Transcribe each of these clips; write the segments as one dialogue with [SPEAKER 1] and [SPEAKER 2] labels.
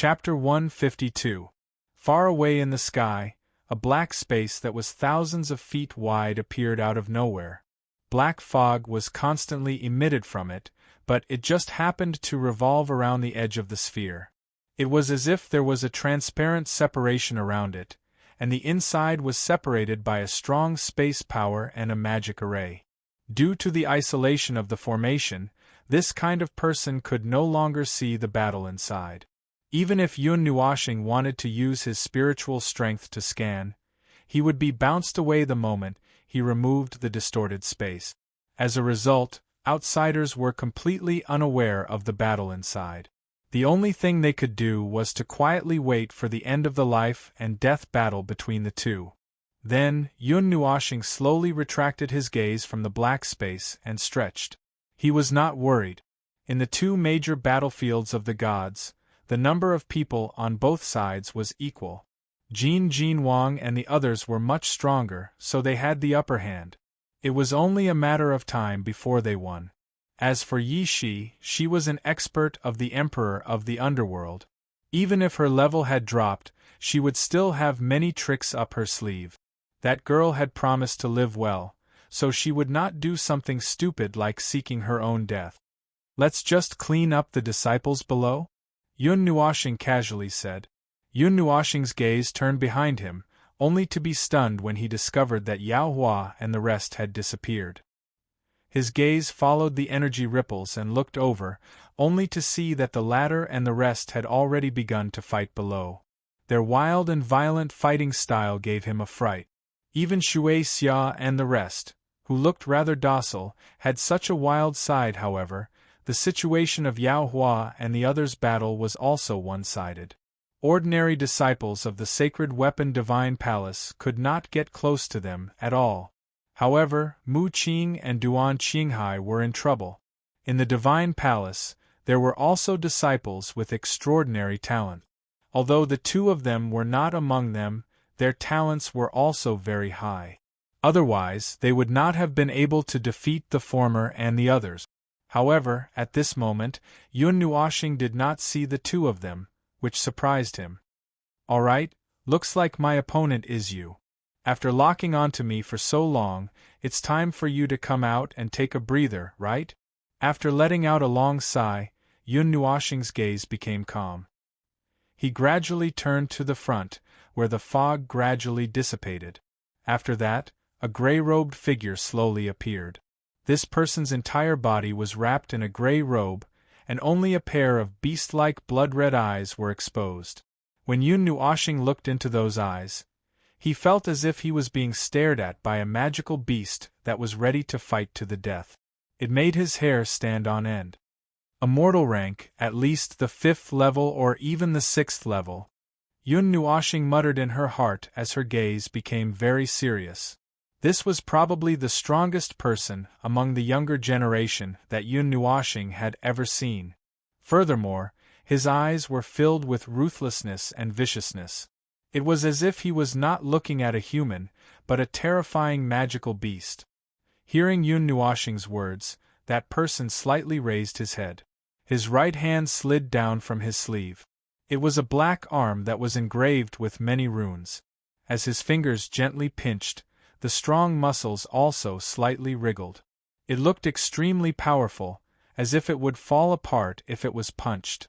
[SPEAKER 1] Chapter 152. Far away in the sky, a black space that was thousands of feet wide appeared out of nowhere. Black fog was constantly emitted from it, but it just happened to revolve around the edge of the sphere. It was as if there was a transparent separation around it, and the inside was separated by a strong space power and a magic array. Due to the isolation of the formation, this kind of person could no longer see the battle inside. Even if Yun Nuoxing wanted to use his spiritual strength to scan, he would be bounced away the moment he removed the distorted space. As a result, outsiders were completely unaware of the battle inside. The only thing they could do was to quietly wait for the end of the life and death battle between the two. Then, Yun Nuoxing slowly retracted his gaze from the black space and stretched. He was not worried. In the two major battlefields of the gods, the number of people on both sides was equal. Jin Wang and the others were much stronger, so they had the upper hand. It was only a matter of time before they won. As for Yi Shi, she was an expert of the Emperor of the Underworld. Even if her level had dropped, she would still have many tricks up her sleeve. That girl had promised to live well, so she would not do something stupid like seeking her own death. "Let's just clean up the disciples below?" Yun Nuoxing casually said. Yun Nuoxing's gaze turned behind him, only to be stunned when he discovered that Yao Hua and the rest had disappeared. His gaze followed the energy ripples and looked over, only to see that the latter and the rest had already begun to fight below. Their wild and violent fighting style gave him a fright. Even Shui Xia and the rest, who looked rather docile, had such a wild side. However, the situation of Yao Hua and the others' battle was also one-sided. Ordinary disciples of the sacred weapon Divine Palace could not get close to them at all. However, Mu Qing and Duan Qinghai were in trouble. In the Divine Palace, there were also disciples with extraordinary talent. Although the two of them were not among them, their talents were also very high. Otherwise, they would not have been able to defeat the former and the others. However, at this moment, Yun Nuoxing did not see the two of them, which surprised him. "All right, looks like my opponent is you. After locking onto me for so long, it's time for you to come out and take a breather, right?" After letting out a long sigh, Yun Nuoxing's gaze became calm. He gradually turned to the front, where the fog gradually dissipated. After that, a gray-robed figure slowly appeared. This person's entire body was wrapped in a gray robe, and only a pair of beast-like blood-red eyes were exposed. When Yun Nuoxing looked into those eyes, he felt as if he was being stared at by a magical beast that was ready to fight to the death. It made his hair stand on end. A mortal rank, at least the 5th level or even the 6th level, Yun Nuoxing muttered in her heart as her gaze became very serious. This was probably the strongest person among the younger generation that Yun Nuoxing had ever seen. Furthermore, his eyes were filled with ruthlessness and viciousness. It was as if he was not looking at a human, but a terrifying magical beast. Hearing Yun Nuoxing's words, that person slightly raised his head. His right hand slid down from his sleeve. It was a black arm that was engraved with many runes. As his fingers gently pinched, the strong muscles also slightly wriggled. It looked extremely powerful, as if it would fall apart if it was punched.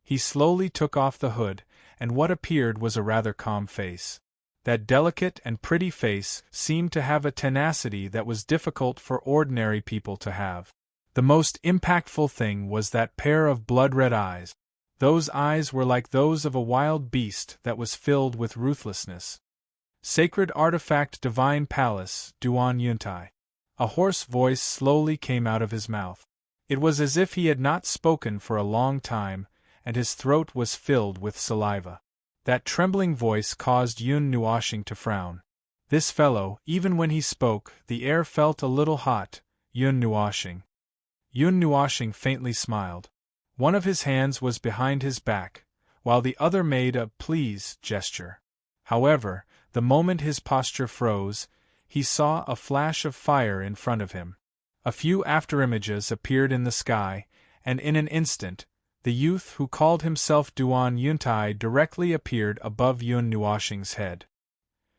[SPEAKER 1] He slowly took off the hood, and what appeared was a rather calm face. That delicate and pretty face seemed to have a tenacity that was difficult for ordinary people to have. The most impactful thing was that pair of blood-red eyes. Those eyes were like those of a wild beast that was filled with ruthlessness. "Sacred Artifact Divine Palace, Duan Yuntai." A hoarse voice slowly came out of his mouth. It was as if he had not spoken for a long time, and his throat was filled with saliva. That trembling voice caused Yun Nuoxing to frown. This fellow, even when he spoke, the air felt a little hot. Yun Nuoxing. Yun Nuoxing faintly smiled. One of his hands was behind his back, while the other made a "please" gesture. However, the moment his posture froze, he saw a flash of fire in front of him. A few afterimages appeared in the sky, and in an instant, The youth who called himself Duan Yuntai directly appeared above Yun Nuoxing's head.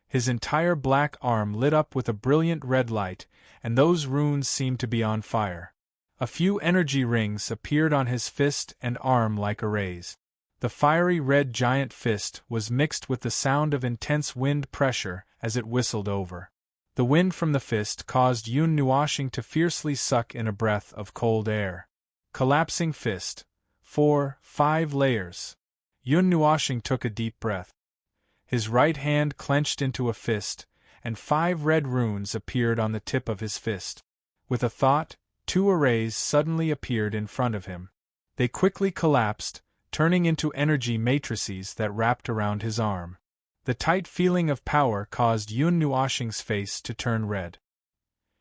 [SPEAKER 1] His entire black arm lit up with a brilliant red light, and those runes seemed to be on fire. A few energy rings appeared on his fist and arm like arrays. The fiery red giant fist was mixed with the sound of intense wind pressure as it whistled over. The wind from the fist caused Yun Nuoxing to fiercely suck in a breath of cold air. Collapsing fist. 4-5 layers. Yun Nuoxing took a deep breath. His right hand clenched into a fist, and 5 red runes appeared on the tip of his fist. With a thought, 2 arrays suddenly appeared in front of him. They quickly collapsed, turning into energy matrices that wrapped around his arm. The tight feeling of power caused Yun Nuoxing's face to turn red.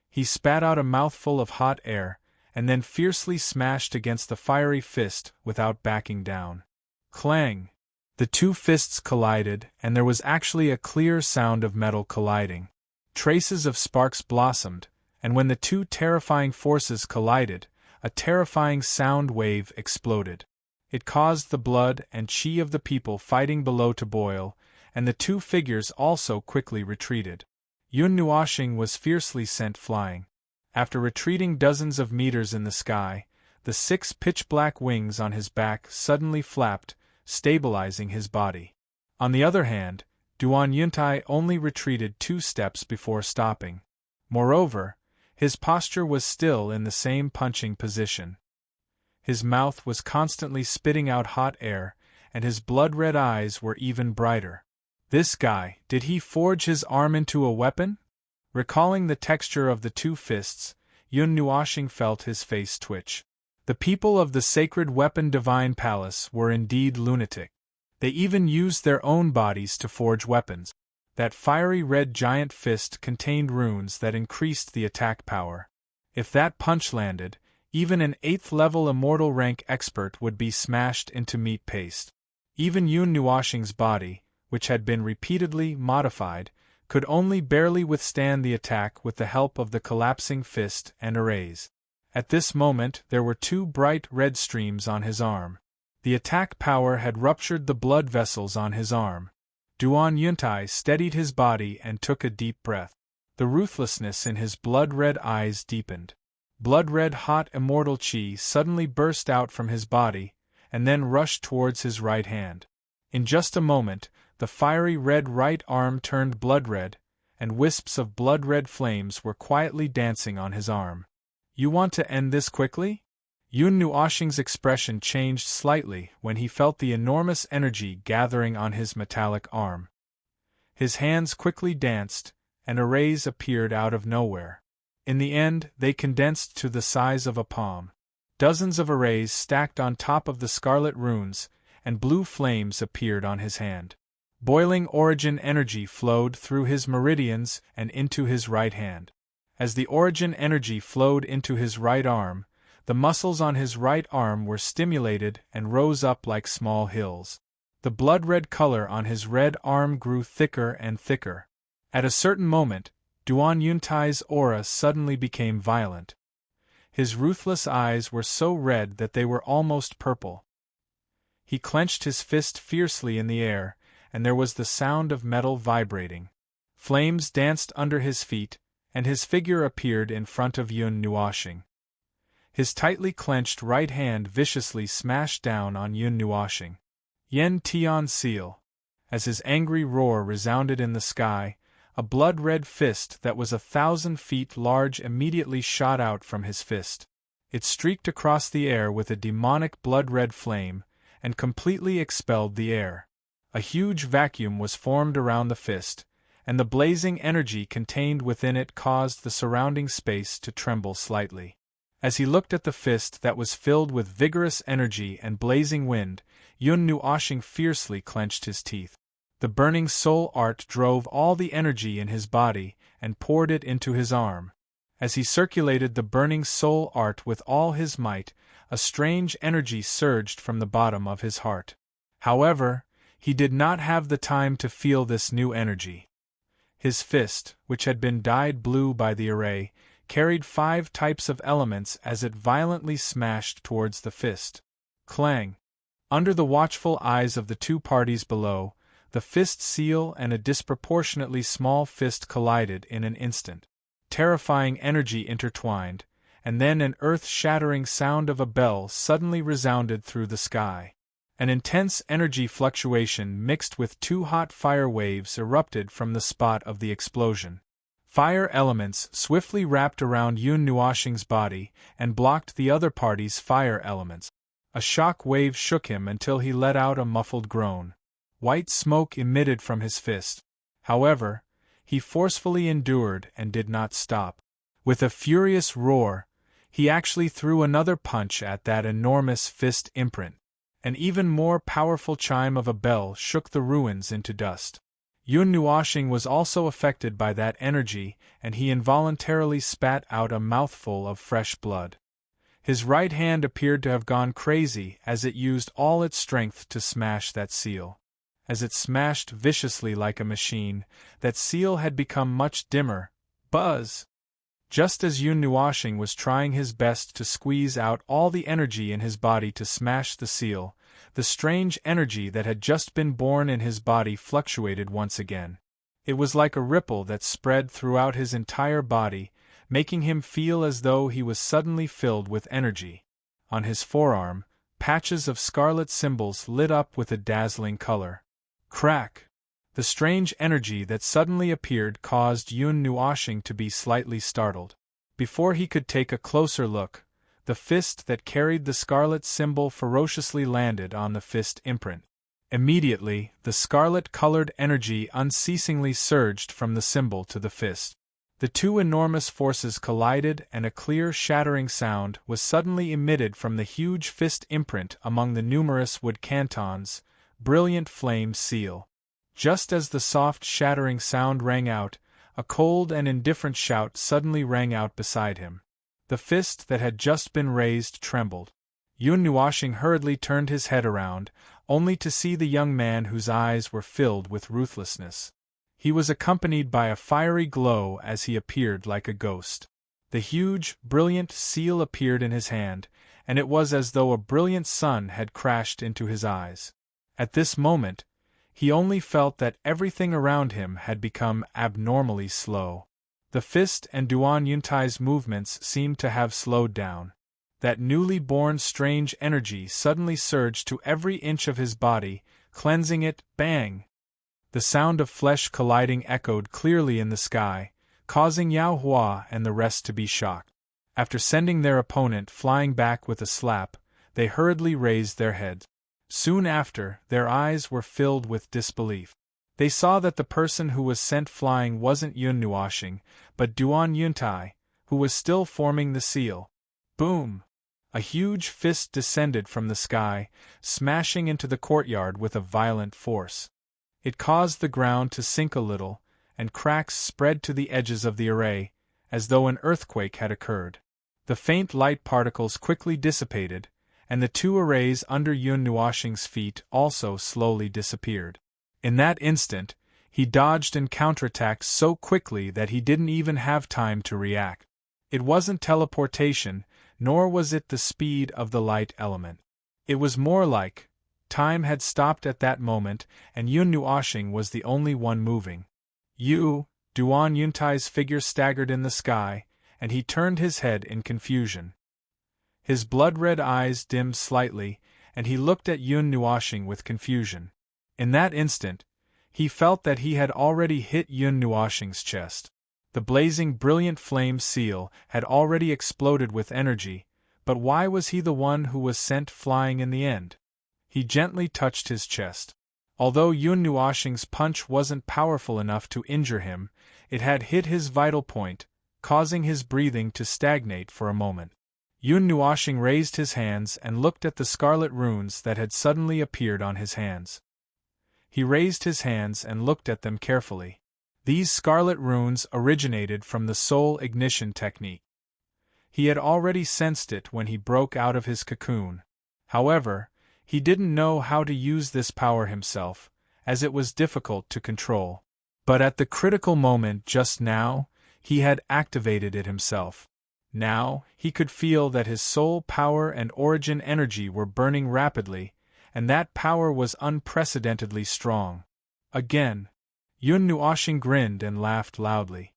[SPEAKER 1] He spat out a mouthful of hot air, and then fiercely smashed against the fiery fist without backing down. Clang! The 2 fists collided, and there was actually a clear sound of metal colliding. Traces of sparks blossomed, and when the 2 terrifying forces collided, a terrifying sound wave exploded. It caused the blood and chi of the people fighting below to boil, and the 2 figures also quickly retreated. Yun Nuoxing was fiercely sent flying. After retreating dozens of meters in the sky, the 6 pitch-black wings on his back suddenly flapped, stabilizing his body. On the other hand, Duan Yuntai only retreated 2 steps before stopping. Moreover, his posture was still in the same punching position. His mouth was constantly spitting out hot air, and his blood-red eyes were even brighter. This guy, did he forge his arm into a weapon? Recalling the texture of the 2 fists, Yun Nuoxing felt his face twitch. The people of the sacred weapon divine palace were indeed lunatic. They even used their own bodies to forge weapons. That fiery red giant fist contained runes that increased the attack power. If that punch landed, even an 8th-level immortal rank expert would be smashed into meat paste. Even Yun Nuoxing's body, which had been repeatedly modified, could only barely withstand the attack with the help of the collapsing fist and arrays. At this moment there were 2 bright red streams on his arm. The attack power had ruptured the blood vessels on his arm. Duan Yuntai steadied his body and took a deep breath. The ruthlessness in his blood-red eyes deepened. Blood-red hot immortal chi suddenly burst out from his body, and then rushed towards his right hand. In just a moment, the fiery red right arm turned blood-red, and wisps of blood-red flames were quietly dancing on his arm. You want to end this quickly? Yun Nuoxing's expression changed slightly when he felt the enormous energy gathering on his metallic arm. His hands quickly danced, and arrays appeared out of nowhere. In the end, they condensed to the size of a palm. Dozens of arrays stacked on top of the scarlet runes, and blue flames appeared on his hand. Boiling origin energy flowed through his meridians and into his right hand. As the origin energy flowed into his right arm, the muscles on his right arm were stimulated and rose up like small hills. The blood-red color on his red arm grew thicker and thicker. At a certain moment, Duan Yuntai's aura suddenly became violent. His ruthless eyes were so red that they were almost purple. He clenched his fist fiercely in the air, and there was the sound of metal vibrating. Flames danced under his feet, and his figure appeared in front of Yun Nuoxing. His tightly clenched right hand viciously smashed down on Yun Nuoxing. Yen Tian Seal. As his angry roar resounded in the sky, a blood-red fist that was 1,000 feet large immediately shot out from his fist. It streaked across the air with a demonic blood-red flame, and completely expelled the air. A huge vacuum was formed around the fist, and the blazing energy contained within it caused the surrounding space to tremble slightly. As he looked at the fist that was filled with vigorous energy and blazing wind, Yun Nuoxing fiercely clenched his teeth. The burning soul art drove all the energy in his body and poured it into his arm. As he circulated the burning soul art with all his might, a strange energy surged from the bottom of his heart. However, he did not have the time to feel this new energy. His fist, which had been dyed blue by the array, carried 5 types of elements as it violently smashed towards the fist. Clang! Under the watchful eyes of the two parties below, the fist seal and a disproportionately small fist collided in an instant. Terrifying energy intertwined, and then an earth-shattering sound of a bell suddenly resounded through the sky. An intense energy fluctuation mixed with two hot fire waves erupted from the spot of the explosion. Fire elements swiftly wrapped around Yun Nuoxing's body and blocked the other party's fire elements. A shock wave shook him until he let out a muffled groan. White smoke emitted from his fist. However, he forcefully endured and did not stop. With a furious roar, he actually threw another punch at that enormous fist imprint. An even more powerful chime of a bell shook the ruins into dust. Yun Nuoxing was also affected by that energy, and he involuntarily spat out a mouthful of fresh blood. His right hand appeared to have gone crazy as it used all its strength to smash that seal. As it smashed viciously like a machine, that seal had become much dimmer. Buzz! Just as Yun Nuoxing was trying his best to squeeze out all the energy in his body to smash the seal, the strange energy that had just been born in his body fluctuated once again. It was like a ripple that spread throughout his entire body, making him feel as though he was suddenly filled with energy. On his forearm, patches of scarlet symbols lit up with a dazzling color. Crack! The strange energy that suddenly appeared caused Yun Nuoxing to be slightly startled. Before he could take a closer look, the fist that carried the scarlet symbol ferociously landed on the fist imprint. Immediately, the scarlet-colored energy unceasingly surged from the symbol to the fist. The two enormous forces collided and a clear shattering sound was suddenly emitted from the huge fist imprint among the numerous wood cantons, brilliant flame seal. Just as the soft shattering sound rang out, a cold and indifferent shout suddenly rang out beside him. The fist that had just been raised trembled. Yun Nuoxing hurriedly turned his head around, only to see the young man whose eyes were filled with ruthlessness. He was accompanied by a fiery glow as he appeared like a ghost. The huge, brilliant seal appeared in his hand, and it was as though a brilliant sun had crashed into his eyes. At this moment, he only felt that everything around him had become abnormally slow. The fist and Duan Yuntai's movements seemed to have slowed down. That newly born strange energy suddenly surged to every inch of his body, cleansing it. Bang! The sound of flesh colliding echoed clearly in the sky, causing Yao Hua and the rest to be shocked. After sending their opponent flying back with a slap, they hurriedly raised their heads. Soon after, their eyes were filled with disbelief. They saw that the person who was sent flying wasn't Yun Nuoxing, but Duan Yuntai, who was still forming the seal. Boom! A huge fist descended from the sky, smashing into the courtyard with a violent force. It caused the ground to sink a little, and cracks spread to the edges of the array, as though an earthquake had occurred. The faint light particles quickly dissipated, and the two arrays under Yun Nuoxing's feet also slowly disappeared. In that instant, he dodged and counterattacked so quickly that he didn't even have time to react. It wasn't teleportation, nor was it the speed of the light element. It was more like time had stopped at that moment, and Yun Nuoxing was the only one moving. Duan Yuntai's figure staggered in the sky, and he turned his head in confusion. His blood-red eyes dimmed slightly, and he looked at Yun Nuoxing with confusion. In that instant, he felt that he had already hit Yun Nuoxing's chest. The blazing brilliant flame seal had already exploded with energy, but why was he the one who was sent flying in the end? He gently touched his chest. Although Yun Nuoxing's punch wasn't powerful enough to injure him, it had hit his vital point, causing his breathing to stagnate for a moment. Yun Nuoxing raised his hands and looked at the scarlet runes that had suddenly appeared on his hands. He raised his hands and looked at them carefully. These scarlet runes originated from the soul ignition technique. He had already sensed it when he broke out of his cocoon. However, he didn't know how to use this power himself, as it was difficult to control. But at the critical moment just now, he had activated it himself. Now, he could feel that his soul power and origin energy were burning rapidly, and that power was unprecedentedly strong. Again, Yun Nuoshing grinned and laughed loudly.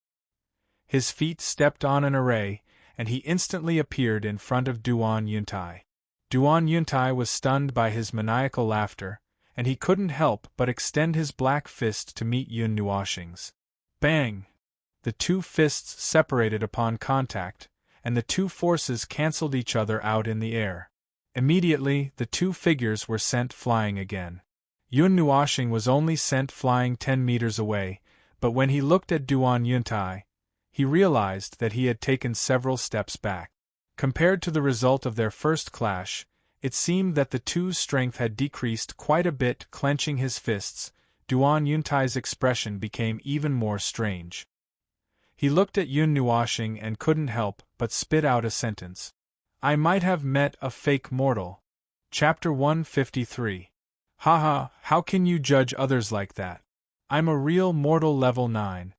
[SPEAKER 1] His feet stepped on an array, and he instantly appeared in front of Duan Yuntai. Duan Yuntai was stunned by his maniacal laughter, and he couldn't help but extend his black fist to meet Yun Nuoshing's. Bang! The two fists separated upon contact, and the two forces cancelled each other out in the air. Immediately, the two figures were sent flying again. Yun Nuoshing was only sent flying 10 meters away, but when he looked at Duan Yuntai, he realized that he had taken several steps back. Compared to the result of their first clash, it seemed that the two's strength had decreased quite a bit. Clenching his fists, Duan Yuntai's expression became even more strange. He looked at Yun Nuoshing and couldn't help but spit out a sentence. I might have met a fake mortal. Chapter 153. Haha, how can you judge others like that? I'm a real mortal level 9.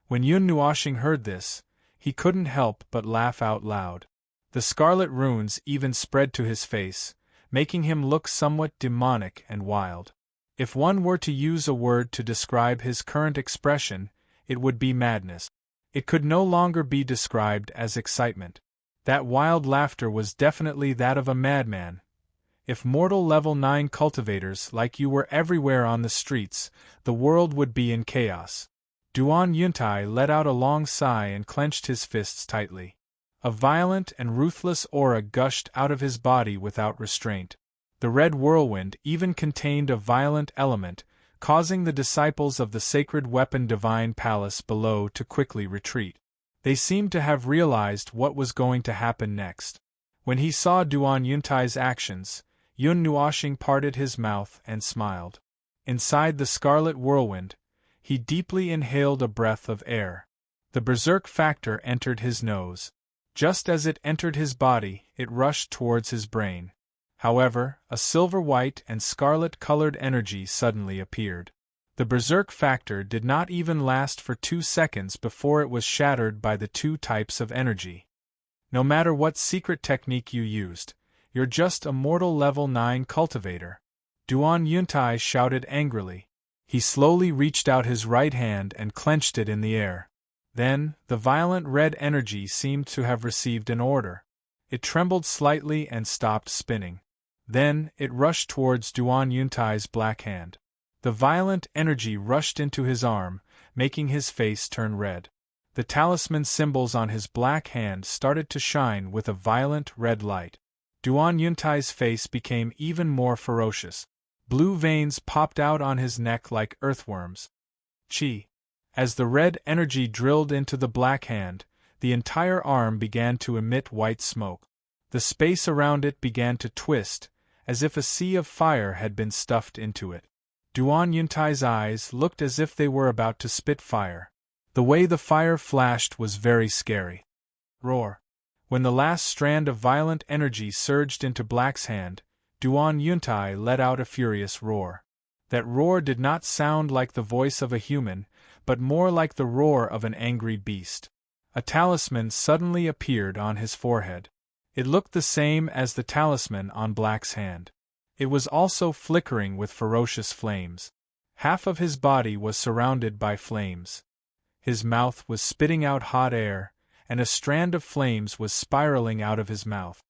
[SPEAKER 1] When Yun Nuoshing heard this, he couldn't help but laugh out loud. The scarlet runes even spread to his face, making him look somewhat demonic and wild. If one were to use a word to describe his current expression, it would be madness. It could no longer be described as excitement. That wild laughter was definitely that of a madman. If mortal level 9 cultivators like you were everywhere on the streets, the world would be in chaos. Duan Yuntai let out a long sigh and clenched his fists tightly. A violent and ruthless aura gushed out of his body without restraint. The red whirlwind even contained a violent element, causing the disciples of the sacred weapon divine palace below to quickly retreat. They seemed to have realized what was going to happen next. When he saw Duan Yuntai's actions, Yun Nuoshing parted his mouth and smiled. Inside the scarlet whirlwind, he deeply inhaled a breath of air. The berserk factor entered his nose. Just as it entered his body, it rushed towards his brain. However, a silver-white and scarlet-colored energy suddenly appeared. The berserk factor did not even last for 2 seconds before it was shattered by the two types of energy. No matter what secret technique you used, you're just a mortal level 9 cultivator. Duan Yuntai shouted angrily. He slowly reached out his right hand and clenched it in the air. Then, the violent red energy seemed to have received an order. It trembled slightly and stopped spinning. Then, it rushed towards Duan Yuntai's black hand. The violent energy rushed into his arm, making his face turn red. The talisman symbols on his black hand started to shine with a violent red light. Duan Yuntai's face became even more ferocious. Blue veins popped out on his neck like earthworms. Chi. As the red energy drilled into the black hand, the entire arm began to emit white smoke. The space around it began to twist, as if a sea of fire had been stuffed into it. Duan Yuntai's eyes looked as if they were about to spit fire. The way the fire flashed was very scary. Roar. When the last strand of violent energy surged into Black's hand, Duan Yuntai let out a furious roar. That roar did not sound like the voice of a human, but more like the roar of an angry beast. A talisman suddenly appeared on his forehead. It looked the same as the talisman on Black's hand. It was also flickering with ferocious flames. Half of his body was surrounded by flames. His mouth was spitting out hot air, and a strand of flames was spiraling out of his mouth.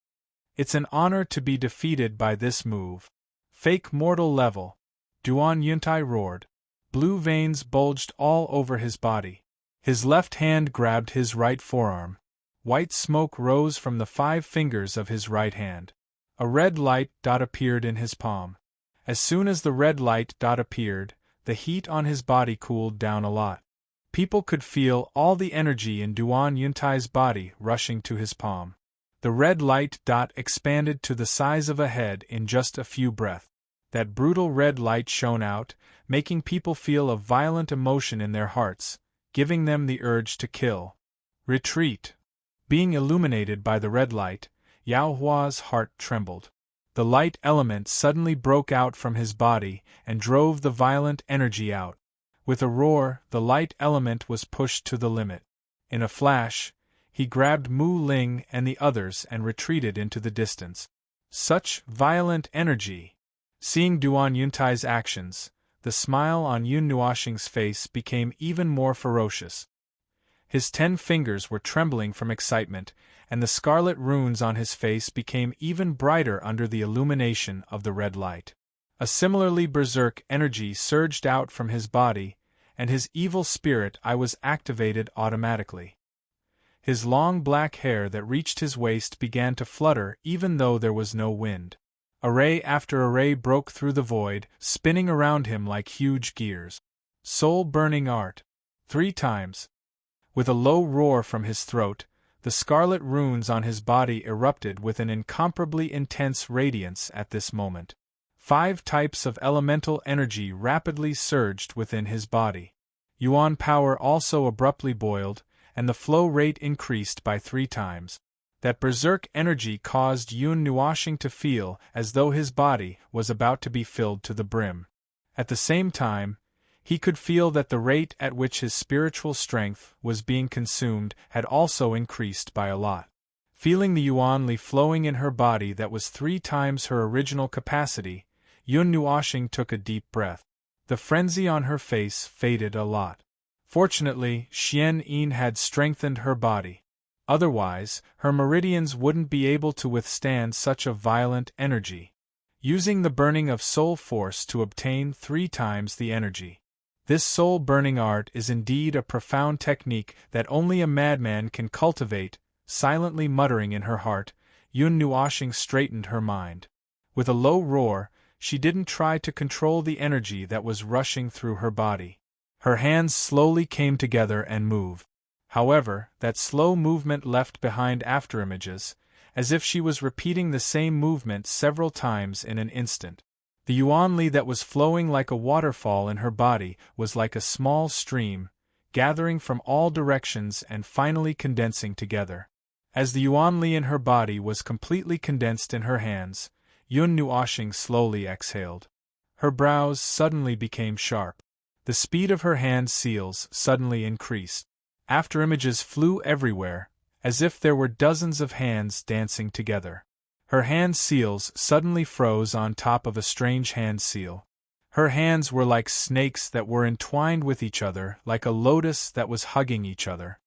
[SPEAKER 1] It's an honor to be defeated by this move. Fake mortal level. Duan Yuntai roared. Blue veins bulged all over his body. His left hand grabbed his right forearm. White smoke rose from the 5 fingers of his right hand. A red light dot appeared in his palm. As soon as the red light dot appeared, the heat on his body cooled down a lot. People could feel all the energy in Duan Yuntai's body rushing to his palm. The red light dot expanded to the size of a head in just a few breaths. That brutal red light shone out, making people feel a violent emotion in their hearts, giving them the urge to kill. Retreat. Being illuminated by the red light, Yao Hua's heart trembled. The light element suddenly broke out from his body and drove the violent energy out. With a roar, the light element was pushed to the limit. In a flash, he grabbed Mu Ling and the others and retreated into the distance. Such violent energy! Seeing Duan Yuntai's actions, the smile on Yun Nuoxing's face became even more ferocious. His 10 fingers were trembling from excitement, and the scarlet runes on his face became even brighter under the illumination of the red light. A similarly berserk energy surged out from his body, and his evil spirit was activated automatically. His long black hair that reached his waist began to flutter even though there was no wind. Array after array broke through the void, spinning around him like huge gears. Soul-burning art. 3 times. With a low roar from his throat, the scarlet runes on his body erupted with an incomparably intense radiance at this moment. 5 types of elemental energy rapidly surged within his body. Yuan power also abruptly boiled, and the flow rate increased by 3 times. That berserk energy caused Yun Nuoxing to feel as though his body was about to be filled to the brim. At the same time, he could feel that the rate at which his spiritual strength was being consumed had also increased by a lot. Feeling the Yuan Li flowing in her body that was 3 times her original capacity, Yun Nuoxing took a deep breath. The frenzy on her face faded a lot. Fortunately, Xian Yin had strengthened her body. Otherwise, her meridians wouldn't be able to withstand such a violent energy. Using the burning of soul force to obtain 3 times the energy. This soul-burning art is indeed a profound technique that only a madman can cultivate. Silently muttering in her heart, Yun Nuoxing straightened her mind. With a low roar, she didn't try to control the energy that was rushing through her body. Her hands slowly came together and moved. However, that slow movement left behind afterimages, as if she was repeating the same movement several times in an instant. The Yuan Li that was flowing like a waterfall in her body was like a small stream, gathering from all directions and finally condensing together. As the Yuan Li in her body was completely condensed in her hands, Yun Nuoxing slowly exhaled. Her brows suddenly became sharp. The speed of her hand seals suddenly increased. Afterimages flew everywhere, as if there were dozens of hands dancing together. Her hand seals suddenly froze on top of a strange hand seal. Her hands were like snakes that were entwined with each other, like a lotus that was hugging each other.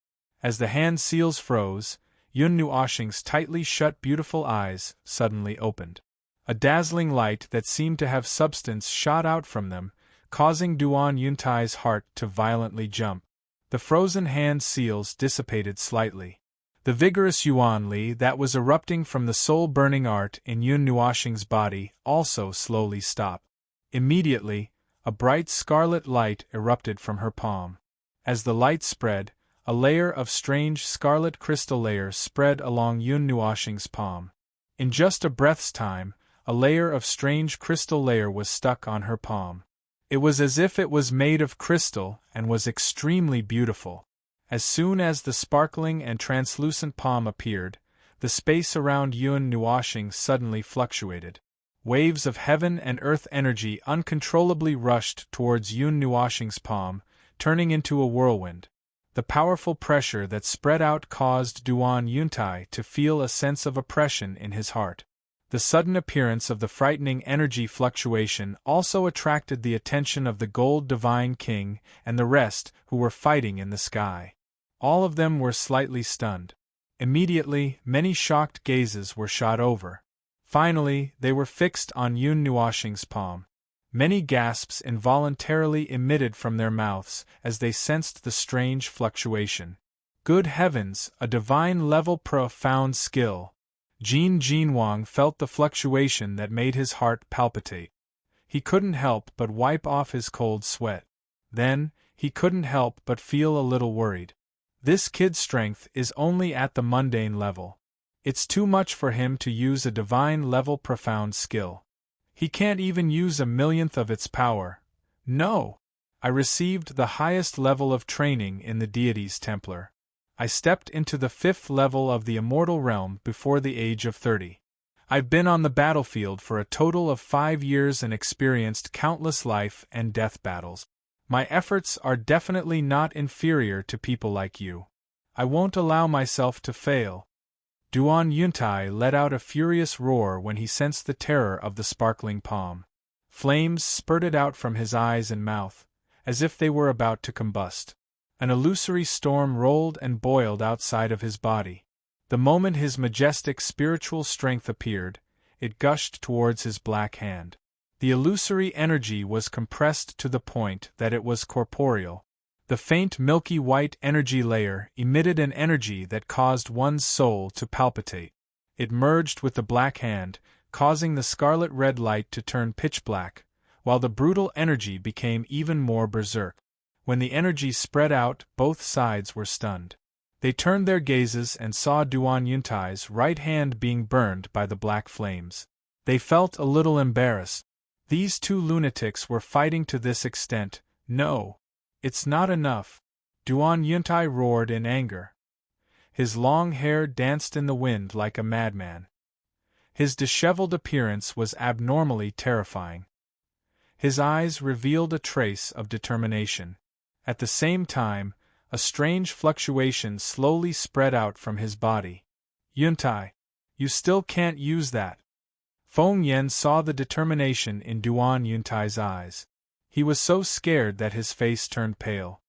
[SPEAKER 1] As the hand seals froze, Yun Nuoxing's tightly shut beautiful eyes suddenly opened. A dazzling light that seemed to have substance shot out from them, causing Duan Yuntai's heart to violently jump. The frozen hand seals dissipated slightly. The vigorous Yuan Li that was erupting from the soul-burning art in Yun Nuoxing's body also slowly stopped. Immediately, a bright scarlet light erupted from her palm. As the light spread, a layer of strange scarlet crystal layers spread along Yun Nuoxing's palm. In just a breath's time, a layer of strange crystal layer was stuck on her palm. It was as if it was made of crystal and was extremely beautiful. As soon as the sparkling and translucent palm appeared, the space around Yun Nuoxing suddenly fluctuated. Waves of heaven and earth energy uncontrollably rushed towards Yun Nuoxing's palm, turning into a whirlwind. The powerful pressure that spread out caused Duan Yuntai to feel a sense of oppression in his heart. The sudden appearance of the frightening energy fluctuation also attracted the attention of the Gold Divine King and the rest who were fighting in the sky. All of them were slightly stunned. Immediately, many shocked gazes were shot over. Finally, they were fixed on Yun Nuoxing's palm. Many gasps involuntarily emitted from their mouths as they sensed the strange fluctuation. Good heavens, a divine-level profound skill! Jin Jinwang felt the fluctuation that made his heart palpitate. He couldn't help but wipe off his cold sweat. Then, he couldn't help but feel a little worried. This kid's strength is only at the mundane level. It's too much for him to use a divine-level profound skill. He can't even use a millionth of its power. No! I received the highest level of training in the deity's Templar. I stepped into the 5th level of the immortal realm before the age of 30. I've been on the battlefield for a total of 5 years and experienced countless life and death battles. My efforts are definitely not inferior to people like you. I won't allow myself to fail. Duan Yuntai let out a furious roar when he sensed the terror of the sparkling palm. Flames spurted out from his eyes and mouth, as if they were about to combust. An illusory storm rolled and boiled outside of his body. The moment his majestic spiritual strength appeared, it gushed towards his black hand. The illusory energy was compressed to the point that it was corporeal. The faint milky white energy layer emitted an energy that caused one's soul to palpitate. It merged with the black hand, causing the scarlet-red light to turn pitch black, while the brutal energy became even more berserk. When the energy spread out, both sides were stunned. They turned their gazes and saw Duan Yuntai's right hand being burned by the black flames. They felt a little embarrassed. These two lunatics were fighting to this extent. No, it's not enough. Duan Yuntai roared in anger. His long hair danced in the wind like a madman. His disheveled appearance was abnormally terrifying. His eyes revealed a trace of determination. At the same time, a strange fluctuation slowly spread out from his body. Yuntai, you still can't use that. Feng Yan saw the determination in Duan Yuntai's eyes. He was so scared that his face turned pale.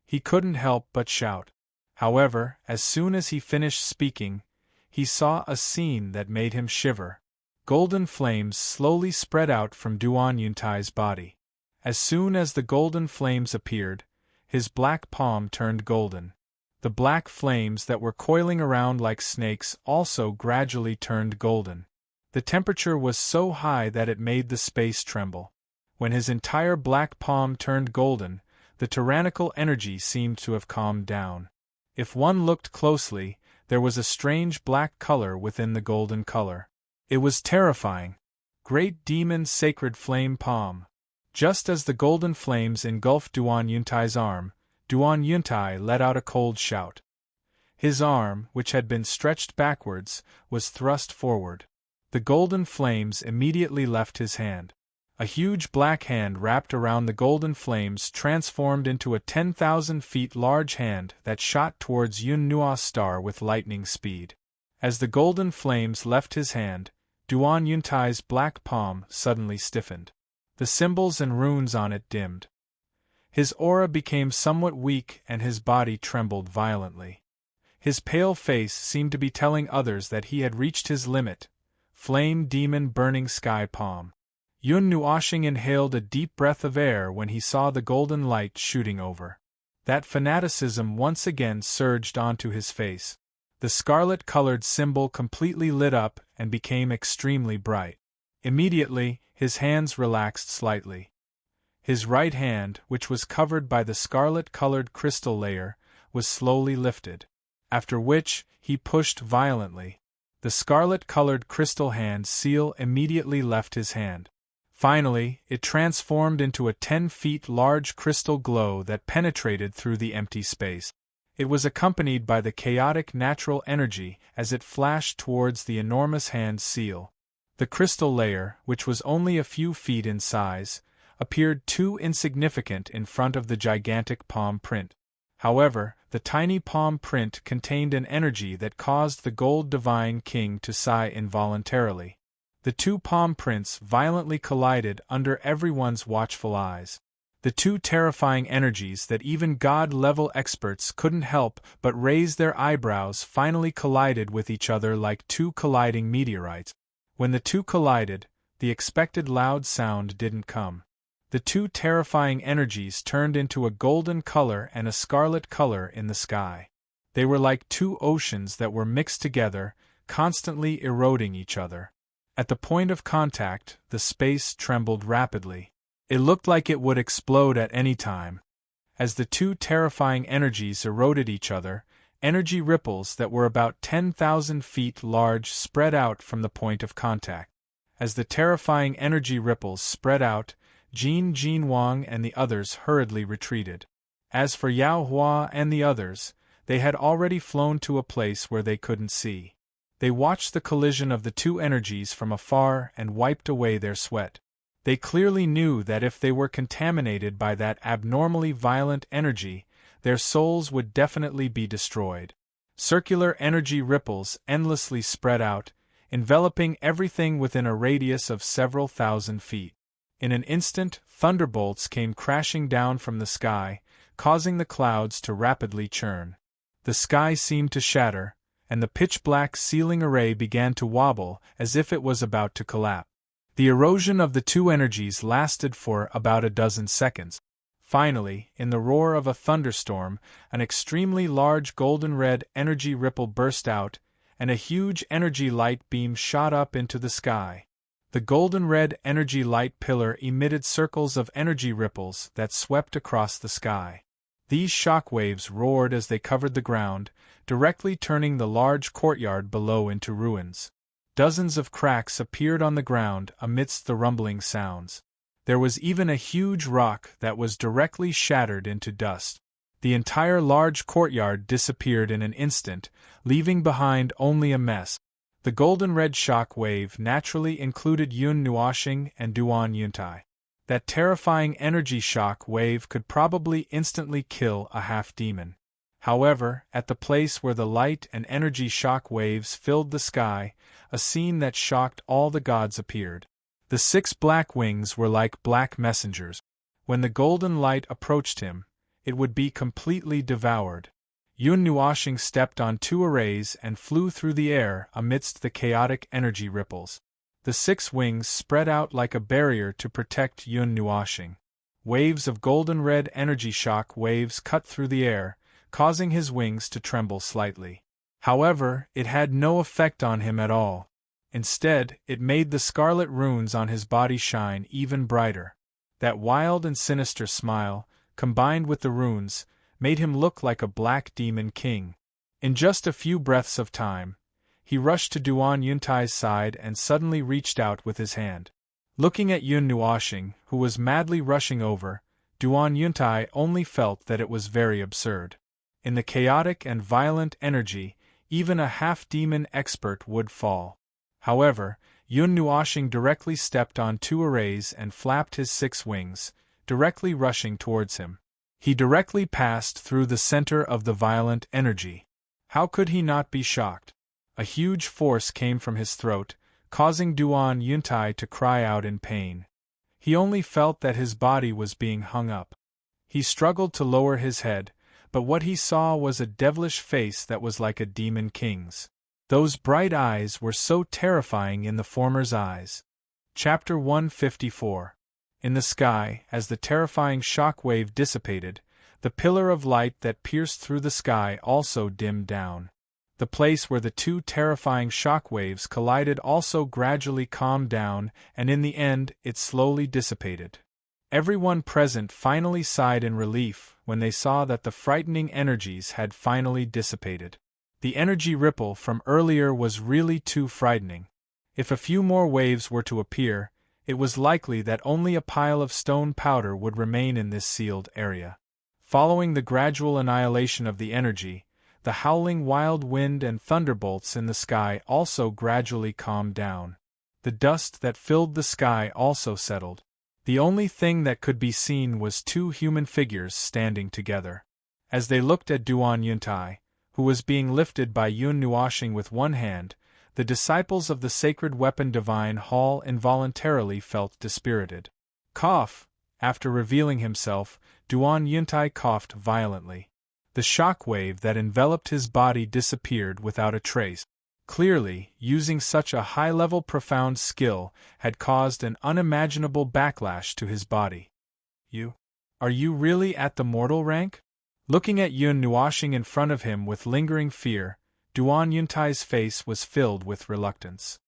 [SPEAKER 1] He couldn't help but shout. However, as soon as he finished speaking, he saw a scene that made him shiver. Golden flames slowly spread out from Duan Yuntai's body. As soon as the golden flames appeared, his black palm turned golden. The black flames that were coiling around like snakes also gradually turned golden. The temperature was so high that it made the space tremble. When his entire black palm turned golden, the tyrannical energy seemed to have calmed down. If one looked closely, there was a strange black color within the golden color. It was terrifying. Great demon sacred flame palm. Just as the golden flames engulfed Duan Yuntai's arm, Duan Yuntai let out a cold shout. His arm, which had been stretched backwards, was thrust forward. The golden flames immediately left his hand. A huge black hand wrapped around the golden flames transformed into a 10,000 feet large hand that shot towards Yun Nua's star with lightning speed. As the golden flames left his hand, Duan Yuntai's black palm suddenly stiffened. The symbols and runes on it dimmed. His aura became somewhat weak and his body trembled violently. His pale face seemed to be telling others that he had reached his limit. Flame demon burning sky palm. Yun Nuashing inhaled a deep breath of air when he saw the golden light shooting over. That fanaticism once again surged onto his face. The scarlet-colored symbol completely lit up and became extremely bright. Immediately, his hands relaxed slightly. His right hand, which was covered by the scarlet-colored crystal layer, was slowly lifted. After which, he pushed violently. The scarlet-colored crystal hand seal immediately left his hand. Finally, it transformed into a 10 feet large crystal glow that penetrated through the empty space. It was accompanied by the chaotic natural energy as it flashed towards the enormous hand seal. The crystal layer, which was only a few feet in size, appeared too insignificant in front of the gigantic palm print. However, the tiny palm print contained an energy that caused the gold divine king to sigh involuntarily. The two palm prints violently collided under everyone's watchful eyes. The two terrifying energies that even God-level experts couldn't help but raise their eyebrows finally collided with each other like two colliding meteorites. When the two collided, the expected loud sound didn't come. The two terrifying energies turned into a golden color and a scarlet color in the sky. They were like two oceans that were mixed together, constantly eroding each other. At the point of contact, the space trembled rapidly. It looked like it would explode at any time. As the two terrifying energies eroded each other, energy ripples that were about 10,000 feet large spread out from the point of contact. As the terrifying energy ripples spread out, Jin Wang and the others hurriedly retreated. As for Yao Hua and the others, they had already flown to a place where they couldn't see. They watched the collision of the two energies from afar and wiped away their sweat. They clearly knew that if they were contaminated by that abnormally violent energy, their souls would definitely be destroyed. Circular energy ripples endlessly spread out, enveloping everything within a radius of several thousand feet. In an instant, thunderbolts came crashing down from the sky, causing the clouds to rapidly churn. The sky seemed to shatter, and the pitch-black ceiling array began to wobble as if it was about to collapse. The erosion of the two energies lasted for about a dozen seconds. Finally, in the roar of a thunderstorm, an extremely large golden-red energy ripple burst out, and a huge energy light beam shot up into the sky. The golden-red energy light pillar emitted circles of energy ripples that swept across the sky. These shock waves roared as they covered the ground, directly turning the large courtyard below into ruins. Dozens of cracks appeared on the ground amidst the rumbling sounds. There was even a huge rock that was directly shattered into dust. The entire large courtyard disappeared in an instant, leaving behind only a mess. The golden-red shock wave naturally included Yun Nuoxing and Duan Yuntai. That terrifying energy shock wave could probably instantly kill a half-demon. However, at the place where the light and energy shock waves filled the sky, a scene that shocked all the gods appeared. The 6 black wings were like black messengers. When the golden light approached him, it would be completely devoured. Yun Nuoxing stepped on 2 arrays and flew through the air amidst the chaotic energy ripples. The 6 wings spread out like a barrier to protect Yun Nuoxing. Waves of golden-red energy shock waves cut through the air, causing his wings to tremble slightly. However, it had no effect on him at all. Instead, it made the scarlet runes on his body shine even brighter. That wild and sinister smile, combined with the runes, made him look like a black demon king. In just a few breaths of time, he rushed to Duan Yuntai's side and suddenly reached out with his hand. Looking at Yun Nuoxing, who was madly rushing over, Duan Yuntai only felt that it was very absurd. In the chaotic and violent energy, even a half-demon expert would fall. However, Yun Nuoxing directly stepped on 2 arrays and flapped his 6 wings, directly rushing towards him. He directly passed through the center of the violent energy. How could he not be shocked? A huge force came from his throat, causing Duan Yuntai to cry out in pain. He only felt that his body was being hung up. He struggled to lower his head, but what he saw was a devilish face that was like a demon king's. Those bright eyes were so terrifying in the former's eyes. Chapter 154. In the sky, as the terrifying shock wave dissipated, the pillar of light that pierced through the sky also dimmed down. The place where the 2 terrifying shock waves collided also gradually calmed down, and in the end it slowly dissipated. Everyone present finally sighed in relief when they saw that the frightening energies had finally dissipated. The energy ripple from earlier was really too frightening. If a few more waves were to appear, it was likely that only a pile of stone powder would remain in this sealed area. Following the gradual annihilation of the energy, the howling wild wind and thunderbolts in the sky also gradually calmed down. The dust that filled the sky also settled. The only thing that could be seen was 2 human figures standing together. As they looked at Duan Yuntai, who was being lifted by Yun Nuoxing with one hand, the disciples of the sacred weapon divine Hall involuntarily felt dispirited. Cough! After revealing himself, Duan Yuntai coughed violently. The shock wave that enveloped his body disappeared without a trace. Clearly, using such a high-level profound skill had caused an unimaginable backlash to his body. Are you really at the mortal rank? Looking at Yun Nuoxing in front of him with lingering fear, Duan Yuntai's face was filled with reluctance.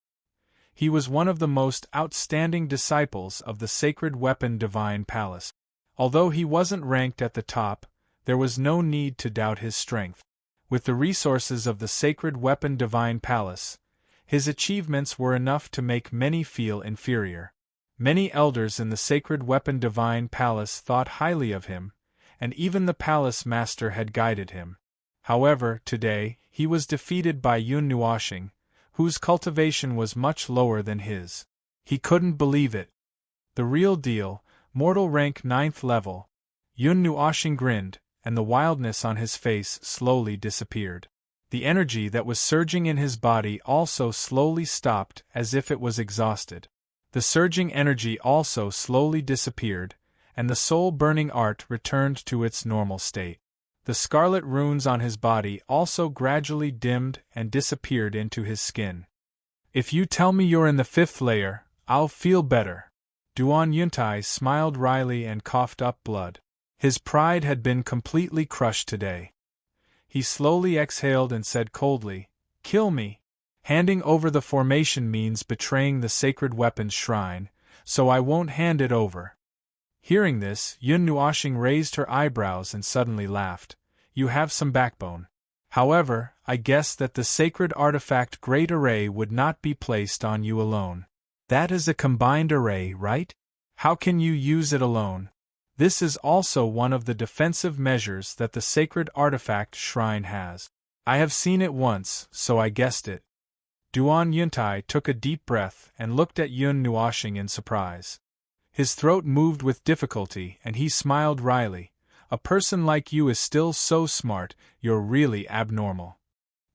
[SPEAKER 1] He was one of the most outstanding disciples of the sacred weapon divine palace. Although he wasn't ranked at the top, there was no need to doubt his strength. With the resources of the sacred weapon divine palace, his achievements were enough to make many feel inferior. Many elders in the sacred weapon divine palace thought highly of him, and even the palace master had guided him. However, today, he was defeated by Yun Nuoxing, whose cultivation was much lower than his. He couldn't believe it. The real deal, mortal rank 9th level. Yun Nuoxing grinned, and the wildness on his face slowly disappeared. The energy that was surging in his body also slowly stopped as if it was exhausted. The surging energy also slowly disappeared, and the soul-burning art returned to its normal state. The scarlet runes on his body also gradually dimmed and disappeared into his skin. If you tell me you're in the 5th layer, I'll feel better. Duan Yuntai smiled wryly and coughed up blood. His pride had been completely crushed today. He slowly exhaled and said coldly, "Kill me." Handing over the formation means betraying the sacred weapon's shrine, so I won't hand it over. Hearing this, Yun Nuoxing raised her eyebrows and suddenly laughed. You have some backbone. However, I guess that the sacred artifact Great Array would not be placed on you alone. That is a combined array, right? How can you use it alone? This is also one of the defensive measures that the sacred artifact shrine has. I have seen it once, so I guessed it. Duan Yuntai took a deep breath and looked at Yun Nuoxing in surprise. His throat moved with difficulty and he smiled wryly. A person like you is still so smart, you're really abnormal.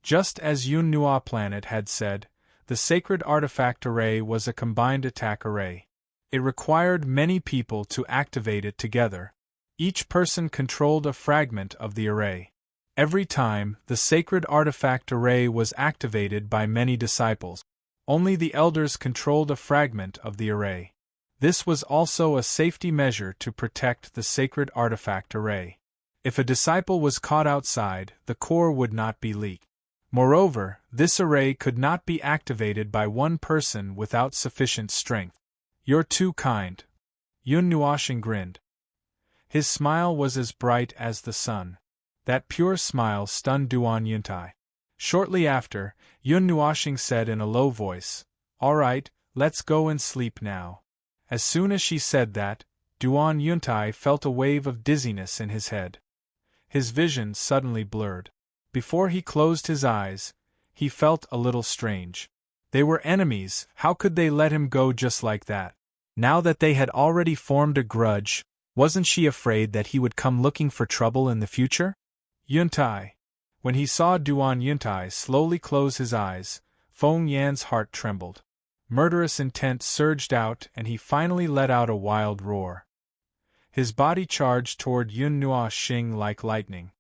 [SPEAKER 1] Just as Yun Nua Planet had said, the sacred artifact array was a combined attack array. It required many people to activate it together. Each person controlled a fragment of the array. Every time, the sacred artifact array was activated by many disciples. Only the elders controlled a fragment of the array. This was also a safety measure to protect the sacred artifact array. If a disciple was caught outside, the core would not be leaked. Moreover, this array could not be activated by one person without sufficient strength. You're too kind. Yun Nuoxing grinned. His smile was as bright as the sun. That pure smile stunned Duan Yuntai. Shortly after, Yun Nuoxing said in a low voice, "All right, let's go and sleep now." As soon as she said that, Duan Yuntai felt a wave of dizziness in his head. His vision suddenly blurred. Before he closed his eyes, he felt a little strange. They were enemies, how could they let him go just like that? Now that they had already formed a grudge, wasn't she afraid that he would come looking for trouble in the future? Yuntai. When he saw Duan Yuntai slowly close his eyes, Feng Yan's heart trembled. Murderous intent surged out and he finally let out a wild roar. His body charged toward Yun Nuoxing like lightning.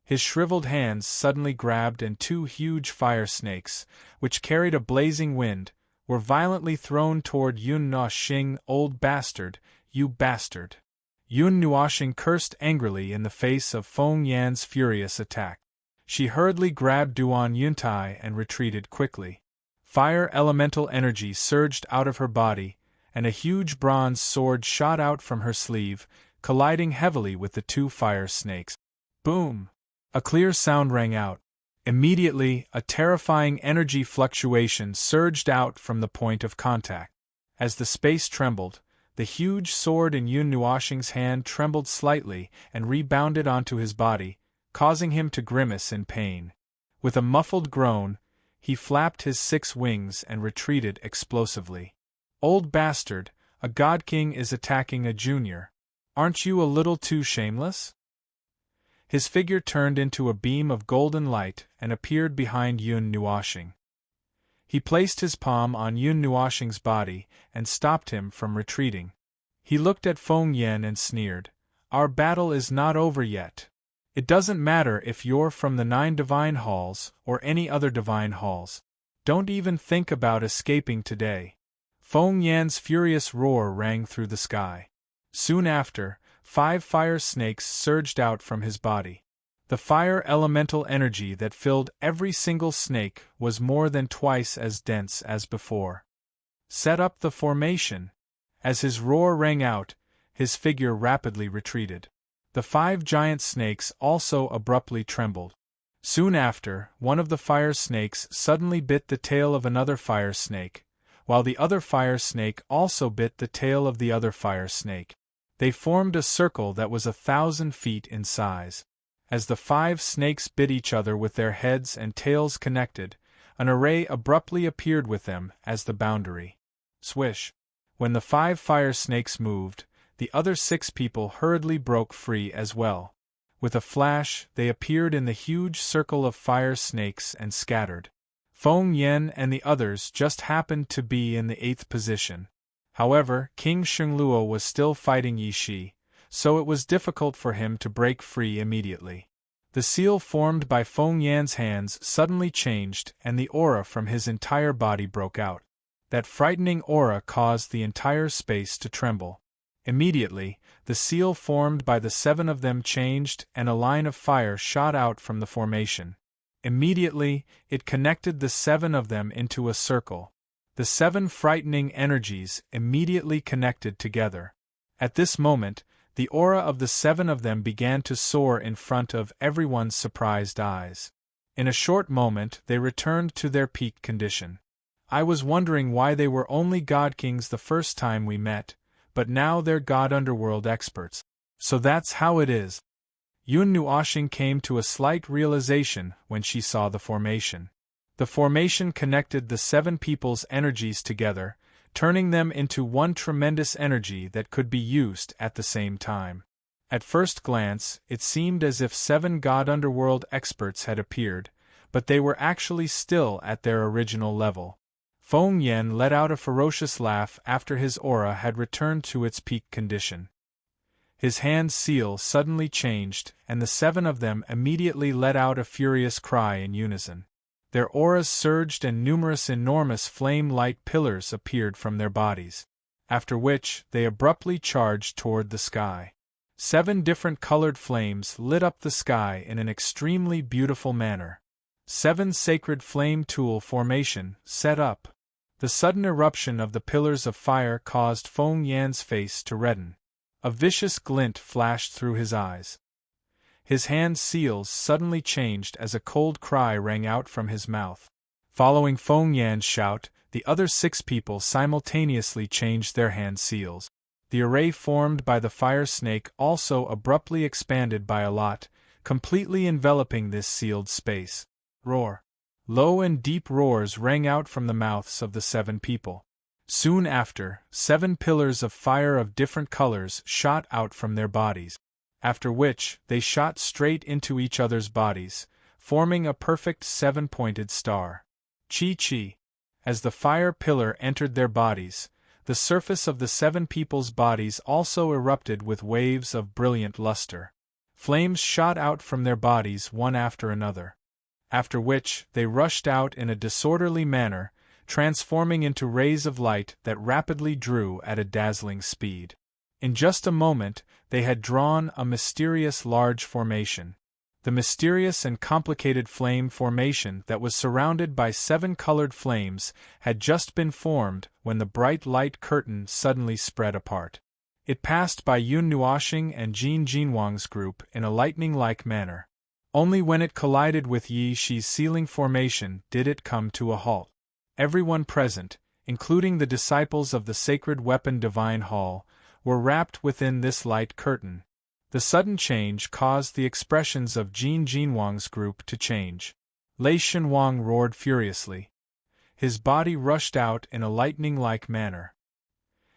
[SPEAKER 1] His shriveled hands suddenly grabbed and 2 huge fire snakes, which carried a blazing wind, were violently thrown toward Yun Nuoxing. Old bastard, you bastard. Yun Nuoxing cursed angrily in the face of Feng Yan's furious attack. She hurriedly grabbed Duan Yuntai and retreated quickly. Fire elemental energy surged out of her body, and a huge bronze sword shot out from her sleeve, colliding heavily with the 2 fire snakes. Boom! A clear sound rang out. Immediately, a terrifying energy fluctuation surged out from the point of contact. As the space trembled, the huge sword in Yun Nuoxing's hand trembled slightly and rebounded onto his body, causing him to grimace in pain. With a muffled groan, he flapped his 6 wings and retreated explosively. Old bastard, a god king is attacking a junior. Aren't you a little too shameless? His figure turned into a beam of golden light and appeared behind Yun Nuoxing. He placed his palm on Yun Nuoxing's body and stopped him from retreating. He looked at Feng Yan and sneered. Our battle is not over yet. It doesn't matter if you're from the 9 divine halls or any other divine halls. Don't even think about escaping today. Feng Yan's furious roar rang through the sky. Soon after, 5 fire snakes surged out from his body. The fire elemental energy that filled every single snake was more than twice as dense as before. Set up the formation. As his roar rang out, his figure rapidly retreated. The 5 giant snakes also abruptly trembled. Soon after, one of the fire snakes suddenly bit the tail of another fire snake, while the other fire snake also bit the tail of the other fire snake. They formed a circle that was 1,000 feet in size. As the 5 snakes bit each other with their heads and tails connected, an array abruptly appeared with them as the boundary. Swish! When the 5 fire snakes moved, the other 6 people hurriedly broke free as well. With a flash, they appeared in the huge circle of fire snakes and scattered. Feng Yan and the others just happened to be in the 8th position. However, King Shengluo was still fighting Yi Shi, so it was difficult for him to break free immediately. The seal formed by Feng Yan's hands suddenly changed and the aura from his entire body broke out. That frightening aura caused the entire space to tremble. Immediately, the seal formed by the 7 of them changed and a line of fire shot out from the formation. Immediately, it connected the 7 of them into a circle. The 7 frightening energies immediately connected together. At this moment, the aura of the 7 of them began to soar in front of everyone's surprised eyes. In a short moment, they returned to their peak condition. I was wondering why they were only God Kings the first time we met, but now they're God Underworld experts. So that's how it is. Yun Nuoxing came to a slight realization when she saw the formation. The formation connected the 7 people's energies together, turning them into one tremendous energy that could be used at the same time. At first glance, it seemed as if 7 God Underworld experts had appeared, but they were actually still at their original level. Feng Yan let out a ferocious laugh after his aura had returned to its peak condition. His hand seal suddenly changed, and the 7 of them immediately let out a furious cry in unison. Their auras surged and numerous enormous flame-light pillars appeared from their bodies, after which they abruptly charged toward the sky. 7 different colored flames lit up the sky in an extremely beautiful manner. 7 sacred flame tool formation set up. The sudden eruption of the pillars of fire caused Feng Yan's face to redden. A vicious glint flashed through his eyes. His hand seals suddenly changed as a cold cry rang out from his mouth. Following Feng Yan's shout, the other 6 people simultaneously changed their hand seals. The array formed by the fire snake also abruptly expanded by a lot, completely enveloping this sealed space. Roar! Low and deep roars rang out from the mouths of the 7 people. Soon after, 7 pillars of fire of different colors shot out from their bodies, after which they shot straight into each other's bodies, forming a perfect 7-pointed star. Chi-chi! As the fire pillar entered their bodies, the surface of the 7 people's bodies also erupted with waves of brilliant luster. Flames shot out from their bodies one after another, after which they rushed out in a disorderly manner, transforming into rays of light that rapidly drew at a dazzling speed. In just a moment, they had drawn a mysterious large formation. The mysterious and complicated flame formation that was surrounded by 7 colored flames had just been formed when the bright light curtain suddenly spread apart. It passed by Yun Nuoxing and Jin Jinwang's group in a lightning-like manner. Only when it collided with Yi Shi's sealing formation did it come to a halt. Everyone present, including the disciples of the sacred weapon Divine Hall, were wrapped within this light curtain. The sudden change caused the expressions of Jin Jinwang's group to change. Lei Shenwang roared furiously. His body rushed out in a lightning-like manner.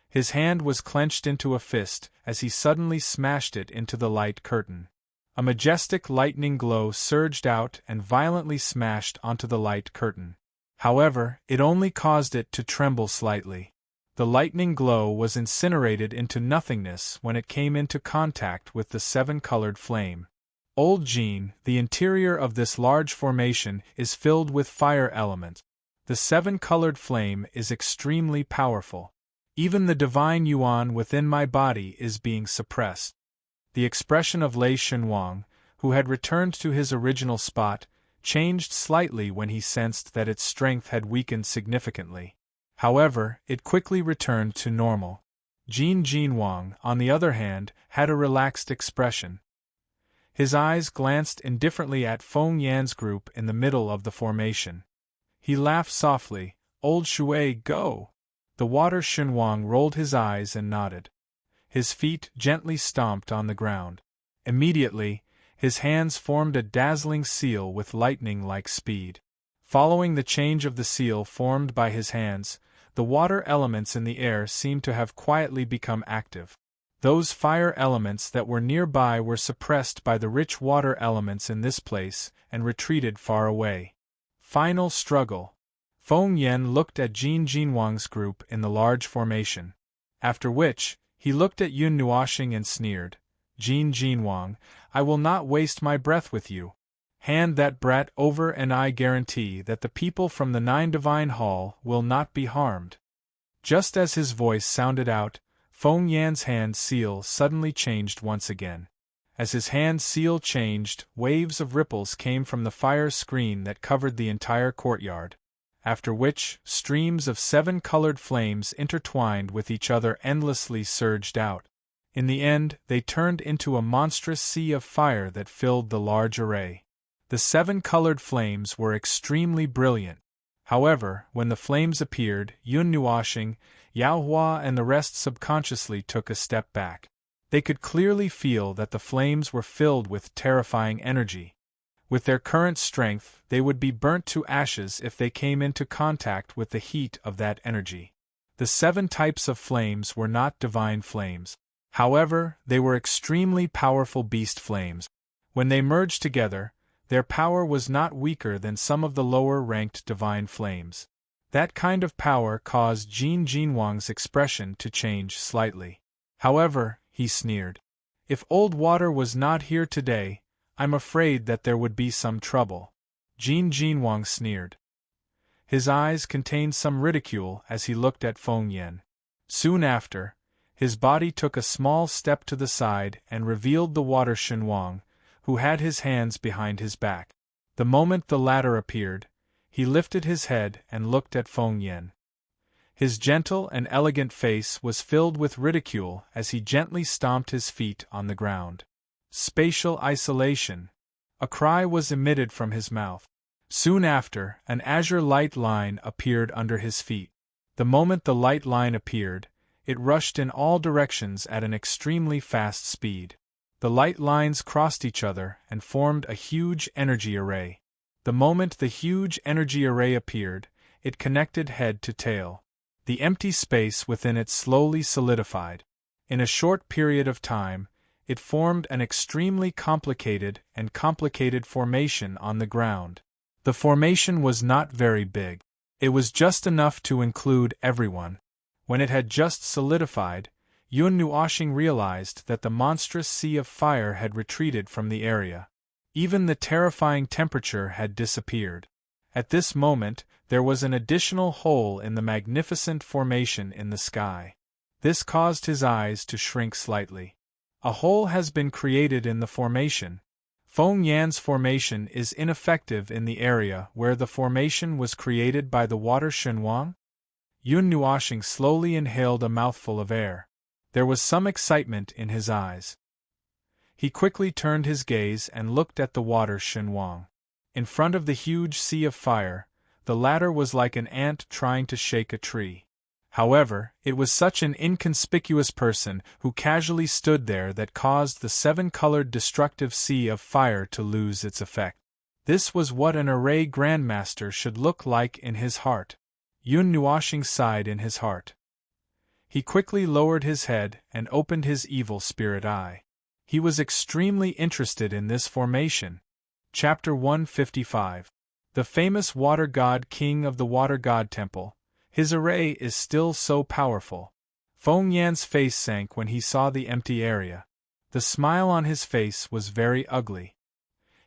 [SPEAKER 1] His hand was clenched into a fist as he suddenly smashed it into the light curtain. A majestic lightning glow surged out and violently smashed onto the light curtain. However, it only caused it to tremble slightly. The lightning glow was incinerated into nothingness when it came into contact with the 7-colored flame. Old Jin, the interior of this large formation is filled with fire elements. The 7-colored flame is extremely powerful. Even the divine yuan within my body is being suppressed. The expression of Lei Shenwang, who had returned to his original spot, changed slightly when he sensed that its strength had weakened significantly. However, it quickly returned to normal. Jin Jinwang, on the other hand, had a relaxed expression. His eyes glanced indifferently at Feng Yan's group in the middle of the formation. He laughed softly. "Old Shui, go!" The water Shenwang rolled his eyes and nodded. His feet gently stomped on the ground. Immediately, his hands formed a dazzling seal with lightning-like speed. Following the change of the seal formed by his hands, the water elements in the air seemed to have quietly become active. Those fire elements that were nearby were suppressed by the rich water elements in this place and retreated far away. Final struggle. Feng Yan looked at Jin Jinwang's group in the large formation. After which, he looked at Yun Nuoxing and sneered, "Jin Jinwang, I will not waste my breath with you. Hand that brat over and I guarantee that the people from the Nine Divine Hall will not be harmed." Just as his voice sounded out, Feng Yan's hand seal suddenly changed once again. As his hand seal changed, waves of ripples came from the fire screen that covered the entire courtyard. After which, streams of 7 colored flames intertwined with each other endlessly surged out. In the end, they turned into a monstrous sea of fire that filled the large array. The 7 colored flames were extremely brilliant. However, when the flames appeared, Yun Nuoxing, Yao Hua and the rest subconsciously took a step back. They could clearly feel that the flames were filled with terrifying energy. With their current strength, they would be burnt to ashes if they came into contact with the heat of that energy. The 7 types of flames were not divine flames. However, they were extremely powerful beast flames. When they merged together, their power was not weaker than some of the lower-ranked divine flames. That kind of power caused Jin Jinwang's expression to change slightly. "However," he sneered, "if old water was not here today, I'm afraid that there would be some trouble." Jin Jinwang sneered. His eyes contained some ridicule as he looked at Feng Yan. Soon after, his body took a small step to the side and revealed the water Shenwang, who had his hands behind his back. The moment the latter appeared, he lifted his head and looked at Feng Yan. His gentle and elegant face was filled with ridicule as he gently stomped his feet on the ground. Spatial isolation. A cry was emitted from his mouth. Soon after, an azure light line appeared under his feet. The moment the light line appeared, it rushed in all directions at an extremely fast speed. The light lines crossed each other and formed a huge energy array. The moment the huge energy array appeared, it connected head to tail. The empty space within it slowly solidified. In a short period of time, it formed an extremely complicated formation on the ground. The formation was not very big. It was just enough to include everyone. When it had just solidified, Yun Nuoxing realized that the monstrous sea of fire had retreated from the area. Even the terrifying temperature had disappeared. At this moment, there was an additional hole in the magnificent formation in the sky. This caused his eyes to shrink slightly. A hole has been created in the formation. Feng Yan's formation is ineffective in the area where the formation was created by the water Shenwang? Yun Nuoxing slowly inhaled a mouthful of air. There was some excitement in his eyes. He quickly turned his gaze and looked at the water Shenwang. In front of the huge sea of fire, the latter was like an ant trying to shake a tree. However, it was such an inconspicuous person who casually stood there that caused the 7-colored destructive sea of fire to lose its effect. This was what an array grandmaster should look like in his heart. Yun Nuoxing sighed in his heart. He quickly lowered his head and opened his evil spirit eye. He was extremely interested in this formation. Chapter 155. The famous Water God King of the Water God Temple. His array is still so powerful. Feng Yan's face sank when he saw the empty area. The smile on his face was very ugly.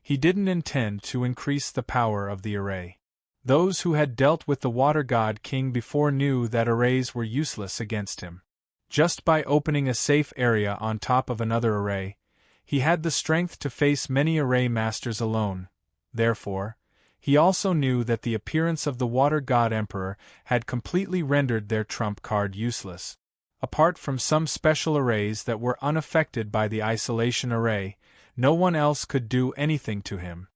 [SPEAKER 1] He didn't intend to increase the power of the array. Those who had dealt with the Water God King before knew that arrays were useless against him. Just by opening a safe area on top of another array, he had the strength to face many array masters alone. Therefore, he also knew that the appearance of the Water God Emperor had completely rendered their trump card useless. Apart from some special arrays that were unaffected by the isolation array, no one else could do anything to him.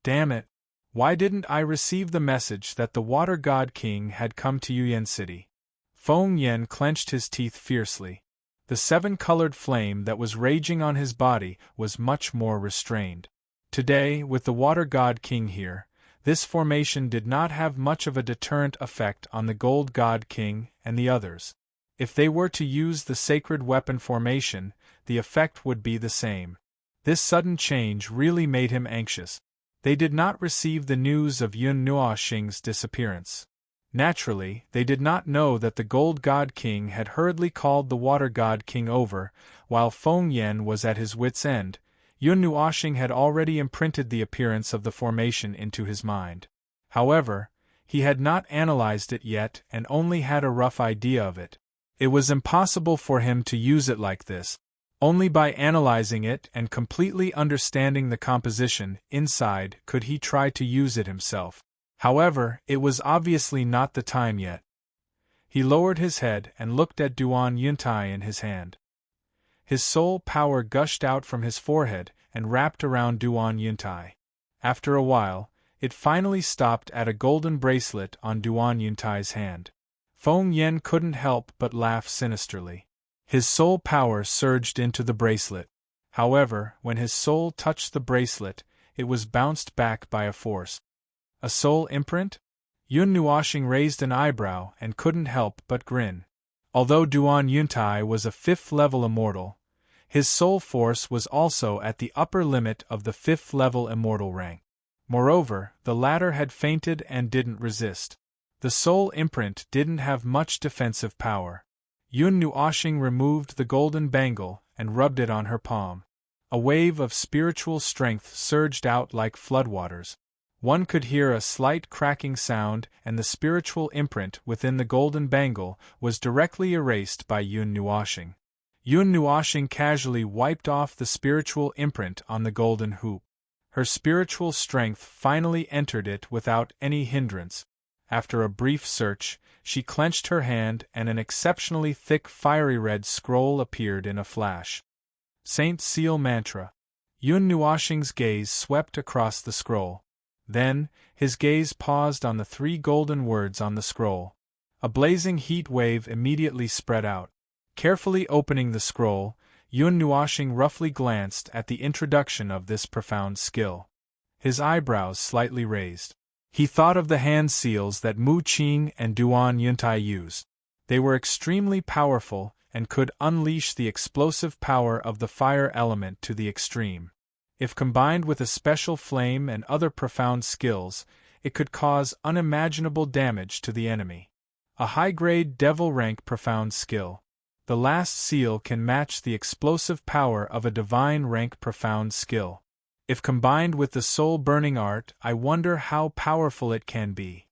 [SPEAKER 1] Damn it! Why didn't I receive the message that the Water God King had come to Yuyan City? Feng Yan clenched his teeth fiercely. The 7-colored flame that was raging on his body was much more restrained. Today, with the Water God King here, this formation did not have much of a deterrent effect on the Gold God King and the others. If they were to use the sacred weapon formation, the effect would be the same. This sudden change really made him anxious. They did not receive the news of Yun Nuoxing's disappearance. Naturally, they did not know that the Gold God King had hurriedly called the Water God King over, while Feng Yan was at his wits' end. Yun Nuoxing had already imprinted the appearance of the formation into his mind. However, he had not analyzed it yet and only had a rough idea of it. It was impossible for him to use it like this. Only by analyzing it and completely understanding the composition inside could he try to use it himself. However, it was obviously not the time yet. He lowered his head and looked at Duan Yuntai in his hand. His soul power gushed out from his forehead and wrapped around Duan Yuntai. After a while, it finally stopped at a golden bracelet on Duan Yuntai's hand. Feng Yan couldn't help but laugh sinisterly. His soul power surged into the bracelet. However, when his soul touched the bracelet, it was bounced back by a force. A soul imprint? Yun Nuoxing raised an eyebrow and couldn't help but grin. Although Duan Yuntai was a 5th-level immortal, his soul force was also at the upper limit of the 5th-level immortal rank. Moreover, the latter had fainted and didn't resist. The soul imprint didn't have much defensive power. Yun Nuoxing removed the golden bangle and rubbed it on her palm. A wave of spiritual strength surged out like floodwaters. One could hear a slight cracking sound, and the spiritual imprint within the golden bangle was directly erased by Yun Nuoxing. Yun Nuoxing casually wiped off the spiritual imprint on the golden hoop. Her spiritual strength finally entered it without any hindrance. After a brief search, she clenched her hand and an exceptionally thick fiery red scroll appeared in a flash. Saint Seal Mantra. Yun Nuoxing's gaze swept across the scroll. Then, his gaze paused on the 3 golden words on the scroll. A blazing heat wave immediately spread out. Carefully opening the scroll, Yun Nuoxing roughly glanced at the introduction of this profound skill. His eyebrows slightly raised. He thought of the hand seals that Mu Qing and Duan Yuntai used. They were extremely powerful and could unleash the explosive power of the fire element to the extreme. If combined with a special flame and other profound skills, it could cause unimaginable damage to the enemy. A high-grade devil rank profound skill. The last seal can match the explosive power of a divine rank profound skill. If combined with the soul-burning art, I wonder how powerful it can be.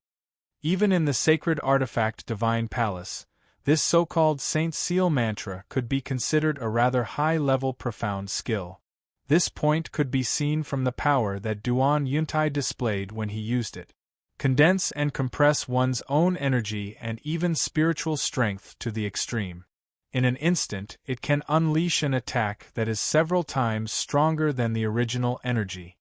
[SPEAKER 1] Even in the sacred artifact Divine Palace, this so-called Saint Seal Mantra could be considered a rather high-level profound skill. This point could be seen from the power that Duan Yuntai displayed when he used it. Condense and compress one's own energy and even spiritual strength to the extreme. In an instant, it can unleash an attack that is several times stronger than the original energy.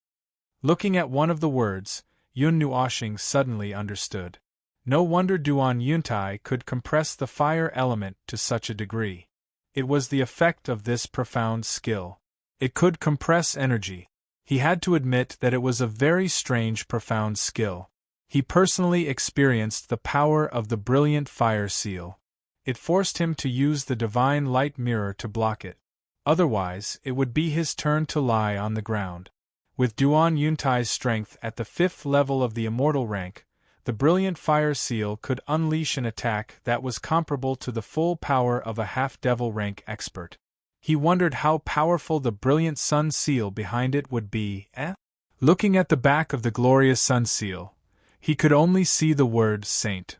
[SPEAKER 1] Looking at one of the words, Yun Nuoxing suddenly understood. No wonder Duan Yuntai could compress the fire element to such a degree. It was the effect of this profound skill. It could compress energy. He had to admit that it was a very strange profound skill. He personally experienced the power of the brilliant fire seal. It forced him to use the divine light mirror to block it. Otherwise, it would be his turn to lie on the ground. With Duan Yuntai's strength at the 5th level of the immortal rank, the brilliant fire seal could unleash an attack that was comparable to the full power of a half-devil rank expert. He wondered how powerful the brilliant sun seal behind it would be. Looking at the back of the glorious sun seal, he could only see the word Saint.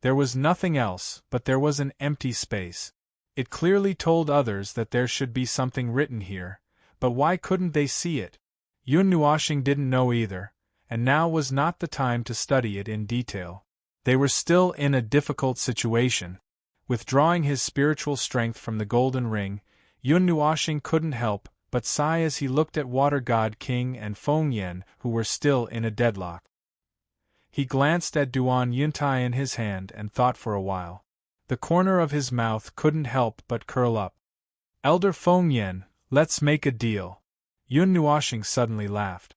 [SPEAKER 1] There was nothing else, but there was an empty space. It clearly told others that there should be something written here, but why couldn't they see it? Yun Nuoxing didn't know either, and now was not the time to study it in detail. They were still in a difficult situation. Withdrawing his spiritual strength from the golden ring, Yun Nuoxing couldn't help but sigh as he looked at Water God King and Feng Yan, who were still in a deadlock. He glanced at Duan Yuntai in his hand and thought for a while. The corner of his mouth couldn't help but curl up. Elder Feng Yan, let's make a deal. Yun Nuoxing suddenly laughed.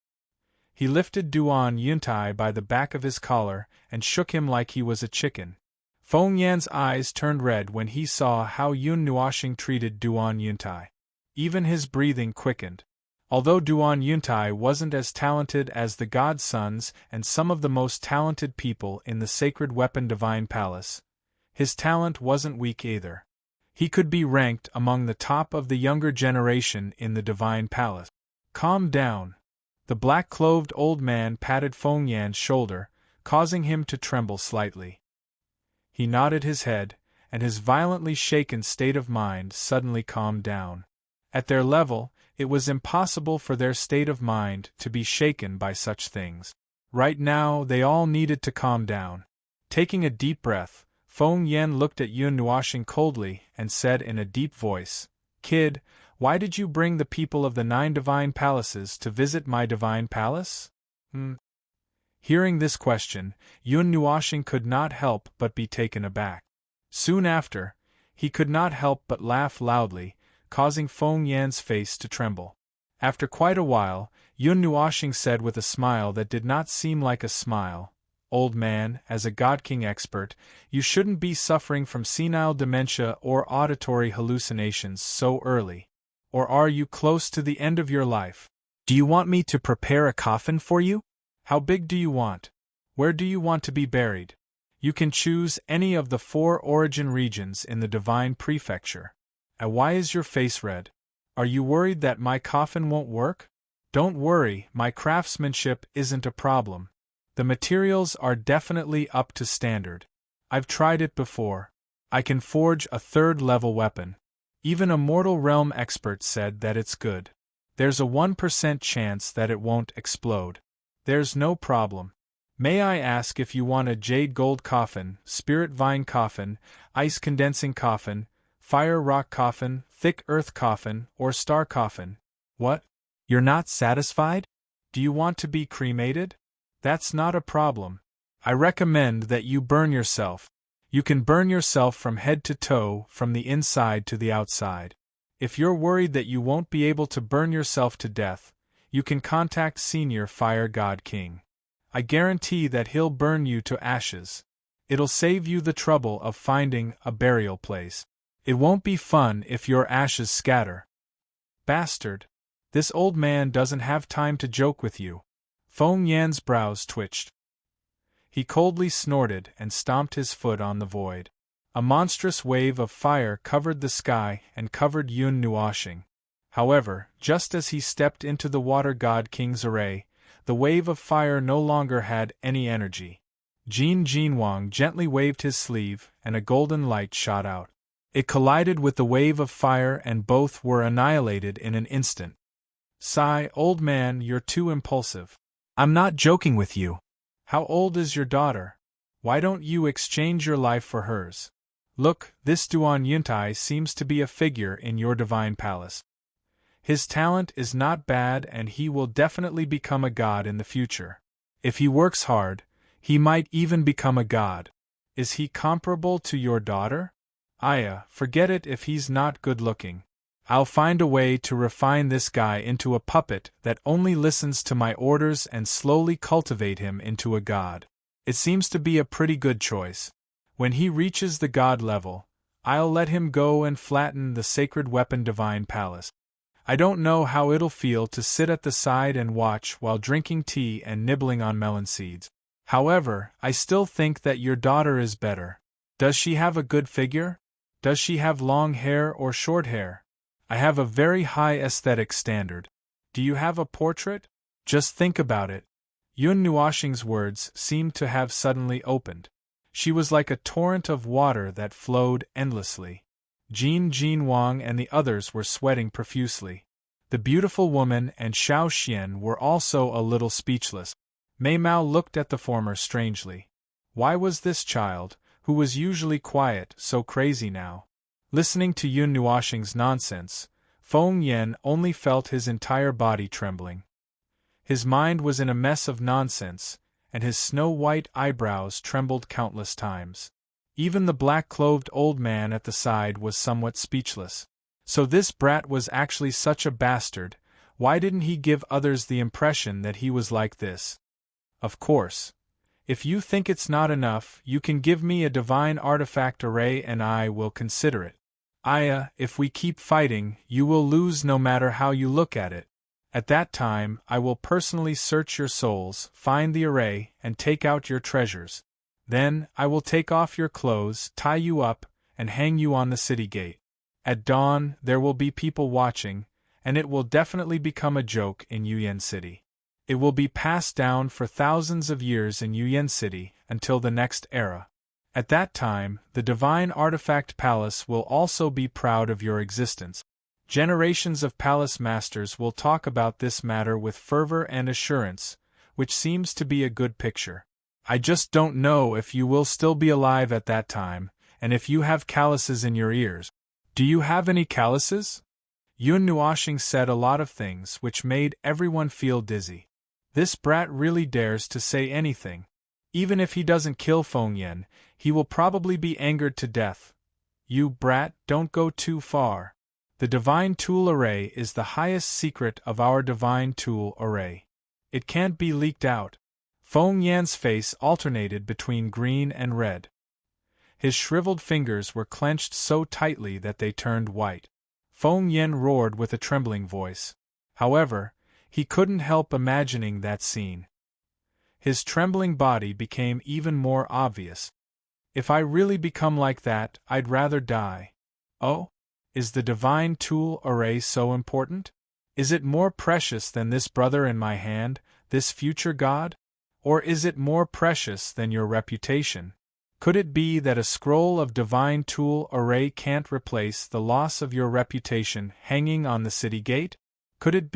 [SPEAKER 1] He lifted Duan Yuntai by the back of his collar and shook him like he was a chicken. Feng Yan's eyes turned red when he saw how Yun Nuoxing treated Duan Yuntai. Even his breathing quickened. Although Duan Yuntai wasn't as talented as the godsons and some of the most talented people in the Sacred Weapon Divine Palace, his talent wasn't weak either. He could be ranked among the top of the younger generation in the Divine Palace. Calm down. The black-clothed old man patted Feng Yan's shoulder, causing him to tremble slightly. He nodded his head, and his violently shaken state of mind suddenly calmed down. At their level, it was impossible for their state of mind to be shaken by such things. Right now, they all needed to calm down. Taking a deep breath, Feng Yan looked at Yun Nuoxing coldly and said in a deep voice, "Kid, why did you bring the people of the 9 divine palaces to visit my divine palace?" Hearing this question, Yun Nuoxing could not help but be taken aback. Soon after, he could not help but laugh loudly, causing Feng Yan's face to tremble. After quite a while, Yun Nuoxing said with a smile that did not seem like a smile, "Old man, as a God King expert, you shouldn't be suffering from senile dementia or auditory hallucinations so early. Or are you close to the end of your life? Do you want me to prepare a coffin for you? How big do you want? Where do you want to be buried? You can choose any of the 4 origin regions in the Divine Prefecture. And why is your face red? Are you worried that my coffin won't work? Don't worry, my craftsmanship isn't a problem. The materials are definitely up to standard. I've tried it before. I can forge a 3rd-level weapon. Even a Mortal Realm expert said that it's good. There's a 1% chance that it won't explode. There's no problem. May I ask if you want a jade gold coffin, spirit vine coffin, ice condensing coffin, fire rock coffin, thick earth coffin, or star coffin? What? You're not satisfied? Do you want to be cremated? That's not a problem. I recommend that you burn yourself. You can burn yourself from head to toe, from the inside to the outside. If you're worried that you won't be able to burn yourself to death, you can contact Senior Fire God King. I guarantee that he'll burn you to ashes. It'll save you the trouble of finding a burial place. It won't be fun if your ashes scatter. Bastard. This old man doesn't have time to joke with you. Feng Yan's brows twitched. He coldly snorted and stomped his foot on the void. A monstrous wave of fire covered the sky and covered Yun Nuoxing. However, just as he stepped into the Water God King's array, the wave of fire no longer had any energy. Jin Jinwang gently waved his sleeve, and a golden light shot out. It collided with the wave of fire and both were annihilated in an instant. Sigh, old man, you're too impulsive. I'm not joking with you. How old is your daughter? Why don't you exchange your life for hers? Look, this Duan Yuntai seems to be a figure in your divine palace. His talent is not bad and he will definitely become a god in the future. If he works hard, he might even become a god. Is he comparable to your daughter? Aya, forget it if he's not good-looking. I'll find a way to refine this guy into a puppet that only listens to my orders and slowly cultivate him into a god. It seems to be a pretty good choice. When he reaches the god level, I'll let him go and flatten the Sacred Weapon Divine Palace. I don't know how it'll feel to sit at the side and watch while drinking tea and nibbling on melon seeds. However, I still think that your daughter is better. Does she have a good figure? Does she have long hair or short hair? I have a very high aesthetic standard. Do you have a portrait? Just think about it. Yun Nuoxing's words seemed to have suddenly opened. She was like a torrent of water that flowed endlessly. Jin Jinwang and the others were sweating profusely. The beautiful woman and Xiao Xian were also a little speechless. Mei Mao looked at the former strangely. Why was this child, who was usually quiet, so crazy now? Listening to Yun Nuoxing's nonsense, Feng Yan only felt his entire body trembling. His mind was in a mess of nonsense, and his snow-white eyebrows trembled countless times. Even the black-clothed old man at the side was somewhat speechless. So this brat was actually such a bastard. Why didn't he give others the impression that he was like this? Of course. If you think it's not enough, you can give me a divine artifact array and I will consider it. Aya, if we keep fighting, you will lose no matter how you look at it. At that time I will personally search your souls, find the array, and take out your treasures. Then I will take off your clothes, tie you up, and hang you on the city gate. At dawn there will be people watching, and it will definitely become a joke in Yuyan City. It will be passed down for thousands of years in Yuyan City until the next era. At that time, the Divine Artifact Palace will also be proud of your existence. Generations of palace masters will talk about this matter with fervor and assurance, which seems to be a good picture. I just don't know if you will still be alive at that time, and if you have calluses in your ears. Do you have any calluses? Yun Nuoxing said a lot of things which made everyone feel dizzy. This brat really dares to say anything. Even if he doesn't kill Feng Yan, he will probably be angered to death. You brat, don't go too far. The Divine Tool Array is the highest secret of our Divine Tool Array. It can't be leaked out. Feng Yan's face alternated between green and red. His shriveled fingers were clenched so tightly that they turned white. Feng Yan roared with a trembling voice. However, he couldn't help imagining that scene. His trembling body became even more obvious. If I really become like that, I'd rather die. Oh? Is the Divine Tool Array so important? Is it more precious than this brother in my hand, this future god? Or is it more precious than your reputation? Could it be that a scroll of Divine Tool Array can't replace the loss of your reputation hanging on the city gate? Could it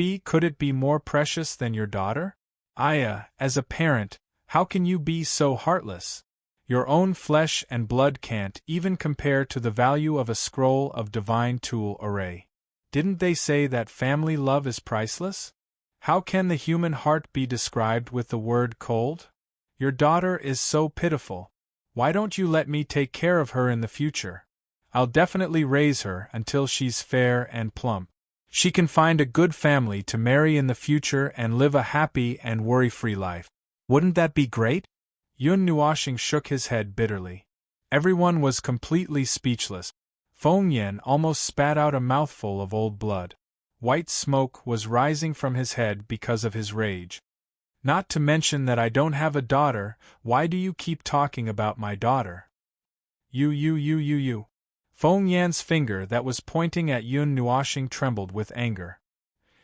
[SPEAKER 1] be more precious than your daughter? Aya, as a parent, how can you be so heartless? Your own flesh and blood can't even compare to the value of a scroll of Divine Tool Array. Didn't they say that family love is priceless? How can the human heart be described with the word cold? Your daughter is so pitiful. Why don't you let me take care of her in the future? I'll definitely raise her until she's fair and plump. She can find a good family to marry in the future and live a happy and worry-free life. Wouldn't that be great? Yun Nuoxing shook his head bitterly. Everyone was completely speechless. Feng Yan almost spat out a mouthful of old blood. White smoke was rising from his head because of his rage. Not to mention that I don't have a daughter. Why do you keep talking about my daughter? You. Feng Yan's finger that was pointing at Yun Nuoxing trembled with anger.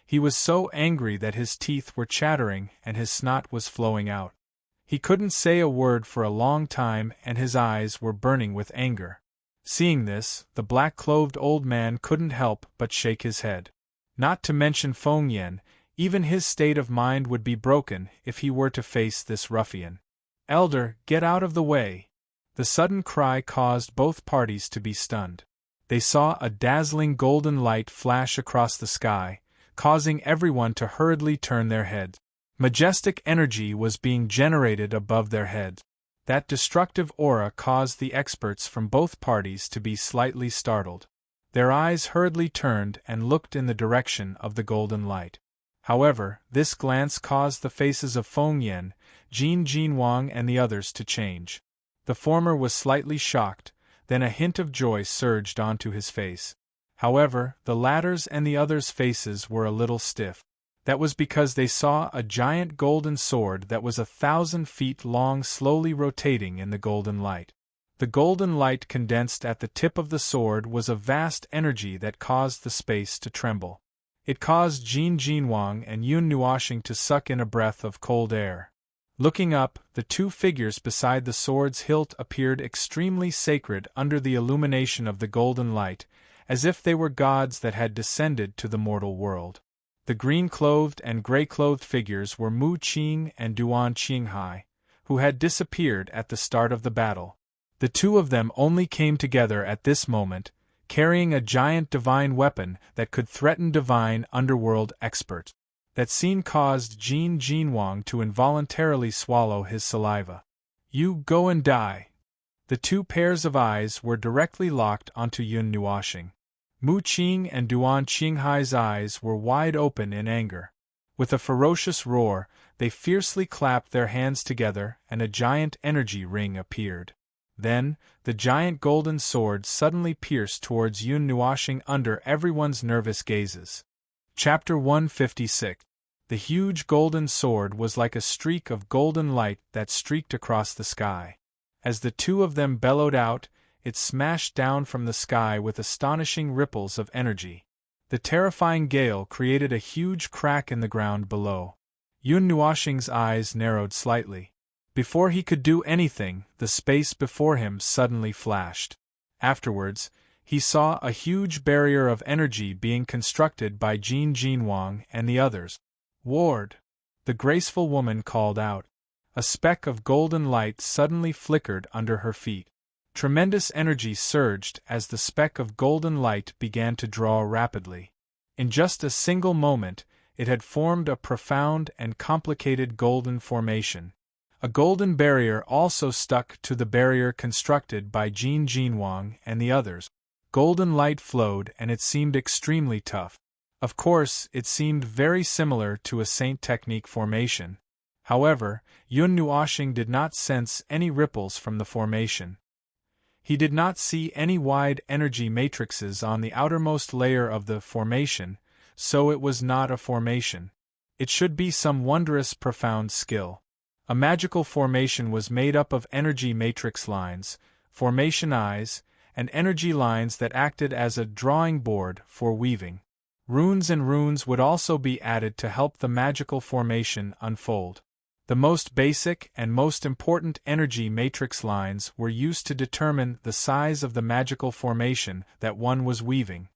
[SPEAKER 1] He was so angry that his teeth were chattering and his snot was flowing out. He couldn't say a word for a long time and his eyes were burning with anger. Seeing this, the black-clothed old man couldn't help but shake his head. Not to mention Feng Yan, even his state of mind would be broken if he were to face this ruffian. Elder, get out of the way! The sudden cry caused both parties to be stunned. They saw a dazzling golden light flash across the sky, causing everyone to hurriedly turn their heads. Majestic energy was being generated above their heads. That destructive aura caused the experts from both parties to be slightly startled. Their eyes hurriedly turned and looked in the direction of the golden light. However, this glance caused the faces of Feng Yan, Jin Jinwang and the others to change. The former was slightly shocked, then a hint of joy surged onto his face. However, the latter's and the others' faces were a little stiff. That was because they saw a giant golden sword that was 1,000 feet long slowly rotating in the golden light. The golden light condensed at the tip of the sword was a vast energy that caused the space to tremble. It caused Jin Jinwang and Yun Nuoxing to suck in a breath of cold air. Looking up, the two figures beside the sword's hilt appeared extremely sacred under the illumination of the golden light, as if they were gods that had descended to the mortal world. The green-clothed and gray-clothed figures were Mu Qing and Duan Qinghai, who had disappeared at the start of the battle. The two of them only came together at this moment, carrying a giant divine weapon that could threaten divine underworld experts. That scene caused Jin Jinwang to involuntarily swallow his saliva. You go and die. The two pairs of eyes were directly locked onto Yun Nuoxing. Mu Qing and Duan Qinghai's eyes were wide open in anger. With a ferocious roar, they fiercely clapped their hands together and a giant energy ring appeared. Then, the giant golden sword suddenly pierced towards Yun Nuoxing under everyone's nervous gazes. Chapter 156. The huge golden sword was like a streak of golden light that streaked across the sky. As the two of them bellowed out, it smashed down from the sky with astonishing ripples of energy. The terrifying gale created a huge crack in the ground below. Yun Nuoxing's eyes narrowed slightly. Before he could do anything, the space before him suddenly flashed. Afterwards, he saw a huge barrier of energy being constructed by Jin Jinwang and the others. "Ward!" the graceful woman called out. A speck of golden light suddenly flickered under her feet. Tremendous energy surged as the speck of golden light began to draw rapidly. In just a single moment, it had formed a profound and complicated golden formation. A golden barrier also stuck to the barrier constructed by Jin Jinwang and the others. Golden light flowed and it seemed extremely tough. Of course, it seemed very similar to a Saint technique formation. However, Yun Nuoxing did not sense any ripples from the formation. He did not see any wide energy matrices on the outermost layer of the formation, so it was not a formation. It should be some wondrous profound skill. A magical formation was made up of energy matrix lines, formation eyes, and energy lines that acted as a drawing board for weaving. Runes and runes would also be added to help the magical formation unfold. The most basic and most important energy matrix lines were used to determine the size of the magical formation that one was weaving.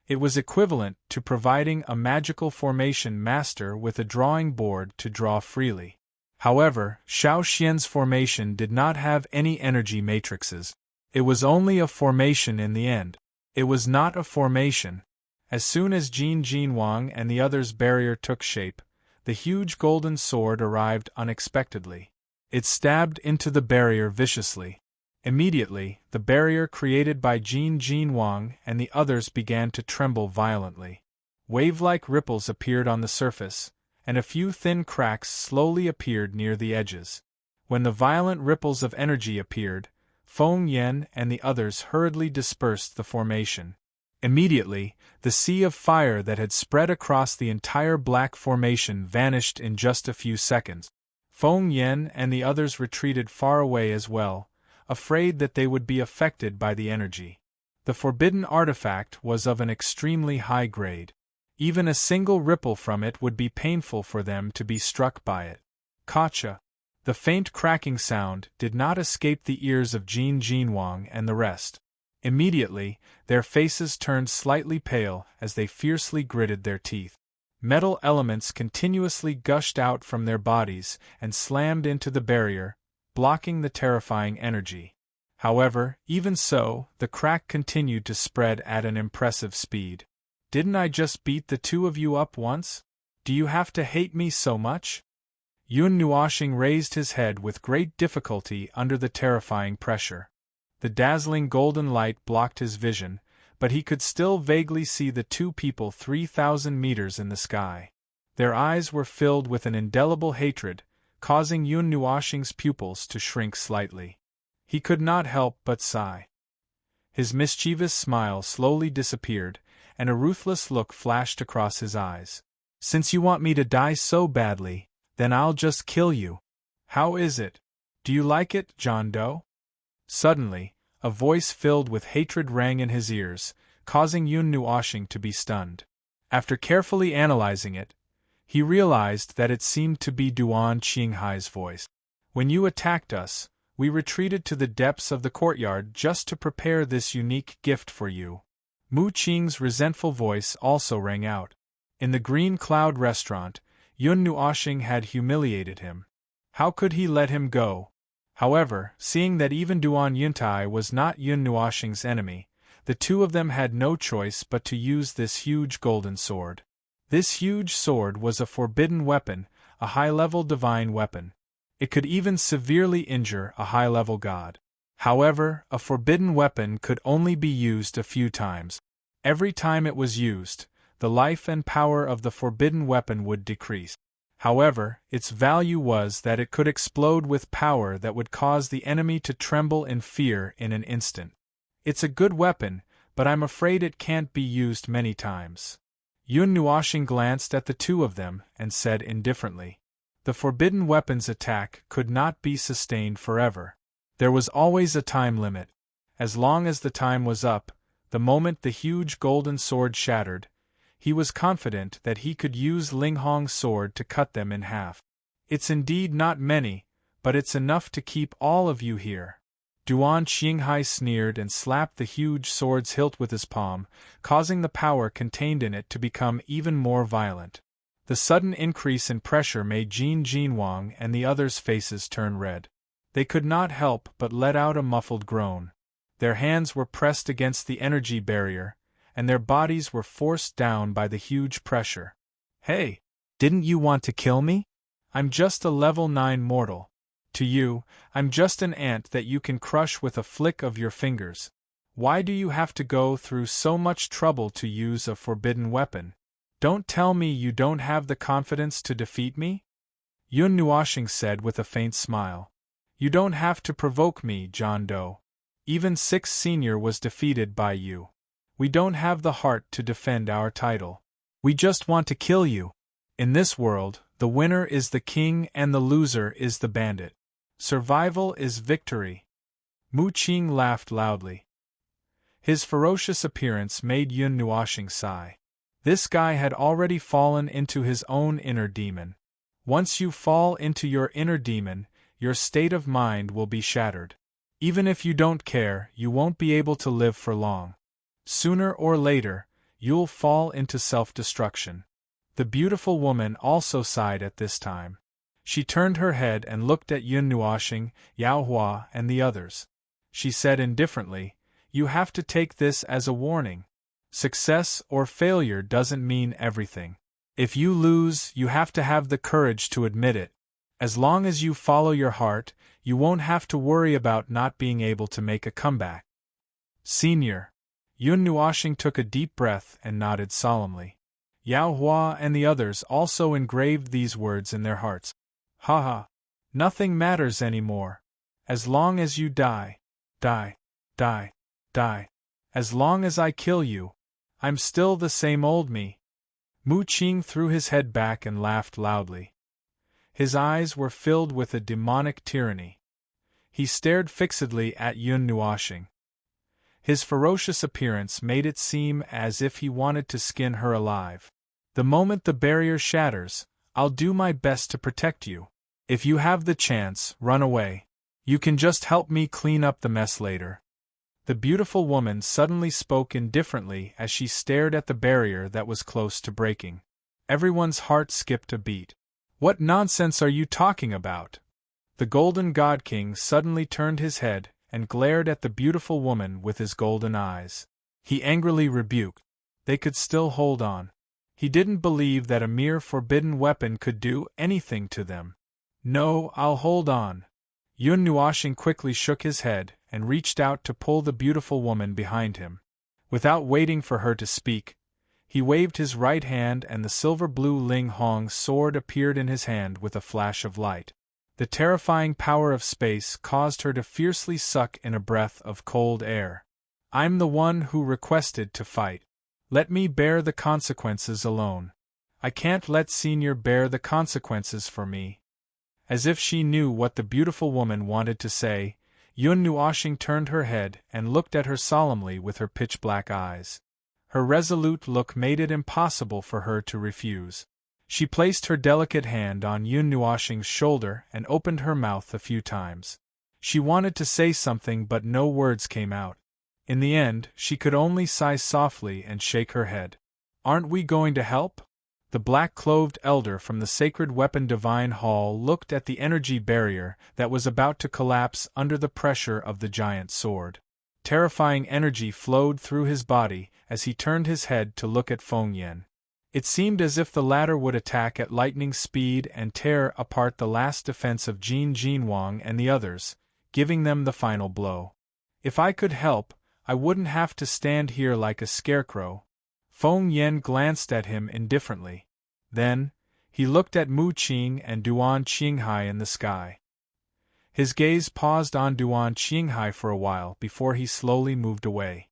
[SPEAKER 1] It was equivalent to providing a magical formation master with a drawing board to draw freely. However, Xiao Xian's formation did not have any energy matrices. It was only a formation in the end. It was not a formation. As soon as Jin Jinwang and the others' barrier took shape, the huge golden sword arrived unexpectedly. It stabbed into the barrier viciously. Immediately, the barrier created by Jin Jinwang and the others began to tremble violently. Wave-like ripples appeared on the surface, and a few thin cracks slowly appeared near the edges. When the violent ripples of energy appeared, Feng Yan and the others hurriedly dispersed the formation. Immediately, the sea of fire that had spread across the entire black formation vanished in just a few seconds. Feng Yan and the others retreated far away as well, afraid that they would be affected by the energy. The forbidden artifact was of an extremely high grade. Even a single ripple from it would be painful for them to be struck by it. Kacha! The faint cracking sound did not escape the ears of Jin Jinwang and the rest. Immediately, their faces turned slightly pale as they fiercely gritted their teeth. Metal elements continuously gushed out from their bodies and slammed into the barrier, blocking the terrifying energy. However, even so, the crack continued to spread at an impressive speed. "Didn't I just beat the two of you up once? Do you have to hate me so much?" Yun Nuoxing raised his head with great difficulty under the terrifying pressure. The dazzling golden light blocked his vision, but he could still vaguely see the two people 3,000 meters in the sky. Their eyes were filled with an indelible hatred, causing Yun Nuoxing's pupils to shrink slightly. He could not help but sigh. His mischievous smile slowly disappeared, and a ruthless look flashed across his eyes. "Since you want me to die so badly, then I'll just kill you. How is it? Do you like it, John Doe?" Suddenly, a voice filled with hatred rang in his ears, causing Yun Nuoxing to be stunned. After carefully analyzing it, he realized that it seemed to be Duan Qinghai's voice. "When you attacked us, we retreated to the depths of the courtyard just to prepare this unique gift for you." Mu Qing's resentful voice also rang out. In the Green Cloud restaurant, Yun Nuoxing had humiliated him. How could he let him go? However, seeing that even Duan Yuntai was not Yun Nuoxing's enemy, the two of them had no choice but to use this huge golden sword. This huge sword was a forbidden weapon, a high-level divine weapon. It could even severely injure a high-level god. However, a forbidden weapon could only be used a few times. Every time it was used, the life and power of the forbidden weapon would decrease. However, its value was that it could explode with power that would cause the enemy to tremble in fear in an instant. "It's a good weapon, but I'm afraid it can't be used many times." Yun Nuoxing glanced at the two of them and said indifferently, "The forbidden weapon's attack could not be sustained forever. There was always a time limit. As long as the time was up, the moment the huge golden sword shattered, he was confident that he could use Ling Hong's sword to cut them in half. It's indeed not many, but it's enough to keep all of you here." Duan Qinghai sneered and slapped the huge sword's hilt with his palm, causing the power contained in it to become even more violent. The sudden increase in pressure made Jin Jinwang and the others' faces turn red. They could not help but let out a muffled groan. Their hands were pressed against the energy barrier, and their bodies were forced down by the huge pressure. "Hey! Didn't you want to kill me? I'm just a level 9 mortal. To you, I'm just an ant that you can crush with a flick of your fingers. Why do you have to go through so much trouble to use a forbidden weapon? Don't tell me you don't have the confidence to defeat me?" Yun Nuoxing said with a faint smile. "You don't have to provoke me, John Doe. Even 6 Senior was defeated by you. We don't have the heart to defend our title. We just want to kill you. In this world, the winner is the king and the loser is the bandit. Survival is victory." Mu Qing laughed loudly. His ferocious appearance made Yun Nuoxing sigh. This guy had already fallen into his own inner demon. Once you fall into your inner demon, your state of mind will be shattered. Even if you don't care, you won't be able to live for long. Sooner or later, you'll fall into self-destruction. The beautiful woman also sighed at this time. She turned her head and looked at Yun Nuoxing, Yao Hua, and the others. She said indifferently, "You have to take this as a warning. Success or failure doesn't mean everything. If you lose, you have to have the courage to admit it. As long as you follow your heart, you won't have to worry about not being able to make a comeback." "Senior." Yun Nuoxing took a deep breath and nodded solemnly. Yao Hua and the others also engraved these words in their hearts. "Ha. Nothing matters anymore. As long as you die. Die. As long as I kill you, I'm still the same old me." Mu Qing threw his head back and laughed loudly. His eyes were filled with a demonic tyranny. He stared fixedly at Yun Nuoxing. His ferocious appearance made it seem as if he wanted to skin her alive. "The moment the barrier shatters, I'll do my best to protect you. If you have the chance, run away. You can just help me clean up the mess later." The beautiful woman suddenly spoke indifferently as she stared at the barrier that was close to breaking. Everyone's heart skipped a beat. "What nonsense are you talking about?" The Golden God King suddenly turned his head and glared at the beautiful woman with his golden eyes. He angrily rebuked. They could still hold on. He didn't believe that a mere forbidden weapon could do anything to them. "No, I'll hold on." Yun Nuoxing quickly shook his head and reached out to pull the beautiful woman behind him. Without waiting for her to speak, he waved his right hand and the silver-blue Ling Hong sword appeared in his hand with a flash of light. The terrifying power of space caused her to fiercely suck in a breath of cold air. "I'm the one who requested to fight. Let me bear the consequences alone. I can't let Senior bear the consequences for me." As if she knew what the beautiful woman wanted to say, Yun Nuoxing turned her head and looked at her solemnly with her pitch-black eyes. Her resolute look made it impossible for her to refuse. She placed her delicate hand on Yun Nuoxing's shoulder and opened her mouth a few times. She wanted to say something but no words came out. In the end, she could only sigh softly and shake her head. "Aren't we going to help?" The black-clothed elder from the Sacred Weapon Divine Hall looked at the energy barrier that was about to collapse under the pressure of the giant sword. Terrifying energy flowed through his body as he turned his head to look at Feng Yan. It seemed as if the latter would attack at lightning speed and tear apart the last defense of Jin Jinwang and the others, giving them the final blow. "If I could help, I wouldn't have to stand here like a scarecrow." Feng Yan glanced at him indifferently. Then, he looked at Mu Qing and Duan Qinghai in the sky. His gaze paused on Duan Qinghai for a while before he slowly moved away.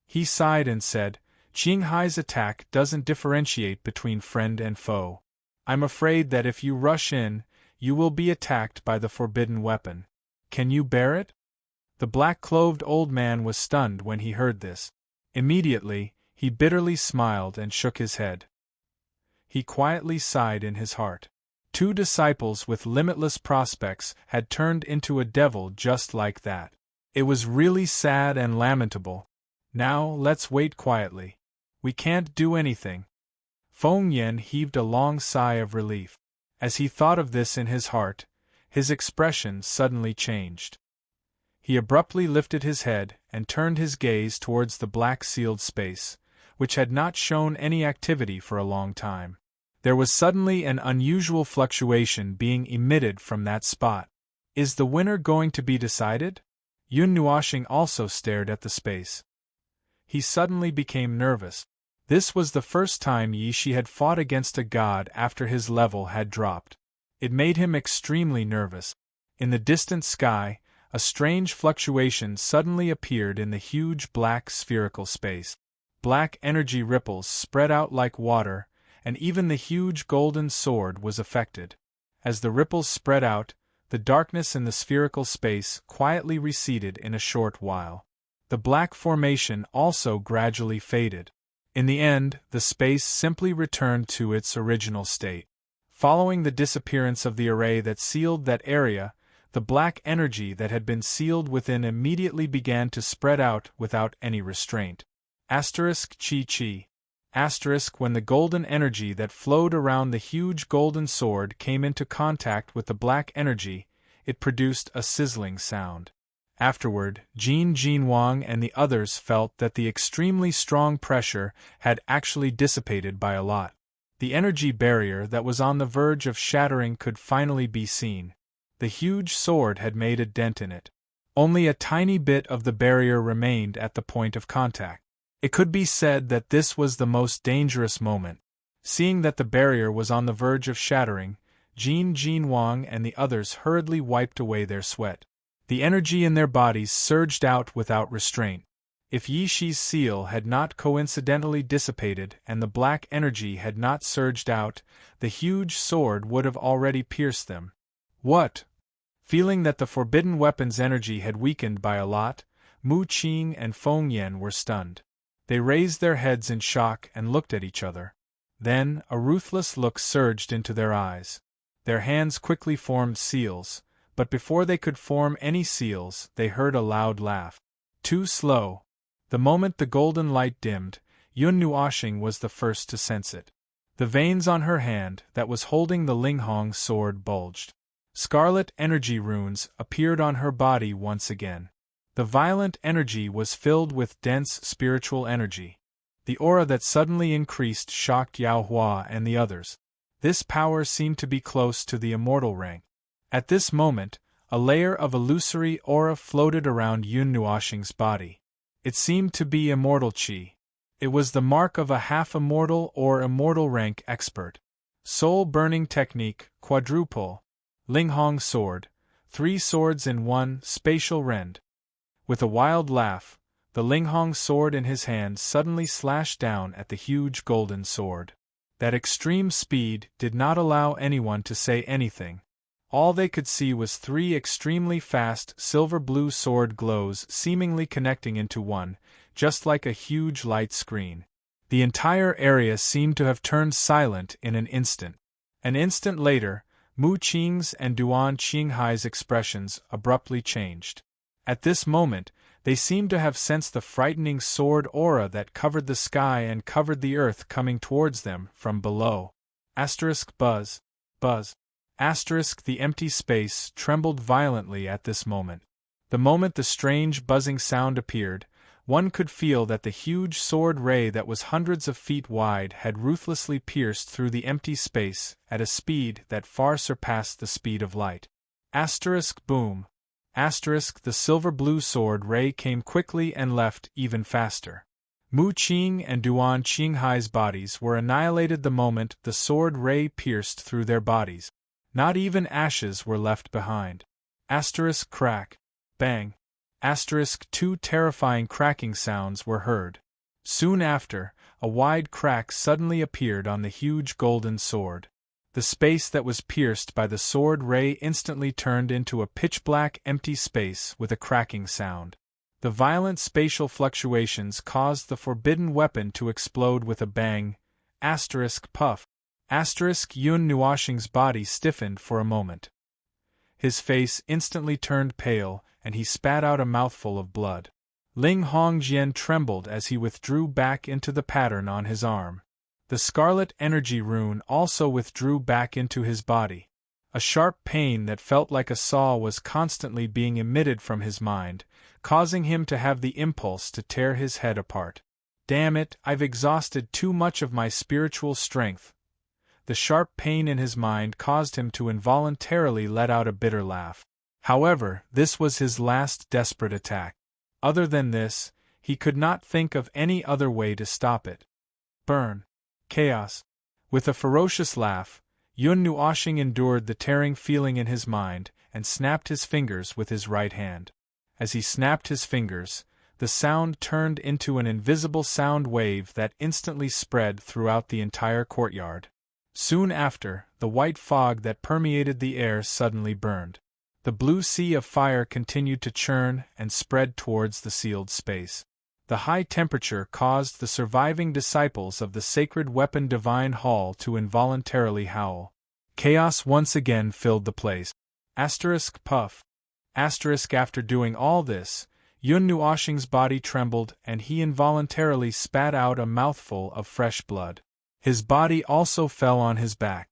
[SPEAKER 1] He sighed and said, Qinghai's attack doesn't differentiate between friend and foe. I'm afraid that if you rush in, you will be attacked by the forbidden weapon. Can you bear it? The black-clothed old man was stunned when he heard this. Immediately, he bitterly smiled and shook his head. He quietly sighed in his heart. 2 disciples with limitless prospects had turned into a devil just like that. It was really sad and lamentable. Now, let's wait quietly. We can't do anything. Feng Yan heaved a long sigh of relief. As he thought of this in his heart, his expression suddenly changed. He abruptly lifted his head and turned his gaze towards the black sealed space, which had not shown any activity for a long time. There was suddenly an unusual fluctuation being emitted from that spot. Is the winner going to be decided? Yun Nuoxing also stared at the space. He suddenly became nervous. This was the first time Yi Shi had fought against a god after his level had dropped. It made him extremely nervous. In the distant sky, a strange fluctuation suddenly appeared in the huge black spherical space. Black energy ripples spread out like water, and even the huge golden sword was affected. As the ripples spread out, the darkness in the spherical space quietly receded in a short while. The black formation also gradually faded. In the end, the space simply returned to its original state. Following the disappearance of the array that sealed that area, the black energy that had been sealed within immediately began to spread out without any restraint. Chi. When the golden energy that flowed around the huge golden sword came into contact with the black energy, it produced a sizzling sound. Afterward, Jin Wang and the others felt that the extremely strong pressure had actually dissipated by a lot. The energy barrier that was on the verge of shattering could finally be seen. The huge sword had made a dent in it. Only a tiny bit of the barrier remained at the point of contact. It could be said that this was the most dangerous moment. Seeing that the barrier was on the verge of shattering, Jin Wang and the others hurriedly wiped away their sweat. The energy in their bodies surged out without restraint. If Yi Shi's seal had not coincidentally dissipated and the black energy had not surged out, the huge sword would have already pierced them. What? Feeling that the forbidden weapon's energy had weakened by a lot, Mu Qing and Feng Yan were stunned. They raised their heads in shock and looked at each other. Then, a ruthless look surged into their eyes. Their hands quickly formed seals, but before they could form any seals, they heard a loud laugh. Too slow. The moment the golden light dimmed, Yun Nuoxing was the first to sense it. The veins on her hand that was holding the Linghong sword bulged. Scarlet energy runes appeared on her body once again. The violent energy was filled with dense spiritual energy. The aura that suddenly increased shocked Yao Hua and the others. This power seemed to be close to the immortal rank. At this moment, a layer of illusory aura floated around Yun Nuoxing's body. It seemed to be immortal qi. It was the mark of a half-immortal or immortal rank expert. Soul-burning technique, quadruple. Linghong sword, 3 swords in 1, spatial rend. With a wild laugh, the Linghong sword in his hand suddenly slashed down at the huge golden sword. That extreme speed did not allow anyone to say anything. All they could see was 3 extremely fast silver-blue sword glows seemingly connecting into one, just like a huge light screen. The entire area seemed to have turned silent in an instant. An instant later, Mu Qing's and Duan Qinghai's expressions abruptly changed. At this moment, they seemed to have sensed the frightening sword aura that covered the sky and covered the earth coming towards them from below. Buzz. The empty space trembled violently at this moment. The moment the strange buzzing sound appeared, one could feel that the huge sword ray that was hundreds of feet wide had ruthlessly pierced through the empty space at a speed that far surpassed the speed of light. Boom. The silver-blue sword ray came quickly and left even faster. Mu Qing and Duan Qinghai's bodies were annihilated the moment the sword ray pierced through their bodies. Not even ashes were left behind. Crack. Bang. 2 terrifying cracking sounds were heard. Soon after, a wide crack suddenly appeared on the huge golden sword. The space that was pierced by the sword ray instantly turned into a pitch-black empty space with a cracking sound. The violent spatial fluctuations caused the forbidden weapon to explode with a bang. Puff. Yun Nuoshing's body stiffened for a moment. His face instantly turned pale, and he spat out a mouthful of blood. Ling Hongjian trembled as he withdrew back into the pattern on his arm. The scarlet energy rune also withdrew back into his body. A sharp pain that felt like a saw was constantly being emitted from his mind, causing him to have the impulse to tear his head apart. Damn it, I've exhausted too much of my spiritual strength. The sharp pain in his mind caused him to involuntarily let out a bitter laugh. However, this was his last desperate attack. Other than this, he could not think of any other way to stop it. Burn. Chaos. With a ferocious laugh, Yun Nuoshing endured the tearing feeling in his mind and snapped his fingers with his right hand. As he snapped his fingers, the sound turned into an invisible sound wave that instantly spread throughout the entire courtyard. Soon after, the white fog that permeated the air suddenly burned. The blue sea of fire continued to churn and spread towards the sealed space. The high temperature caused the surviving disciples of the sacred weapon Divine Hall to involuntarily howl. Chaos once again filled the place. Puff. After doing all this, Yun Nuoshing's body trembled and he involuntarily spat out a mouthful of fresh blood. His body also fell on his back.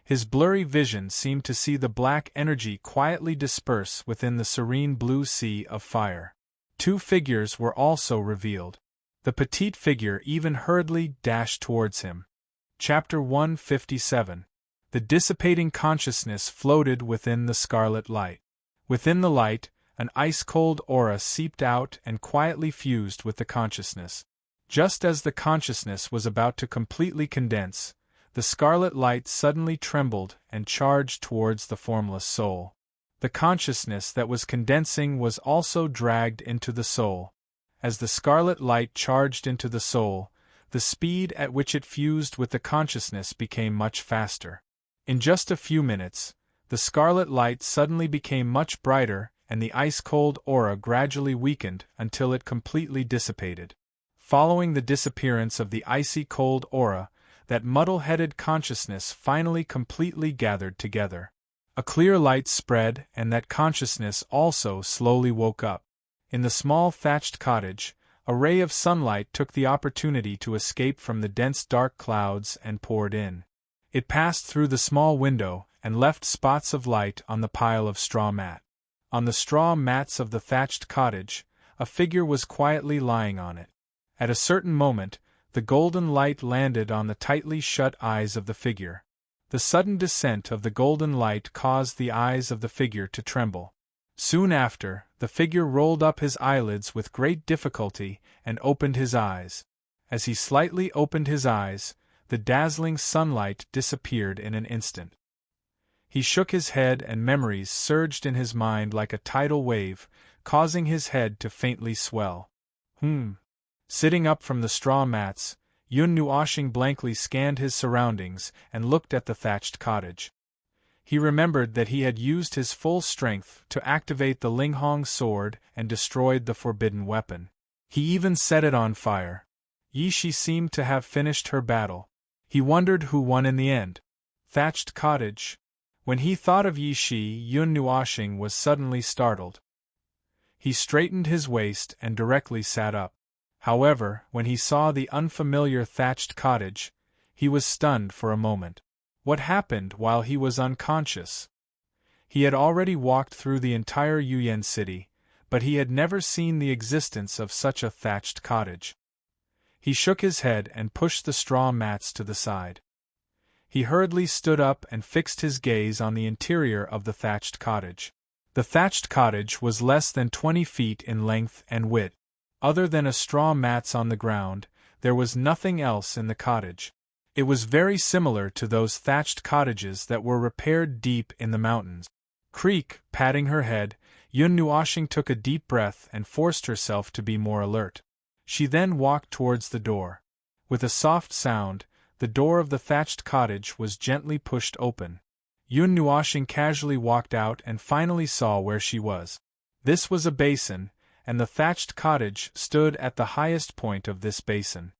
[SPEAKER 1] His blurry vision seemed to see the black energy quietly disperse within the serene blue sea of fire. Two figures were also revealed. The petite figure even hurriedly dashed towards him. Chapter 157. The dissipating consciousness floated within the scarlet light. Within the light, an ice-cold aura seeped out and quietly fused with the consciousness. Just as the consciousness was about to completely condense, the scarlet light suddenly trembled and charged towards the formless soul. The consciousness that was condensing was also dragged into the soul. As the scarlet light charged into the soul, the speed at which it fused with the consciousness became much faster. In just a few minutes, the scarlet light suddenly became much brighter and the ice-cold aura gradually weakened until it completely dissipated. Following the disappearance of the icy cold aura, that muddle-headed consciousness finally completely gathered together. A clear light spread and that consciousness also slowly woke up. In the small thatched cottage, a ray of sunlight took the opportunity to escape from the dense dark clouds and poured in. It passed through the small window and left spots of light on the pile of straw mat. On the straw mats of the thatched cottage, a figure was quietly lying on it. At a certain moment, the golden light landed on the tightly shut eyes of the figure. The sudden descent of the golden light caused the eyes of the figure to tremble. Soon after, the figure rolled up his eyelids with great difficulty and opened his eyes. As he slightly opened his eyes, the dazzling sunlight disappeared in an instant. He shook his head and memories surged in his mind like a tidal wave, causing his head to faintly swell. Sitting up from the straw mats, Yun Nuoshing blankly scanned his surroundings and looked at the thatched cottage. He remembered that he had used his full strength to activate the Linghong sword and destroyed the forbidden weapon. He even set it on fire. Yi Shi seemed to have finished her battle. He wondered who won in the end. Thatched cottage. When he thought of Yi Shi, Yun Nuoshing was suddenly startled. He straightened his waist and directly sat up. However, when he saw the unfamiliar thatched cottage, he was stunned for a moment. What happened while he was unconscious? He had already walked through the entire Yuyan city, but he had never seen the existence of such a thatched cottage. He shook his head and pushed the straw mats to the side. He hurriedly stood up and fixed his gaze on the interior of the thatched cottage. The thatched cottage was less than 20 feet in length and width. Other than a straw mats on the ground, there was nothing else in the cottage. It was very similar to those thatched cottages that were repaired deep in the mountains. Patting her head, Yun Nuoshing took a deep breath and forced herself to be more alert. She then walked towards the door. With a soft sound, the door of the thatched cottage was gently pushed open. Yun Nuoxing casually walked out and finally saw where she was. This was a basin, and the thatched cottage stood at the highest point of this basin.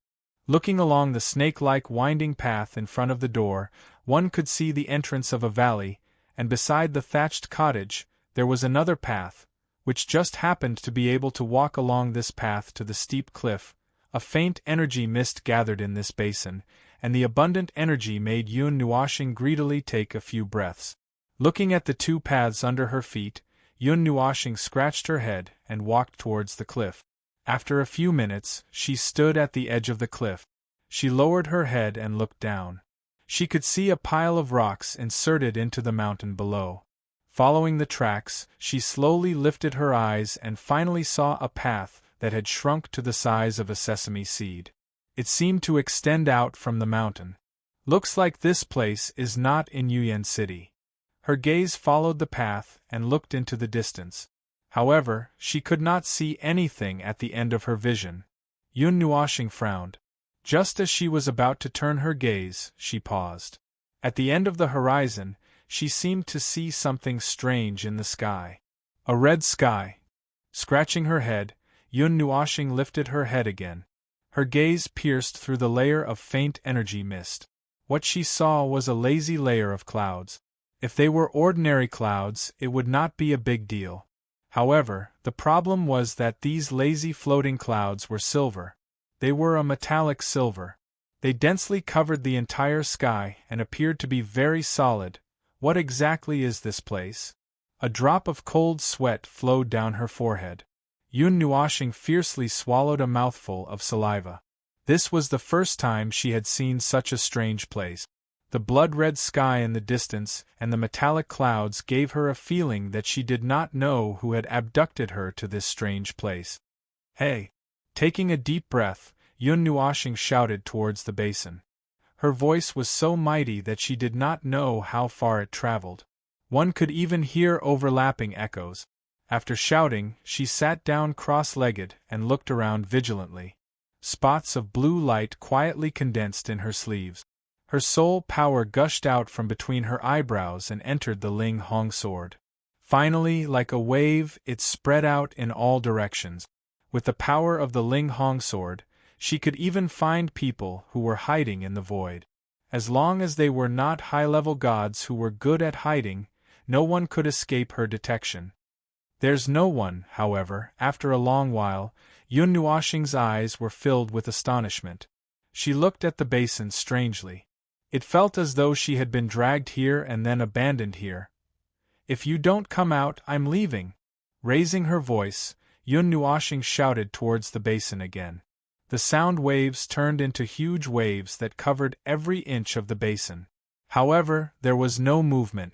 [SPEAKER 1] Looking along the snake-like winding path in front of the door, one could see the entrance of a valley, and beside the thatched cottage, there was another path, which just happened to be able to walk along this path to the steep cliff. A faint energy mist gathered in this basin, and the abundant energy made Yun Nuoxing greedily take a few breaths. Looking at the two paths under her feet, Yun Nuoxing scratched her head and walked towards the cliff. After a few minutes, she stood at the edge of the cliff. She lowered her head and looked down. She could see a pile of rocks inserted into the mountain below. Following the tracks, she slowly lifted her eyes and finally saw a path that had shrunk to the size of a sesame seed. It seemed to extend out from the mountain. Looks like this place is not in Yuyan City. Her gaze followed the path and looked into the distance. However, she could not see anything at the end of her vision. Yun Nuoxing frowned. Just as she was about to turn her gaze, she paused. At the end of the horizon, she seemed to see something strange in the sky. A red sky. Scratching her head, Yun Nuoxing lifted her head again. Her gaze pierced through the layer of faint energy mist. What she saw was a lazy layer of clouds. If they were ordinary clouds, it would not be a big deal. However, the problem was that these lazy floating clouds were silver. They were a metallic silver. They densely covered the entire sky and appeared to be very solid. What exactly is this place? A drop of cold sweat flowed down her forehead. Yun Nuoxing fiercely swallowed a mouthful of saliva. This was the first time she had seen such a strange place. The blood-red sky in the distance and the metallic clouds gave her a feeling that she did not know who had abducted her to this strange place. Hey! Taking a deep breath, Yun Nuoxing shouted towards the basin. Her voice was so mighty that she did not know how far it traveled. One could even hear overlapping echoes. After shouting, she sat down cross-legged and looked around vigilantly. Spots of blue light quietly condensed in her sleeves. Her soul power gushed out from between her eyebrows and entered the Ling Hong sword. Finally, like a wave, it spread out in all directions. With the power of the Ling Hong sword, she could even find people who were hiding in the void. As long as they were not high-level gods who were good at hiding, no one could escape her detection. There's no one, however. After a long while, Yun Nuoxing's eyes were filled with astonishment. She looked at the basin strangely. It felt as though she had been dragged here and then abandoned here. If you don't come out, I'm leaving. Raising her voice, Yun Nuoxing shouted towards the basin again. The sound waves turned into huge waves that covered every inch of the basin. However, there was no movement.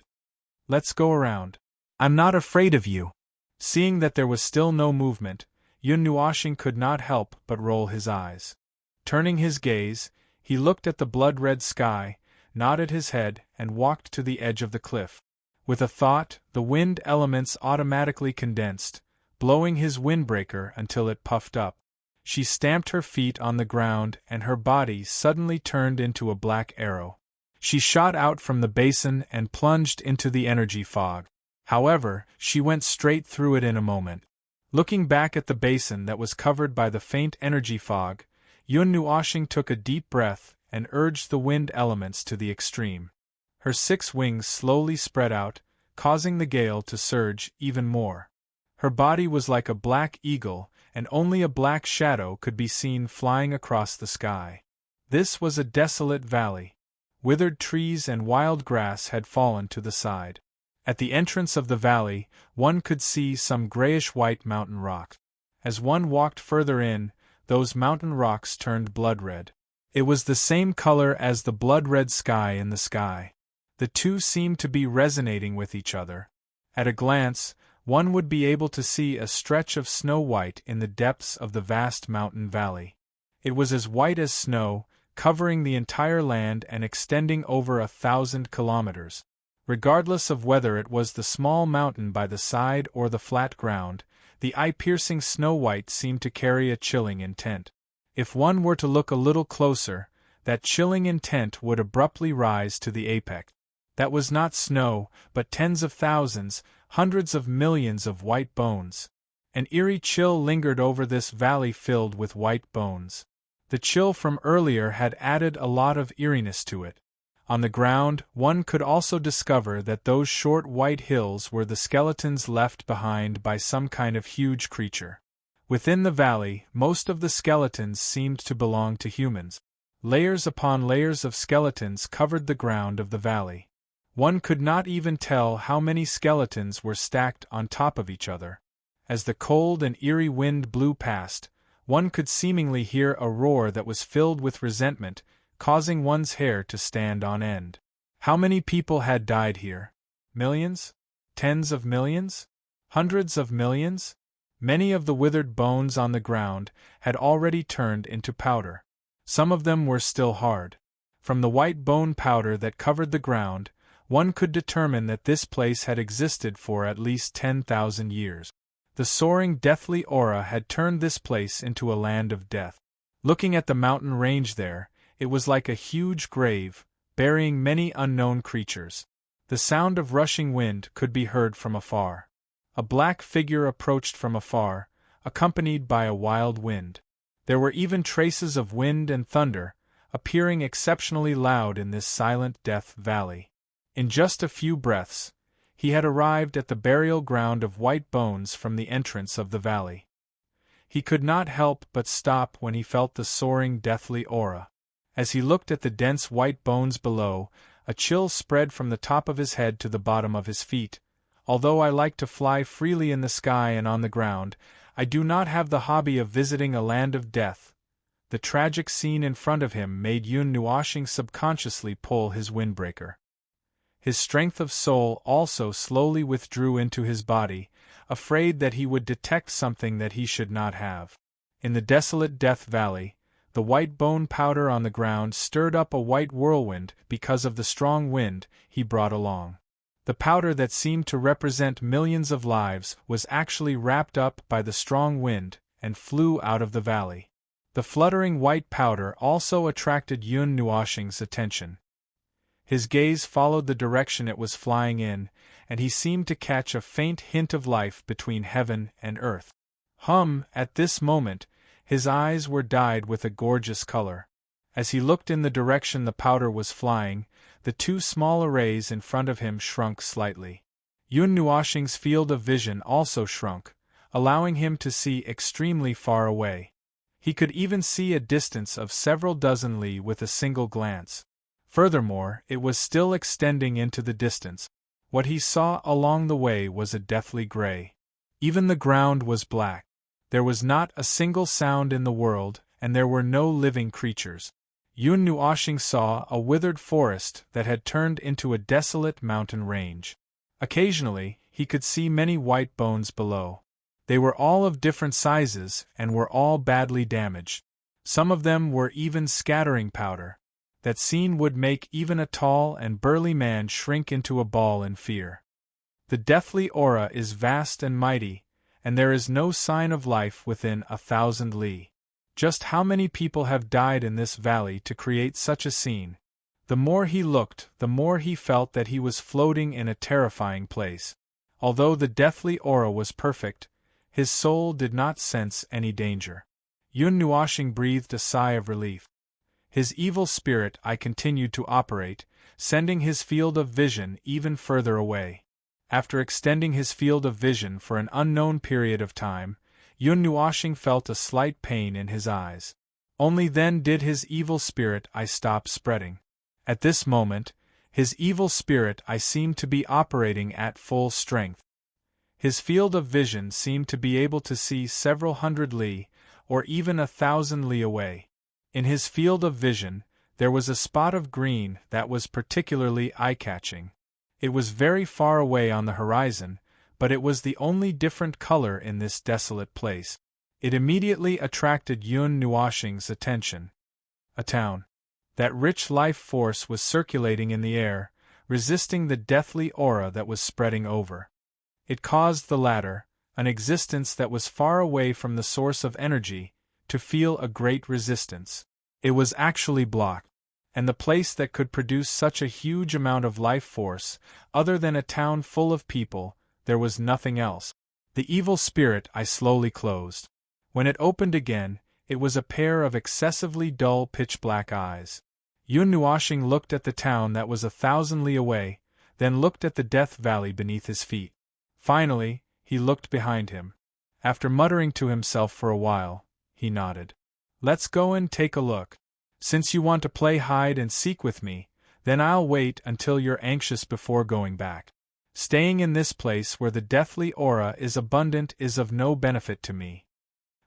[SPEAKER 1] Let's go around. I'm not afraid of you. Seeing that there was still no movement, Yun Nuoxing could not help but roll his eyes. Turning his gaze, he looked at the blood-red sky, nodded his head, and walked to the edge of the cliff. With a thought, the wind elements automatically condensed, blowing his windbreaker until it puffed up. She stamped her feet on the ground and her body suddenly turned into a black arrow. She shot out from the basin and plunged into the energy fog. However, she went straight through it in a moment. Looking back at the basin that was covered by the faint energy fog, Yun Nuoxing took a deep breath and urged the wind elements to the extreme. Her 6 wings slowly spread out, causing the gale to surge even more. Her body was like a black eagle, and only a black shadow could be seen flying across the sky. This was a desolate valley. Withered trees and wild grass had fallen to the side. At the entrance of the valley, one could see some grayish-white mountain rocks. As one walked further in, those mountain rocks turned blood-red. It was the same color as the blood-red sky in the sky. The two seemed to be resonating with each other. At a glance, one would be able to see a stretch of snow white in the depths of the vast mountain valley. It was as white as snow, covering the entire land and extending over 1,000 kilometers. Regardless of whether it was the small mountain by the side or the flat ground, The eye-piercing snow white seemed to carry a chilling intent. If one were to look a little closer, that chilling intent would abruptly rise to the apex. That was not snow, but tens of thousands, hundreds of millions of white bones. An eerie chill lingered over this valley filled with white bones. The chill from earlier had added a lot of eeriness to it. On the ground, one could also discover that those short white hills were the skeletons left behind by some kind of huge creature. Within the valley, most of the skeletons seemed to belong to humans. Layers upon layers of skeletons covered the ground of the valley. One could not even tell how many skeletons were stacked on top of each other. As the cold and eerie wind blew past, one could seemingly hear a roar that was filled with resentment, causing one's hair to stand on end. How many people had died here? Millions? Tens of millions? Hundreds of millions? Many of the withered bones on the ground had already turned into powder. Some of them were still hard. From the white bone powder that covered the ground, one could determine that this place had existed for at least 10,000 years. The soaring deathly aura had turned this place into a land of death. Looking at the mountain range there, it was like a huge grave, burying many unknown creatures. The sound of rushing wind could be heard from afar. A black figure approached from afar, accompanied by a wild wind. There were even traces of wind and thunder, appearing exceptionally loud in this silent death valley. In just a few breaths, he had arrived at the burial ground of white bones from the entrance of the valley. He could not help but stop when he felt the soaring deathly aura. As he looked at the dense white bones below, a chill spread from the top of his head to the bottom of his feet. Although I like to fly freely in the sky and on the ground, I do not have the hobby of visiting a land of death. The tragic scene in front of him made Yun Nuoshing subconsciously pull his windbreaker. His strength of soul also slowly withdrew into his body, afraid that he would detect something that he should not have. In the desolate Death Valley, the white bone powder on the ground stirred up a white whirlwind because of the strong wind he brought along. The powder that seemed to represent millions of lives was actually wrapped up by the strong wind and flew out of the valley. The fluttering white powder also attracted Yun Nuoshing's attention. His gaze followed the direction it was flying in, and he seemed to catch a faint hint of life between heaven and earth. At this moment, his eyes were dyed with a gorgeous color. As he looked in the direction the powder was flying, the two small arrays in front of him shrunk slightly. Yun Nuoshing's field of vision also shrunk, allowing him to see extremely far away. He could even see a distance of several dozen li with a single glance. Furthermore, it was still extending into the distance. What he saw along the way was a deathly gray. Even the ground was black. There was not a single sound in the world, and there were no living creatures. Yun Nuoshing saw a withered forest that had turned into a desolate mountain range. Occasionally, he could see many white bones below. They were all of different sizes and were all badly damaged. Some of them were even scattering powder. That scene would make even a tall and burly man shrink into a ball in fear. The deathly aura is vast and mighty, and there is no sign of life within 1,000 li. Just how many people have died in this valley to create such a scene? The more he looked, the more he felt that he was floating in a terrifying place. Although the deathly aura was perfect, his soul did not sense any danger. Yun Nuoshing breathed a sigh of relief. His evil spirit eye continued to operate, sending his field of vision even further away. After extending his field of vision for an unknown period of time, Yun Nuoshing felt a slight pain in his eyes. Only then did his evil spirit eye stop spreading. At this moment, his evil spirit eye seemed to be operating at full strength. His field of vision seemed to be able to see several hundred li, or even 1,000 li away. In his field of vision, there was a spot of green that was particularly eye-catching. It was very far away on the horizon, but it was the only different color in this desolate place. It immediately attracted Yun Nuoshing's attention. A town. That rich life force was circulating in the air, resisting the deathly aura that was spreading over. It caused the latter, an existence that was far away from the source of energy, to feel a great resistance. It was actually blocked. And the place that could produce such a huge amount of life force, other than a town full of people, there was nothing else. The evil spirit I slowly closed. When it opened again, it was a pair of excessively dull pitch-black eyes. Yun Nuoxing looked at the town that was 1,000 li away, then looked at the death valley beneath his feet. Finally, he looked behind him. After muttering to himself for a while, he nodded. "Let's go and take a look. Since you want to play hide and seek with me, then I'll wait until you're anxious before going back. Staying in this place where the deathly aura is abundant is of no benefit to me."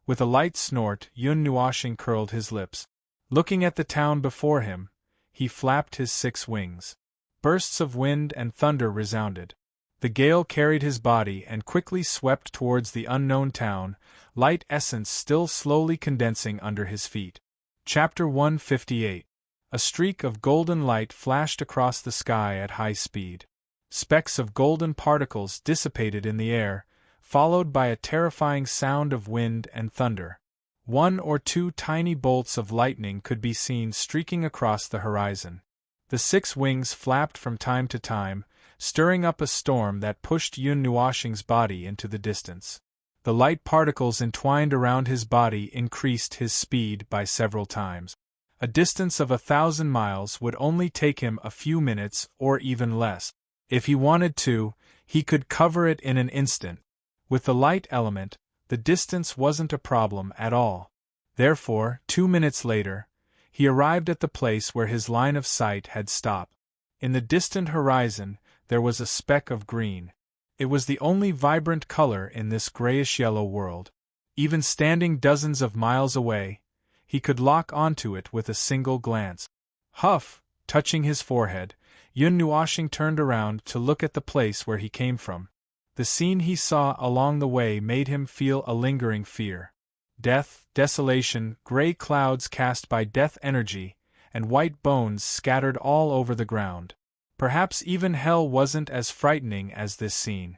[SPEAKER 1] With a light snort, Yun Nuoxing curled his lips. Looking at the town before him, he flapped his 6 wings. Bursts of wind and thunder resounded. The gale carried his body and quickly swept towards the unknown town, light essence still slowly condensing under his feet. Chapter 158. A streak of golden light flashed across the sky at high speed. Specks of golden particles dissipated in the air, followed by a terrifying sound of wind and thunder. 1 or 2 tiny bolts of lightning could be seen streaking across the horizon. The 6 wings flapped from time to time, stirring up a storm that pushed Yun Nuoxing's body into the distance. The light particles entwined around his body increased his speed by several times. A distance of 1,000 miles would only take him a few minutes or even less. If he wanted to, he could cover it in an instant. With the light element, the distance wasn't a problem at all. Therefore, 2 minutes later, he arrived at the place where his line of sight had stopped. In the distant horizon, there was a speck of green. It was the only vibrant color in this grayish-yellow world. Even standing dozens of miles away, he could lock onto it with a single glance. Huff, touching his forehead, Yun Nuoxing turned around to look at the place where he came from. The scene he saw along the way made him feel a lingering fear. Death, desolation, gray clouds cast by death energy, and white bones scattered all over the ground. Perhaps even hell wasn't as frightening as this scene.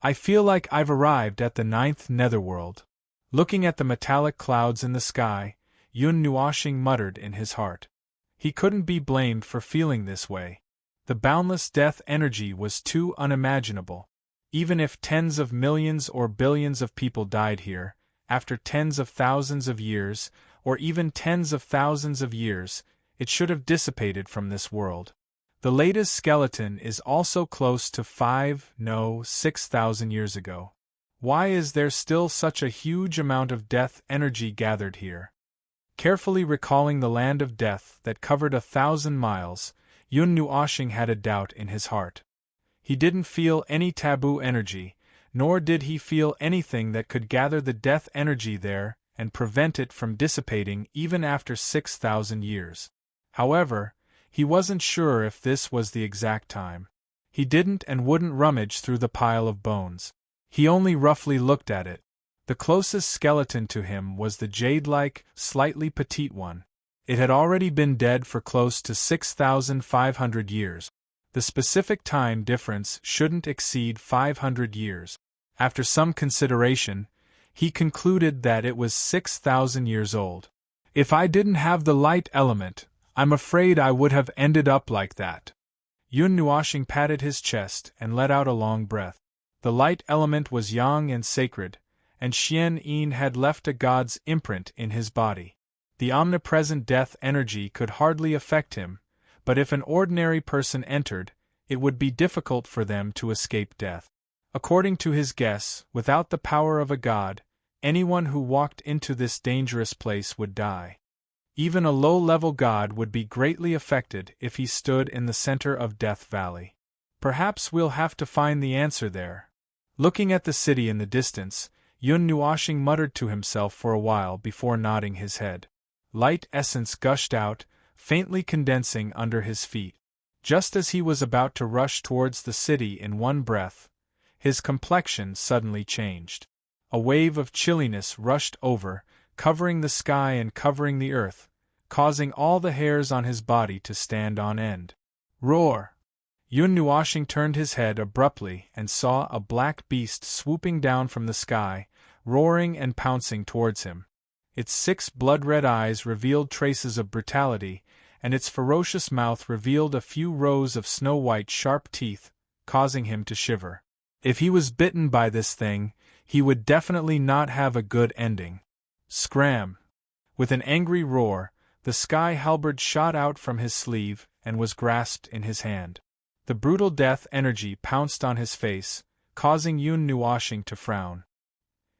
[SPEAKER 1] "I feel like I've arrived at the 9th netherworld." Looking at the metallic clouds in the sky, Yun Nuoxing muttered in his heart. He couldn't be blamed for feeling this way. The boundless death energy was too unimaginable. Even if tens of millions or billions of people died here, after tens of thousands of years, or even tens of thousands of years, it should have dissipated from this world. The latest skeleton is also close to 6,000 years ago. Why is there still such a huge amount of death energy gathered here? Carefully recalling the land of death that covered 1,000 miles, Yun Nuoxing had a doubt in his heart. He didn't feel any taboo energy, nor did he feel anything that could gather the death energy there and prevent it from dissipating even after 6,000 years. However, he wasn't sure if this was the exact time. He didn't and wouldn't rummage through the pile of bones. He only roughly looked at it. The closest skeleton to him was the jade-like, slightly petite one. It had already been dead for close to 6,500 years. The specific time difference shouldn't exceed 500 years. After some consideration, he concluded that it was 6,000 years old. "If I didn't have the light element, I'm afraid I would have ended up like that." Yun Nuoxing patted his chest and let out a long breath. The light element was yang and sacred, and Xian Yin had left a god's imprint in his body. The omnipresent death energy could hardly affect him, but if an ordinary person entered, it would be difficult for them to escape death. According to his guess, without the power of a god, anyone who walked into this dangerous place would die. Even a low-level god would be greatly affected if he stood in the center of Death Valley. Perhaps we'll have to find the answer there. Looking at the city in the distance, Yun Nuoxing muttered to himself for a while before nodding his head. Light essence gushed out, faintly condensing under his feet. Just as he was about to rush towards the city in one breath, his complexion suddenly changed. A wave of chilliness rushed over, covering the sky and covering the earth, causing all the hairs on his body to stand on end. "Roar!" Yun Nuashing turned his head abruptly and saw a black beast swooping down from the sky, roaring and pouncing towards him. Its 6 blood-red eyes revealed traces of brutality, and its ferocious mouth revealed a few rows of snow-white sharp teeth, causing him to shiver. If he was bitten by this thing, he would definitely not have a good ending. Scram! With an angry roar, the sky halberd shot out from his sleeve and was grasped in his hand. The brutal death energy pounced on his face, causing Yun Nuashing to frown.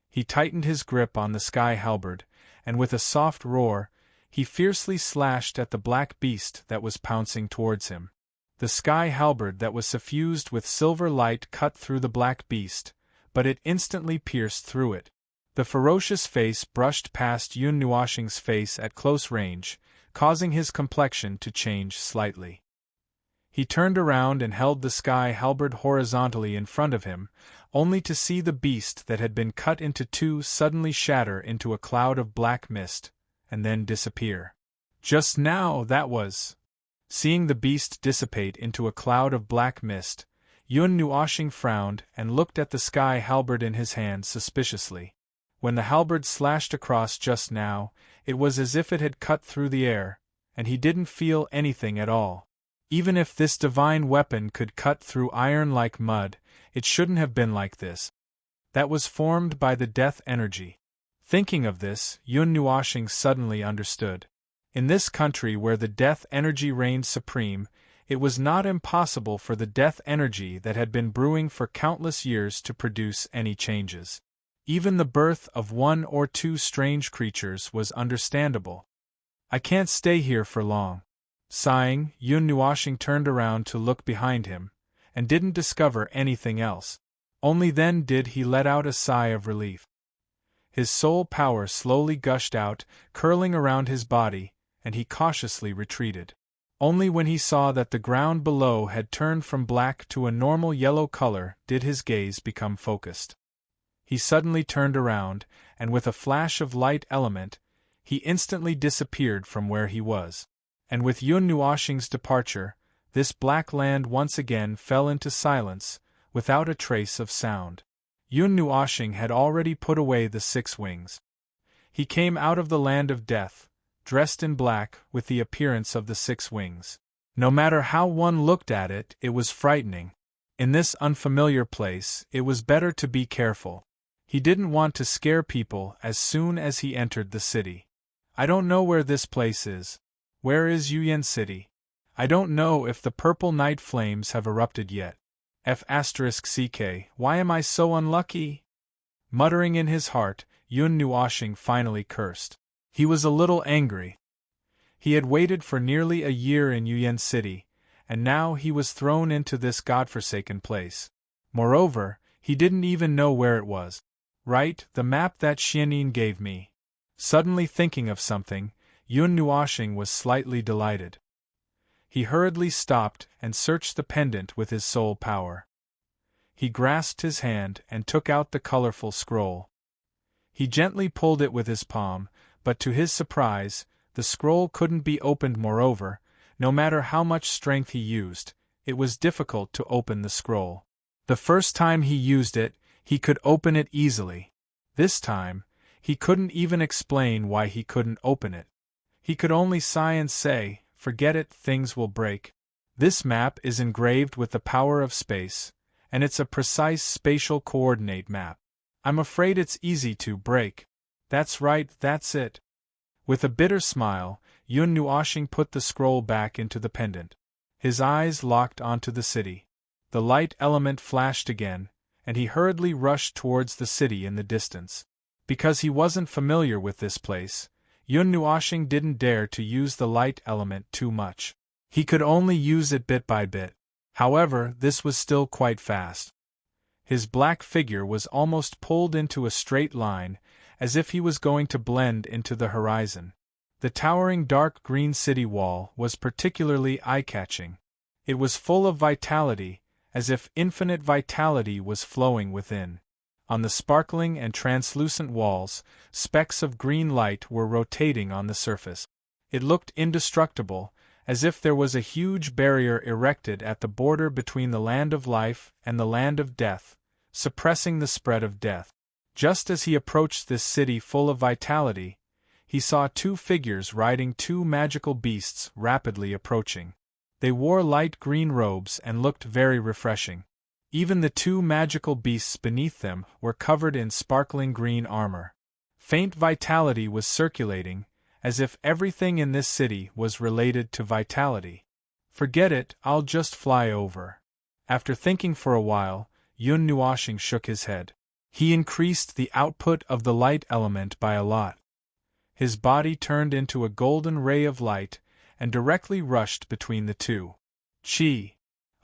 [SPEAKER 1] He tightened his grip on the sky halberd, and with a soft roar, he fiercely slashed at the black beast that was pouncing towards him. The sky halberd that was suffused with silver light cut through the black beast, but it instantly pierced through it. The ferocious face brushed past Yun Nuashing's face at close range, causing his complexion to change slightly. He turned around and held the sky halberd horizontally in front of him, only to see the beast that had been cut into 2 suddenly shatter into a cloud of black mist, and then disappear. Just now, that was. Seeing the beast dissipate into a cloud of black mist, Yun Nuashing frowned and looked at the sky halberd in his hand suspiciously. When the halberd slashed across just now, it was as if it had cut through the air, and he didn't feel anything at all. Even if this divine weapon could cut through iron like mud, it shouldn't have been like this. That was formed by the death energy. Thinking of this, Yun Nuashing suddenly understood. In this country where the death energy reigned supreme, it was not impossible for the death energy that had been brewing for countless years to produce any changes. Even the birth of 1 or 2 strange creatures was understandable. I can't stay here for long. Sighing, Yun Nuashing turned around to look behind him, and didn't discover anything else. Only then did he let out a sigh of relief. His soul power slowly gushed out, curling around his body, and he cautiously retreated. Only when he saw that the ground below had turned from black to a normal yellow color did his gaze become focused. He suddenly turned around, and with a flash of light element, he instantly disappeared from where he was. And with Yun Nuashing's departure, this black land once again fell into silence, without a trace of sound. Yun Nuashing had already put away the 6 wings. He came out of the land of death, dressed in black, with the appearance of the 6 wings. No matter how one looked at it, it was frightening. In this unfamiliar place, it was better to be careful. He didn't want to scare people as soon as he entered the city. I don't know where this place is. Where is Yuyan City? I don't know if the purple night flames have erupted yet. F***ck, why am I so unlucky? Muttering in his heart, Yun Nuashing finally cursed. He was a little angry. He had waited for nearly a year in Yuyan City, and now he was thrown into this godforsaken place. Moreover, he didn't even know where it was. Right, the map that Xianin gave me. Suddenly thinking of something, Yun Nuashing was slightly delighted. He hurriedly stopped and searched the pendant with his soul power. He grasped his hand and took out the colorful scroll. He gently pulled it with his palm, but to his surprise, the scroll couldn't be opened. Moreover, no matter how much strength he used, it was difficult to open the scroll. The first time he used it, he could open it easily. This time, he couldn't even explain why he couldn't open it. He could only sigh and say, "Forget it, things will break." This map is engraved with the power of space, and it's a precise spatial coordinate map. I'm afraid it's easy to break. That's right, that's it. With a bitter smile, Yun Nuashing put the scroll back into the pendant. His eyes locked onto the city. The light element flashed again, and he hurriedly rushed towards the city in the distance. Because he wasn't familiar with this place, Yun Nuashing didn't dare to use the light element too much. He could only use it bit by bit. However, this was still quite fast. His black figure was almost pulled into a straight line, as if he was going to blend into the horizon. The towering dark green city wall was particularly eye-catching. It was full of vitality, as if infinite vitality was flowing within. On the sparkling and translucent walls, specks of green light were rotating on the surface. It looked indestructible, as if there was a huge barrier erected at the border between the land of life and the land of death, suppressing the spread of death. Just as he approached this city full of vitality, he saw two figures riding two magical beasts rapidly approaching. They wore light green robes and looked very refreshing. Even the two magical beasts beneath them were covered in sparkling green armor. Faint vitality was circulating, as if everything in this city was related to vitality. Forget it, I'll just fly over. After thinking for a while, Yun Nuoshing shook his head. He increased the output of the light element by a lot. His body turned into a golden ray of light and directly rushed between the two. Chi!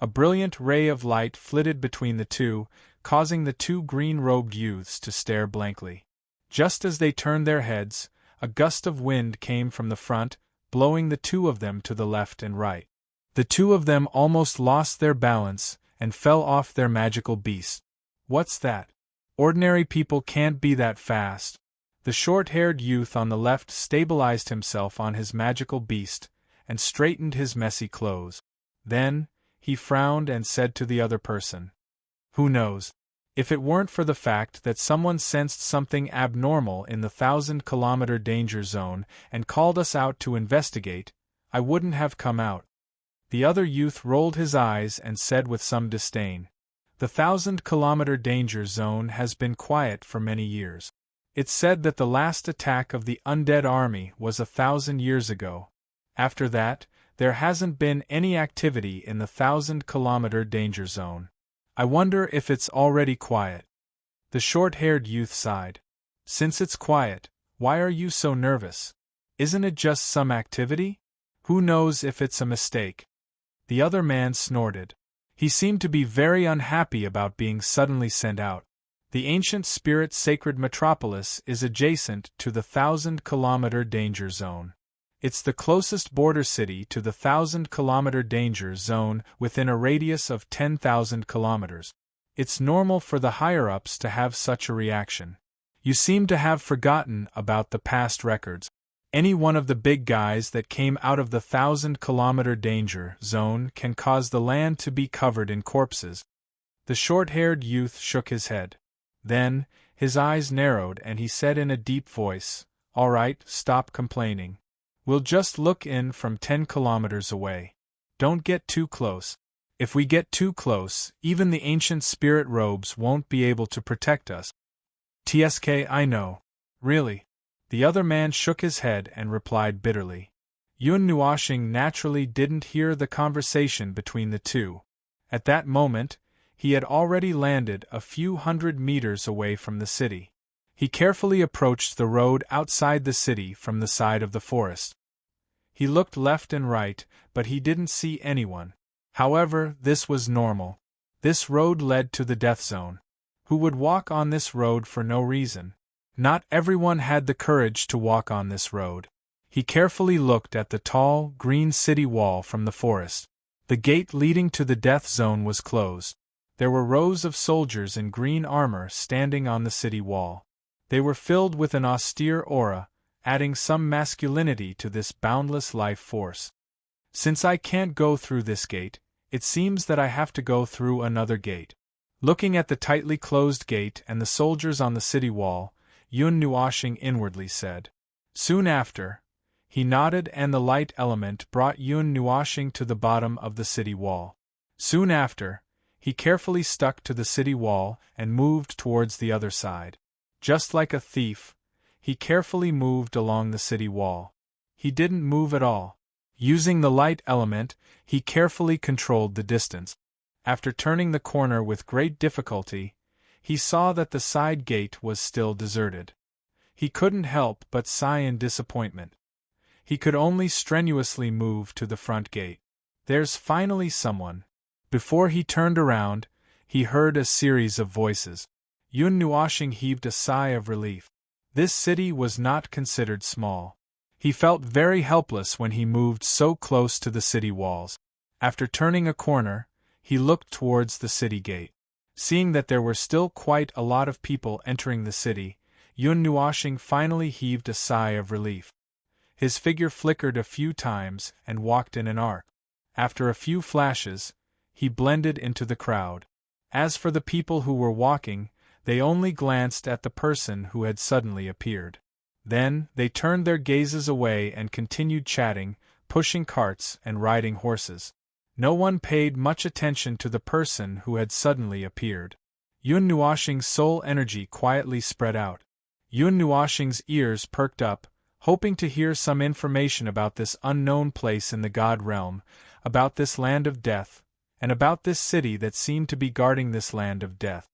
[SPEAKER 1] A brilliant ray of light flitted between the two, causing the two green-robed youths to stare blankly. Just as they turned their heads, a gust of wind came from the front, blowing the two of them to the left and right. The two of them almost lost their balance and fell off their magical beast. What's that? Ordinary people can't be that fast. The short-haired youth on the left stabilized himself on his magical beast and straightened his messy clothes. Then, he frowned and said to the other person, "Who knows? If it weren't for the fact that someone sensed something abnormal in the 1,000-kilometer danger zone and called us out to investigate, I wouldn't have come out." The other youth rolled his eyes and said with some disdain, "The 1,000-kilometer danger zone has been quiet for many years. It's said that the last attack of the undead army was 1,000 years ago. After that, there hasn't been any activity in the 1,000-kilometer danger zone. I wonder if it's already quiet." The short-haired youth sighed. "Since it's quiet, why are you so nervous? Isn't it just some activity? Who knows if it's a mistake?" The other man snorted. He seemed to be very unhappy about being suddenly sent out. The ancient spirit sacred metropolis is adjacent to the 1,000-kilometer danger zone. It's the closest border city to the 1,000-kilometer danger zone within a radius of 10,000 kilometers. It's normal for the higher-ups to have such a reaction. You seem to have forgotten about the past records. Any one of the big guys that came out of the 1,000-kilometer danger zone can cause the land to be covered in corpses." The short-haired youth shook his head. Then, his eyes narrowed and he said in a deep voice, "All right, stop complaining. We'll just look in from 10 kilometers away. Don't get too close. If we get too close, even the ancient spirit robes won't be able to protect us." "TSK, I know. Really." The other man shook his head and replied bitterly. Yun Nuoshing naturally didn't hear the conversation between the two. At that moment, he had already landed a few hundred meters away from the city. He carefully approached the road outside the city from the side of the forest. He looked left and right, but he didn't see anyone. However, this was normal. This road led to the death zone. Who would walk on this road for no reason? Not everyone had the courage to walk on this road. He carefully looked at the tall, green city wall from the forest. The gate leading to the death zone was closed. There were rows of soldiers in green armor standing on the city wall. They were filled with an austere aura, adding some masculinity to this boundless life force. "Since I can't go through this gate, it seems that I have to go through another gate." Looking at the tightly closed gate and the soldiers on the city wall, Yun Nuoshing inwardly said. Soon after, he nodded and the light element brought Yun Nuoshing to the bottom of the city wall. Soon after, he carefully stuck to the city wall and moved towards the other side. Just like a thief, he carefully moved along the city wall. He didn't move at all. Using the light element, he carefully controlled the distance. After turning the corner with great difficulty, he saw that the side gate was still deserted. He couldn't help but sigh in disappointment. He could only strenuously move to the front gate. There's finally someone. Before he turned around, he heard a series of voices. Yun Nuoshing heaved a sigh of relief. This city was not considered small. He felt very helpless when he moved so close to the city walls. After turning a corner, he looked towards the city gate. Seeing that there were still quite a lot of people entering the city, Yun Nuoshing finally heaved a sigh of relief. His figure flickered a few times and walked in an arc. After a few flashes, he blended into the crowd. As for the people who were walking, they only glanced at the person who had suddenly appeared. Then, they turned their gazes away and continued chatting, pushing carts and riding horses. No one paid much attention to the person who had suddenly appeared. Yun Nuoxing's soul energy quietly spread out. Yun Nuoxing's ears perked up, hoping to hear some information about this unknown place in the God realm, about this land of death, and about this city that seemed to be guarding this land of death.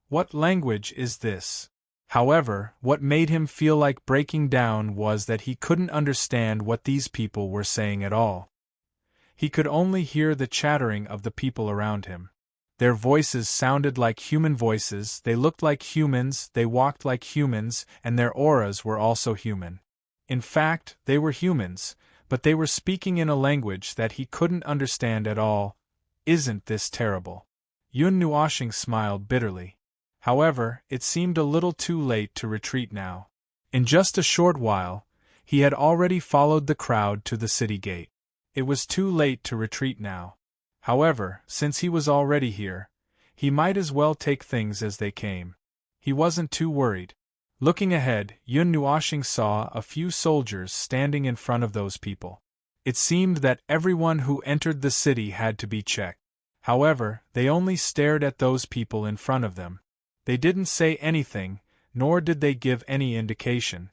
[SPEAKER 1] What language is this? However, what made him feel like breaking down was that he couldn't understand what these people were saying at all. He could only hear the chattering of the people around him. Their voices sounded like human voices, they looked like humans, they walked like humans, and their auras were also human. In fact, they were humans, but they were speaking in a language that he couldn't understand at all. Isn't this terrible? Yun Nuoxing smiled bitterly. However, it seemed a little too late to retreat now. In just a short while, he had already followed the crowd to the city gate. It was too late to retreat now. However, since he was already here, he might as well take things as they came. He wasn't too worried. Looking ahead, Yun Nuoxing saw a few soldiers standing in front of those people. It seemed that everyone who entered the city had to be checked. However, they only stared at those people in front of them. They didn't say anything, nor did they give any indication.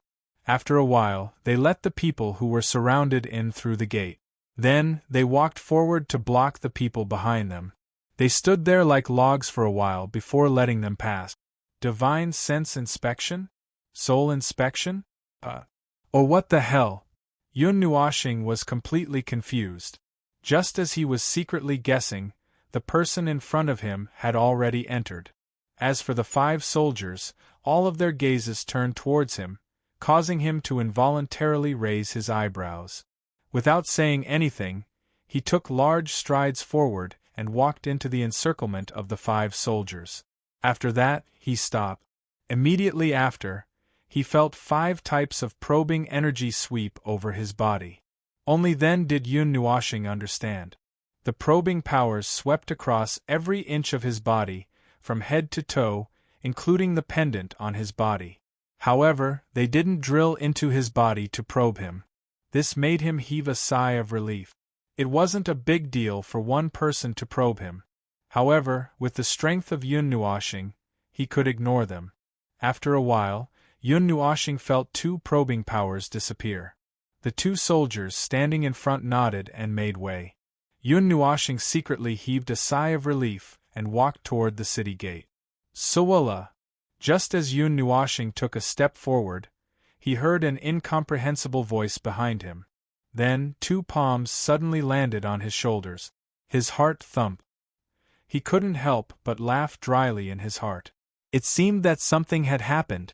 [SPEAKER 1] After a while, they let the people who were surrounded in through the gate. Then, they walked forward to block the people behind them. They stood there like logs for a while before letting them pass. Divine sense inspection? Soul inspection? Or what the hell? Yun Nuoxing was completely confused. Just as he was secretly guessing, the person in front of him had already entered. As for the 5 soldiers, all of their gazes turned towards him, causing him to involuntarily raise his eyebrows. Without saying anything, he took large strides forward and walked into the encirclement of the 5 soldiers. After that, he stopped. Immediately after, he felt 5 types of probing energy sweep over his body. Only then did Yun Nuoxing understand. The probing powers swept across every inch of his body, from head to toe, including the pendant on his body. However, they didn't drill into his body to probe him. This made him heave a sigh of relief. It wasn't a big deal for one person to probe him. However, with the strength of Yun Nuoxing, he could ignore them. After a while, Yun Nuoxing felt 2 probing powers disappear. The 2 soldiers standing in front nodded and made way. Yun Nuoxing secretly heaved a sigh of relief and walked toward the city gate. Sawala! Just as Yun Nuoxing took a step forward, he heard an incomprehensible voice behind him. Then 2 palms suddenly landed on his shoulders. His heart thumped. He couldn't help but laugh dryly in his heart. It seemed that something had happened.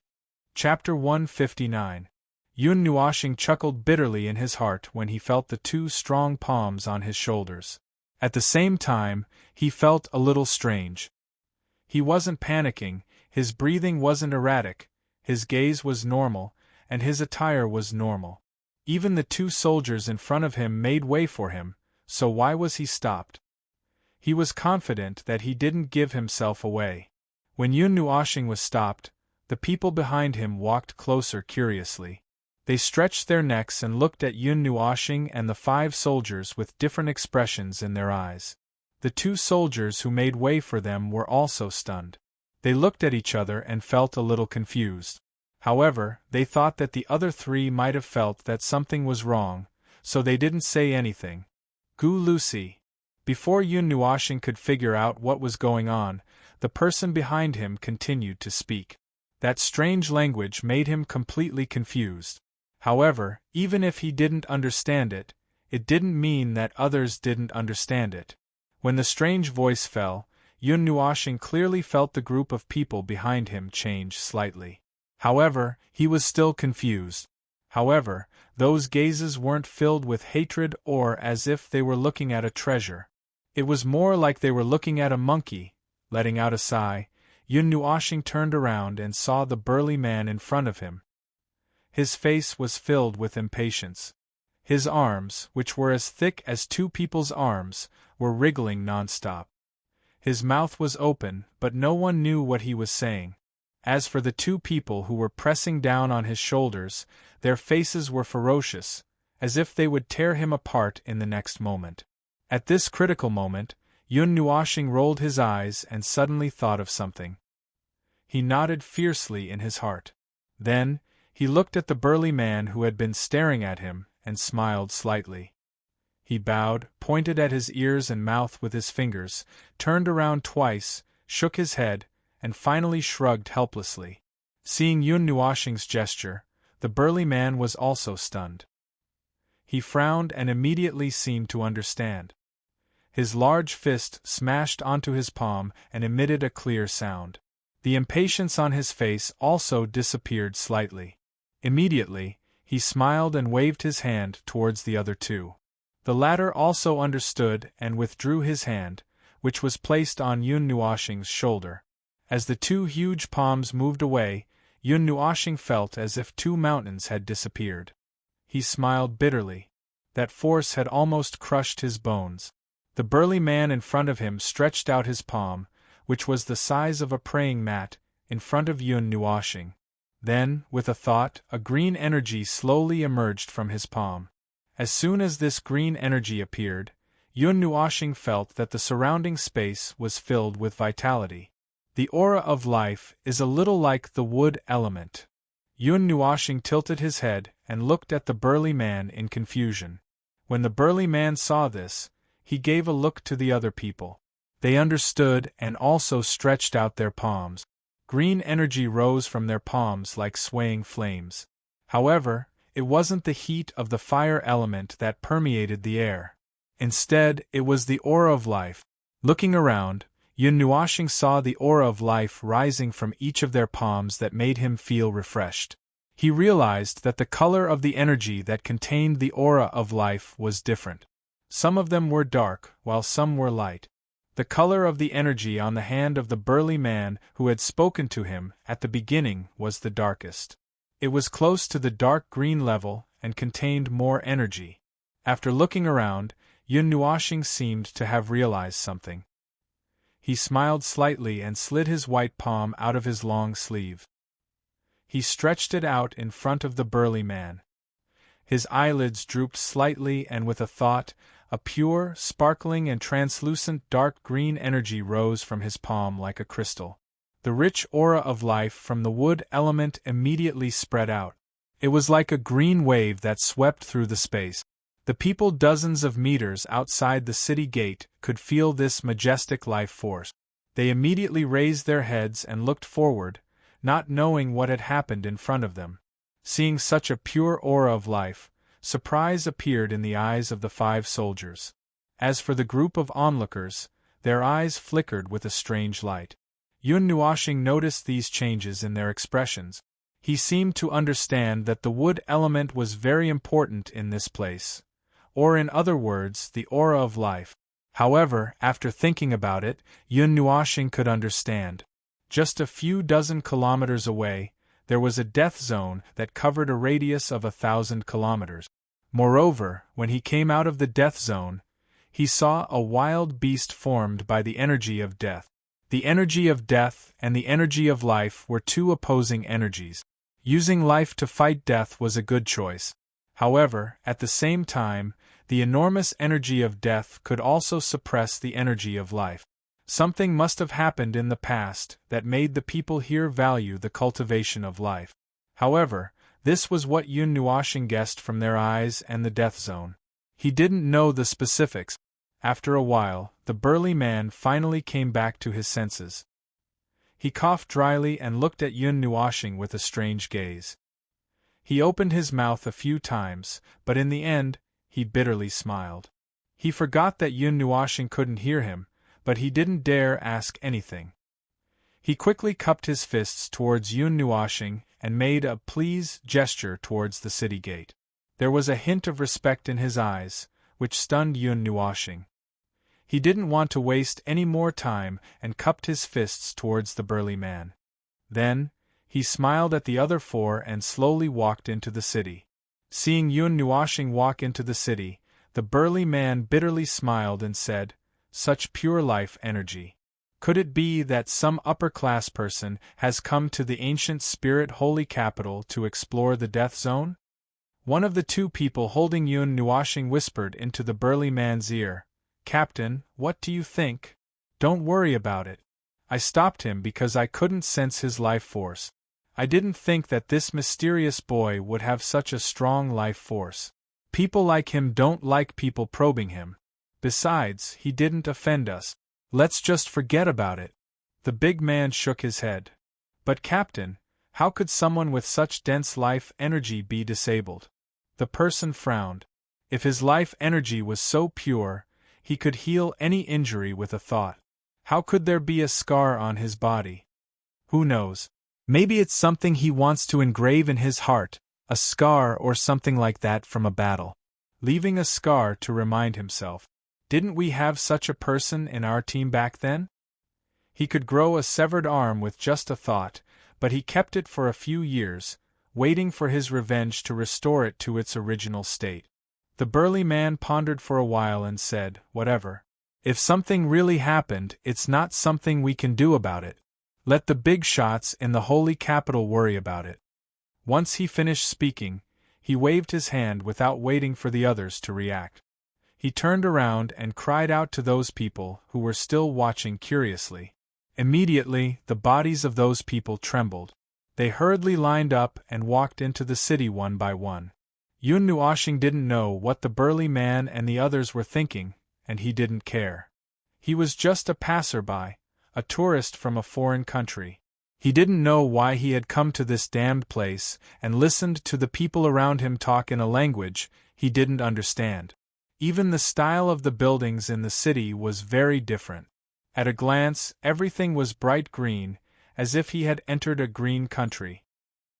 [SPEAKER 1] Chapter 159. Yun Nuoxing chuckled bitterly in his heart when he felt the 2 strong palms on his shoulders. At the same time, he felt a little strange. He wasn't panicking, his breathing wasn't erratic, his gaze was normal, and his attire was normal. Even the 2 soldiers in front of him made way for him, so why was he stopped? He was confident that he didn't give himself away. When Yun Nuoxing was stopped, the people behind him walked closer curiously. They stretched their necks and looked at Yun Nuoxing and the 5 soldiers with different expressions in their eyes. The 2 soldiers who made way for them were also stunned. They looked at each other and felt a little confused. However, they thought that the other 3 might have felt that something was wrong, so they didn't say anything. Gu Lucy. Before Yun Nuoxing could figure out what was going on, the person behind him continued to speak. That strange language made him completely confused. However, even if he didn't understand it, it didn't mean that others didn't understand it. When the strange voice fell, Yun Nuoxing clearly felt the group of people behind him change slightly. However, he was still confused. However, those gazes weren't filled with hatred or as if they were looking at a treasure. It was more like they were looking at a monkey. Letting out a sigh, Yun Nuoxing turned around and saw the burly man in front of him. His face was filled with impatience. His arms, which were as thick as two people's arms, were wriggling non-stop. His mouth was open, but no one knew what he was saying. As for the two people who were pressing down on his shoulders, their faces were ferocious, as if they would tear him apart in the next moment. At this critical moment, Yun Nuoxing rolled his eyes and suddenly thought of something. He nodded fiercely in his heart. Then, he looked at the burly man who had been staring at him, and smiled slightly. He bowed, pointed at his ears and mouth with his fingers, turned around twice, shook his head, and finally shrugged helplessly. Seeing Yun Nuoxing's gesture, the burly man was also stunned. He frowned and immediately seemed to understand. His large fist smashed onto his palm and emitted a clear sound. The impatience on his face also disappeared slightly. Immediately, he smiled and waved his hand towards the other two. The latter also understood and withdrew his hand, which was placed on Yun Nuoxing's shoulder. As the two huge palms moved away, Yun Nuoxing felt as if two mountains had disappeared. He smiled bitterly. That force had almost crushed his bones. The burly man in front of him stretched out his palm, which was the size of a praying mat, in front of Yun Nuoxing. Then, with a thought, a green energy slowly emerged from his palm. As soon as this green energy appeared, Yun Nuoxing felt that the surrounding space was filled with vitality. The aura of life is a little like the wood element. Yun Nuoxing tilted his head and looked at the burly man in confusion. When the burly man saw this, he gave a look to the other people. They understood and also stretched out their palms. Green energy rose from their palms like swaying flames. However, it wasn't the heat of the fire element that permeated the air. Instead, it was the aura of life. Looking around, Yun Nuoxing saw the aura of life rising from each of their palms that made him feel refreshed. He realized that the color of the energy that contained the aura of life was different. Some of them were dark, while some were light. The color of the energy on the hand of the burly man who had spoken to him at the beginning was the darkest. It was close to the dark green level and contained more energy. After looking around, Yun Nuoxing seemed to have realized something. He smiled slightly and slid his white palm out of his long sleeve. He stretched it out in front of the burly man. His eyelids drooped slightly and with a thought, a pure, sparkling and translucent dark green energy rose from his palm like a crystal. The rich aura of life from the wood element immediately spread out. It was like a green wave that swept through the space. The people dozens of meters outside the city gate could feel this majestic life force. They immediately raised their heads and looked forward, not knowing what had happened in front of them. Seeing such a pure aura of life, surprise appeared in the eyes of the 5 soldiers. As for the group of onlookers, their eyes flickered with a strange light. Yun Nuoxing noticed these changes in their expressions. He seemed to understand that the wood element was very important in this place. Or in other words, the aura of life. However, after thinking about it, Yun Nuoxing could understand. Just a few dozen kilometers away, there was a death zone that covered a radius of 1,000 kilometers. Moreover, when he came out of the death zone, he saw a wild beast formed by the energy of death. The energy of death and the energy of life were two opposing energies. Using life to fight death was a good choice. However, at the same time, the enormous energy of death could also suppress the energy of life. Something must have happened in the past that made the people here value the cultivation of life. However, this was what Yun Nuoxing guessed from their eyes and the death zone. He didn't know the specifics. After a while, the burly man finally came back to his senses. He coughed dryly and looked at Yun Nuoxing with a strange gaze. He opened his mouth a few times, but in the end, he bitterly smiled. He forgot that Yun Nuoxing couldn't hear him, but he didn't dare ask anything. He quickly cupped his fists towards Yun Nuoxing and made a please gesture towards the city gate. There was a hint of respect in his eyes, which stunned Yun Nuoxing. He didn't want to waste any more time and cupped his fists towards the burly man. Then, He smiled at the other four and slowly walked into the city. Seeing Yun Nuoshing walk into the city, the burly man bitterly smiled and said, "Such pure life energy. Could it be that some upper-class person has come to the ancient spirit holy capital to explore the death zone?" One of the two people holding Yun Nuoshing whispered into the burly man's ear, "Captain, what do you think? Don't worry about it. I stopped him because I couldn't sense his life force. I didn't think that this mysterious boy would have such a strong life force. People like him don't like people probing him. Besides, he didn't offend us. Let's just forget about it." The big man shook his head. "But Captain, how could someone with such dense life energy be disabled?" The person frowned. If his life energy was so pure, he could heal any injury with a thought. How could there be a scar on his body? Who knows? Maybe it's something he wants to engrave in his heart, a scar or something like that from a battle. Leaving a scar to remind himself. Didn't we have such a person in our team back then? He could grow a severed arm with just a thought, but he kept it for a few years, waiting for his revenge to restore it to its original state. The burly man pondered for a while and said, "Whatever. If something really happened, it's not something we can do about it. Let the big shots in the holy capital worry about it." Once he finished speaking, he waved his hand without waiting for the others to react. He turned around and cried out to those people who were still watching curiously. Immediately, the bodies of those people trembled. They hurriedly lined up and walked into the city one by one. Yun Nuoshing didn't know what the burly man and the others were thinking, and he didn't care. He was just a passerby, a tourist from a foreign country. He didn't know why he had come to this damned place and listened to the people around him talk in a language he didn't understand. Even the style of the buildings in the city was very different. At a glance, everything was bright green, as if he had entered a green country.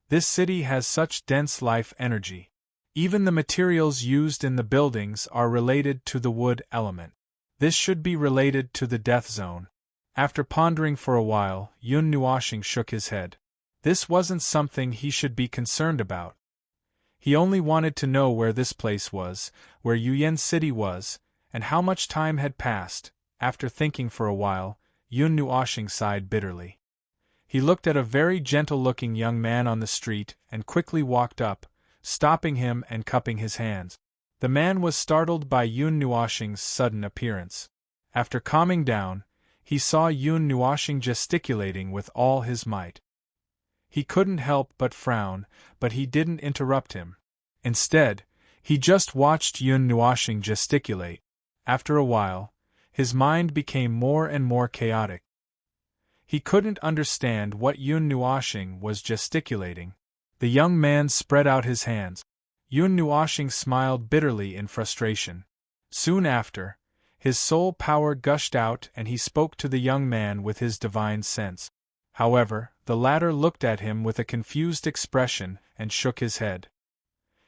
[SPEAKER 1] This city has such dense life energy. Even the materials used in the buildings are related to the wood element. This should be related to the death zone. After pondering for a while, Yun Nuoshing shook his head. This wasn't something he should be concerned about. He only wanted to know where this place was, where Yuyan City was, and how much time had passed. After thinking for a while, Yun Nuoshing sighed bitterly. He looked at a very gentle-looking young man on the street and quickly walked up, stopping him and cupping his hands. The man was startled by Yun Nuoshing's sudden appearance. After calming down, he saw Yun Nuoshing gesticulating with all his might. He couldn't help but frown, but he didn't interrupt him. Instead, he just watched Yun Nuoshing gesticulate. After a while, his mind became more and more chaotic. He couldn't understand what Yun Nuoshing was gesticulating. The young man spread out his hands. Yun Nuoshing smiled bitterly in frustration. Soon after, his soul power gushed out and he spoke to the young man with his divine sense. However, the latter looked at him with a confused expression and shook his head.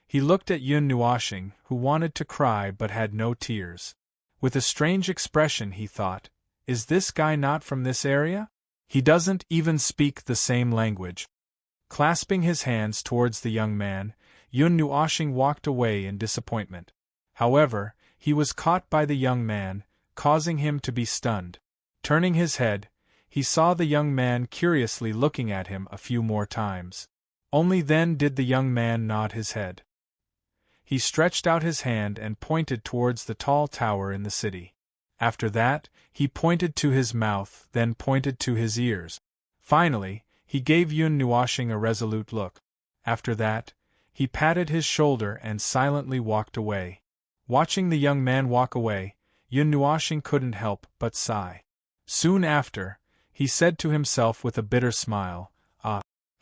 [SPEAKER 1] He looked at Yun Nuoshing, who wanted to cry but had no tears. With a strange expression he thought, "Is this guy not from this area? He doesn't even speak the same language." Clasping his hands towards the young man, Yun Nuoshing walked away in disappointment. However, he was caught by the young man, causing him to be stunned. Turning his head, he saw the young man curiously looking at him a few more times. Only then did the young man nod his head. He stretched out his hand and pointed towards the tall tower in the city. After that, he pointed to his mouth, then pointed to his ears. Finally, he gave Yun Nuoshing a resolute look. After that, he patted his shoulder and silently walked away. Watching the young man walk away, Yun Nuoshing couldn't help but sigh. Soon after, he said to himself with a bitter smile,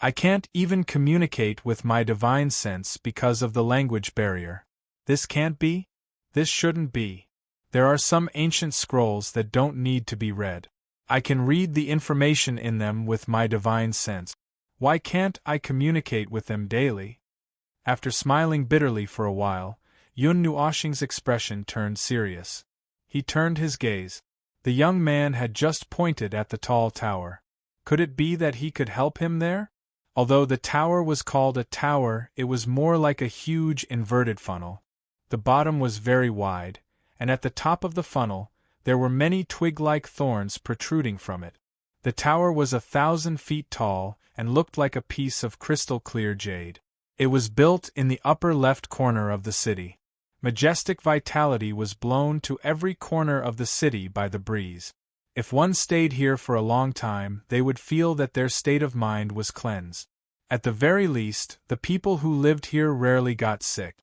[SPEAKER 1] I can't even communicate with my divine sense because of the language barrier. This can't be? This shouldn't be. There are some ancient scrolls that don't need to be read. I can read the information in them with my divine sense. Why can't I communicate with them daily?" After smiling bitterly for a while, Yun Nuoshing's expression turned serious. He turned his gaze. The young man had just pointed at the tall tower. Could it be that he could help him there? Although the tower was called a tower, it was more like a huge inverted funnel. The bottom was very wide, and at the top of the funnel, there were many twig-like thorns protruding from it. The tower was 1,000 feet tall and looked like a piece of crystal-clear jade. It was built in the upper left corner of the city. Majestic vitality was blown to every corner of the city by the breeze. If one stayed here for a long time, they would feel that their state of mind was cleansed. At the very least, the people who lived here rarely got sick.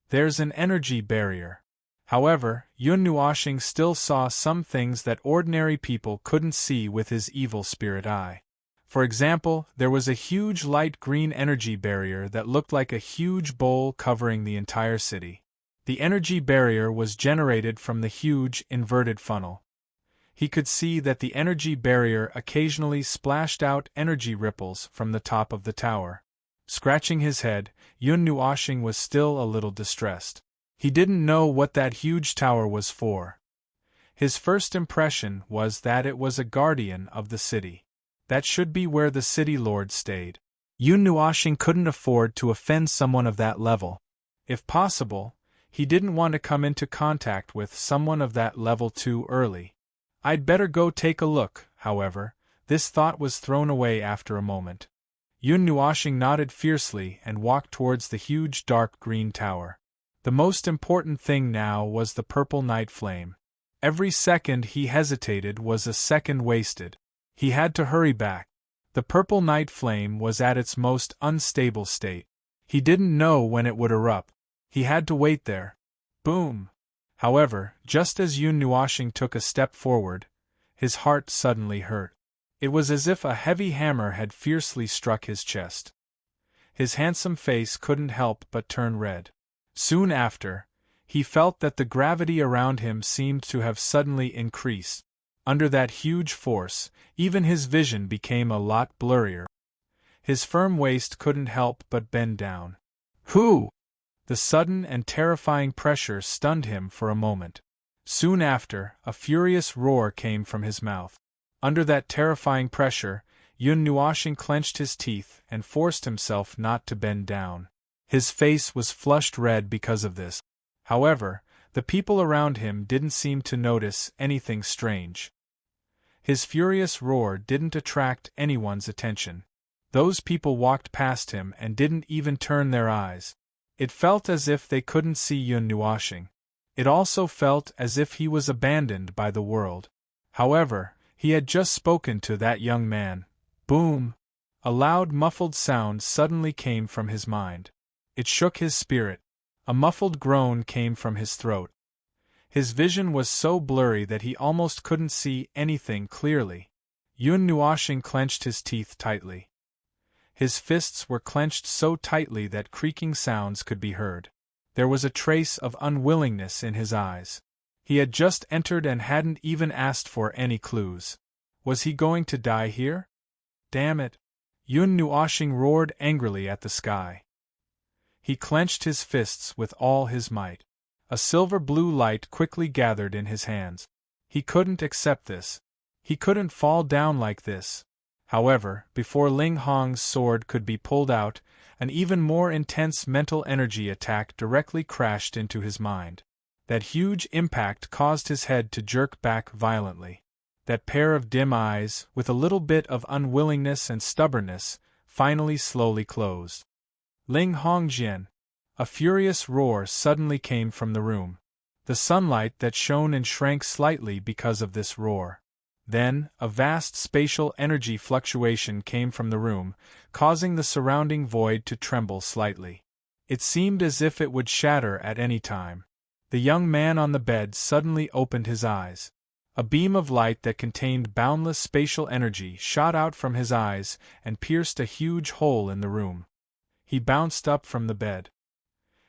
[SPEAKER 1] There's an energy barrier. However, Yun Nuoxing still saw some things that ordinary people couldn't see with his evil spirit eye. For example, there was a huge light green energy barrier that looked like a huge bowl covering the entire city. The energy barrier was generated from the huge inverted funnel. He could see that the energy barrier occasionally splashed out energy ripples from the top of the tower. Scratching his head, Yun Nuoxing was still a little distressed. He didn't know what that huge tower was for. His first impression was that it was a guardian of the city. That should be where the city lord stayed. Yun Nuoxing couldn't afford to offend someone of that level. If possible, he didn't want to come into contact with someone of that level too early. I'd better go take a look, however. This thought was thrown away after a moment. Yun Nuoxing nodded fiercely and walked towards the huge dark green tower. The most important thing now was the purple night flame. Every second he hesitated was a second wasted. He had to hurry back. The purple night flame was at its most unstable state. He didn't know when it would erupt. He had to wait there. Boom! However, just as Yun Nuoxing took a step forward, his heart suddenly hurt. It was as if a heavy hammer had fiercely struck his chest. His handsome face couldn't help but turn red. Soon after, he felt that the gravity around him seemed to have suddenly increased. Under that huge force, even his vision became a lot blurrier. His firm waist couldn't help but bend down. Whoo! The sudden and terrifying pressure stunned him for a moment. Soon after, a furious roar came from his mouth. Under that terrifying pressure, Yun Nuoxing clenched his teeth and forced himself not to bend down. His face was flushed red because of this. However, the people around him didn't seem to notice anything strange. His furious roar didn't attract anyone's attention. Those people walked past him and didn't even turn their eyes. It felt as if they couldn't see Yun Nuoxing. It also felt as if he was abandoned by the world. However, he had just spoken to that young man. Boom! A loud muffled sound suddenly came from his mind. It shook his spirit. A muffled groan came from his throat. His vision was so blurry that he almost couldn't see anything clearly. Yun Nuoxing clenched his teeth tightly. His fists were clenched so tightly that creaking sounds could be heard. There was a trace of unwillingness in his eyes. He had just entered and hadn't even asked for any clues. Was he going to die here? Damn it! Yun Nuoxing roared angrily at the sky. He clenched his fists with all his might. A silver-blue light quickly gathered in his hands. He couldn't accept this. He couldn't fall down like this. However, before Ling Hong's sword could be pulled out, an even more intense mental energy attack directly crashed into his mind. That huge impact caused his head to jerk back violently. That pair of dim eyes, with a little bit of unwillingness and stubbornness, finally slowly closed. Ling Hongjian! A furious roar suddenly came from the room. The sunlight that shone and shrank slightly because of this roar. Then, a vast spatial energy fluctuation came from the room, causing the surrounding void to tremble slightly. It seemed as if it would shatter at any time. The young man on the bed suddenly opened his eyes. A beam of light that contained boundless spatial energy shot out from his eyes and pierced a huge hole in the room. He bounced up from the bed.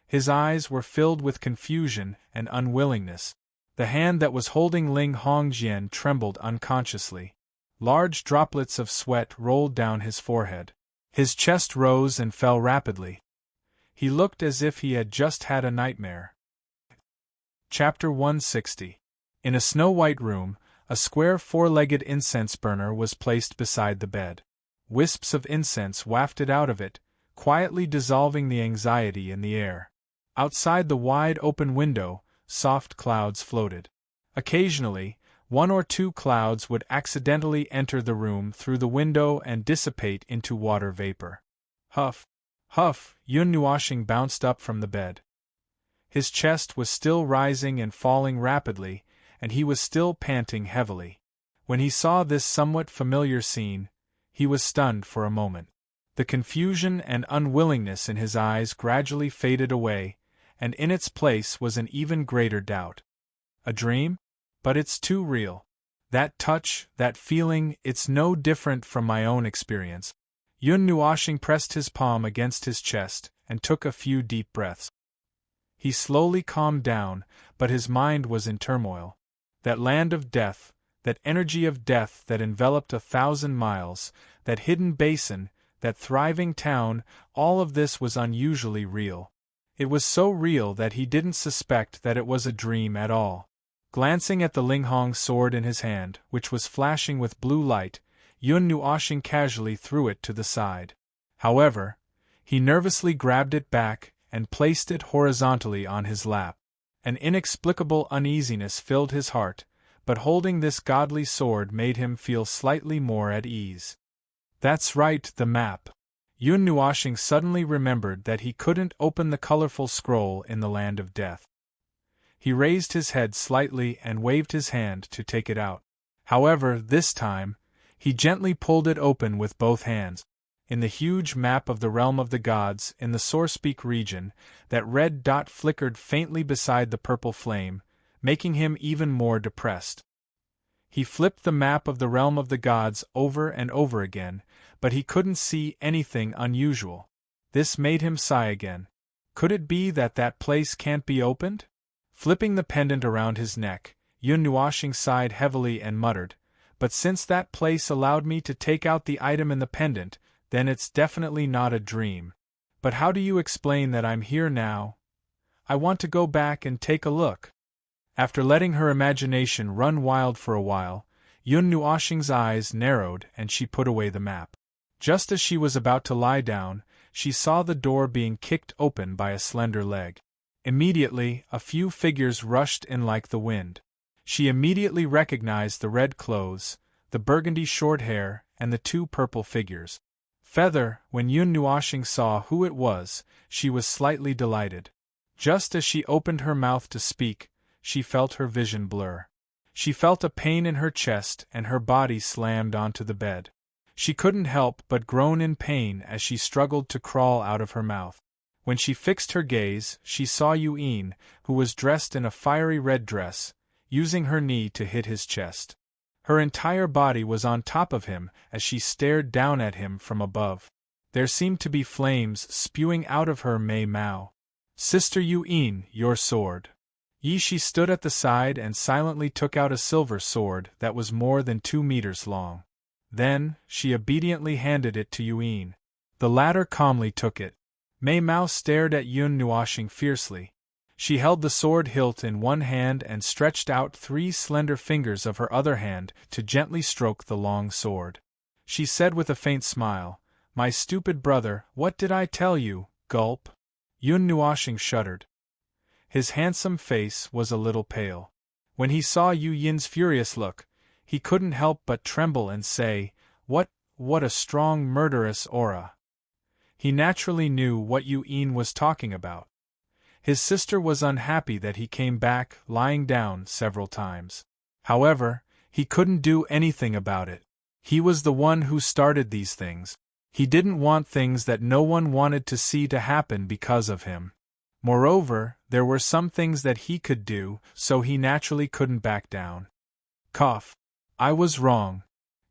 [SPEAKER 1] His eyes were filled with confusion and unwillingness. The hand that was holding Ling Hongjian trembled unconsciously. Large droplets of sweat rolled down his forehead. His chest rose and fell rapidly. He looked as if he had just had a nightmare. Chapter 160. In a snow-white room, a square four-legged incense burner was placed beside the bed. wisps of incense wafted out of it, quietly dissolving the anxiety in the air. Outside the wide open window, soft clouds floated. Occasionally, one or two clouds would accidentally enter the room through the window and dissipate into water vapor. Huff, huff, Yun Nuoshing bounced up from the bed. His chest was still rising and falling rapidly, and he was still panting heavily. When he saw this somewhat familiar scene, he was stunned for a moment. The confusion and unwillingness in his eyes gradually faded away, and in its place was an even greater doubt. A dream? But it's too real. That touch, that feeling, it's no different from my own experience. Yun Nuoshing pressed his palm against his chest and took a few deep breaths. He slowly calmed down, but his mind was in turmoil. That land of death, that energy of death that enveloped 1,000 miles, that hidden basin, that thriving town, all of this was unusually real. It was so real that he didn't suspect that it was a dream at all. Glancing at the Linghong sword in his hand, which was flashing with blue light, Yun Nuoshing casually threw it to the side. However, he nervously grabbed it back and placed it horizontally on his lap. An inexplicable uneasiness filled his heart, but holding this godly sword made him feel slightly more at ease. That's right, the map. Yun Nuoshing suddenly remembered that he couldn't open the colorful scroll in the land of death. He raised his head slightly and waved his hand to take it out. However, this time, he gently pulled it open with both hands. In the huge map of the realm of the gods in the Sorepeak region, that red dot flickered faintly beside the purple flame, making him even more depressed. He flipped the map of the realm of the gods over and over again, but he couldn't see anything unusual. This made him sigh again. Could it be that that place can't be opened? Flipping the pendant around his neck, Yun Nuoshing sighed heavily and muttered, "But since that place allowed me to take out the item in the pendant, then it's definitely not a dream. But how do you explain that I'm here now? I want to go back and take a look." After letting her imagination run wild for a while, Yun Nuoshing's eyes narrowed and she put away the map. Just as she was about to lie down, she saw the door being kicked open by a slender leg. Immediately, a few figures rushed in like the wind. She immediately recognized the red clothes, the burgundy short hair, and the two purple figures. Feather, when Yun Nuoshing saw who it was, she was slightly delighted. Just as she opened her mouth to speak, she felt her vision blur. She felt a pain in her chest and her body slammed onto the bed. She couldn't help but groan in pain as she struggled to crawl out of her mouth. When she fixed her gaze, she saw Yu'in, who was dressed in a fiery red dress, using her knee to hit his chest. Her entire body was on top of him as she stared down at him from above. There seemed to be flames spewing out of her Mei Mao. "Sister Yu'in, your sword." She stood at the side and silently took out a silver sword that was more than 2 meters long. Then, she obediently handed it to Yu'in. The latter calmly took it. Mei Mao stared at Yun Nuoshing fiercely. She held the sword hilt in one hand and stretched out 3 slender fingers of her other hand to gently stroke the long sword. She said with a faint smile, "My stupid brother, what did I tell you?" Gulp. Yun Nuoshing shuddered. His handsome face was a little pale. When he saw Yu Yin's furious look, he couldn't help but tremble and say, What a strong murderous aura." He naturally knew what Yu'in was talking about. His sister was unhappy that he came back, lying down several times. However, he couldn't do anything about it. He was the one who started these things. He didn't want things that no one wanted to see to happen because of him. Moreover, there were some things that he could do, so he naturally couldn't back down. Cough. I was wrong.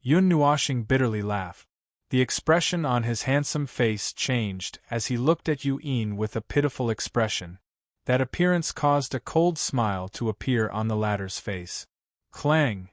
[SPEAKER 1] Yun Nuoshing bitterly laughed. The expression on his handsome face changed as he looked at Yu'in with a pitiful expression. That appearance caused a cold smile to appear on the latter's face. Clang!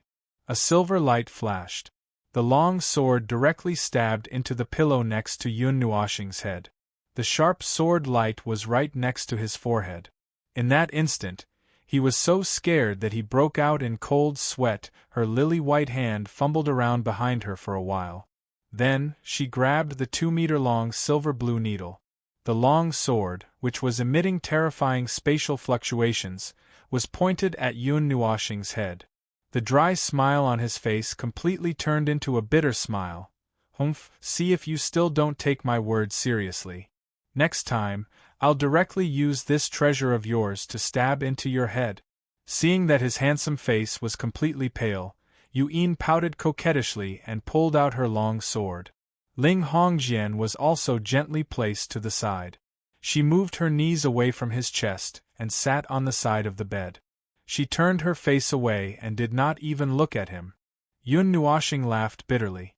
[SPEAKER 1] A silver light flashed. The long sword directly stabbed into the pillow next to Yun Nuoshing's head. The sharp sword light was right next to his forehead. In that instant, he was so scared that he broke out in cold sweat. Her lily-white hand fumbled around behind her for a while. Then, she grabbed the 2-meter-long silver-blue needle. The long sword, which was emitting terrifying spatial fluctuations, was pointed at Yun Nuoxing's head. The dry smile on his face completely turned into a bitter smile. Humph, see if you still don't take my words seriously. Next time, I'll directly use this treasure of yours to stab into your head. Seeing that his handsome face was completely pale, Yun pouted coquettishly and pulled out her long sword. Ling Hongjian was also gently placed to the side. She moved her knees away from his chest and sat on the side of the bed. She turned her face away and did not even look at him. Yun Nuoxing laughed bitterly.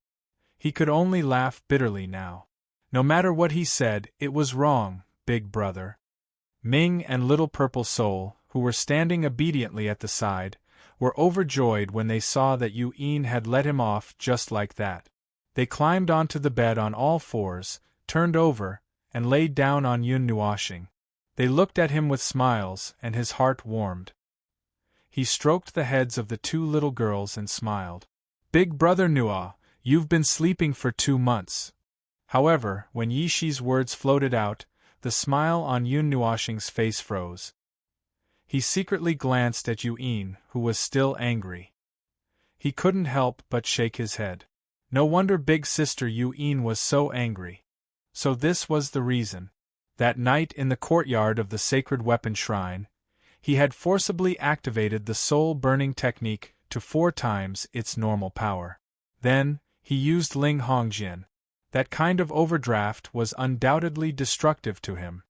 [SPEAKER 1] He could only laugh bitterly now. No matter what he said, it was wrong, big brother. Ming and Little Purple Soul, who were standing obediently at the side, were overjoyed when they saw that Yun had let him off just like that. They climbed onto the bed on all fours, turned over, and laid down on Yun Nuoxing. They looked at him with smiles, and his heart warmed. He stroked the heads of the 2 little girls and smiled. Big brother Nuo, you've been sleeping for 2 months. However, when Yi Shi's words floated out, the smile on Yun Nuoxing's face froze. He secretly glanced at Yun, who was still angry. He couldn't help but shake his head. No wonder big sister Yun was so angry. So this was the reason. That night in the courtyard of the Sacred Weapon Shrine, he had forcibly activated the soul-burning technique to 4 times its normal power. Then, he used Ling Hongjian. That kind of overdraft was undoubtedly destructive to him.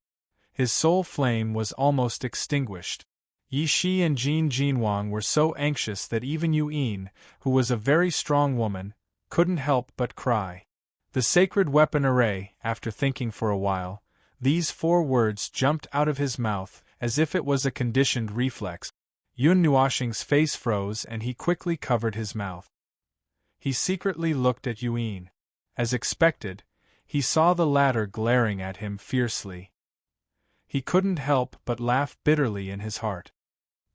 [SPEAKER 1] His soul flame was almost extinguished. Yi Shi and Jin Jinwang were so anxious that even Yun, who was a very strong woman, couldn't help but cry. The sacred weapon array, after thinking for a while, these 4 words jumped out of his mouth as if it was a conditioned reflex. Yun Nuoxing's face froze and he quickly covered his mouth. He secretly looked at Yun. As expected, he saw the latter glaring at him fiercely. He couldn't help but laugh bitterly in his heart.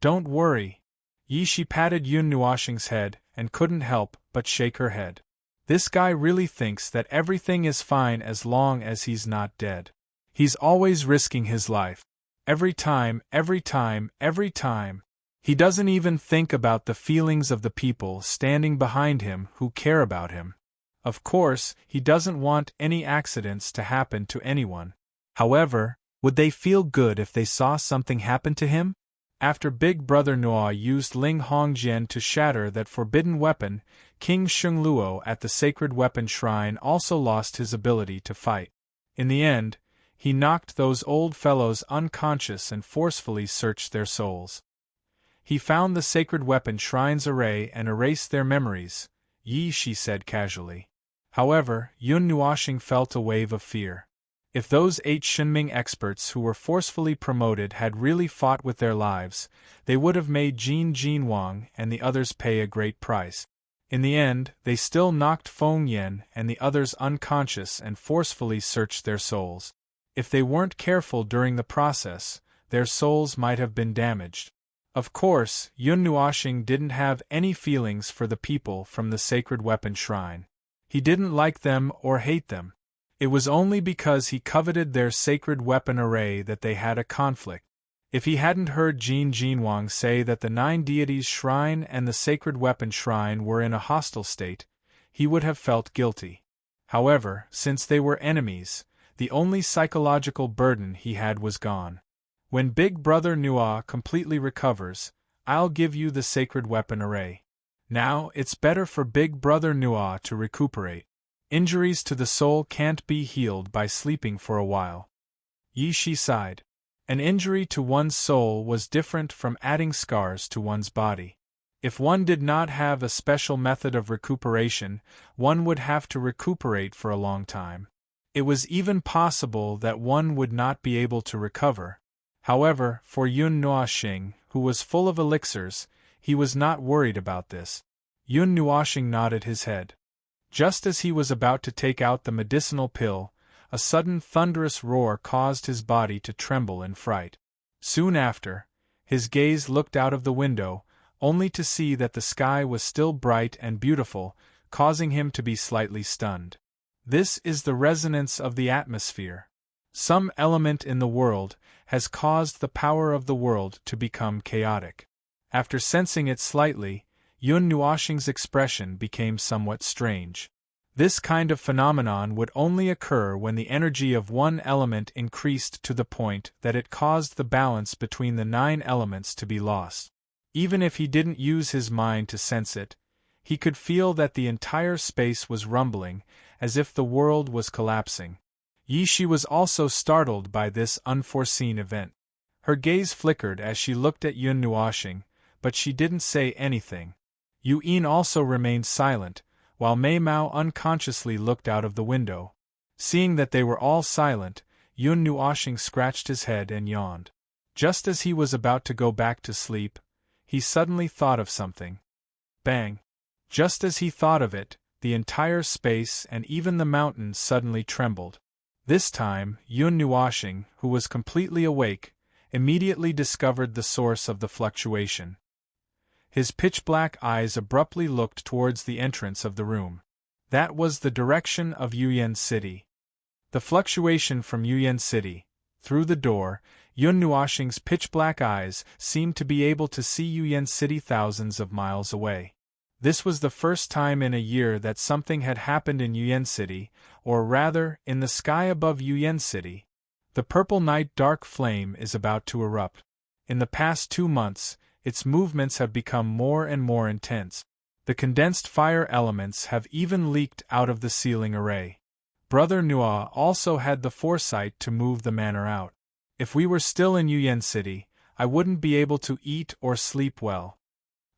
[SPEAKER 1] Don't worry. Yi Shi patted Yun Nuoxing's head and couldn't help but shake her head. This guy really thinks that everything is fine as long as he's not dead. He's always risking his life. Every time. He doesn't even think about the feelings of the people standing behind him who care about him. Of course, he doesn't want any accidents to happen to anyone. However, would they feel good if they saw something happen to him? After Big Brother Nuo used Ling Hongjian to shatter that forbidden weapon, King Shengluo at the Sacred Weapon Shrine also lost his ability to fight. In the end, he knocked those old fellows unconscious and forcefully searched their souls. He found the Sacred Weapon Shrine's array and erased their memories, Yi Shi said casually. However, Yun Nuoxing felt a wave of fear. If those 8 Shinming experts who were forcefully promoted had really fought with their lives, they would have made Jin Jinwang and the others pay a great price. In the end, they still knocked Feng Yan and the others unconscious and forcefully searched their souls. If they weren't careful during the process, their souls might have been damaged. Of course, Yun Nuoxing didn't have any feelings for the people from the Sacred Weapon Shrine. He didn't like them or hate them. It was only because he coveted their sacred weapon array that they had a conflict. If he hadn't heard Jin Jinwang say that the 9 deities shrine and the Sacred Weapon Shrine were in a hostile state, he would have felt guilty. However, since they were enemies, the only psychological burden he had was gone. When Big Brother Nuo completely recovers, I'll give you the Sacred Weapon Array. Now, it's better for Big Brother Nuo to recuperate. Injuries to the soul can't be healed by sleeping for a while. Yi Shi sighed. An injury to one's soul was different from adding scars to one's body. If one did not have a special method of recuperation, one would have to recuperate for a long time. It was even possible that one would not be able to recover. However, for Yun Nuoxing, who was full of elixirs, he was not worried about this. Yun Nuoxing nodded his head. Just as he was about to take out the medicinal pill, a sudden thunderous roar caused his body to tremble in fright. Soon after, his gaze looked out of the window, only to see that the sky was still bright and beautiful, causing him to be slightly stunned. This is the resonance of the atmosphere. Some element in the world has caused the power of the world to become chaotic. After sensing it slightly, Yun Nuoxing's expression became somewhat strange. This kind of phenomenon would only occur when the energy of one element increased to the point that it caused the balance between the 9 elements to be lost. Even if he didn't use his mind to sense it, he could feel that the entire space was rumbling, as if the world was collapsing. Yi Shi was also startled by this unforeseen event. Her gaze flickered as she looked at Yun Nuoxing, but she didn't say anything. Yu Yin also remained silent, while Mei Mao unconsciously looked out of the window. Seeing that they were all silent, Yun Nuoxing scratched his head and yawned. Just as he was about to go back to sleep, he suddenly thought of something. Bang! Just as he thought of it, the entire space and even the mountains suddenly trembled. This time, Yun Nuoxing, who was completely awake, immediately discovered the source of the fluctuation. His pitch-black eyes abruptly looked towards the entrance of the room. That was the direction of Yuyan City. The fluctuation from Yuyan City. Through the door, Yun Nuoxing's pitch-black eyes seemed to be able to see Yuyan City thousands of miles away. This was the first time in a year that something had happened in Yuyan City, or rather, in the sky above Yuyan City. The purple night dark flame is about to erupt. In the past 2 months, its movements have become more and more intense. The condensed fire elements have even leaked out of the ceiling array. Brother Nua also had the foresight to move the manor out. If we were still in Yuyan City, I wouldn't be able to eat or sleep well.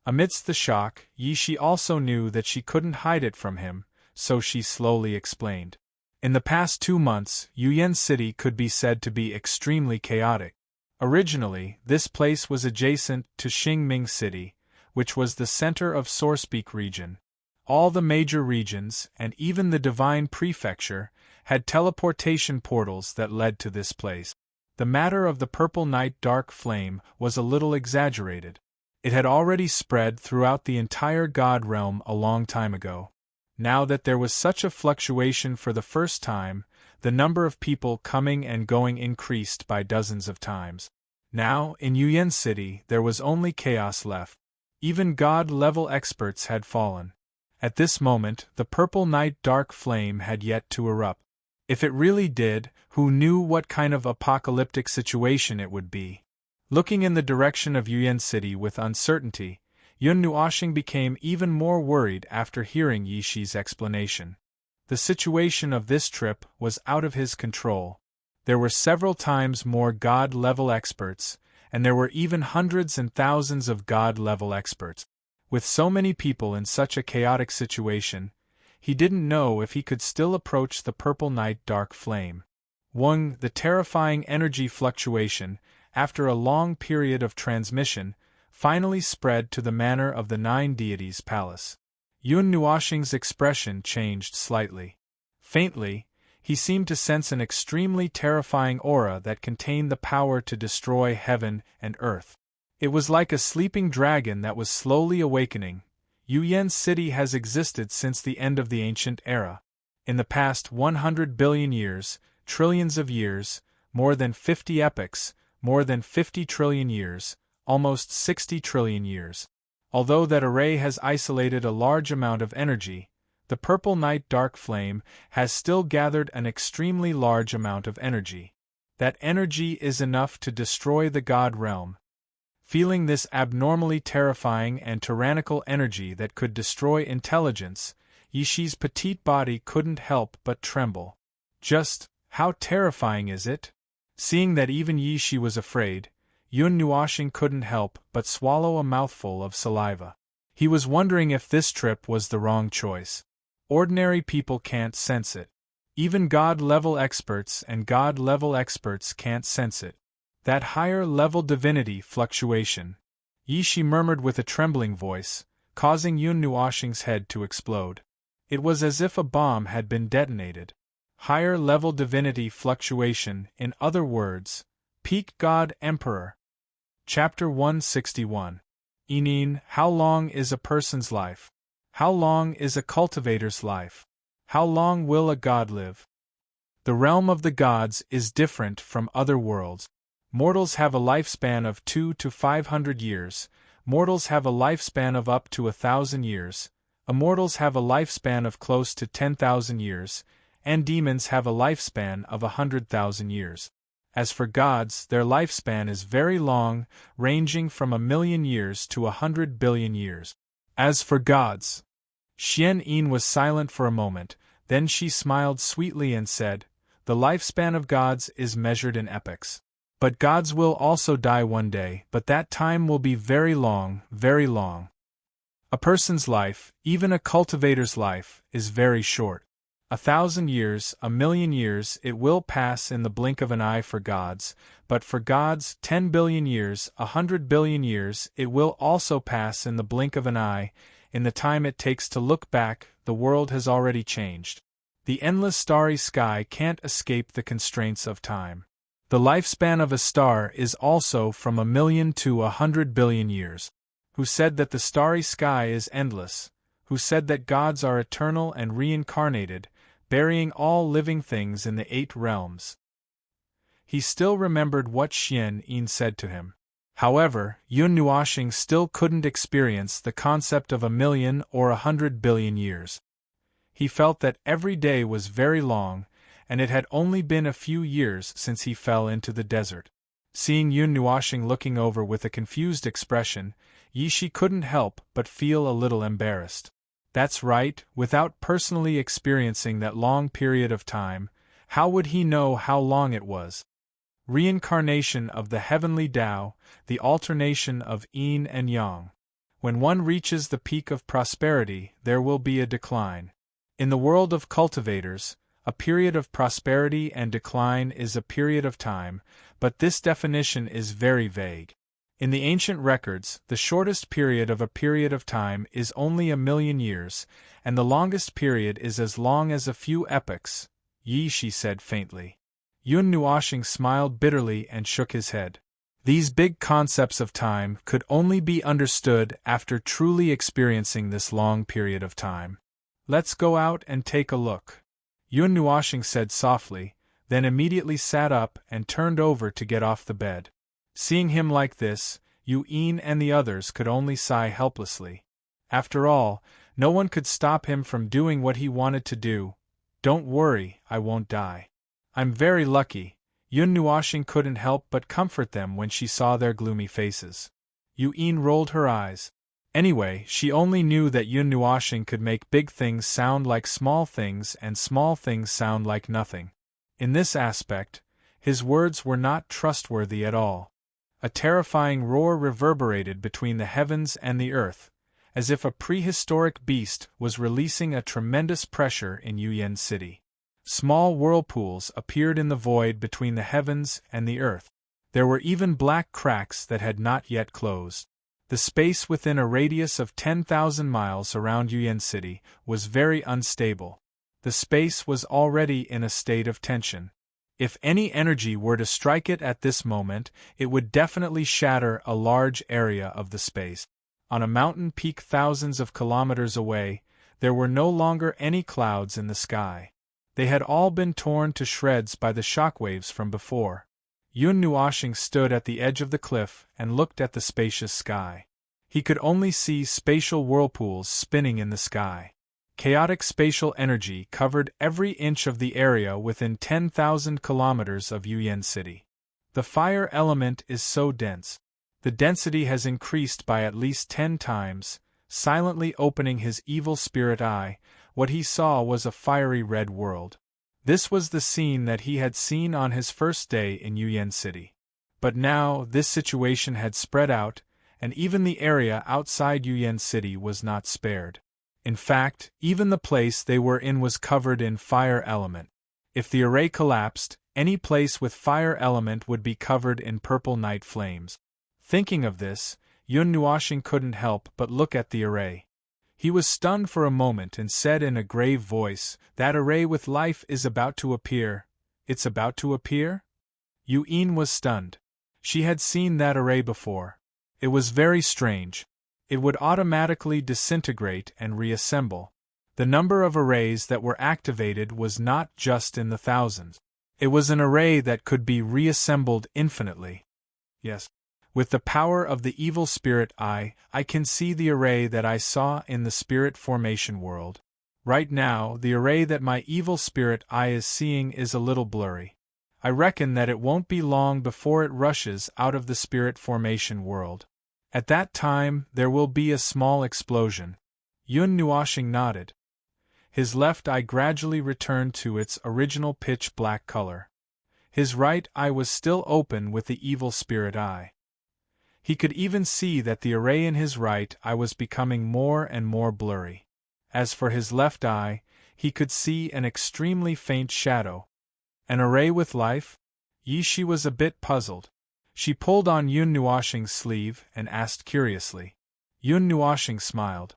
[SPEAKER 1] Amidst the shock, Yi Shi also knew that she couldn't hide it from him, so she slowly explained. In the past 2 months, Yuyan City could be said to be extremely chaotic. Originally, this place was adjacent to Xingming City, which was the center of Sourcepeak region. All the major regions, and even the Divine Prefecture, had teleportation portals that led to this place. The matter of the purple night dark flame was a little exaggerated. It had already spread throughout the entire God realm a long time ago. Now that there was such a fluctuation for the first time, the number of people coming and going increased by dozens of times. Now, in Yuyan City, there was only chaos left. Even God-level experts had fallen. At this moment, the purple night dark flame had yet to erupt. If it really did, who knew what kind of apocalyptic situation it would be? Looking in the direction of Yuyan City with uncertainty, Yun Nuoxing became even more worried after hearing Yi Shi's explanation. The situation of this trip was out of his control. There were several times more God-level experts, and there were even hundreds and thousands of God-level experts. With so many people in such a chaotic situation, he didn't know if he could still approach the purple night dark flame. The terrifying energy fluctuation, after a long period of transmission, finally spread to the manor of the 9 deities' palace. Yun Nuoxing's expression changed slightly. Faintly, he seemed to sense an extremely terrifying aura that contained the power to destroy heaven and earth. It was like a sleeping dragon that was slowly awakening. Yuyan City has existed since the end of the ancient era. In the past 100 billion years, trillions of years, more than 50 epochs, more than 50 trillion years, almost 60 trillion years. Although that array has isolated a large amount of energy, the purple night dark flame has still gathered an extremely large amount of energy. That energy is enough to destroy the God realm. Feeling this abnormally terrifying and tyrannical energy that could destroy intelligence, Yi Shi's petite body couldn't help but tremble. Just, how terrifying is it? Seeing that even Yi Shi was afraid, Yun Nuoxing couldn't help but swallow a mouthful of saliva. He was wondering if this trip was the wrong choice. Ordinary people can't sense it. Even God-level experts and God-level experts can't sense it. That higher-level divinity fluctuation. Yi Shi murmured with a trembling voice, causing Yun Nuoxing's head to explode. It was as if a bomb had been detonated. Higher-level divinity fluctuation, in other words, peak God Emperor. Chapter 161. Enin, how long is a person's life? How long is a cultivator's life? How long will a god live? The realm of the gods is different from other worlds. Mortals have a lifespan of 2 to 500 years, mortals have a lifespan of up to 1,000 years, immortals have a lifespan of close to 10,000 years, and demons have a lifespan of 100,000 years. As for gods, their lifespan is very long, ranging from 1,000,000 years to 100 billion years. As for gods… Xian Yin was silent for a moment, then she smiled sweetly and said, "The lifespan of gods is measured in epochs. But gods will also die one day, but that time will be very long, very long. A person's life, even a cultivator's life, is very short. 1,000 years, 1,000,000 years, it will pass in the blink of an eye for gods, but for gods, 10 billion years, 100 billion years, it will also pass in the blink of an eye. In the time it takes to look back, the world has already changed. The endless starry sky can't escape the constraints of time. The lifespan of a star is also from 1,000,000 to 100 billion years. Who said that the starry sky is endless? Who said that gods are eternal and reincarnated, burying all living things in the 8 realms?" He still remembered what Xian Yin said to him. However, Yun Nuoxing still couldn't experience the concept of 1,000,000 or 100 billion years. He felt that every day was very long, and it had only been a few years since he fell into the desert. Seeing Yun Nuoxing looking over with a confused expression, Yi Shi couldn't help but feel a little embarrassed. That's right, without personally experiencing that long period of time, how would he know how long it was? Reincarnation of the heavenly Tao, the alternation of yin and yang. When one reaches the peak of prosperity, there will be a decline. In the world of cultivators, a period of prosperity and decline is a period of time, but this definition is very vague. In the ancient records, the shortest period of a period of time is only 1,000,000 years, and the longest period is as long as a few epochs, Yi Shi said faintly. Yun Nuoxing smiled bitterly and shook his head. These big concepts of time could only be understood after truly experiencing this long period of time. "Let's go out and take a look," Yun Nuoxing said softly, then immediately sat up and turned over to get off the bed. Seeing him like this, Yu Yin and the others could only sigh helplessly. After all, no one could stop him from doing what he wanted to do. "Don't worry, I won't die. I'm very lucky." Yun Nuoxing couldn't help but comfort them when she saw their gloomy faces. Yu Yin rolled her eyes. Anyway, she only knew that Yun Nuoxing could make big things sound like small things and small things sound like nothing. In this aspect, his words were not trustworthy at all. A terrifying roar reverberated between the heavens and the earth, as if a prehistoric beast was releasing a tremendous pressure in Yuyan City. Small whirlpools appeared in the void between the heavens and the earth. There were even black cracks that had not yet closed. The space within a radius of 10,000 miles around Yuyan City was very unstable. The space was already in a state of tension. If any energy were to strike it at this moment, it would definitely shatter a large area of the space. On a mountain peak thousands of kilometers away, there were no longer any clouds in the sky. They had all been torn to shreds by the shockwaves from before. Yun Nuoxing stood at the edge of the cliff and looked at the spacious sky. He could only see spatial whirlpools spinning in the sky. Chaotic spatial energy covered every inch of the area within 10,000 kilometers of Yuyan City. The fire element is so dense. The density has increased by at least 10 times. Silently opening his evil spirit eye, what he saw was a fiery red world. This was the scene that he had seen on his first day in Yuyan City. But now, this situation had spread out, and even the area outside Yuyan City was not spared. In fact, even the place they were in was covered in fire element. If the array collapsed, any place with fire element would be covered in purple night flames. Thinking of this, Yun Nuoxing couldn't help but look at the array. He was stunned for a moment and said in a grave voice, "That array with life is about to appear." "It's about to appear?" Yu Yin was stunned. She had seen that array before. It was very strange. it would automatically disintegrate and reassemble. The number of arrays that were activated was not just in the thousands. It was an array that could be reassembled infinitely. Yes. With the power of the evil spirit I can see the array that I saw in the spirit formation world. Right now, the array that my evil spirit eye is seeing is a little blurry. I reckon that it won't be long before it rushes out of the spirit formation world. At that time, there will be a small explosion. Yun Nuoshing nodded. His left eye gradually returned to its original pitch-black color. His right eye was still open with the evil spirit eye. He could even see that the array in his right eye was becoming more and more blurry. As for his left eye, he could see an extremely faint shadow. An array with life? Yi-Shi was a bit puzzled. She pulled on Yun Nuoshing's sleeve and asked curiously. Yun Nuoshing smiled.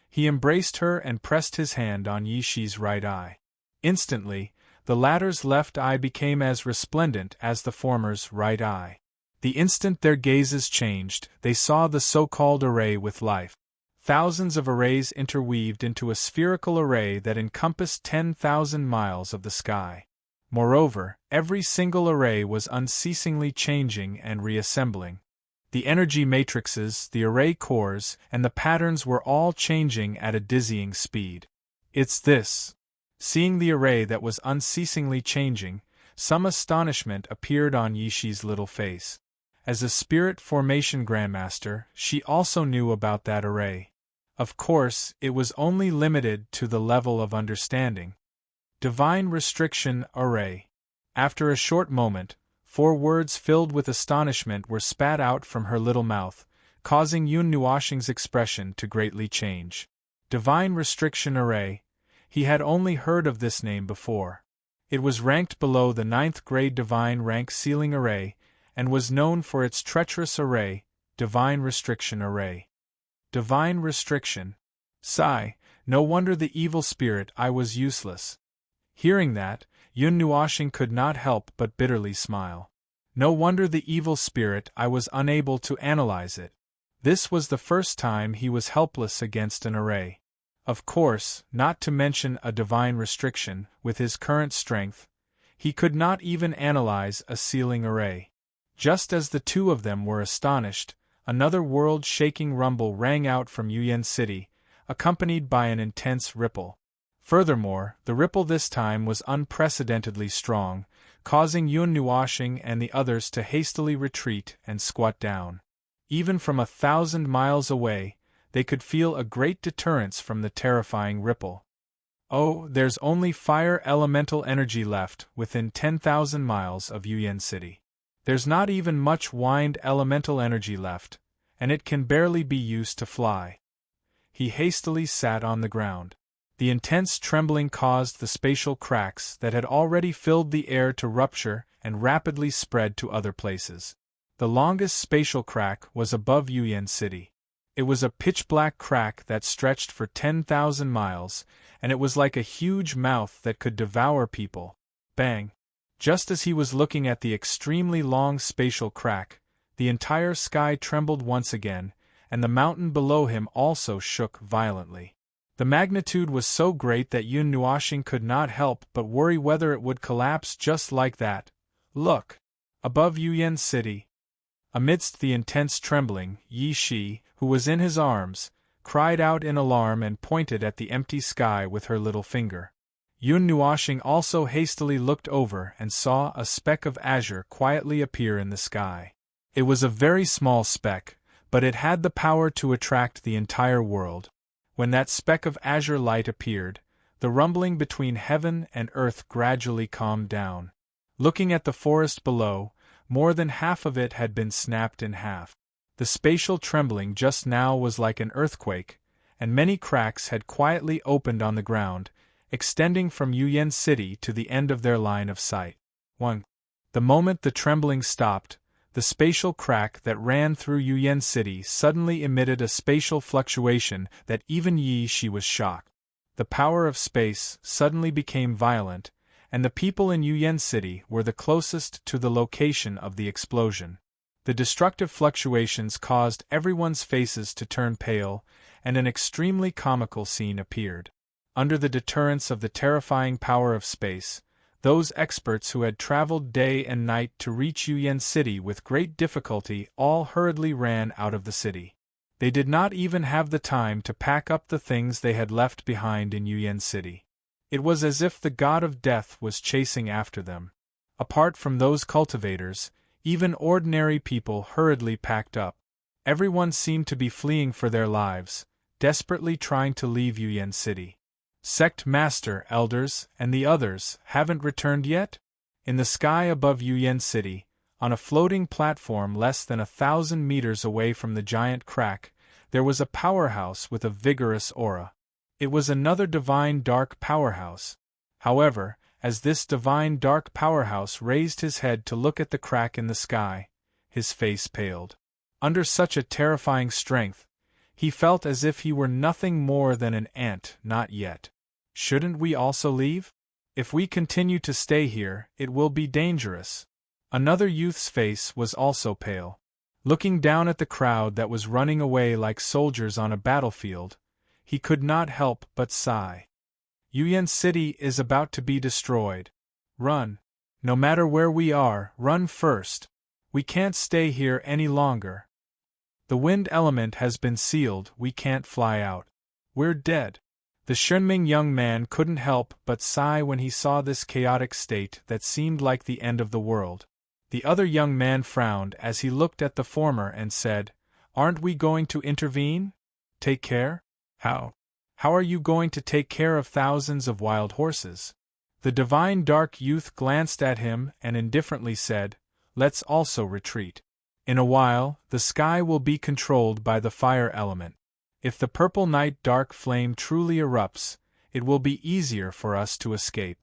[SPEAKER 1] He embraced her and pressed his hand on Yi-Shi's right eye. Instantly, the latter's left eye became as resplendent as the former's right eye. The instant their gazes changed, they saw the so-called array with life. Thousands of arrays interweaved into a spherical array that encompassed 10,000 miles of the sky. Moreover, every single array was unceasingly changing and reassembling. The energy matrices, the array cores, and the patterns were all changing at a dizzying speed. It's this. Seeing the array that was unceasingly changing, some astonishment appeared on Yi-Shi's little face. As a spirit formation grandmaster, she also knew about that array. Of course, it was only limited to the level of understanding. Divine Restriction Array. After a short moment, 4 words filled with astonishment were spat out from her little mouth, causing Yun Nuoshing's expression to greatly change. Divine Restriction Array. He had only heard of this name before. It was ranked below the 9th grade Divine Rank Ceiling Array, and was known for its treacherous array, Divine Restriction Array. Divine Restriction. Sigh, no wonder the evil spirit I was useless. Hearing that, Yun Nuoshing could not help but bitterly smile. No wonder the evil spirit I was unable to analyze it. This was the first time he was helpless against an array. Of course, not to mention a divine restriction, with his current strength, he could not even analyze a ceiling array. Just as the two of them were astonished, another world-shaking rumble rang out from Yuyan City, accompanied by an intense ripple. Furthermore, the ripple this time was unprecedentedly strong, causing Yun Nuoshing and the others to hastily retreat and squat down. Even from 1,000 miles away, they could feel a great deterrence from the terrifying ripple. Oh, there's only fire elemental energy left within 10,000 miles of Yuyan City. There's not even much wind elemental energy left, and it can barely be used to fly. He hastily sat on the ground. The intense trembling caused the spatial cracks that had already filled the air to rupture and rapidly spread to other places. The longest spatial crack was above Yuyan City. It was a pitch-black crack that stretched for 10,000 miles, and it was like a huge mouth that could devour people. Bang! Just as he was looking at the extremely long spatial crack, the entire sky trembled once again, and the mountain below him also shook violently. The magnitude was so great that Yun Nuoshing could not help but worry whether it would collapse just like that. Look! Above Yuyan City. Amidst the intense trembling, Yi-Shi, who was in his arms, cried out in alarm and pointed at the empty sky with her little finger. Yun Nuoshing also hastily looked over and saw a speck of azure quietly appear in the sky. It was a very small speck, but it had the power to attract the entire world. When that speck of azure light appeared, the rumbling between heaven and earth gradually calmed down. Looking at the forest below, more than half of it had been snapped in half. The spatial trembling just now was like an earthquake, and many cracks had quietly opened on the ground, extending from Yuyan City to the end of their line of sight. 1. The moment the trembling stopped, the spatial crack that ran through Yuyan City suddenly emitted a spatial fluctuation that even Yi-Shi was shocked. The power of space suddenly became violent, and the people in Yuyan City were the closest to the location of the explosion. The destructive fluctuations caused everyone's faces to turn pale, and an extremely comical scene appeared. Under the deterrence of the terrifying power of space, those experts who had traveled day and night to reach Yuyan City with great difficulty all hurriedly ran out of the city. They did not even have the time to pack up the things they had left behind in Yuyan City. It was as if the god of death was chasing after them. Apart from those cultivators, even ordinary people hurriedly packed up. Everyone seemed to be fleeing for their lives, desperately trying to leave Yuyan City. Sect Master, Elders, and the others haven't returned yet? In the sky above Yuyan City, on a floating platform less than 1,000 meters away from the giant crack, there was a powerhouse with a vigorous aura. It was another divine dark powerhouse. However, as this divine dark powerhouse raised his head to look at the crack in the sky, his face paled. Under such a terrifying strength, he felt as if he were nothing more than an ant. Not yet. Shouldn't we also leave? If we continue to stay here, it will be dangerous. Another youth's face was also pale. Looking down at the crowd that was running away like soldiers on a battlefield, he could not help but sigh. Yuyan City is about to be destroyed. Run. No matter where we are, run first. We can't stay here any longer. The wind element has been sealed, we can't fly out. We're dead. The Shunming young man couldn't help but sigh when he saw this chaotic state that seemed like the end of the world. The other young man frowned as he looked at the former and said, "Aren't we going to intervene? Take care? How? How are you going to take care of thousands of wild horses?" The divine dark youth glanced at him and indifferently said, "Let's also retreat. In a while, the sky will be controlled by the fire element. If the purple night dark flame truly erupts, it will be easier for us to escape."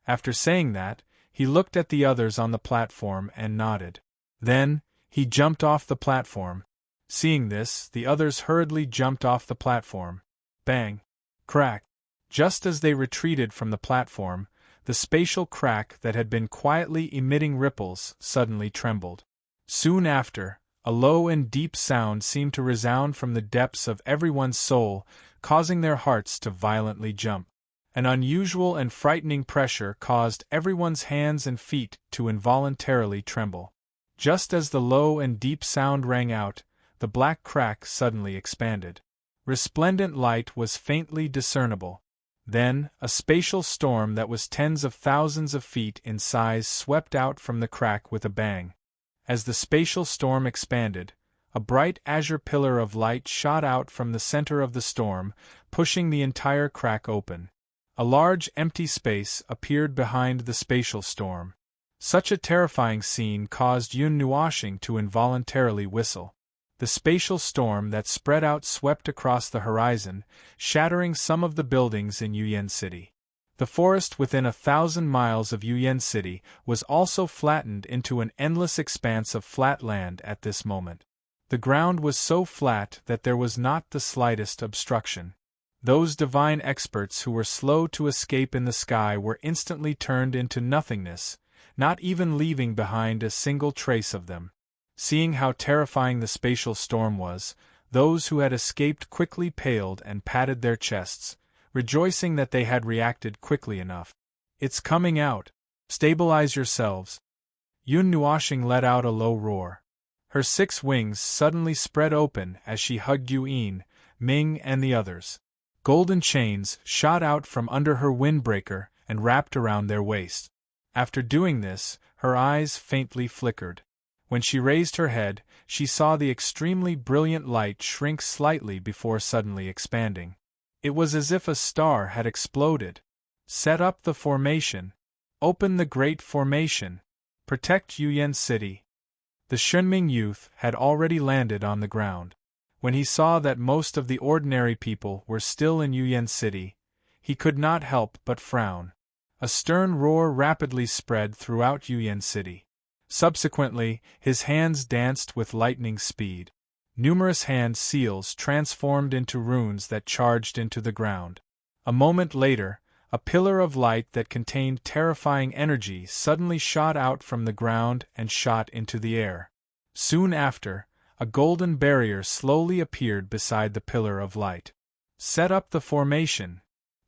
[SPEAKER 1] After saying that, he looked at the others on the platform and nodded. Then, he jumped off the platform. Seeing this, the others hurriedly jumped off the platform. Bang! Crack! Just as they retreated from the platform, the spatial crack that had been quietly emitting ripples suddenly trembled. Soon after, a low and deep sound seemed to resound from the depths of everyone's soul, causing their hearts to violently jump. An unusual and frightening pressure caused everyone's hands and feet to involuntarily tremble. Just as the low and deep sound rang out, the black crack suddenly expanded. Resplendent light was faintly discernible. Then, a spatial storm that was tens of thousands of feet in size swept out from the crack with a bang. As the spatial storm expanded, a bright azure pillar of light shot out from the center of the storm, pushing the entire crack open. A large empty space appeared behind the spatial storm. Such a terrifying scene caused Yun Nuoshing to involuntarily whistle. The spatial storm that spread out swept across the horizon, shattering some of the buildings in Yuyan City. The forest within 1,000 miles of Yuyan City was also flattened into an endless expanse of flat land at this moment. The ground was so flat that there was not the slightest obstruction. Those divine experts who were slow to escape in the sky were instantly turned into nothingness, not even leaving behind a single trace of them. Seeing how terrifying the spatial storm was, those who had escaped quickly paled and patted their chests, rejoicing that they had reacted quickly enough. "It's coming out. Stabilize yourselves." Yun Nuoshing let out a low roar. Her 6 wings suddenly spread open as she hugged Yuin, Ming and the others. Golden chains shot out from under her windbreaker and wrapped around their waist. After doing this, her eyes faintly flickered. When she raised her head, she saw the extremely brilliant light shrink slightly before suddenly expanding. It was as if a star had exploded. Set up the formation. Open the Great Formation. Protect Yuyan City. The Shunming youth had already landed on the ground. When he saw that most of the ordinary people were still in Yuyan City, he could not help but frown. A stern roar rapidly spread throughout Yuyan City. Subsequently, his hands danced with lightning speed. Numerous hand seals transformed into runes that charged into the ground. A moment later, a pillar of light that contained terrifying energy suddenly shot out from the ground and shot into the air. Soon after, a golden barrier slowly appeared beside the pillar of light. Set up the formation.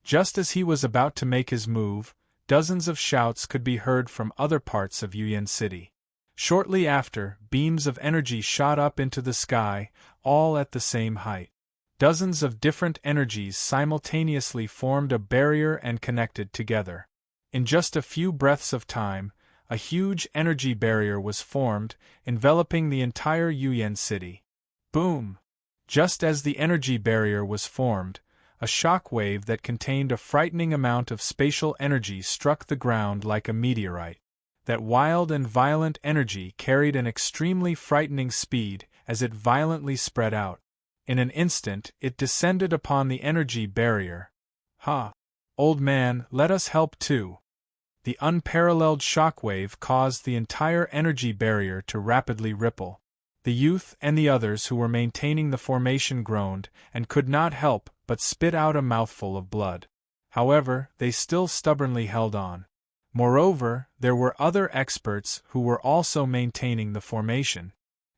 [SPEAKER 1] Just as he was about to make his move, dozens of shouts could be heard from other parts of Yuyan City. Shortly after, beams of energy shot up into the sky, all at the same height. Dozens of different energies simultaneously formed a barrier and connected together. In just a few breaths of time, a huge energy barrier was formed, enveloping the entire Yuyan City. Boom! Just as the energy barrier was formed, a shock wave that contained a frightening amount of spatial energy struck the ground like a meteorite. That wild and violent energy carried an extremely frightening speed as it violently spread out. In an instant, it descended upon the energy barrier. Ha! Old man, let us help too. The unparalleled shockwave caused the entire energy barrier to rapidly ripple. The youth and the others who were maintaining the formation groaned and could not help but spit out a mouthful of blood. However, they still stubbornly held on. Moreover, there were other experts who were also maintaining the formation.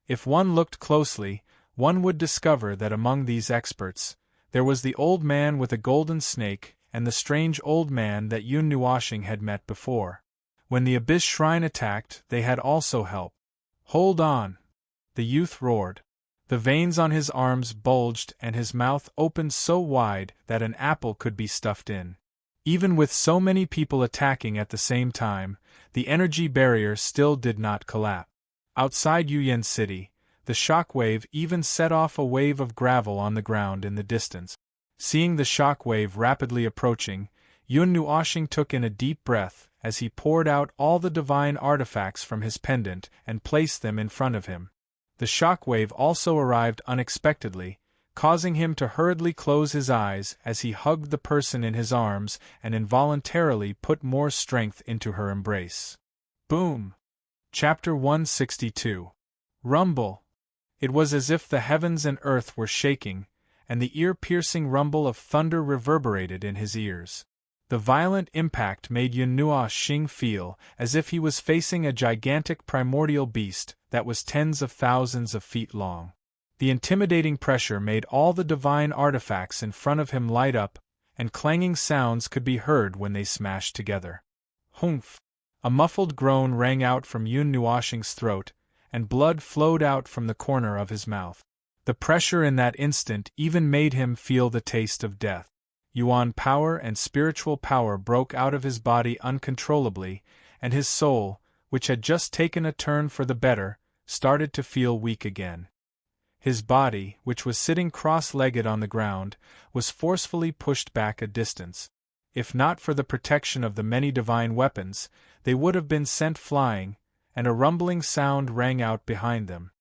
[SPEAKER 1] If one looked closely, one would discover that among these experts, there was the old man with a golden snake and the strange old man that Yun Nuoshing had met before. When the Abyss Shrine attacked, they had also helped. Hold on! The youth roared. The veins on his arms bulged and his mouth opened so wide that an apple could be stuffed in. Even with so many people attacking at the same time, the energy barrier still did not collapse. Outside Yuyan City, the shockwave even set off a wave of gravel on the ground in the distance. Seeing the shockwave rapidly approaching, Yun Nuoshing took in a deep breath as he poured out all the divine artifacts from his pendant and placed them in front of him. The shockwave also arrived unexpectedly, causing him to hurriedly close his eyes as he hugged the person in his arms and involuntarily put more strength into her embrace. Boom! Chapter 162. Rumble. It was as if the heavens and earth were shaking, and the ear-piercing rumble of thunder reverberated in his ears. The violent impact made Yun Nuoshing feel as if he was facing a gigantic primordial beast that was tens of thousands of feet long. The intimidating pressure made all the divine artifacts in front of him light up, and clanging sounds could be heard when they smashed together. Humph! A muffled groan rang out from Yun Nuoshing's throat, and blood flowed out from the corner of his mouth. The pressure in that instant even made him feel the taste of death. Yuan power and spiritual power broke out of his body uncontrollably, and his soul, which had just taken a turn for the better, started to feel weak again. His body, which was sitting cross-legged on the ground, was forcefully pushed back a distance. If not for the protection of the many divine weapons, they would have been sent flying, and a rumbling sound rang out behind them.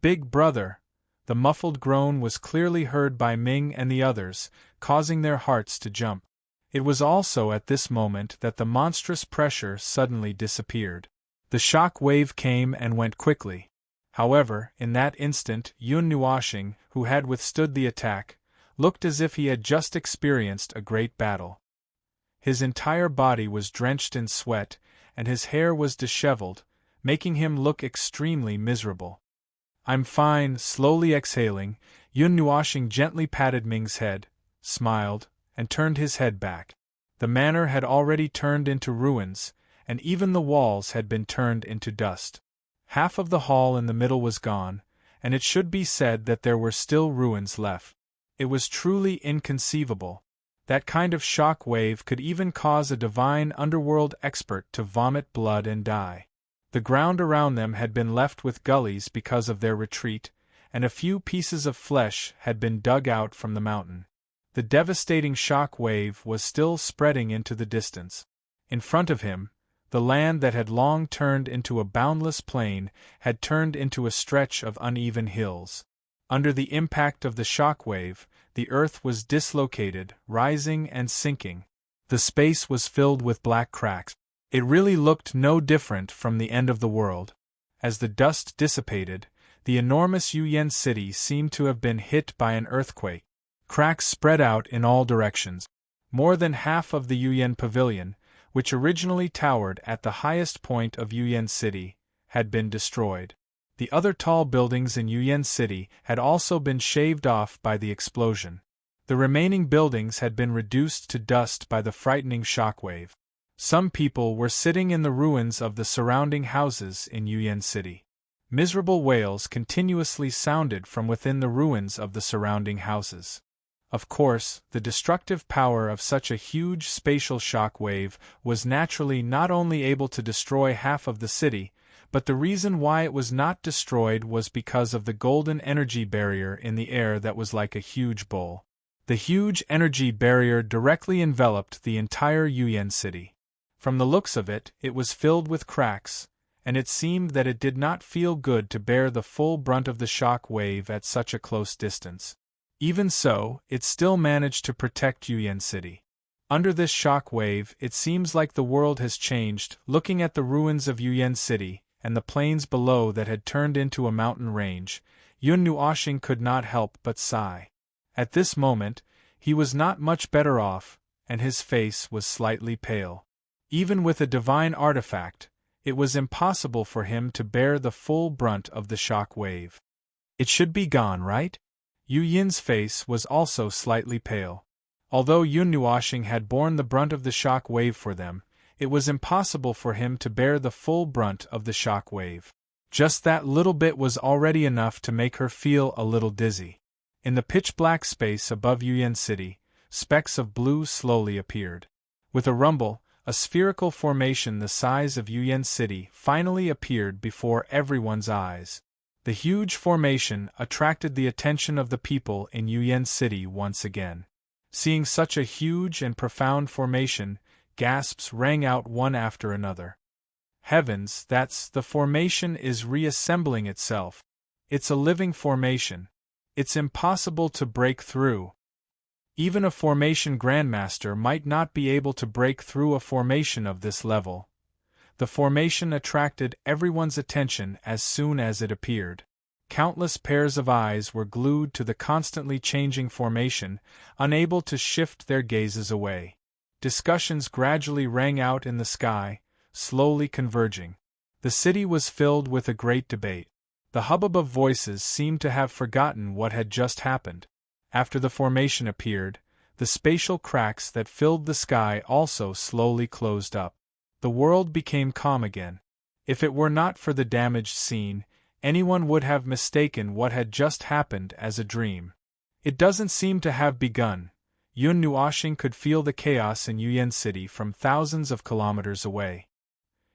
[SPEAKER 1] "Big brother!" The muffled groan was clearly heard by Ming and the others, causing their hearts to jump. It was also at this moment that the monstrous pressure suddenly disappeared. The shock wave came and went quickly. However, in that instant, Yun Nuoshing, who had withstood the attack, looked as if he had just experienced a great battle. His entire body was drenched in sweat, and his hair was disheveled, making him look extremely miserable. "I'm fine," slowly exhaling, Yun Nuoshing gently patted Ming's head, smiled, and turned his head back. The manor had already turned into ruins, and even the walls had been turned into dust. Half of the hall in the middle was gone, and it should be said that there were still ruins left. It was truly inconceivable. That kind of shock wave could even cause a divine underworld expert to vomit blood and die. The ground around them had been left with gullies because of their retreat, and a few pieces of flesh had been dug out from the mountain. The devastating shock wave was still spreading into the distance. In front of him, the land that had long turned into a boundless plain had turned into a stretch of uneven hills. Under the impact of the shock wave, the earth was dislocated, rising and sinking. The space was filled with black cracks. It really looked no different from the end of the world. As the dust dissipated, the enormous Yuyan city seemed to have been hit by an earthquake. Cracks spread out in all directions. More than half of the Yuyan pavilion, which originally towered at the highest point of Yuyan city, had been destroyed. The other tall buildings in Yuyan City had also been shaved off by the explosion. The remaining buildings had been reduced to dust by the frightening shockwave. Some people were sitting in the ruins of the surrounding houses in Yuyan City. Miserable wails continuously sounded from within the ruins of the surrounding houses. Of course, the destructive power of such a huge spatial shock wave was naturally not only able to destroy half of the city, but the reason why it was not destroyed was because of the golden energy barrier in the air that was like a huge bowl. The huge energy barrier directly enveloped the entire Yuyan city. From the looks of it, it was filled with cracks, and it seemed that it did not feel good to bear the full brunt of the shock wave at such a close distance. Even so, it still managed to protect Yuyan City. Under this shock wave, it seems like the world has changed. Looking at the ruins of Yuyan City, and the plains below that had turned into a mountain range, Yun Nuoxing could not help but sigh. At this moment, he was not much better off, and his face was slightly pale. Even with a divine artifact, it was impossible for him to bear the full brunt of the shock wave. It should be gone, right? Yu Yin's face was also slightly pale. Although Yun Nuoxing had borne the brunt of the shock wave for them, it was impossible for him to bear the full brunt of the shock wave. Just that little bit was already enough to make her feel a little dizzy. In the pitch-black space above Yuyan City, specks of blue slowly appeared. With a rumble, a spherical formation the size of Yuyan City finally appeared before everyone's eyes. The huge formation attracted the attention of the people in Yuyan City once again. Seeing such a huge and profound formation, gasps rang out one after another. Heavens, the formation is reassembling itself. It's a living formation. It's impossible to break through. Even a formation grandmaster might not be able to break through a formation of this level. The formation attracted everyone's attention as soon as it appeared. Countless pairs of eyes were glued to the constantly changing formation, unable to shift their gazes away. Discussions gradually rang out in the sky, slowly converging. The city was filled with a great debate. The hubbub of voices seemed to have forgotten what had just happened. After the formation appeared, the spatial cracks that filled the sky also slowly closed up. The world became calm again. If it were not for the damaged scene, anyone would have mistaken what had just happened as a dream. It doesn't seem to have begun. Yun Nuoxing could feel the chaos in Yuyan City from thousands of kilometers away.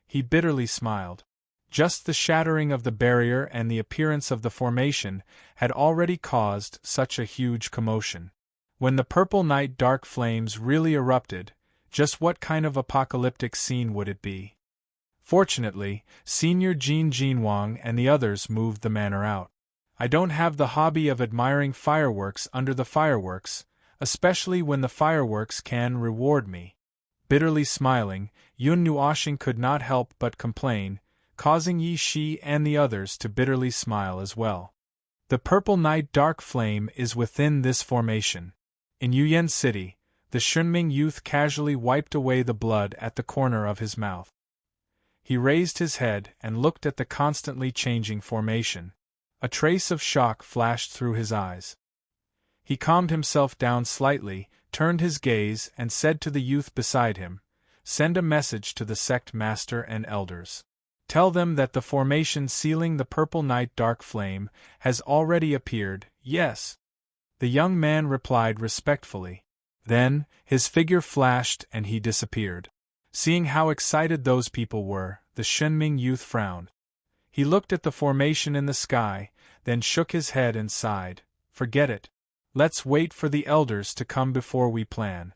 [SPEAKER 1] He bitterly smiled. Just the shattering of the barrier and the appearance of the formation had already caused such a huge commotion. When the purple night dark flames really erupted, just what kind of apocalyptic scene would it be? Fortunately, Senior Jin Jinwang and the others moved the manor out. I don't have the hobby of admiring fireworks under the fireworks, especially when the fireworks can reward me. Bitterly smiling, Yun Nuoxing could not help but complain, causing Yi Shi and the others to bitterly smile as well. The purple night dark flame is within this formation. In Yuyan City, the Shunming youth casually wiped away the blood at the corner of his mouth. He raised his head and looked at the constantly changing formation. A trace of shock flashed through his eyes. He calmed himself down slightly, turned his gaze and said to the youth beside him, "Send a message to the sect master and elders. Tell them that the formation sealing the purple night dark flame has already appeared." "Yes." The young man replied respectfully. Then, his figure flashed and he disappeared. Seeing how excited those people were, the Shunming youth frowned. He looked at the formation in the sky, then shook his head and sighed. "Forget it. Let's wait for the elders to come before we plan."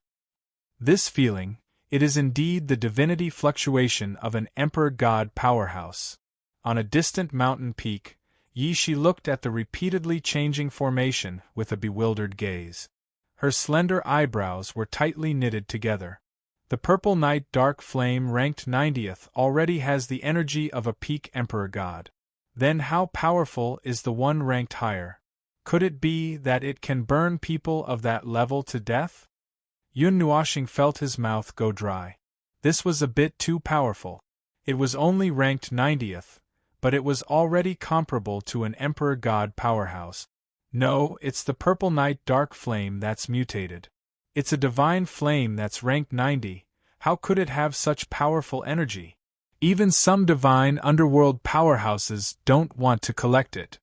[SPEAKER 1] This feeling, it is indeed the divinity fluctuation of an emperor god powerhouse. On a distant mountain peak, Yi Shi looked at the repeatedly changing formation with a bewildered gaze. Her slender eyebrows were tightly knitted together. The purple night dark flame ranked 90th already has the energy of a peak emperor god. Then how powerful is the one ranked higher? Could it be that it can burn people of that level to death? Yun Nuoxing felt his mouth go dry. This was a bit too powerful. It was only ranked 90th, but it was already comparable to an Emperor God powerhouse. No, it's the purple night dark flame that's mutated. It's a divine flame that's ranked 90. How could it have such powerful energy? Even some divine underworld powerhouses don't want to collect it.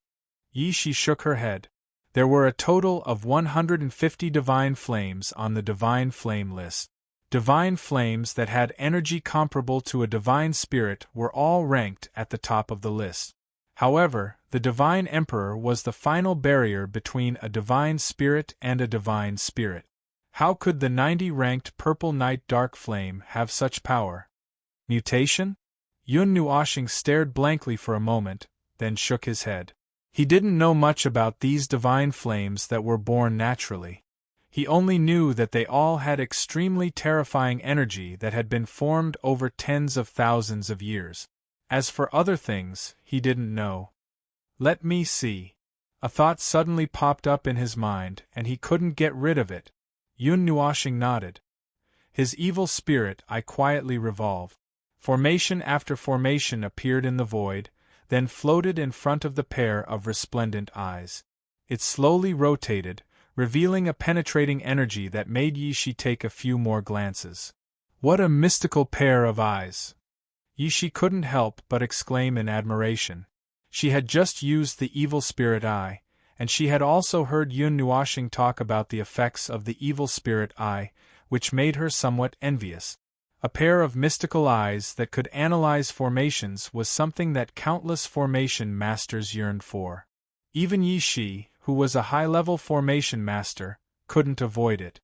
[SPEAKER 1] Yi Shi shook her head. There were a total of 150 divine flames on the divine flame list. Divine flames that had energy comparable to a divine spirit were all ranked at the top of the list. However, the divine emperor was the final barrier between a divine spirit and a divine spirit. How could the 90-ranked purple night dark flame have such power? Mutation? Yun Nuoshing stared blankly for a moment, then shook his head. He didn't know much about these divine flames that were born naturally. He only knew that they all had extremely terrifying energy that had been formed over tens of thousands of years. As for other things, he didn't know. Let me see. A thought suddenly popped up in his mind, and he couldn't get rid of it. Yun Nuoshing nodded. His evil spirit eye quietly revolved. Formation after formation appeared in the void, then floated in front of the pair of resplendent eyes. It slowly rotated, revealing a penetrating energy that made Yi Shi take a few more glances. What a mystical pair of eyes! Yi Shi couldn't help but exclaim in admiration. She had just used the evil spirit eye, and she had also heard Yun Nuoshing talk about the effects of the evil spirit eye, which made her somewhat envious. A pair of mystical eyes that could analyze formations was something that countless formation masters yearned for. Even Yi Shi, who was a high-level formation master, couldn't avoid it.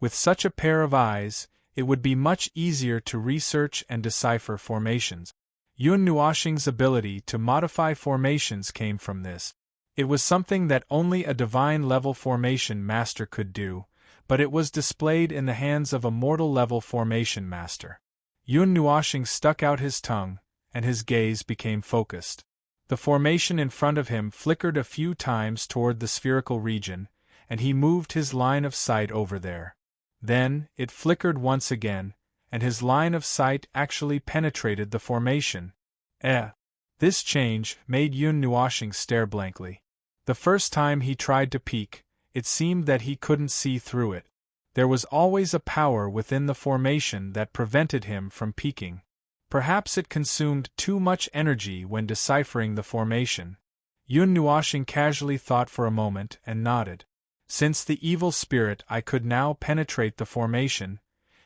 [SPEAKER 1] With such a pair of eyes, it would be much easier to research and decipher formations. Yun Nuoshing's ability to modify formations came from this. It was something that only a divine-level formation master could do, but it was displayed in the hands of a mortal-level formation master. Yun Nuoshing stuck out his tongue, and his gaze became focused. The formation in front of him flickered a few times toward the spherical region, and he moved his line of sight over there. Then, it flickered once again, and his line of sight actually penetrated the formation. This change made Yun Nuoshing stare blankly. The first time he tried to peek, it seemed that he couldn't see through it. There was always a power within the formation that prevented him from peeking. Perhaps it consumed too much energy when deciphering the formation. Yun Nuoshing casually thought for a moment and nodded. Since the evil spirit eye could now penetrate the formation,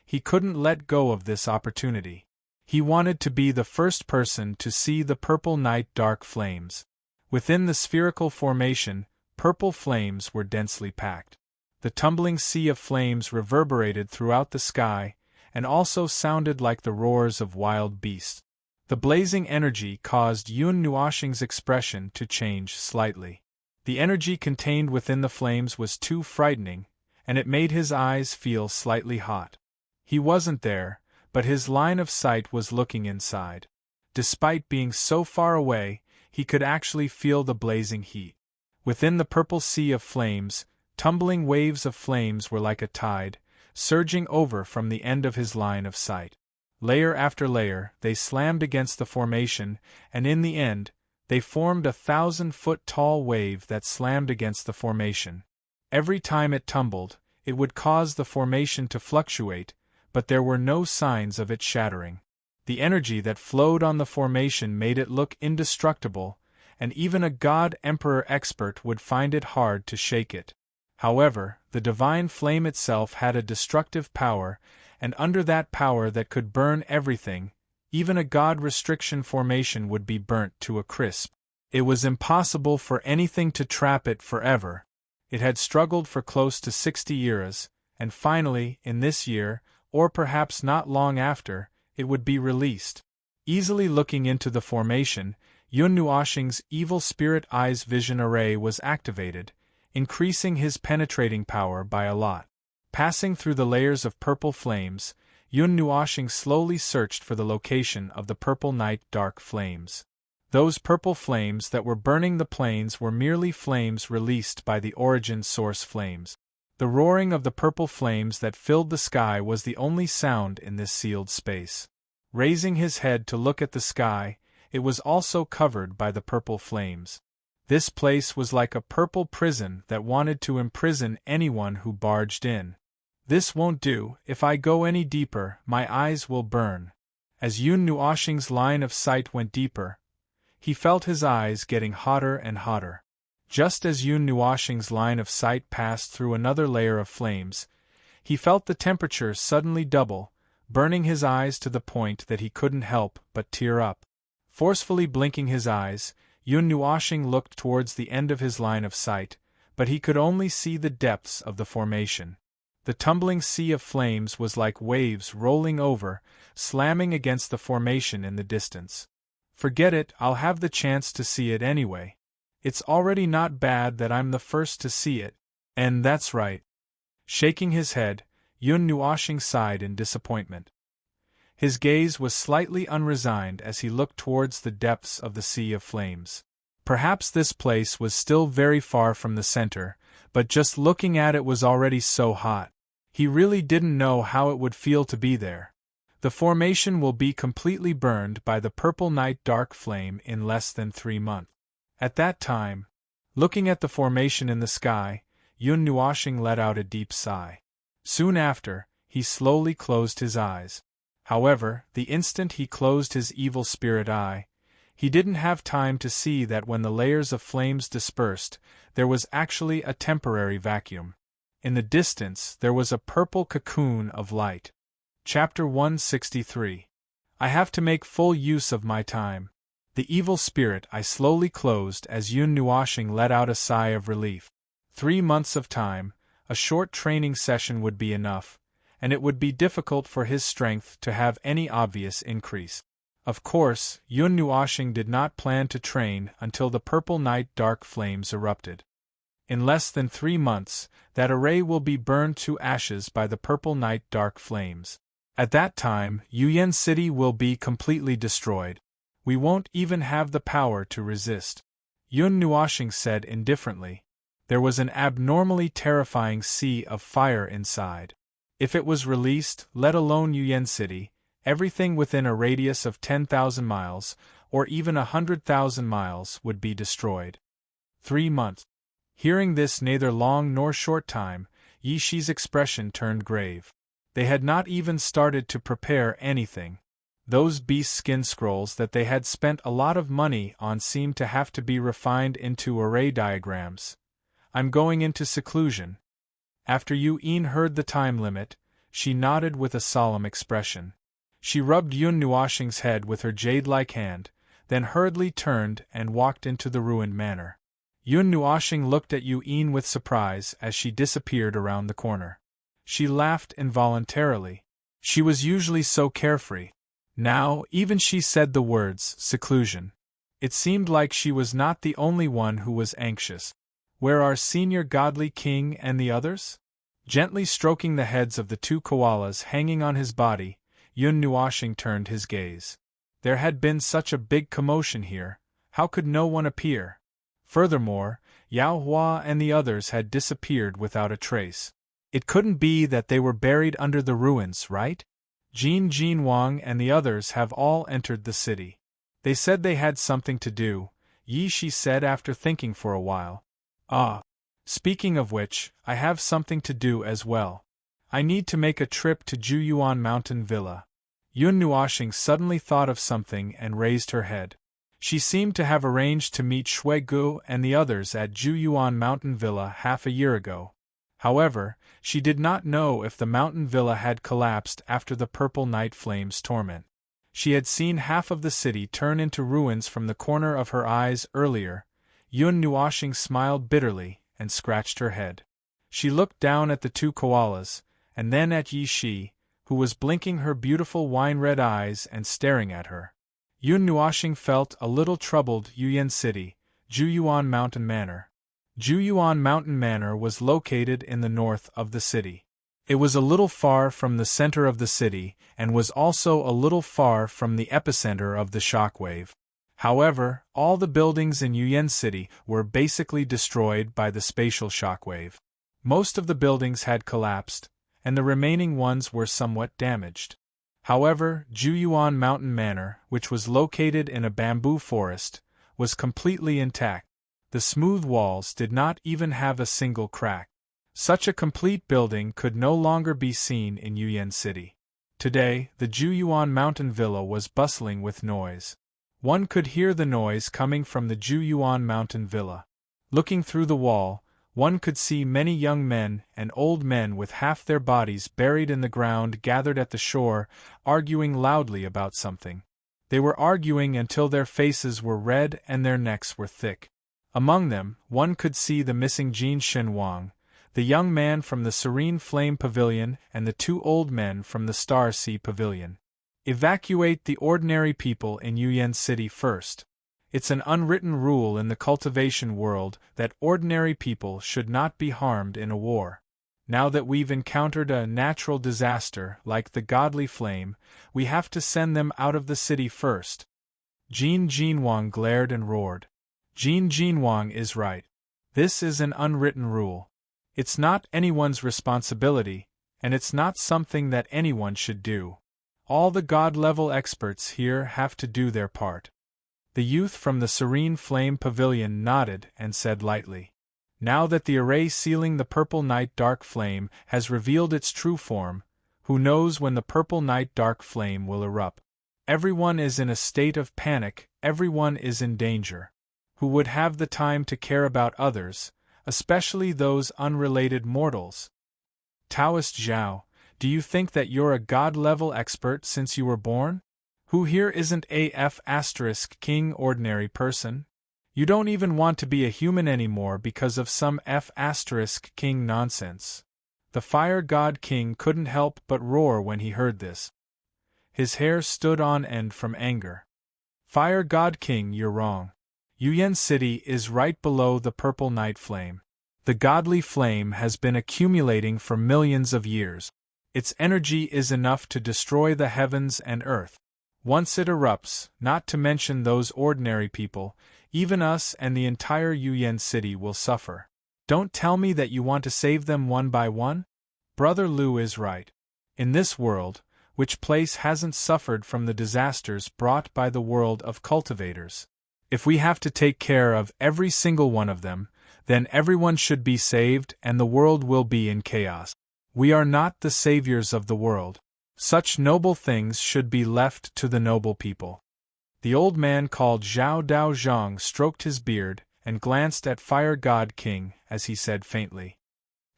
[SPEAKER 1] he couldn't let go of this opportunity. He wanted to be the first person to see the purple night dark flames. Within the spherical formation, purple flames were densely packed. The tumbling sea of flames reverberated throughout the sky, and also sounded like the roars of wild beasts. The blazing energy caused Yun Nuoshing's expression to change slightly. The energy contained within the flames was too frightening, and it made his eyes feel slightly hot. He wasn't there, but his line of sight was looking inside. Despite being so far away, he could actually feel the blazing heat. Within the purple sea of flames, tumbling waves of flames were like a tide, surging over from the end of his line of sight. Layer after layer, they slammed against the formation, and in the end, they formed a 1,000-foot-tall wave that slammed against the formation. Every time it tumbled, it would cause the formation to fluctuate, but there were no signs of it shattering. The energy that flowed on the formation made it look indestructible, and even a God-Emperor expert would find it hard to shake it. However, the divine flame itself had a destructive power, and under that power that could burn everything, even a God-restriction formation would be burnt to a crisp. It was impossible for anything to trap it forever. It had struggled for close to 60 years, and finally, in this year, or perhaps not long after, it would be released. Easily looking into the formation, Yun Nuoshing's evil spirit eye's vision array was activated, increasing his penetrating power by a lot. Passing through the layers of purple flames, Yun Nuoshing slowly searched for the location of the purple night dark flames. Those purple flames that were burning the plains were merely flames released by the origin source flames. The roaring of the purple flames that filled the sky was the only sound in this sealed space. Raising his head to look at the sky, it was also covered by the purple flames. This place was like a purple prison that wanted to imprison anyone who barged in. This won't do. If I go any deeper, my eyes will burn. As Yun Nuoshing's line of sight went deeper, he felt his eyes getting hotter and hotter. Just as Yun Nuoshing's line of sight passed through another layer of flames, he felt the temperature suddenly double, burning his eyes to the point that he couldn't help but tear up. Forcefully blinking his eyes, Yun Nuoshing looked towards the end of his line of sight, but he could only see the depths of the formation. The tumbling sea of flames was like waves rolling over, slamming against the formation in the distance. Forget it, I'll have the chance to see it anyway. It's already not bad that I'm the first to see it, and that's right. Shaking his head, Yun Nuoshing sighed in disappointment. His gaze was slightly unresigned as he looked towards the depths of the sea of flames. Perhaps this place was still very far from the center, but just looking at it was already so hot. He really didn't know how it would feel to be there. The formation will be completely burned by the purple night dark flame in less than 3 months. At that time, looking at the formation in the sky, Yun Nuoshing let out a deep sigh. Soon after, he slowly closed his eyes. However, the instant he closed his evil spirit eye, he didn't have time to see that when the layers of flames dispersed, there was actually a temporary vacuum. In the distance, there was a purple cocoon of light. Chapter 163. I have to make full use of my time. The evil spirit I slowly closed as Yun Nuoshing let out a sigh of relief. 3 months of time, a short training session would be enough, and it would be difficult for his strength to have any obvious increase. Of course, Yun Nuoshing did not plan to train until the purple night dark flames erupted. In less than 3 months, that array will be burned to ashes by the purple night dark flames. At that time, Yuyan City will be completely destroyed. We won't even have the power to resist. Yun Nuoshing said indifferently. There was an abnormally terrifying sea of fire inside. If it was released, let alone Yuyan City, everything within a radius of 10,000 miles, or even 100,000 miles, would be destroyed. 3 months. Hearing this neither long nor short time, Yi Shi's expression turned grave. They had not even started to prepare anything. Those beast skin scrolls that they had spent a lot of money on seemed to have to be refined into array diagrams. I'm going into seclusion. After Yu-In heard the time limit, she nodded with a solemn expression. She rubbed Yun Nuoshing's head with her jade-like hand, then hurriedly turned and walked into the ruined manor. Yun Nuoshing looked at Yu-In with surprise as she disappeared around the corner. She laughed involuntarily. She was usually so carefree. Now, even she said the words, seclusion. It seemed like she was not the only one who was anxious. Where are Senior Godly King and the others? Gently stroking the heads of the 2 koalas hanging on his body, Yun Nuoshing turned his gaze. There had been such a big commotion here, how could no one appear? Furthermore, Yao Hua and the others had disappeared without a trace. It couldn't be that they were buried under the ruins, right? Jin Wang and the others have all entered the city. They said they had something to do, Yi Shi said after thinking for a while. Ah. Speaking of which, I have something to do as well. I need to make a trip to Juyuan Mountain Villa. Yun Nuoshing suddenly thought of something and raised her head. She seemed to have arranged to meet Shui Gu and the others at Juyuan Mountain Villa half a year ago. However, she did not know if the mountain villa had collapsed after the purple night flames torment. She had seen half of the city turn into ruins from the corner of her eyes earlier. Yun Nuoshing smiled bitterly and scratched her head. She looked down at the 2 koalas, and then at Yi Shi, who was blinking her beautiful wine-red eyes and staring at her. Yun Nuoshing felt a little troubled. Yuyan City, Juyuan Mountain Manor. Juyuan Mountain Manor was located in the north of the city. It was a little far from the center of the city and was also a little far from the epicenter of the shockwave. However, all the buildings in Yuyan City were basically destroyed by the spatial shockwave. Most of the buildings had collapsed, and the remaining ones were somewhat damaged. However, Juyuan Mountain Manor, which was located in a bamboo forest, was completely intact. The smooth walls did not even have a single crack. Such a complete building could no longer be seen in Yuyan City. Today, the Juyuan Mountain Villa was bustling with noise. One could hear the noise coming from the Juyuan Mountain Villa. Looking through the wall, one could see many young men and old men with half their bodies buried in the ground gathered at the shore, arguing loudly about something. They were arguing until their faces were red and their necks were thick. Among them, one could see the missing Jin Shenwang, the young man from the Serene Flame Pavilion and the two old men from the Star Sea Pavilion. Evacuate the ordinary people in Yuyan City first. It's an unwritten rule in the cultivation world that ordinary people should not be harmed in a war. Now that we've encountered a natural disaster like the godly flame, we have to send them out of the city first. Jin Jinwang glared and roared. Jin Jinwang is right. This is an unwritten rule. It's not anyone's responsibility, and it's not something that anyone should do. All the god-level experts here have to do their part. The youth from the Serene Flame Pavilion nodded and said lightly, "Now that the array sealing the Purple Night Dark Flame has revealed its true form, who knows when the Purple Night Dark Flame will erupt? Everyone is in a state of panic, everyone is in danger. Who would have the time to care about others, especially those unrelated mortals? Taoist Zhao, do you think that you're a god-level expert since you were born? Who here isn't a F***king ordinary person? You don't even want to be a human anymore because of some F***king nonsense." The Fire God King couldn't help but roar when he heard this. His hair stood on end from anger. "Fire God King, you're wrong. Yuyan City is right below the Purple Night Flame. The godly flame has been accumulating for millions of years. Its energy is enough to destroy the heavens and earth. Once it erupts, not to mention those ordinary people, even us and the entire Yuyan City will suffer. Don't tell me that you want to save them one by one? Brother Liu is right. In this world, which place hasn't suffered from the disasters brought by the world of cultivators? If we have to take care of every single one of them, then everyone should be saved and the world will be in chaos. We are not the saviors of the world. Such noble things should be left to the noble people." The old man called Zhao Daozhang stroked his beard and glanced at Fire God King as he said faintly,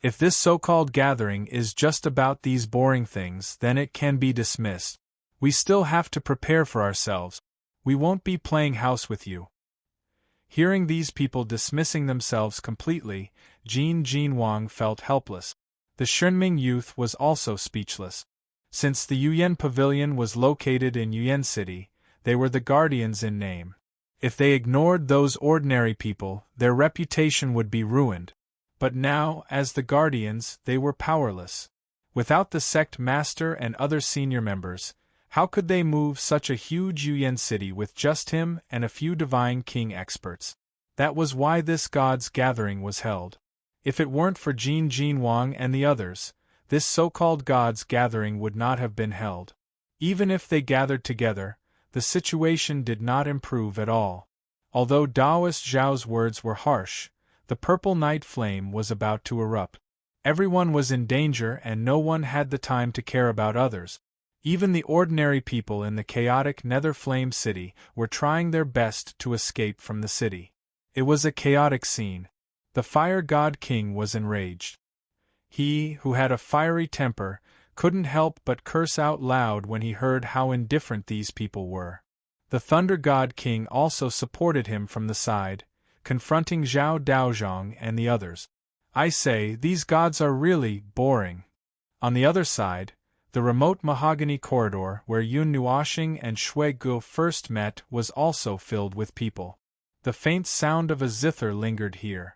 [SPEAKER 1] "If this so-called gathering is just about these boring things, then it can be dismissed. We still have to prepare for ourselves. We won't be playing house with you." Hearing these people dismissing themselves completely, Jin Jinwang felt helpless. The Shenming youth was also speechless. Since the Yuyan Pavilion was located in Yuyan City, they were the guardians in name. If they ignored those ordinary people, their reputation would be ruined. But now, as the guardians, they were powerless. Without the sect master and other senior members, how could they move such a huge Yuyan City with just him and a few divine king experts? That was why this god's gathering was held. If it weren't for Jin Jinwang and the others, this so-called gods' gathering would not have been held. Even if they gathered together, the situation did not improve at all. Although Taoist Zhao's words were harsh, the Purple Night Flame was about to erupt. Everyone was in danger and no one had the time to care about others. Even the ordinary people in the chaotic Nether Flame City were trying their best to escape from the city. It was a chaotic scene. The Fire God King was enraged. He, who had a fiery temper, couldn't help but curse out loud when he heard how indifferent these people were. The Thunder God King also supported him from the side, confronting Zhao Daozhang and the others. "I say, these gods are really boring." On the other side, the remote mahogany corridor where Yun Nuoxing and Shui Gu first met was also filled with people. The faint sound of a zither lingered here.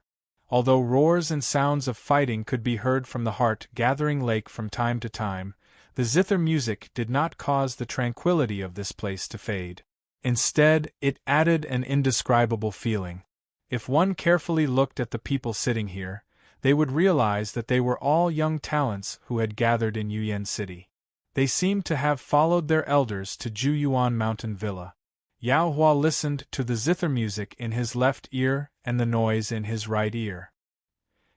[SPEAKER 1] Although roars and sounds of fighting could be heard from the heart-gathering lake from time to time, the zither music did not cause the tranquility of this place to fade. Instead, it added an indescribable feeling. If one carefully looked at the people sitting here, they would realize that they were all young talents who had gathered in Yuyan City. They seemed to have followed their elders to Juyuan Mountain Villa. Yao Hua listened to the zither music in his left ear and the noise in his right ear.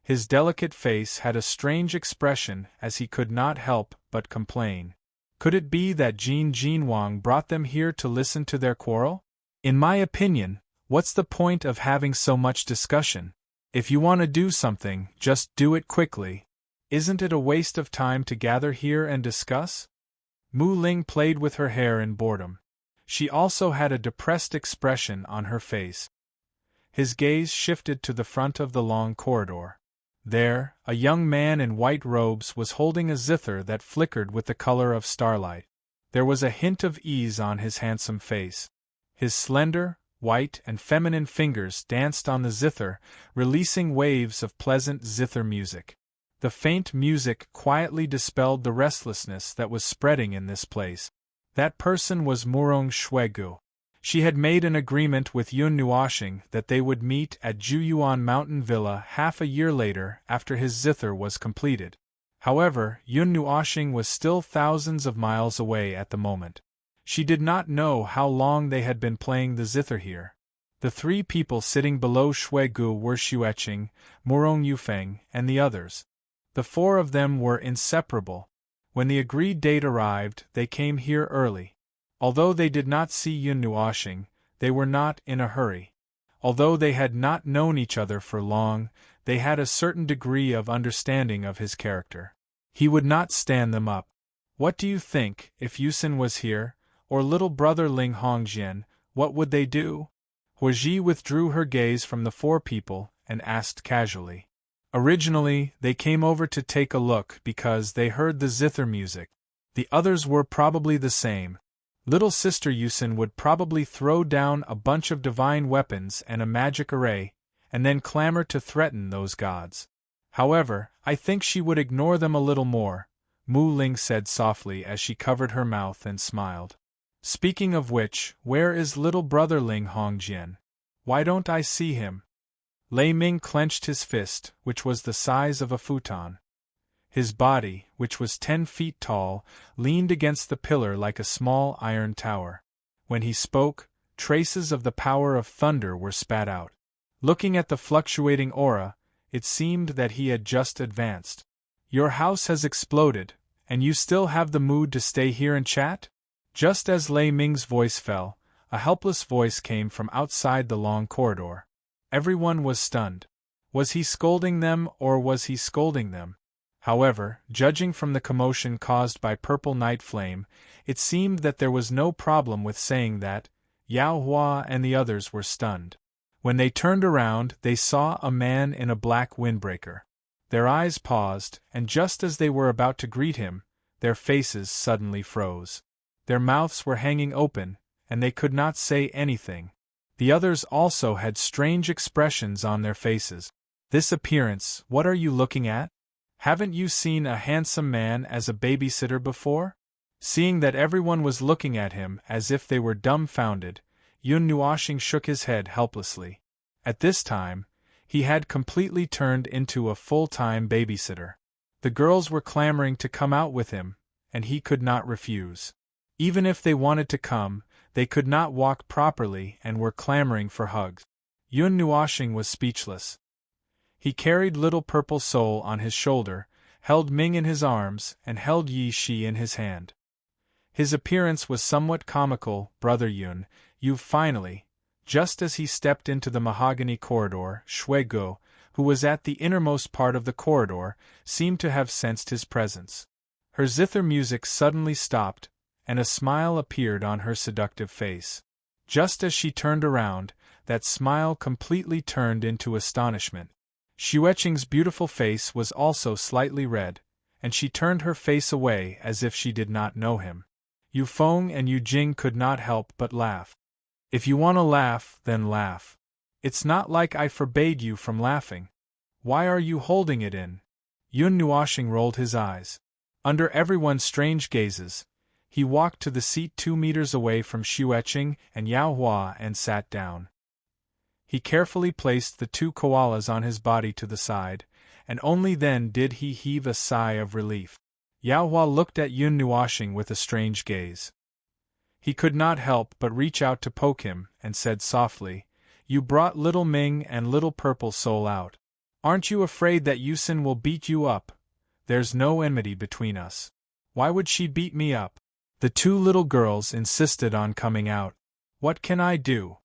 [SPEAKER 1] His delicate face had a strange expression as he could not help but complain. Could it be that Jin Jinwang brought them here to listen to their quarrel? In my opinion, what's the point of having so much discussion? If you want to do something, just do it quickly. Isn't it a waste of time to gather here and discuss? Mu Ling played with her hair in boredom. She also had a depressed expression on her face. His gaze shifted to the front of the long corridor. There, a young man in white robes was holding a zither that flickered with the color of starlight. There was a hint of ease on his handsome face. His slender, white and feminine fingers danced on the zither, releasing waves of pleasant zither music. The faint music quietly dispelled the restlessness that was spreading in this place. That person was Murong Shuegu. She had made an agreement with Yun Nuoxing that they would meet at Juyuan Mountain Villa half a year later after his zither was completed. However, Yun Nuoxing was still thousands of miles away at the moment. She did not know how long they had been playing the zither here. The three people sitting below Shuegu were Xueqing, Murong Yufeng, and the others. The four of them were inseparable. When the agreed date arrived, they came here early. Although they did not see Yun Nuoxing, they were not in a hurry. Although they had not known each other for long, they had a certain degree of understanding of his character. He would not stand them up. What do you think, if Yusin was here, or little brother Ling Hongjian, what would they do? Huiji withdrew her gaze from the four people and asked casually. Originally, they came over to take a look because they heard the zither music. The others were probably the same. Little sister Yusin would probably throw down a bunch of divine weapons and a magic array, and then clamor to threaten those gods. However, I think she would ignore them a little more, Mu Ling said softly as she covered her mouth and smiled. Speaking of which, where is little brother Ling Hongjian? Why don't I see him? Lei Ming clenched his fist, which was the size of a futon. His body, which was 10 feet tall, leaned against the pillar like a small iron tower. When he spoke, traces of the power of thunder were spat out. Looking at the fluctuating aura, it seemed that he had just advanced. Your house has exploded, and you still have the mood to stay here and chat? Just as Lei Ming's voice fell, a helpless voice came from outside the long corridor. Everyone was stunned. Was he scolding them or was he scolding them? However, judging from the commotion caused by Purple Night Flame, it seemed that there was no problem with saying that. Yao Hua and the others were stunned. When they turned around, they saw a man in a black windbreaker. Their eyes paused, and just as they were about to greet him, their faces suddenly froze. Their mouths were hanging open, and they could not say anything. The others also had strange expressions on their faces. This appearance, what are you looking at? Haven't you seen a handsome man as a babysitter before? Seeing that everyone was looking at him as if they were dumbfounded, Yun Nuoxing shook his head helplessly. At this time, he had completely turned into a full-time babysitter. The girls were clamoring to come out with him, and he could not refuse. Even if they wanted to come, they could not walk properly and were clamoring for hugs. Yun Nuoxing was speechless. He carried little purple soul on his shoulder, held Ming in his arms, and held Yi Shi in his hand. His appearance was somewhat comical. Brother Yun, you've finally. Just as he stepped into the mahogany corridor, Shuegu, who was at the innermost part of the corridor, seemed to have sensed his presence. Her zither music suddenly stopped, and a smile appeared on her seductive face. Just as she turned around, that smile completely turned into astonishment. Xueqing's beautiful face was also slightly red, and she turned her face away as if she did not know him. Yu Feng and Yu Jing could not help but laugh. If you want to laugh, then laugh. It's not like I forbade you from laughing. Why are you holding it in? Yun Nuoxing rolled his eyes. Under everyone's strange gazes, he walked to the seat 2 meters away from Xueqing and Yao Hua and sat down. He carefully placed the 2 koalas on his body to the side, and only then did he heave a sigh of relief. Yao Hua looked at Yun Nuoxing with a strange gaze. He could not help but reach out to poke him, and said softly, "You brought little Ming and little Purple Soul out. Aren't you afraid that Yusin will beat you up? There's no enmity between us. Why would she beat me up?" The two little girls insisted on coming out. "What can I do?"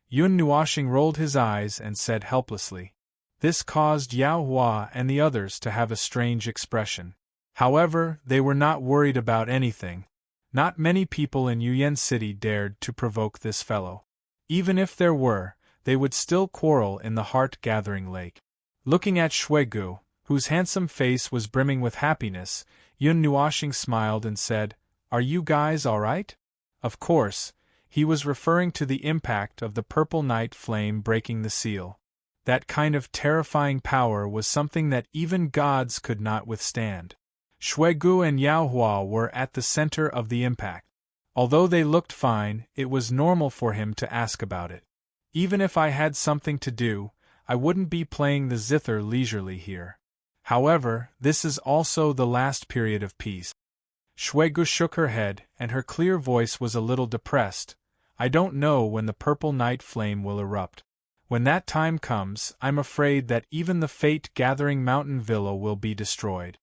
[SPEAKER 1] Yun Nuoxing rolled his eyes and said helplessly. This caused Yao Hua and the others to have a strange expression. However, they were not worried about anything. Not many people in Yuyan City dared to provoke this fellow. Even if there were, they would still quarrel in the heart-gathering lake. Looking at Shuigu, whose handsome face was brimming with happiness, Yun Nuoxing smiled and said, "Are you guys all right?" Of course, he was referring to the impact of the purple night flame breaking the seal. That kind of terrifying power was something that even gods could not withstand. Shuigu and Yao Hua were at the center of the impact. Although they looked fine, it was normal for him to ask about it. "Even if I had something to do, I wouldn't be playing the zither leisurely here. However, this is also the last period of peace." Shuigu shook her head, and her clear voice was a little depressed. "I don't know when the purple night flame will erupt. When that time comes, I'm afraid that even the fate-gathering mountain villa will be destroyed."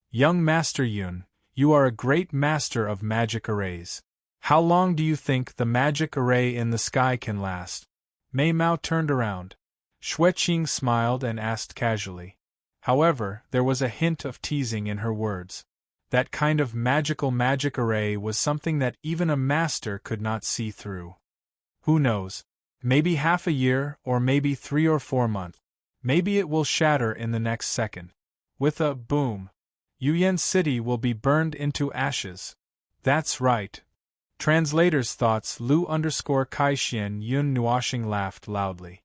[SPEAKER 1] "Young Master Yun, you are a great master of magic arrays. How long do you think the magic array in the sky can last?" Mei Mao turned around. Xueqing smiled and asked casually. However, there was a hint of teasing in her words. That kind of magic array was something that even a master could not see through. Who knows? Maybe half a year, or maybe 3 or 4 months. Maybe it will shatter in the next second. With a boom, Yuyan City will be burned into ashes. That's right. Translator's thoughts. Lu_Kaixien Yun Nuoxing laughed loudly.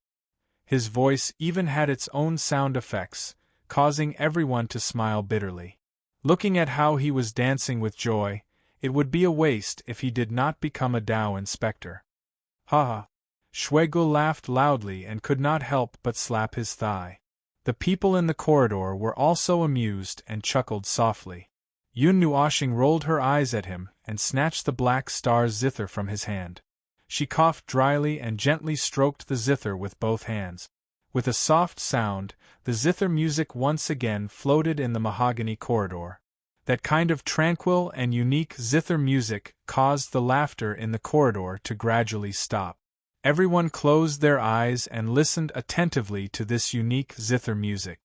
[SPEAKER 1] His voice even had its own sound effects, causing everyone to smile bitterly. Looking at how he was dancing with joy, it would be a waste if he did not become a Dao inspector. Ha ha! Shuigu laughed loudly and could not help but slap his thigh. The people in the corridor were also amused and chuckled softly. Yun Nuoxing rolled her eyes at him and snatched the black star zither from his hand. She coughed dryly and gently stroked the zither with both hands. With a soft sound, the zither music once again floated in the mahogany corridor. That kind of tranquil and unique zither music caused the laughter in the corridor to gradually stop. Everyone closed their eyes and listened attentively to this unique zither music.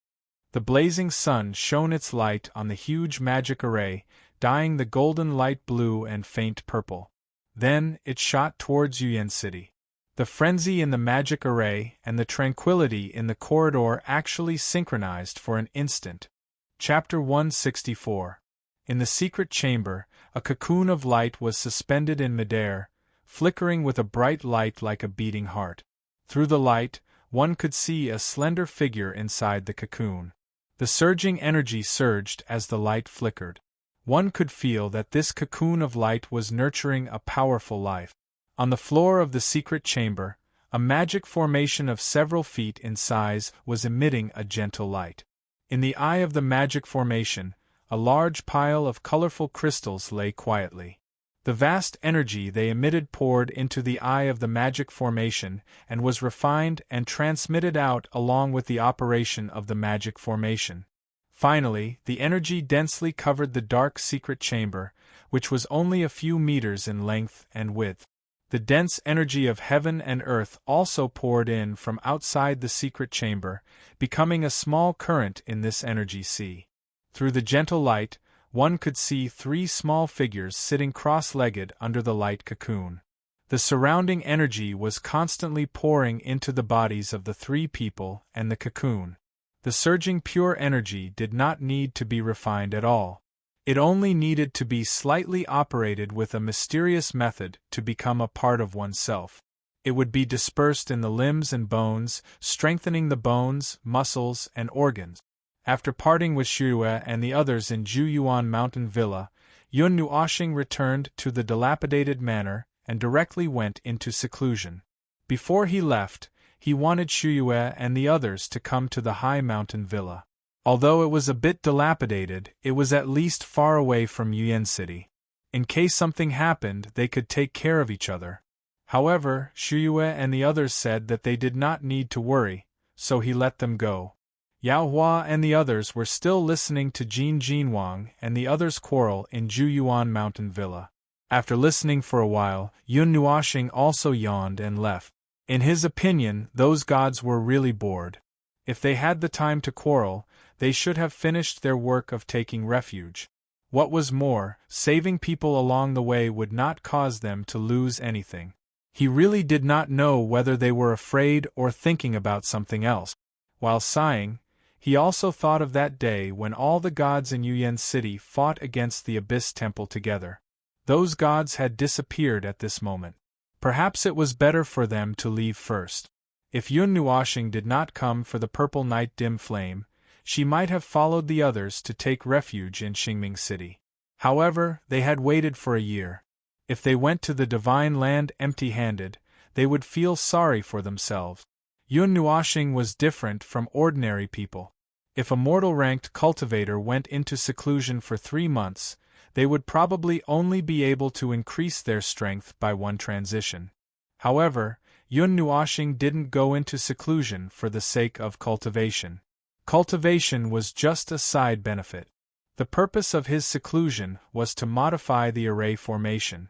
[SPEAKER 1] The blazing sun shone its light on the huge magic array, dyeing the golden light blue and faint purple. Then, it shot towards Yuyan City. The frenzy in the magic array and the tranquility in the corridor actually synchronized for an instant. Chapter 164. In the secret chamber, a cocoon of light was suspended in midair, flickering with a bright light like a beating heart. Through the light, one could see a slender figure inside the cocoon. The surging energy surged as the light flickered. One could feel that this cocoon of light was nurturing a powerful life. On the floor of the secret chamber, a magic formation of several feet in size was emitting a gentle light. In the eye of the magic formation, a large pile of colorful crystals lay quietly. The vast energy they emitted poured into the eye of the magic formation and was refined and transmitted out along with the operation of the magic formation. Finally, the energy densely covered the dark secret chamber, which was only a few meters in length and width. The dense energy of heaven and earth also poured in from outside the secret chamber, becoming a small current in this energy sea. Through the gentle light, one could see 3 small figures sitting cross-legged under the light cocoon. The surrounding energy was constantly pouring into the bodies of the 3 people and the cocoon. The surging pure energy did not need to be refined at all. It only needed to be slightly operated with a mysterious method to become a part of oneself. It would be dispersed in the limbs and bones, strengthening the bones, muscles, and organs. After parting with Xue and the others in Juyuan Mountain Villa, Yun Nuoxing returned to the dilapidated manor and directly went into seclusion. Before he left, he wanted Xue and the others to come to the high mountain villa. Although it was a bit dilapidated, it was at least far away from Yuan City. In case something happened, they could take care of each other. However, Shuyue and the others said that they did not need to worry, so he let them go. Yao Hua and the others were still listening to Jin Jinwang and the others quarrel in Juyuan Mountain Villa. After listening for a while, Yun Nuoxing also yawned and left. In his opinion, those gods were really bored. If they had the time to quarrel, they should have finished their work of taking refuge. What was more, saving people along the way would not cause them to lose anything. He really did not know whether they were afraid or thinking about something else. While sighing, he also thought of that day when all the gods in Yuan City fought against the Abyss Temple together. Those gods had disappeared at this moment. Perhaps it was better for them to leave first. If Yun Nuoxing did not come for the Purple Night Dim Flame, she might have followed the others to take refuge in Xingming City. However, they had waited for a year. If they went to the Divine Land empty-handed, they would feel sorry for themselves. Yun Nuoxing was different from ordinary people. If a mortal-ranked cultivator went into seclusion for 3 months, they would probably only be able to increase their strength by 1 transition. However, Yun Nuoxing didn't go into seclusion for the sake of cultivation. Cultivation was just a side benefit. The purpose of his seclusion was to modify the array formation.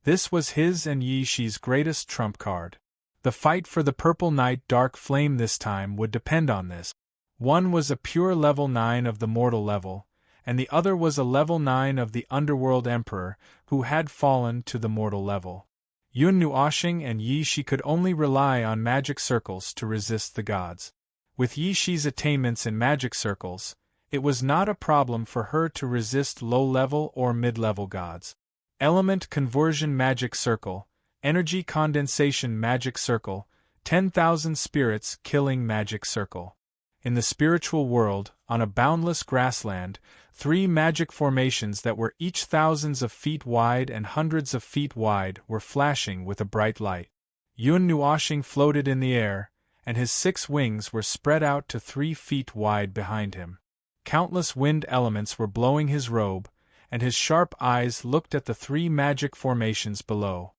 [SPEAKER 1] This was his and Yi Shi's greatest trump card. The fight for the Purple Night Dark Flame this time would depend on this. One was a pure level 9 of the mortal level, and the other was a level 9 of the Underworld Emperor, who had fallen to the mortal level. Yun Nuoxing and Yi Shi could only rely on magic circles to resist the gods. With Yi Shi's attainments in magic circles, it was not a problem for her to resist low-level or mid-level gods. Element Conversion Magic Circle, Energy Condensation Magic Circle, 10,000 Spirits Killing Magic Circle. In the spiritual world, on a boundless grassland, 3 magic formations that were each thousands of feet wide and hundreds of feet wide were flashing with a bright light. Yun Nuoxing floated in the air, and his 6 wings were spread out to 3 feet wide behind him. Countless wind elements were blowing his robe, and his sharp eyes looked at the 3 magic formations below.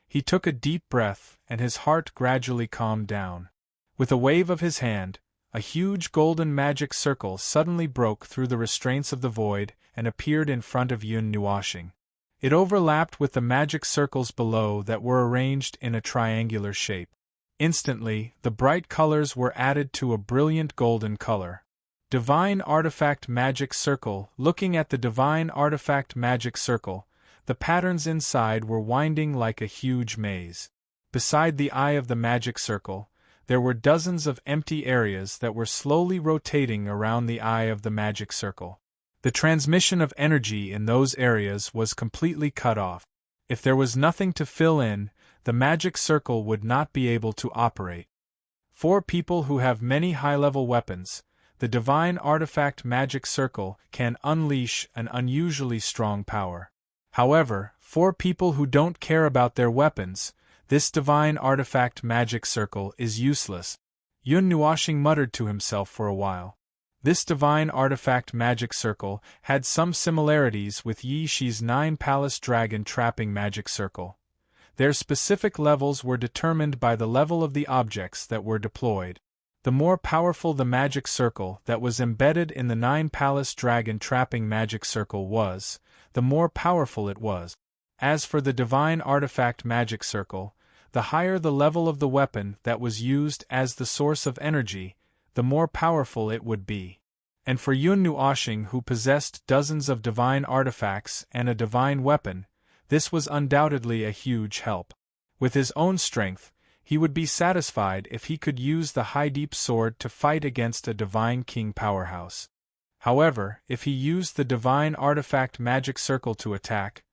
[SPEAKER 1] He took a deep breath, and his heart gradually calmed down. With a wave of his hand, a huge golden magic circle suddenly broke through the restraints of the void and appeared in front of Yun Nuoxing. It overlapped with the magic circles below that were arranged in a triangular shape. Instantly, the bright colors were added to a brilliant golden color. Divine Artifact Magic Circle. Looking at the Divine Artifact Magic Circle, the patterns inside were winding like a huge maze. Beside the eye of the magic circle, there were dozens of empty areas that were slowly rotating around the eye of the magic circle. The transmission of energy in those areas was completely cut off. If there was nothing to fill in, the magic circle would not be able to operate. For people who have many high-level weapons, the Divine Artifact Magic Circle can unleash an unusually strong power. However, for people who don't care about their weapons, this Divine Artifact Magic Circle is useless. Yun Nuoxing muttered to himself for a while. This Divine Artifact Magic Circle had some similarities with Yi Shi's 9 Palace Dragon Trapping Magic Circle. Their specific levels were determined by the level of the objects that were deployed. The more powerful the magic circle that was embedded in the 9 Palace Dragon Trapping Magic Circle was, the more powerful it was. As for the Divine Artifact Magic Circle, the higher the level of the weapon that was used as the source of energy, the more powerful it would be. And for Yun Nuoxing, who possessed dozens of divine artifacts and a divine weapon, this was undoubtedly a huge help. With his own strength, he would be satisfied if he could use the High Deep Sword to fight against a Divine King powerhouse. However, if he used the Divine Artifact Magic Circle to attack,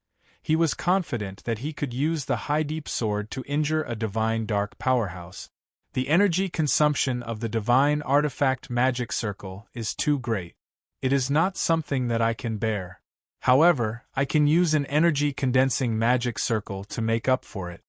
[SPEAKER 1] he was confident that he could use the High Deep Sword to injure a Divine Dark powerhouse. The energy consumption of the Divine Artifact Magic Circle is too great. It is not something that I can bear. However, I can use an energy-condensing magic circle to make up for it.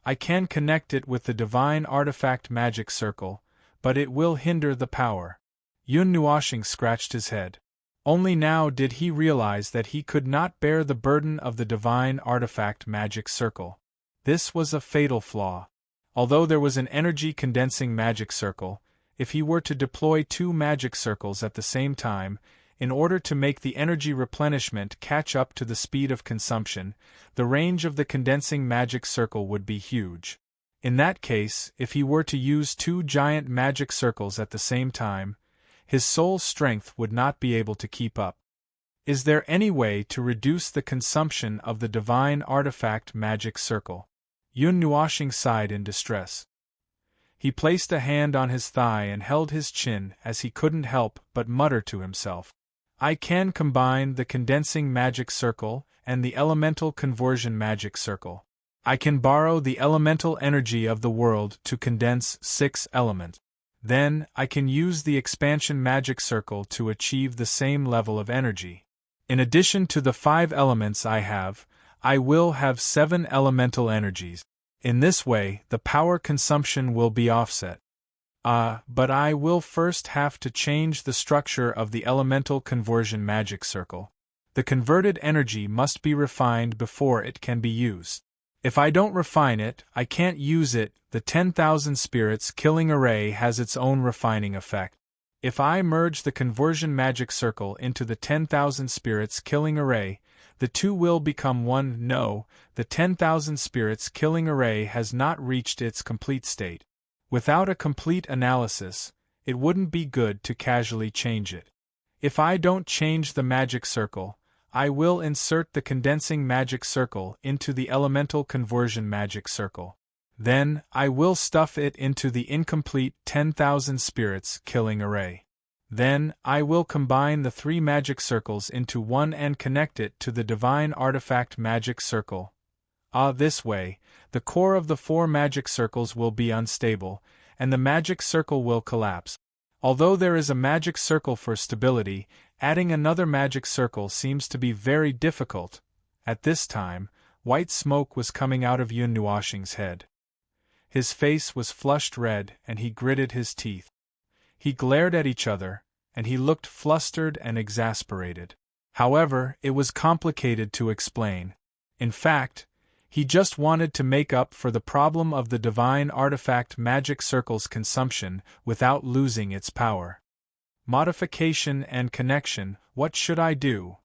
[SPEAKER 1] I can connect it with the Divine Artifact Magic Circle, but it will hinder the power. Yun Nuoshing scratched his head. Only now did he realize that he could not bear the burden of the divine artifact magic circle. This was a fatal flaw. Although there was an energy-condensing magic circle, if he were to deploy 2 magic circles at the same time, in order to make the energy replenishment catch up to the speed of consumption, the range of the condensing magic circle would be huge. In that case, if he were to use 2 giant magic circles at the same time, his soul's strength would not be able to keep up. Is there any way to reduce the consumption of the divine artifact magic circle? Yun Nuoshing sighed in distress. He placed a hand on his thigh and held his chin as he couldn't help but mutter to himself. I can combine the condensing magic circle and the elemental conversion magic circle. I can borrow the elemental energy of the world to condense 6 elements. Then, I can use the expansion magic circle to achieve the same level of energy. In addition to the 5 elements I will have 7 elemental energies. In this way, the power consumption will be offset. But I will first have to change the structure of the elemental conversion magic circle. The converted energy must be refined before it can be used. If I don't refine it, I can't use it. The 10,000 spirits killing array has its own refining effect. If I merge the conversion magic circle into the 10,000 spirits killing array, the 2 will become 1. No, the 10,000 spirits killing array has not reached its complete state. Without a complete analysis, it wouldn't be good to casually change it. If I don't change the magic circle, I will insert the condensing magic circle into the elemental conversion magic circle. Then, I will stuff it into the incomplete 10,000 spirits killing array. Then, I will combine the 3 magic circles into one and connect it to the divine artifact magic circle. This way, the core of the 4 magic circles will be unstable, and the magic circle will collapse. Although there is a magic circle for stability, adding another magic circle seems to be very difficult. At this time, white smoke was coming out of Yun Nuoshing's head. His face was flushed red and he gritted his teeth. He glared at each other, and he looked flustered and exasperated. However, it was complicated to explain. In fact, he just wanted to make up for the problem of the divine artifact magic circle's consumption without losing its power. Modification and connection, what should I do?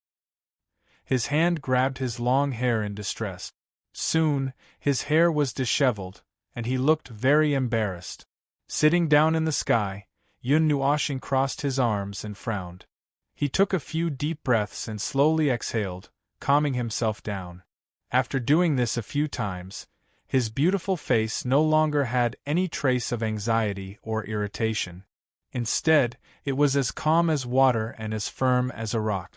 [SPEAKER 1] His hand grabbed his long hair in distress. Soon, his hair was disheveled, and he looked very embarrassed. Sitting down in the sky, Yun Nuoshing crossed his arms and frowned. He took a few deep breaths and slowly exhaled, calming himself down. After doing this a few times, his beautiful face no longer had any trace of anxiety or irritation. Instead, it was as calm as water and as firm as a rock.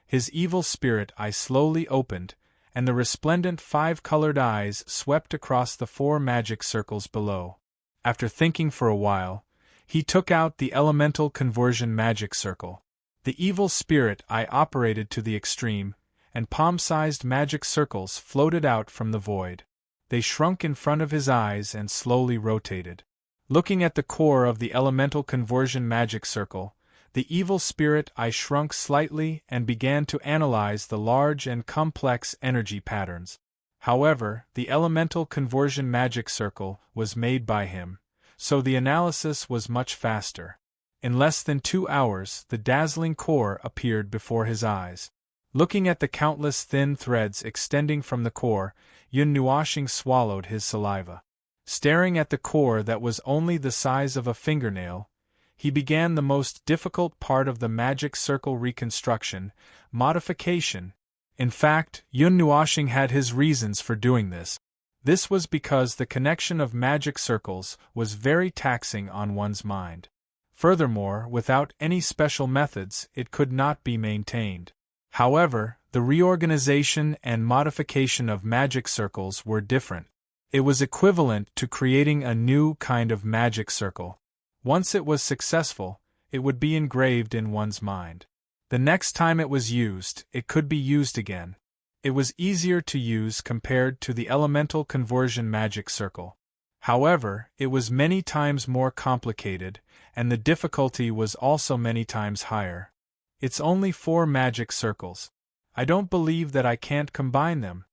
[SPEAKER 1] His evil spirit eye slowly opened, and the resplendent 5-colored eyes swept across the 4 magic circles below. After thinking for a while, he took out the elemental conversion magic circle. The evil spirit eye operated to the extreme, and palm-sized magic circles floated out from the void. They shrunk in front of his eyes and slowly rotated. Looking at the core of the elemental conversion magic circle, the evil spirit eye shrunk slightly and began to analyze the large and complex energy patterns. However, the elemental conversion magic circle was made by him, so the analysis was much faster. In less than 2 hours, the dazzling core appeared before his eyes. Looking at the countless thin threads extending from the core, Yun Nuoshing swallowed his saliva. Staring at the core that was only the size of a fingernail, he began the most difficult part of the magic circle reconstruction, modification. In fact, Yun Nuoshing had his reasons for doing this. This was because the connection of magic circles was very taxing on one's mind. Furthermore, without any special methods, it could not be maintained. However, the reorganization and modification of magic circles were different. It was equivalent to creating a new kind of magic circle. Once it was successful, it would be engraved in one's mind. The next time it was used, it could be used again. It was easier to use compared to the elemental conversion magic circle. However, it was many times more complicated, and the difficulty was also many times higher. It's only 4 magic circles. I don't believe that I can't combine them.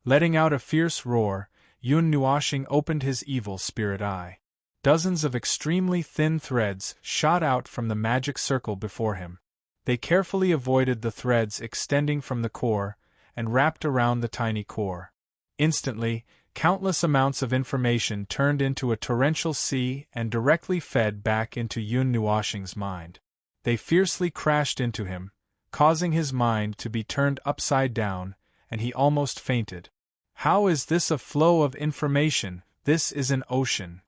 [SPEAKER 1] Letting out a fierce roar, Yun Nuoxing opened his evil spirit eye. Dozens of extremely thin threads shot out from the magic circle before him. They carefully avoided the threads extending from the core, and wrapped around the tiny core. Instantly, countless amounts of information turned into a torrential sea and directly fed back into Yun Nuoxing's mind. They fiercely crashed into him, causing his mind to be turned upside down, and he almost fainted. How is this a flow of information? This is an ocean.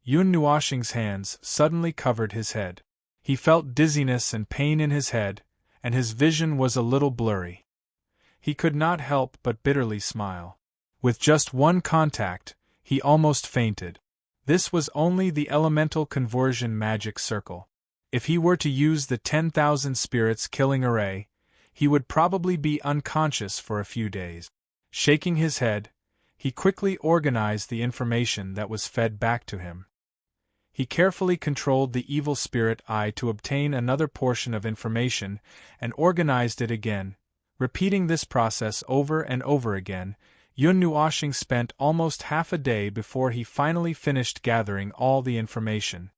[SPEAKER 1] Yun Nuoxing's hands suddenly covered his head. He felt dizziness and pain in his head, and his vision was a little blurry. He could not help but bitterly smile. With just one contact, he almost fainted. This was only the elemental conversion magic circle. If he were to use the 10,000 spirits killing array, he would probably be unconscious for a few days. Shaking his head, he quickly organized the information that was fed back to him. He carefully controlled the evil spirit eye to obtain another portion of information and organized it again. Repeating this process over and over again, Yun Nuoxing spent almost half a day before he finally finished gathering all the information.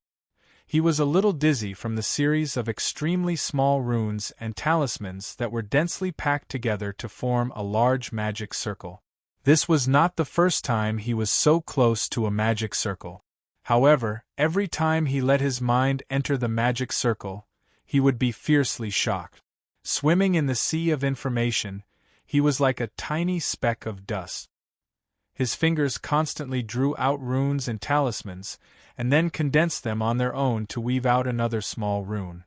[SPEAKER 1] He was a little dizzy from the series of extremely small runes and talismans that were densely packed together to form a large magic circle. This was not the first time he was so close to a magic circle. However, every time he let his mind enter the magic circle, he would be fiercely shocked. Swimming in the sea of information, he was like a tiny speck of dust. His fingers constantly drew out runes and talismans, and then condensed them on their own to weave out another small rune.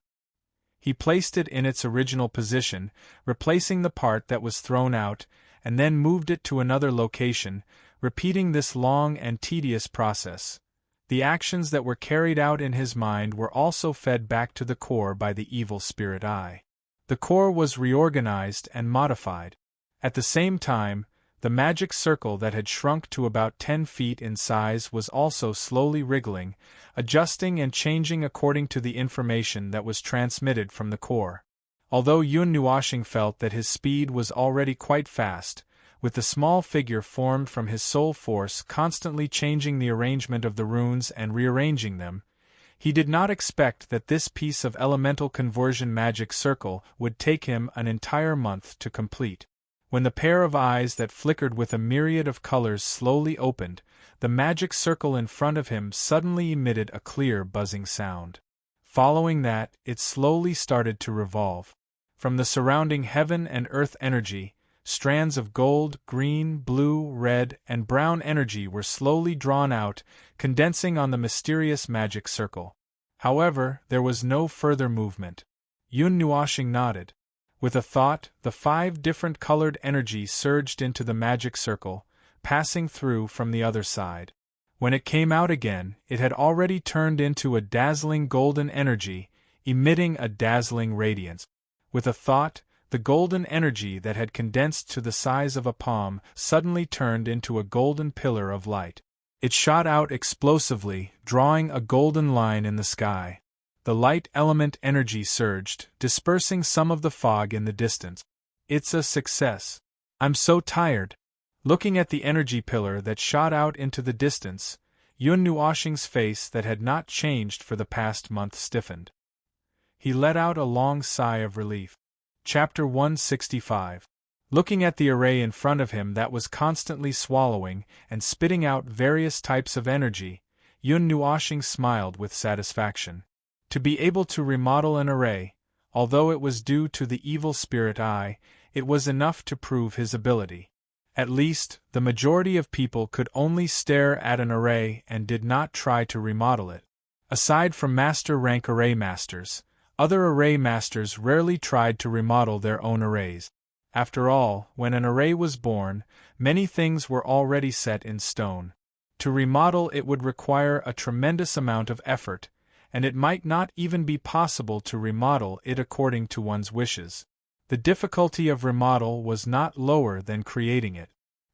[SPEAKER 1] He placed it in its original position, replacing the part that was thrown out, and then moved it to another location, repeating this long and tedious process. The actions that were carried out in his mind were also fed back to the core by the evil spirit eye. The core was reorganized and modified. At the same time, the magic circle that had shrunk to about 10 feet in size was also slowly wriggling, adjusting and changing according to the information that was transmitted from the core. Although Yun Nuoxing felt that his speed was already quite fast, with the small figure formed from his soul force constantly changing the arrangement of the runes and rearranging them, he did not expect that this piece of elemental conversion magic circle would take him an entire month to complete. When the pair of eyes that flickered with a myriad of colors slowly opened, the magic circle in front of him suddenly emitted a clear buzzing sound. Following that, it slowly started to revolve. From the surrounding heaven and earth energy, strands of gold, green, blue, red, and brown energy were slowly drawn out, condensing on the mysterious magic circle. However, there was no further movement. Yun Nuoxing nodded. With a thought, the 5 different colored energies surged into the magic circle, passing through from the other side. When it came out again, it had already turned into a dazzling golden energy, emitting a dazzling radiance. With a thought, the golden energy that had condensed to the size of a palm suddenly turned into a golden pillar of light. It shot out explosively, drawing a golden line in the sky. The light element energy surged, dispersing some of the fog in the distance. It's a success. I'm so tired. Looking at the energy pillar that shot out into the distance, Yun Nuoxing's face that had not changed for the past month stiffened. He let out a long sigh of relief. Chapter 165. Looking at the array in front of him that was constantly swallowing and spitting out various types of energy, Yun Nuoxing smiled with satisfaction. To be able to remodel an array, although it was due to the evil spirit eye, it was enough to prove his ability. At least, the majority of people could only stare at an array and did not try to remodel it. Aside from master rank array masters, other array masters rarely tried to remodel their own arrays. After all, when an array was born, many things were already set in stone. To remodel it would require a tremendous amount of effort, and it might not even be possible to remodel it according to one's wishes. The difficulty of remodel was not lower than creating it.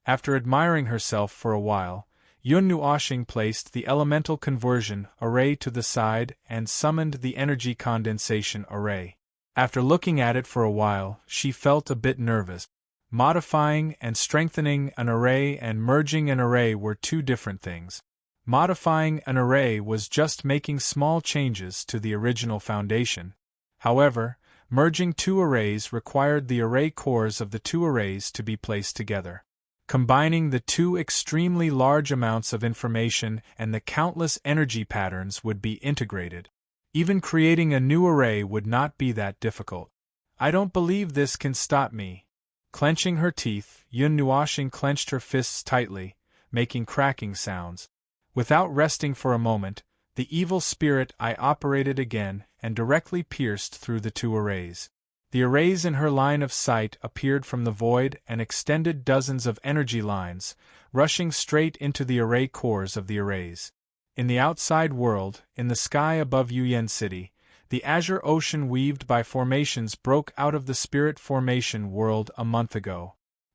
[SPEAKER 1] After admiring herself for a while, Yun Nuoshing placed the elemental conversion array to the side and summoned the energy condensation array. After looking at it for a while, she felt a bit nervous. Modifying and strengthening an array and merging an array were two different things. Modifying an array was just making small changes to the original foundation. However, merging two arrays required the array cores of the two arrays to be placed together. Combining the two extremely large amounts of information and the countless energy patterns would be integrated. Even creating a new array would not be that difficult. I don't believe this can stop me. Clenching her teeth, Yun Nuoshing clenched her fists tightly, making cracking sounds. Without resting for a moment, the evil spirit eye operated again and directly pierced through the two arrays. The arrays in her line of sight appeared from the void and extended dozens of energy lines, rushing straight into the array cores of the arrays. In the outside world, in the sky above Yuyan City, the azure ocean weaved by formations broke out of the spirit formation world a month ago.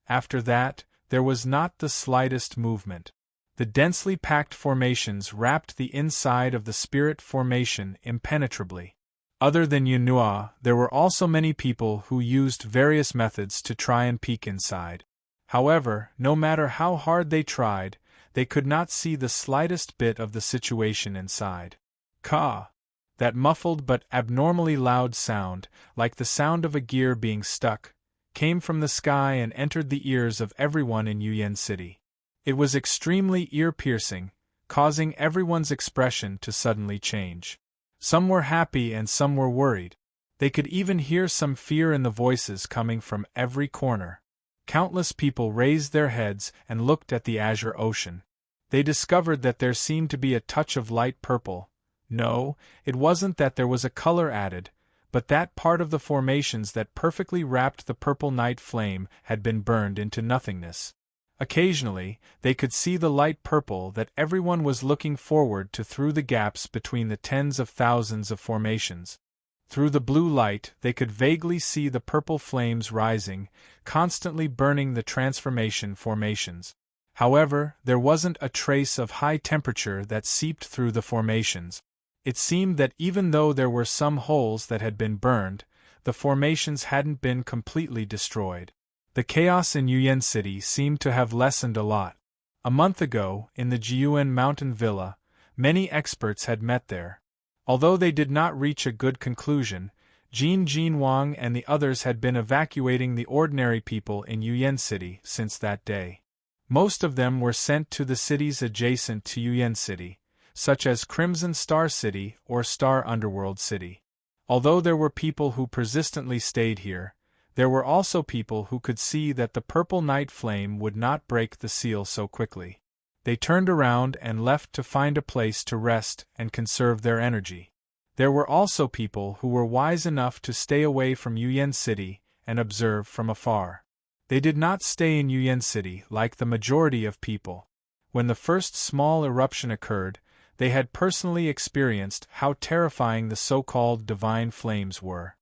[SPEAKER 1] After that, there was not the slightest movement. The densely packed formations wrapped the inside of the spirit formation impenetrably. Other than Yunhua, there were also many people who used various methods to try and peek inside. However, no matter how hard they tried, they could not see the slightest bit of the situation inside. Ka! That muffled but abnormally loud sound, like the sound of a gear being stuck, came from the sky and entered the ears of everyone in Yuyan City. It was extremely ear-piercing, causing everyone's expression to suddenly change. Some were happy and some were worried. They could even hear some fear in the voices coming from every corner. Countless people raised their heads and looked at the azure ocean. They discovered that there seemed to be a touch of light purple. No, it wasn't that there was a color added, but that part of the formations that perfectly wrapped the purple night flame had been burned into nothingness. Occasionally, they could see the light purple that everyone was looking forward to through the gaps between the tens of thousands of formations. Through the blue light, they could vaguely see the purple flames rising, constantly burning the transformation formations. However, there wasn't a trace of high temperature that seeped through the formations. It seemed that even though there were some holes that had been burned, the formations hadn't been completely destroyed. The chaos in Yuyan City seemed to have lessened a lot. A month ago, in the Jiuan Mountain Villa, many experts had met there. Although they did not reach a good conclusion, Jin Wang and the others had been evacuating the ordinary people in Yuyan City since that day. Most of them were sent to the cities adjacent to Yuyan City, such as Crimson Star City or Star Underworld City. Although there were people who persistently stayed here, there were also people who could see that the purple night flame would not break the seal so quickly. They turned around and left to find a place to rest and conserve their energy. There were also people who were wise enough to stay away from Yuyan City and observe from afar. They did not stay in Yuyan City like the majority of people. When the first small eruption occurred, they had personally experienced how terrifying the so-called divine flames were.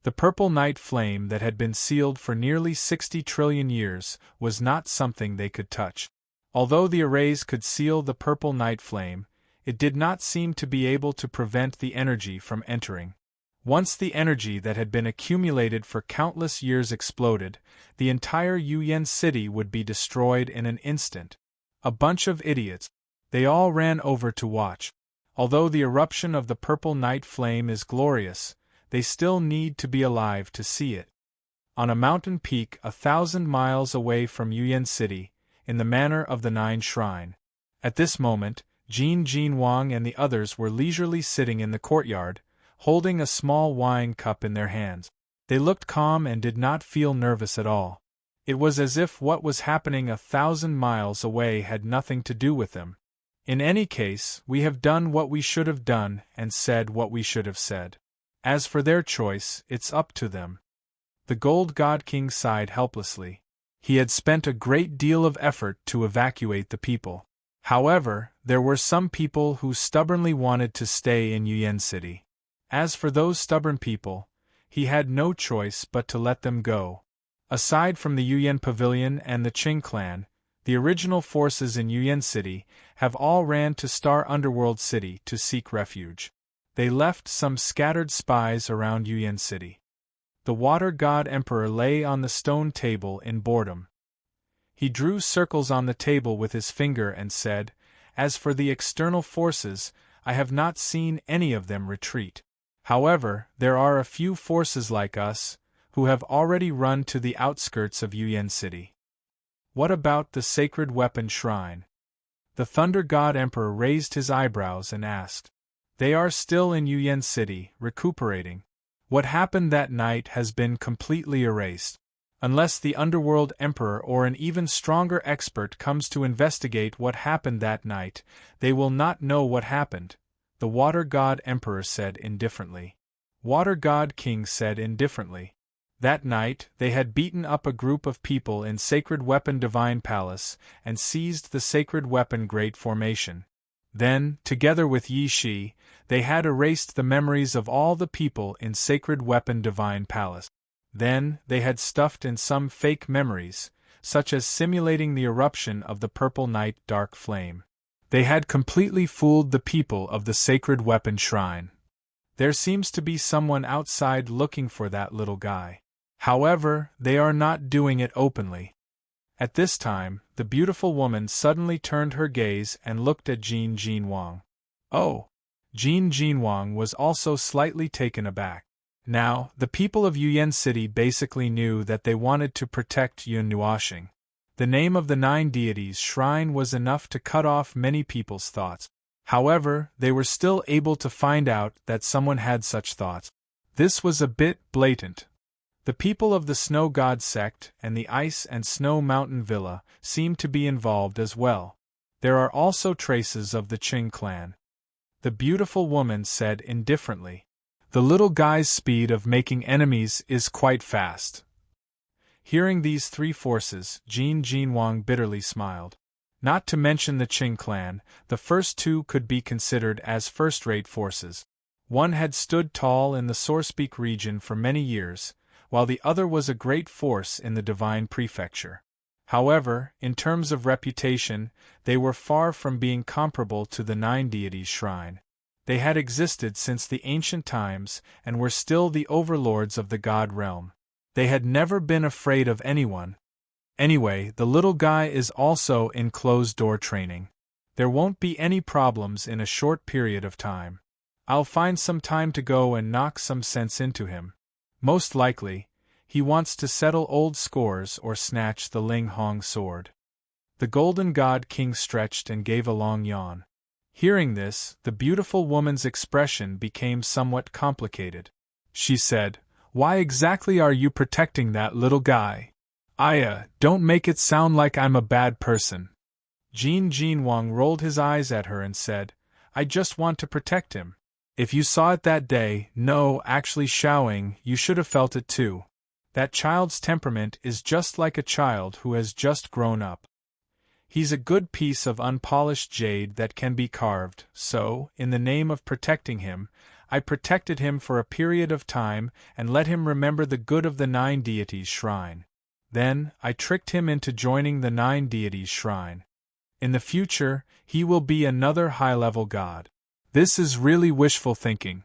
[SPEAKER 1] The purple night flame that had been sealed for nearly 60 trillion years was not something they could touch. Although the arrays could seal the purple night flame, it did not seem to be able to prevent the energy from entering. Once the energy that had been accumulated for countless years exploded, the entire Yuyan City would be destroyed in an instant. A bunch of idiots. They all ran over to watch. Although the eruption of the purple night flame is glorious, they still need to be alive to see it. On a mountain peak 1,000 miles away from Yuyan City, in the Manor of the Nine Shrine. At this moment, Jin Wang and the others were leisurely sitting in the courtyard, holding a small wine cup in their hands. They looked calm and did not feel nervous at all. It was as if what was happening 1,000 miles away had nothing to do with them. In any case, we have done what we should have done and said what we should have said. As for their choice, it's up to them. The Gold God King sighed helplessly. He had spent a great deal of effort to evacuate the people. However, there were some people who stubbornly wanted to stay in Yuyan City. As for those stubborn people, he had no choice but to let them go. Aside from the Yuyan Pavilion and the Qing clan, The original forces in Yuan City have all ran to Star Underworld City to seek refuge. They left some scattered spies around Yuan City. The Water God Emperor lay on the stone table in boredom. He drew circles on the table with his finger and said, "As for the external forces, I have not seen any of them retreat. However, there are a few forces like us, who have already run to the outskirts of Yuan City." "What about the sacred weapon shrine?" The Thunder God Emperor raised his eyebrows and asked. "They are still in Yuan City, recuperating. What happened that night has been completely erased. Unless the Underworld Emperor or an even stronger expert comes to investigate what happened that night, they will not know what happened," the Water God Emperor said indifferently. Water God King said indifferently. That night, they had beaten up a group of people in Sacred Weapon Divine Palace and seized the Sacred Weapon Great Formation. Then, together with Yi Shi, they had erased the memories of all the people in Sacred Weapon Divine Palace. Then, they had stuffed in some fake memories, such as simulating the eruption of the Purple Night Dark Flame. They had completely fooled the people of the Sacred Weapon Shrine. There seems to be someone outside looking for that little guy. However, they are not doing it openly. At this time, the beautiful woman suddenly turned her gaze and looked at Jin Jinwang. Oh! Jin Jinwang was also slightly taken aback. Now, the people of Yuan City basically knew that they wanted to protect Yun Nuoxing. The name of the 9 deities shrine was enough to cut off many people's thoughts. However, they were still able to find out that someone had such thoughts. This was a bit blatant. The people of the Snow God sect and the Ice and Snow Mountain Villa seemed to be involved as well. There are also traces of the Qing clan. The beautiful woman said indifferently. The little guy's speed of making enemies is quite fast. Hearing these 3 forces, Jin Jinwang bitterly smiled. Not to mention the Qing clan, the first 2 could be considered as first-rate forces. One had stood tall in the Sourcepeak region for many years, while the other was a great force in the Divine Prefecture. However, in terms of reputation, they were far from being comparable to the 9 deities shrine. They had existed since the ancient times and were still the overlords of the god realm. They had never been afraid of anyone. Anyway, the little guy is also in closed-door training. There won't be any problems in a short period of time. I'll find some time to go and knock some sense into him. Most likely, he wants to settle old scores or snatch the Ling Hong sword. The Golden God King stretched and gave a long yawn. Hearing this, the beautiful woman's expression became somewhat complicated. She said, "Why exactly are you protecting that little guy? Don't make it sound like I'm a bad person." Jin Jinwang rolled his eyes at her and said, "I just want to protect him. If you saw it that day, no, actually Xiaoying, you should have felt it too. That child's temperament is just like a child who has just grown up. He's a good piece of unpolished jade that can be carved, so, in the name of protecting him, I protected him for a period of time and let him remember the good of the 9 deities shrine. Then, I tricked him into joining the 9 deities shrine. In the future, he will be another high-level god. This is really wishful thinking."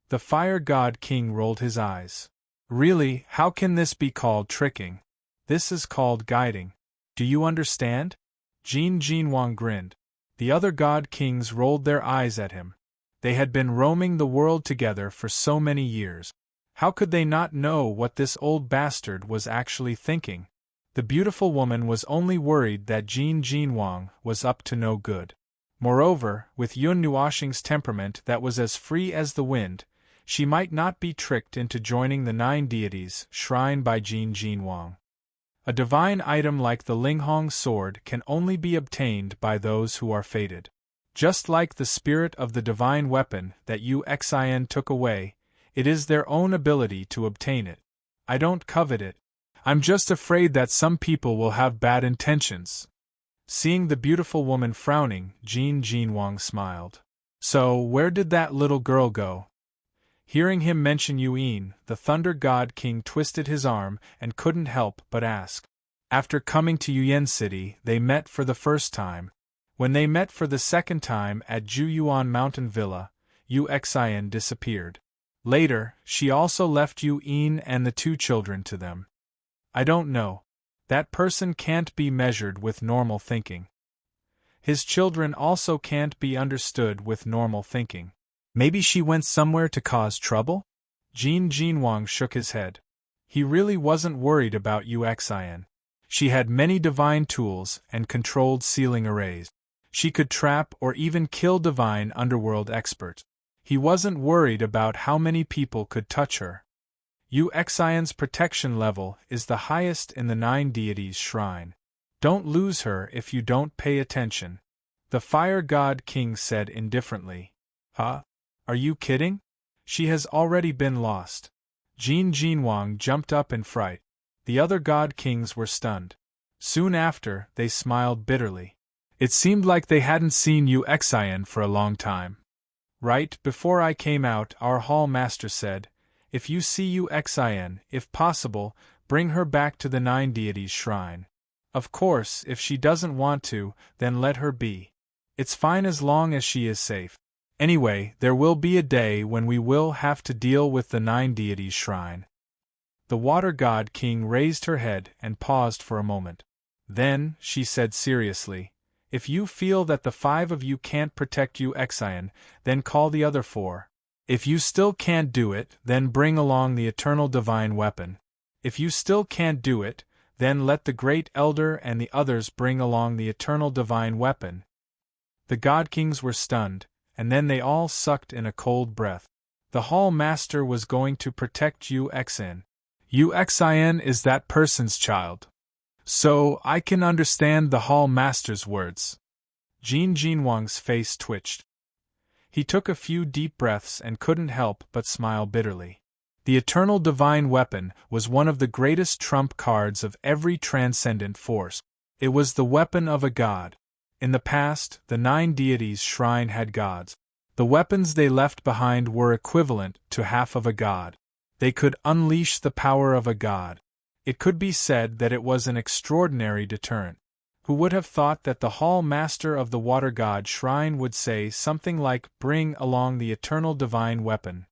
[SPEAKER 1] The Fire God King rolled his eyes. "Really, how can this be called tricking? This is called guiding. Do you understand?" Jin Jinwang grinned. The other God Kings rolled their eyes at him. They had been roaming the world together for so many years. How could they not know what this old bastard was actually thinking? The beautiful woman was only worried that Jin Jinwang was up to no good. Moreover, with Yun Nuoxing's temperament that was as free as the wind, she might not be tricked into joining the 9 deities shrine by Jin Jinwang. A divine item like the Linghong sword can only be obtained by those who are fated. Just like the spirit of the divine weapon that Yu Xin took away, it is their own ability to obtain it. I don't covet it. I'm just afraid that some people will have bad intentions. Seeing the beautiful woman frowning, Jin Jinwang smiled. So, where did that little girl go? Hearing him mention Yuan, the Thunder God King twisted his arm and couldn't help but ask. After coming to Yuan City, they met for the first time. When they met for the second time at Juyuan Mountain Villa, Yu Xian disappeared. Later, she also left Yu Yin and the two children to them. I don't know. That person can't be measured with normal thinking. His children also can't be understood with normal thinking. Maybe she went somewhere to cause trouble? Jin Jinwang shook his head. He really wasn't worried about Yu Xian. She had many divine tools and controlled sealing arrays. She could trap or even kill divine underworld experts. He wasn't worried about how many people could touch her. Yu Xian's protection level is the highest in the 9 deities shrine. Don't lose her if you don't pay attention, the Fire God King said indifferently. Huh? Are you kidding? She has already been lost. Jin Jinwang jumped up in fright. The other God Kings were stunned. Soon after, they smiled bitterly. It seemed like they hadn't seen Yu Xian for a long time. Right before I came out, our hall master said, if you see Yu Xian, if possible, bring her back to the 9 deities shrine. Of course, if she doesn't want to, then let her be. It's fine as long as she is safe. Anyway, there will be a day when we will have to deal with the 9 deities shrine. The Water God King raised her head and paused for a moment. Then, she said seriously, if you feel that the 5 of you can't protect Yu Xian, then call the other 4. If you still can't do it, then bring along the eternal divine weapon. If you still can't do it, then let the Great Elder and the others bring along the eternal divine weapon. The God Kings were stunned, and then they all sucked in a cold breath. The Hall Master was going to protect Yu Xian. Yu Xian is that person's child. So, I can understand the Hall Master's words. Jin Jinwang's face twitched. He took a few deep breaths and couldn't help but smile bitterly. The eternal divine weapon was one of the greatest trump cards of every transcendent force. It was the weapon of a god. In the past, the 9 deities' shrine had gods. The weapons they left behind were equivalent to half of a god. They could unleash the power of a god. It could be said that it was an extraordinary deterrent. Who would have thought that the Hall Master of the Water God Shrine would say something like, bring along the eternal divine weapon.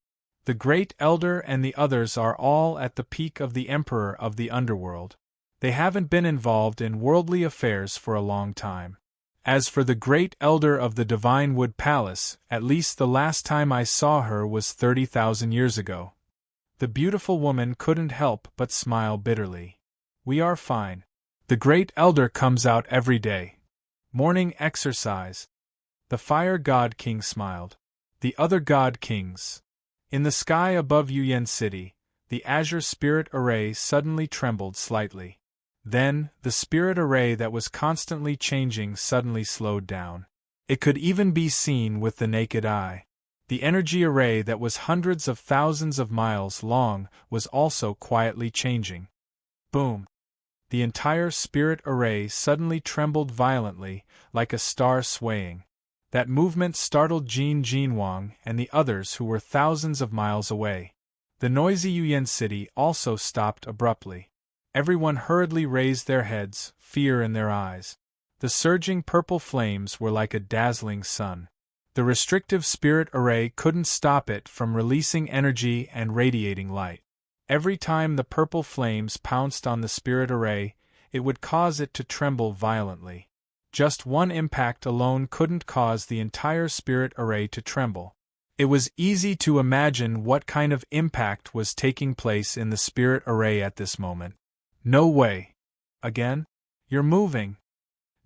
[SPEAKER 1] The Great Elder and the others are all at the peak of the Emperor of the Underworld. They haven't been involved in worldly affairs for a long time. As for the Great Elder of the Divine Wood Palace, at least the last time I saw her was 30,000 years ago. The beautiful woman couldn't help but smile bitterly. We are fine. The Great Elder comes out every day. Morning exercise. The Fire God King smiled. The other God Kings. In the sky above Yuan City, the Azure Spirit Array suddenly trembled slightly. Then, the spirit array that was constantly changing suddenly slowed down. It could even be seen with the naked eye. The energy array that was hundreds of thousands of miles long was also quietly changing. Boom! The entire spirit array suddenly trembled violently, like a star swaying. That movement startled Jin Jinwang and the others who were thousands of miles away. The noisy Yuan City also stopped abruptly. Everyone hurriedly raised their heads, fear in their eyes. The surging purple flames were like a dazzling sun. The restrictive spirit array couldn't stop it from releasing energy and radiating light. Every time the purple flames pounced on the spirit array, it would cause it to tremble violently. Just one impact alone couldn't cause the entire spirit array to tremble. It was easy to imagine what kind of impact was taking place in the spirit array at this moment. No way. Again? You're moving.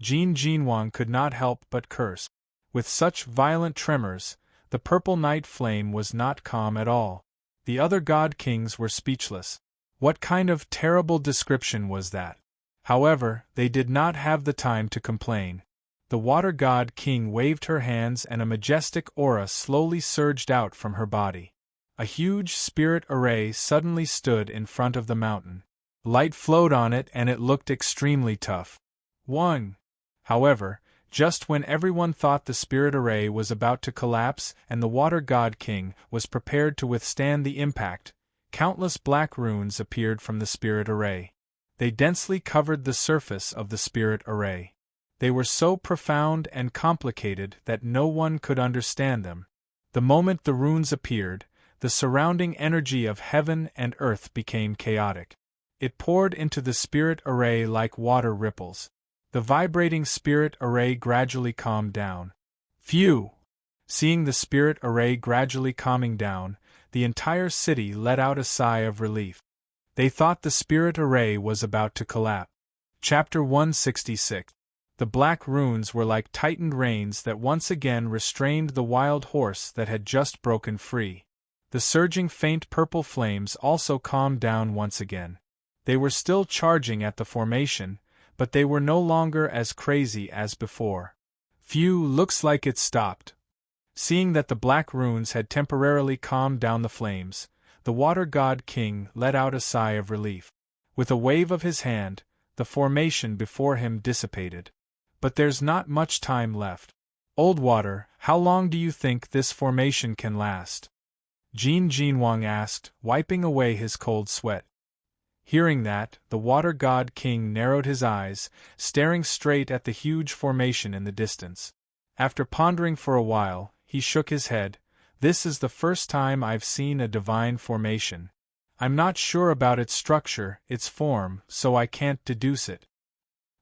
[SPEAKER 1] Jin Jinwang could not help but curse. With such violent tremors, the purple night flame was not calm at all. The other God Kings were speechless. What kind of terrible description was that? However, they did not have the time to complain. The Water God King waved her hands and a majestic aura slowly surged out from her body. A huge spirit array suddenly stood in front of the mountain. Light flowed on it and it looked extremely tough. However, just when everyone thought the spirit array was about to collapse and the Water God King was prepared to withstand the impact, countless black runes appeared from the spirit array. They densely covered the surface of the spirit array. They were so profound and complicated that no one could understand them. The moment the runes appeared, the surrounding energy of heaven and earth became chaotic. It poured into the spirit array like water ripples. The vibrating spirit array gradually calmed down. Phew! Seeing the spirit array gradually calming down, the entire city let out a sigh of relief. They thought the spirit array was about to collapse. Chapter 166. The black runes were like tightened reins that once again restrained the wild horse that had just broken free. The surging faint purple flames also calmed down once again. They were still charging at the formation, but they were no longer as crazy as before. Phew, looks like it stopped. Seeing that the black runes had temporarily calmed down the flames, the water god king let out a sigh of relief. With a wave of his hand, the formation before him dissipated. But there's not much time left. Old Water, how long do you think this formation can last? Jin Jinwang asked, wiping away his cold sweat. Hearing that, the water god king narrowed his eyes, staring straight at the huge formation in the distance. After pondering for a while, he shook his head. This is the first time I've seen a divine formation. I'm not sure about its structure, its form, so I can't deduce it.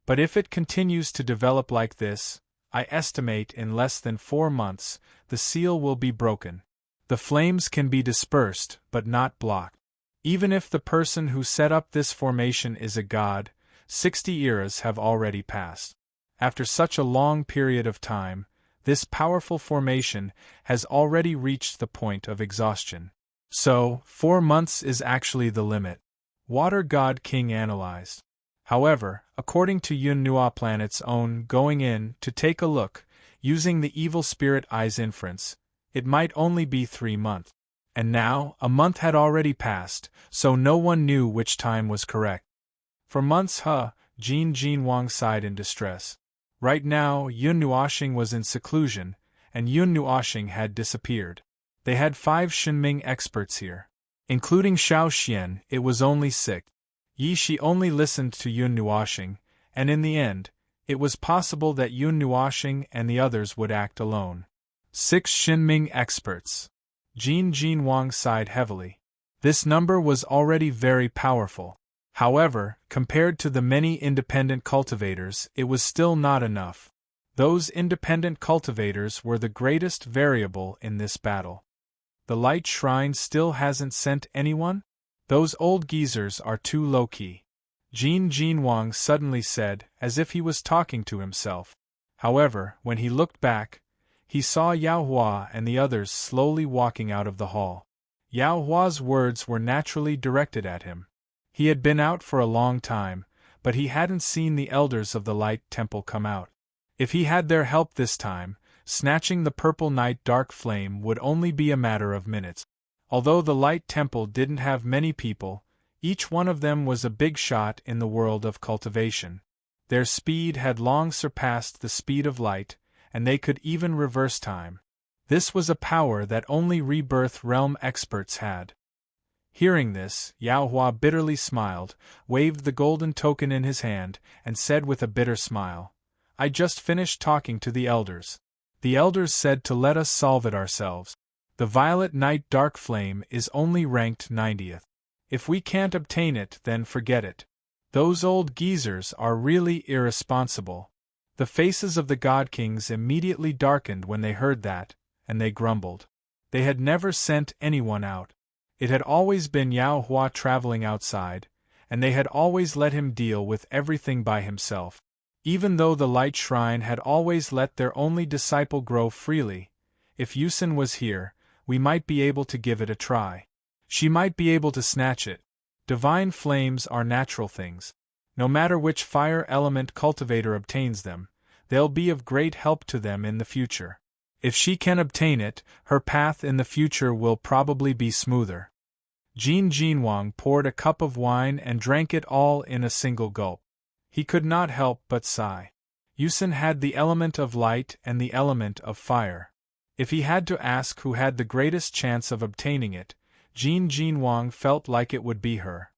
[SPEAKER 1] But if it continues to develop like this, I estimate in less than 4 months, the seal will be broken. The flames can be dispersed, but not blocked. Even if the person who set up this formation is a god, 60 eras have already passed. After such a long period of time, this powerful formation has already reached the point of exhaustion. So, 4 months is actually the limit. Water God King analyzed. However, according to Yunhua Planet's own going in to take a look, using the evil spirit eye's inference, it might only be 3 months. And now, a month had already passed, so no one knew which time was correct. For months, Jin Jinwang sighed in distress. Right now, Yun Nuoxing was in seclusion, and Yun Nuoxing had disappeared. They had 5 Shinming experts here. Including Xiao Xian, it was only 6. Yi Shi only listened to Yun Nuoxing, and in the end, it was possible that Yun Nuoxing and the others would act alone. 6 Shinming experts. Jin Jinwang sighed heavily. This number was already very powerful. However, compared to the many independent cultivators, it was still not enough. Those independent cultivators were the greatest variable in this battle. The Light Shrine still hasn't sent anyone? Those old geezers are too low-key. Jin Jinwang suddenly said, as if he was talking to himself. However, when he looked back, he saw Yao Hua and the others slowly walking out of the hall. Yao Hua's words were naturally directed at him. He had been out for a long time, but he hadn't seen the elders of the Light Temple come out. If he had their help this time, snatching the purple night dark flame would only be a matter of minutes. Although the Light Temple didn't have many people, each one of them was a big shot in the world of cultivation. Their speed had long surpassed the speed of light, and they could even reverse time. This was a power that only Rebirth Realm experts had. Hearing this, Yao Hua bitterly smiled, waved the golden token in his hand, and said with a bitter smile, I just finished talking to the elders. The elders said to let us solve it ourselves. The violet night dark flame is only ranked 90th. If we can't obtain it, then forget it. Those old geezers are really irresponsible. The faces of the God Kings immediately darkened when they heard that, and they grumbled. They had never sent anyone out. It had always been Yao Hua traveling outside, and they had always let him deal with everything by himself. Even though the Light Shrine had always let their only disciple grow freely, if Yusin was here, we might be able to give it a try. She might be able to snatch it. Divine flames are natural things. No matter which fire element cultivator obtains them, they'll be of great help to them in the future. If she can obtain it, her path in the future will probably be smoother. Jin Jinwang poured a cup of wine and drank it all in a single gulp. He could not help but sigh. Yusin had the element of light and the element of fire. If he had to ask who had the greatest chance of obtaining it, Jin Jinwang felt like it would be her.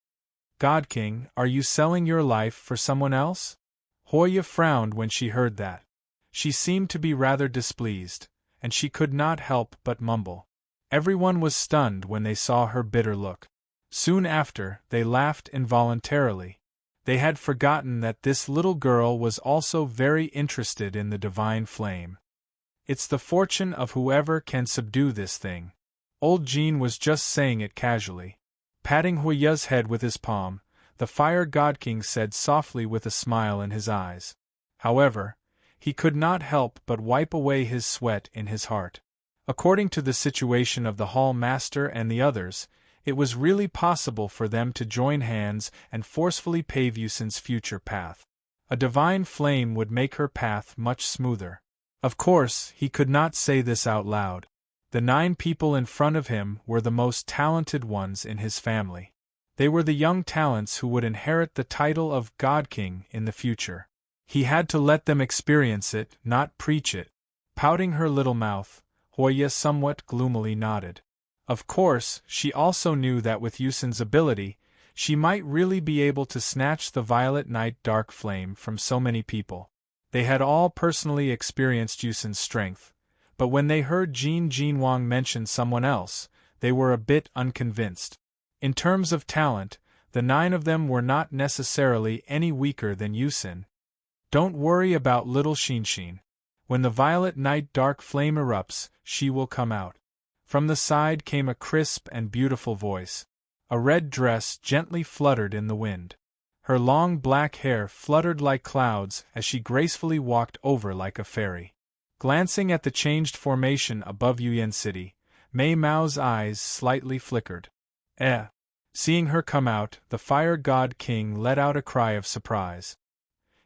[SPEAKER 1] God King, are you selling your life for someone else? Hoya frowned when she heard that. She seemed to be rather displeased, and she could not help but mumble. Everyone was stunned when they saw her bitter look. Soon after, they laughed involuntarily. They had forgotten that this little girl was also very interested in the divine flame. It's the fortune of whoever can subdue this thing. Old Jean was just saying it casually. Patting Huya's head with his palm, the Fire God King said softly with a smile in his eyes. However, he could not help but wipe away his sweat in his heart. According to the situation of the Hall Master and the others, it was really possible for them to join hands and forcefully pave Yusin's future path. A divine flame would make her path much smoother. Of course, he could not say this out loud. The 9 people in front of him were the most talented ones in his family. They were the young talents who would inherit the title of God King in the future. He had to let them experience it, not preach it. Pouting her little mouth, Hoya somewhat gloomily nodded. Of course, she also knew that with Yusin's ability, she might really be able to snatch the violet night dark flame from so many people. They had all personally experienced Yusin's strength, but when they heard Jin Jinwang mention someone else, they were a bit unconvinced. In terms of talent, the 9 of them were not necessarily any weaker than Yusin. Don't worry about little Shinshin. When the violet night dark flame erupts, she will come out. From the side came a crisp and beautiful voice. A red dress gently fluttered in the wind. Her long black hair fluttered like clouds as she gracefully walked over like a fairy. Glancing at the changed formation above Yuyan City, Mei Mao's eyes slightly flickered. Seeing her come out, the Fire God King let out a cry of surprise.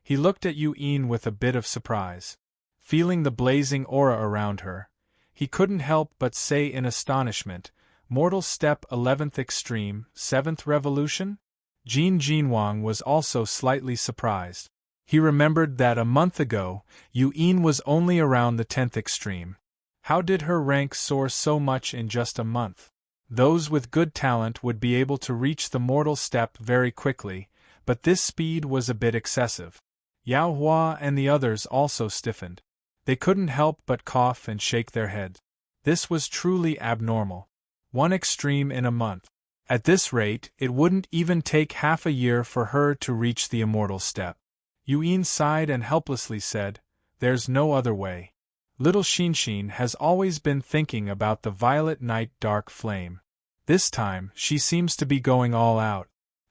[SPEAKER 1] He looked at Yin with a bit of surprise. Feeling the blazing aura around her, he couldn't help but say in astonishment, Mortal Step 11th Extreme, 7th Revolution? Jin Jinwang was also slightly surprised. He remembered that a month ago, Yin was only around the 10th Extreme. How did her rank soar so much in just a month? Those with good talent would be able to reach the Mortal Step very quickly, but this speed was a bit excessive. Yao Hua and the others also stiffened. They couldn't help but cough and shake their heads. This was truly abnormal. 1 extreme in a month. At this rate, it wouldn't even take half a year for her to reach the immortal step. Yin sighed and helplessly said, There's no other way. Little Shinshin has always been thinking about the violet night dark flame. This time, she seems to be going all out.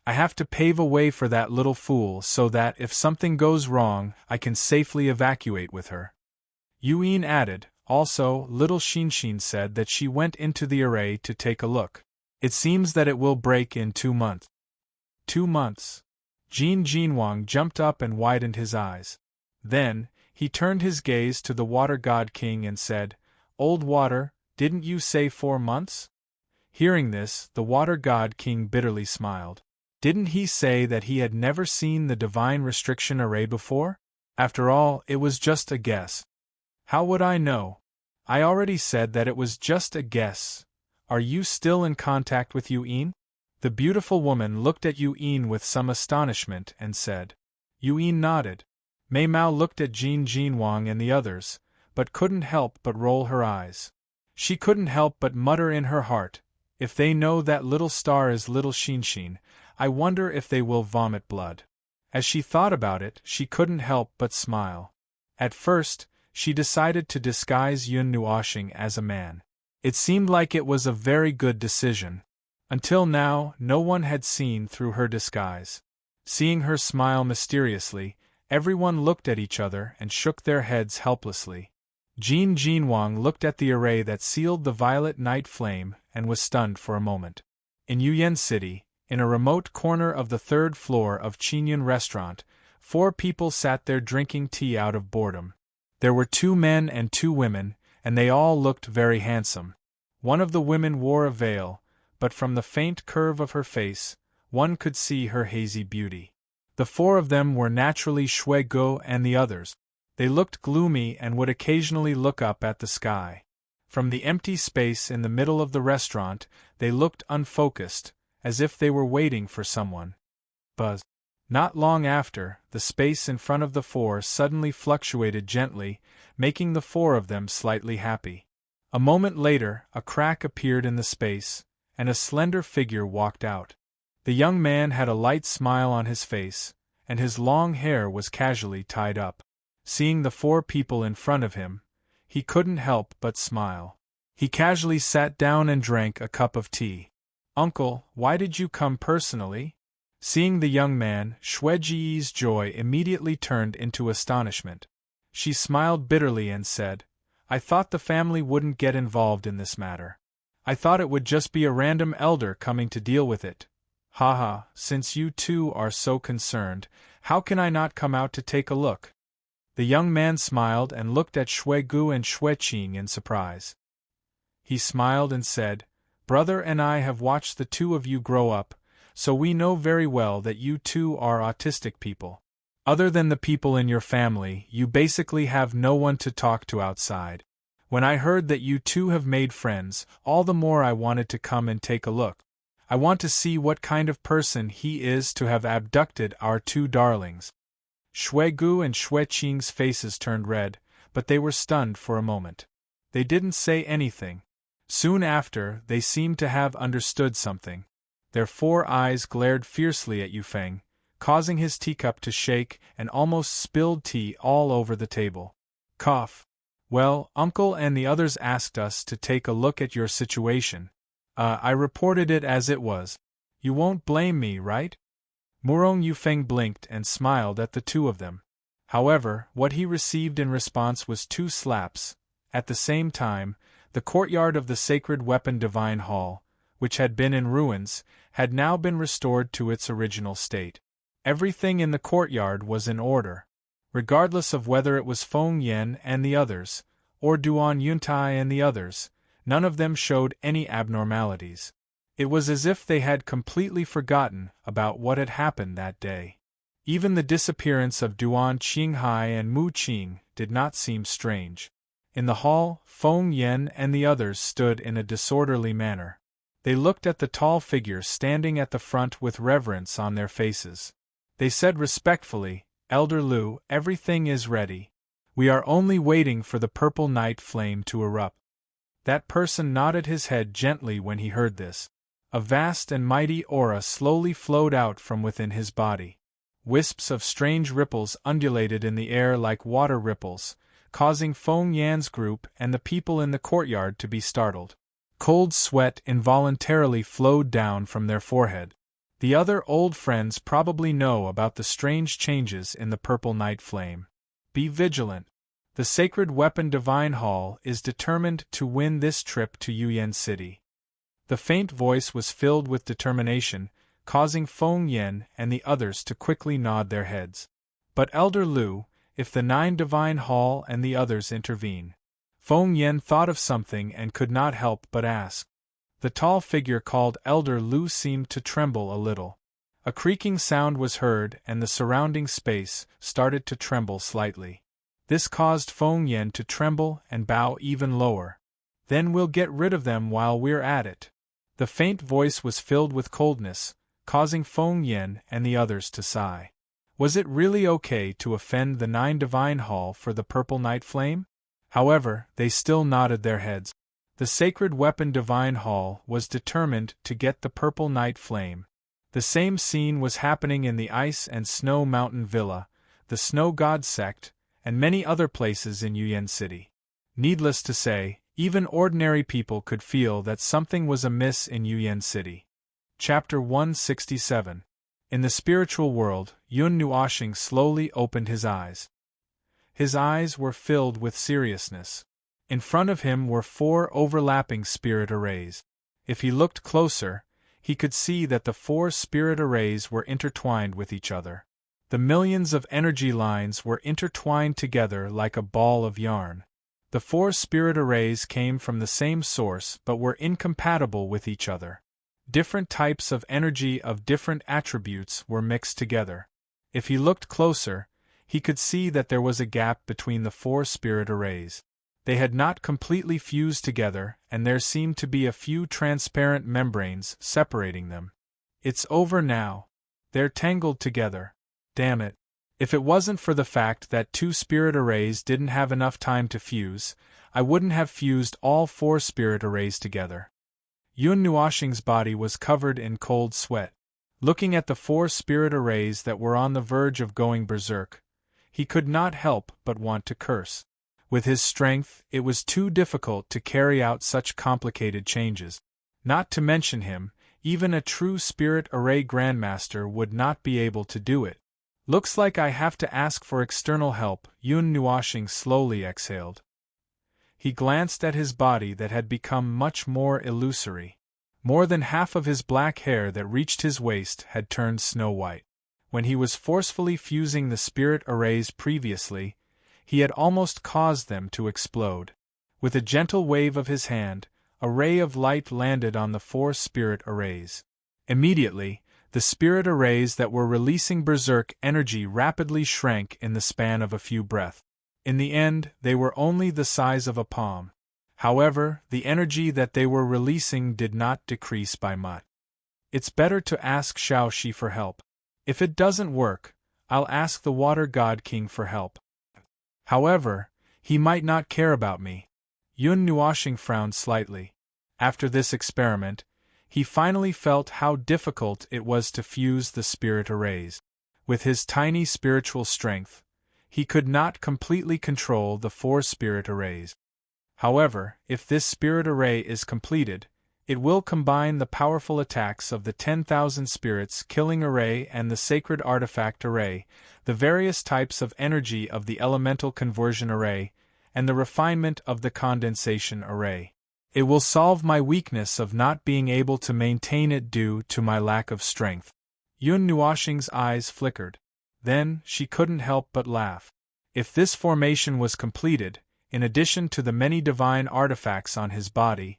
[SPEAKER 1] I have to pave a way for that little fool so that if something goes wrong, I can safely evacuate with her. Yin added, also, little Shinshin said that she went into the array to take a look. It seems that it will break in 2 months. 2 months. Jin Jinwang jumped up and widened his eyes. Then, he turned his gaze to the Water God King and said, Old Water, didn't you say 4 months? Hearing this, the Water God King bitterly smiled. Didn't he say that he had never seen the divine restriction array before? After all, it was just a guess. How would I know? I already said that it was just a guess. Are you still in contact with Yin? The beautiful woman looked at Yin with some astonishment and said. Yin nodded. Mei Mao looked at Jin Jinwang and the others, but couldn't help but roll her eyes. She couldn't help but mutter in her heart, if they know that little star is little Shinshin, I wonder if they will vomit blood. As she thought about it, she couldn't help but smile. At first, she decided to disguise Yun Nuoshing as a man. It seemed like it was a very good decision. Until now, no one had seen through her disguise. Seeing her smile mysteriously, everyone looked at each other and shook their heads helplessly. Jin Jinwang looked at the array that sealed the violet night flame and was stunned for a moment. In Yuyan City, in a remote corner of the 3rd floor of Qingyun Restaurant, 4 people sat there drinking tea out of boredom. There were 2 men and 2 women, and they all looked very handsome. One of the women wore a veil, but from the faint curve of her face, one could see her hazy beauty. The 4 of them were naturally Shui Go and the others. They looked gloomy and would occasionally look up at the sky. From the empty space in the middle of the restaurant, they looked unfocused, as if they were waiting for someone. Buzz. Not long after, the space in front of the four suddenly fluctuated gently, making the four of them slightly happy. A moment later, a crack appeared in the space, and a slender figure walked out. The young man had a light smile on his face, and his long hair was casually tied up. Seeing the four people in front of him, he couldn't help but smile. He casually sat down and drank a cup of tea. "Uncle, why did you come personally?" Seeing the young man, Shueji's joy immediately turned into astonishment. She smiled bitterly and said, "I thought the family wouldn't get involved in this matter. I thought it would just be a random elder coming to deal with it. Haha, since you two are so concerned, how can I not come out to take a look?" The young man smiled and looked at Shuegu and Xueqing in surprise. He smiled and said, "Brother and I have watched the two of you grow up, so we know very well that you two are autistic people. Other than the people in your family, you basically have no one to talk to outside. When I heard that you two have made friends, all the more I wanted to come and take a look. I want to see what kind of person he is to have abducted our two darlings." Shuegu and Xueqing's faces turned red, but they were stunned for a moment. They didn't say anything. Soon after, they seemed to have understood something. Their four eyes glared fiercely at Yufeng, causing his teacup to shake and almost spilled tea all over the table. Cough. "Well, Uncle and the others asked us to take a look at your situation. I reported it as it was. You won't blame me, right?" Murong Yufeng blinked and smiled at the two of them. However, what he received in response was 2 slaps. At the same time, the courtyard of the sacred weapon divine hall, which had been in ruins, had now been restored to its original state. Everything in the courtyard was in order. Regardless of whether it was Feng Yen and the others, or Duan Yuntai and the others, none of them showed any abnormalities. It was as if they had completely forgotten about what had happened that day. Even the disappearance of Duan Qinghai and Mu Qing did not seem strange. In the hall, Feng Yen and the others stood in a disorderly manner. They looked at the tall figure standing at the front with reverence on their faces. They said respectfully, "Elder Lu, everything is ready. We are only waiting for the purple night flame to erupt." That person nodded his head gently when he heard this. A vast and mighty aura slowly flowed out from within his body. Wisps of strange ripples undulated in the air like water ripples, causing Feng Yan's group and the people in the courtyard to be startled. Cold sweat involuntarily flowed down from their forehead. The other old friends probably know about the strange changes in the purple night flame. Be vigilant. The sacred weapon divine hall is determined to win this trip to Yuyan City. The faint voice was filled with determination, causing Feng Yen and the others to quickly nod their heads. "But Elder Lu, if the 9 divine hall and the others intervene?" Feng Yen thought of something and could not help but ask. The tall figure called Elder Lu seemed to tremble a little. A creaking sound was heard and the surrounding space started to tremble slightly. This caused Feng Yen to tremble and bow even lower. "Then we'll get rid of them while we're at it." The faint voice was filled with coldness, causing Feng Yen and the others to sigh. Was it really okay to offend the 9 divine hall for the purple night flame? However, they still nodded their heads. The sacred weapon divine hall was determined to get the purple night flame. The same scene was happening in the Ice and Snow Mountain Villa, the Snow God sect, and many other places in Yuyan City. Needless to say, even ordinary people could feel that something was amiss in Yuyan City. Chapter 167. In the spiritual world, Yun Nuoshing slowly opened his eyes. His eyes were filled with seriousness. In front of him were 4 overlapping spirit arrays. If he looked closer, he could see that the 4 spirit arrays were intertwined with each other. The millions of energy lines were intertwined together like a ball of yarn. The 4 spirit arrays came from the same source but were incompatible with each other. Different types of energy of different attributes were mixed together. If he looked closer, he could see that there was a gap between the 4 spirit arrays. They had not completely fused together, and there seemed to be a few transparent membranes separating them. "It's over now." They're tangled together. Damn it. If it wasn't for the fact that 2 spirit arrays didn't have enough time to fuse, I wouldn't have fused all 4 spirit arrays together. Yun Nuoxing's body was covered in cold sweat. Looking at the 4 spirit arrays that were on the verge of going berserk, he could not help but want to curse. With his strength, it was too difficult to carry out such complicated changes. Not to mention him, even a true spirit array grandmaster would not be able to do it. Looks like I have to ask for external help, Yun Nuoxing slowly exhaled. He glanced at his body that had become much more illusory. More than half of his black hair that reached his waist had turned snow white. When he was forcefully fusing the spirit arrays previously, he had almost caused them to explode. With a gentle wave of his hand, a ray of light landed on the 4 spirit arrays. Immediately, the spirit arrays that were releasing berserk energy rapidly shrank in the span of a few breaths. In the end, they were only the size of a palm. However, the energy that they were releasing did not decrease by much. It's better to ask Shaoxi for help. If it doesn't work, I'll ask the Water God King for help. However, he might not care about me. Yun Nuoxing frowned slightly. After this experiment, he finally felt how difficult it was to fuse the spirit arrays. With his tiny spiritual strength, he could not completely control the 4 spirit arrays. However, if this spirit array is completed, it will combine the powerful attacks of the 10,000 spirits killing array and the sacred artifact array, the various types of energy of the elemental conversion array, and the refinement of the condensation array. It will solve my weakness of not being able to maintain it due to my lack of strength. Yun Nuoxing's eyes flickered. Then, she couldn't help but laugh. If this formation was completed, in addition to the many divine artifacts on his body,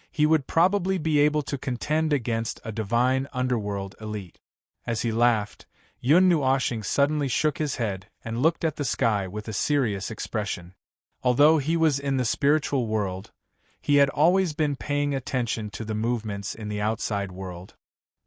[SPEAKER 1] he would probably be able to contend against a divine underworld elite. As he laughed, Yun Nuoxing suddenly shook his head and looked at the sky with a serious expression. Although he was in the spiritual world, he had always been paying attention to the movements in the outside world.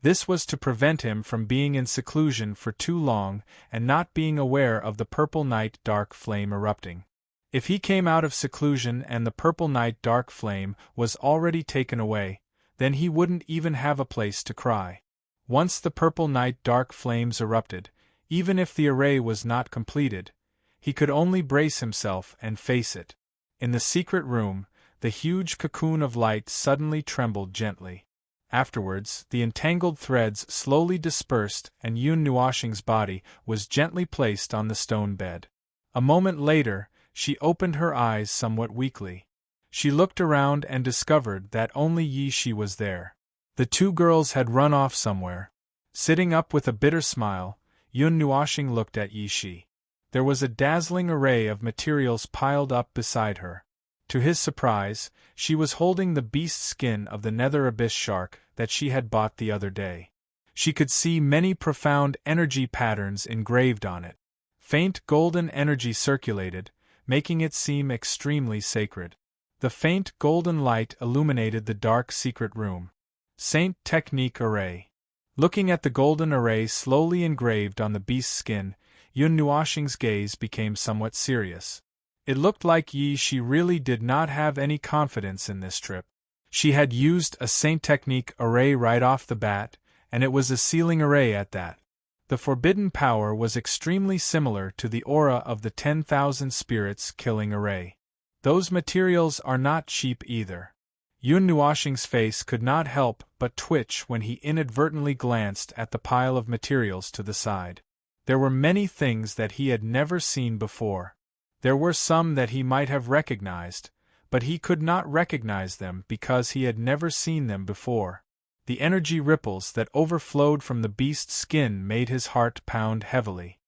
[SPEAKER 1] This was to prevent him from being in seclusion for too long and not being aware of the purple night dark flame erupting. If he came out of seclusion and the purple night dark flame was already taken away, then he wouldn't even have a place to cry. Once the purple night dark flames erupted, even if the array was not completed, he could only brace himself and face it. In the secret room, the huge cocoon of light suddenly trembled gently. Afterwards, the entangled threads slowly dispersed and Yun Nuoxing's body was gently placed on the stone bed. A moment later, she opened her eyes somewhat weakly. She looked around and discovered that only Yi Shi was there. The 2 girls had run off somewhere. Sitting up with a bitter smile, Yun Nuoxing looked at Yi Shi. There was a dazzling array of materials piled up beside her. To his surprise, she was holding the beast skin of the Nether Abyss shark that she had bought the other day. She could see many profound energy patterns engraved on it. Faint golden energy circulated, making it seem extremely sacred. The faint golden light illuminated the dark secret room. Saint Technique Array. Looking at the golden array slowly engraved on the beast's skin, Yun Nuoxing's gaze became somewhat serious. It looked like Yi Shi really did not have any confidence in this trip. She had used a Saint Technique array right off the bat, and it was a sealing array at that. The forbidden power was extremely similar to the aura of the 10,000 spirits killing array. Those materials are not cheap either. Yun Nuoxing's face could not help but twitch when he inadvertently glanced at the pile of materials to the side. There were many things that he had never seen before. There were some that he might have recognized, but he could not recognize them because he had never seen them before. The energy ripples that overflowed from the beast's skin made his heart pound heavily.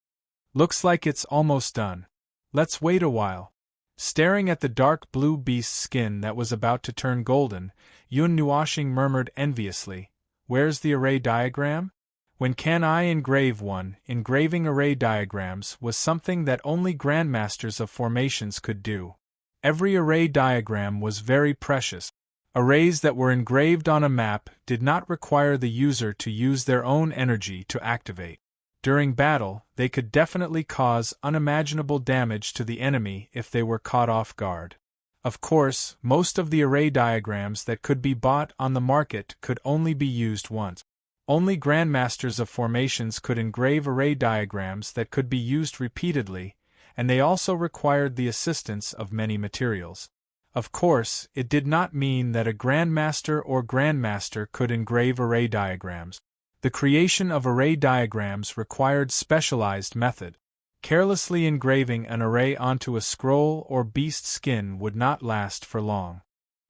[SPEAKER 1] Looks like it's almost done. Let's wait a while. Staring at the dark blue beast's skin that was about to turn golden, Yun Nuoxing murmured enviously, "Where's the array diagram? When can I engrave one?" Engraving array diagrams was something that only grandmasters of formations could do. Every array diagram was very precious. Arrays that were engraved on a map did not require the user to use their own energy to activate. During battle, they could definitely cause unimaginable damage to the enemy if they were caught off guard. Of course, most of the array diagrams that could be bought on the market could only be used once. Only grandmasters of formations could engrave array diagrams that could be used repeatedly, and they also required the assistance of many materials. Of course, it did not mean that a grandmaster or grandmaster could engrave array diagrams. The creation of array diagrams required specialized method. Carelessly engraving an array onto a scroll or beast skin would not last for long.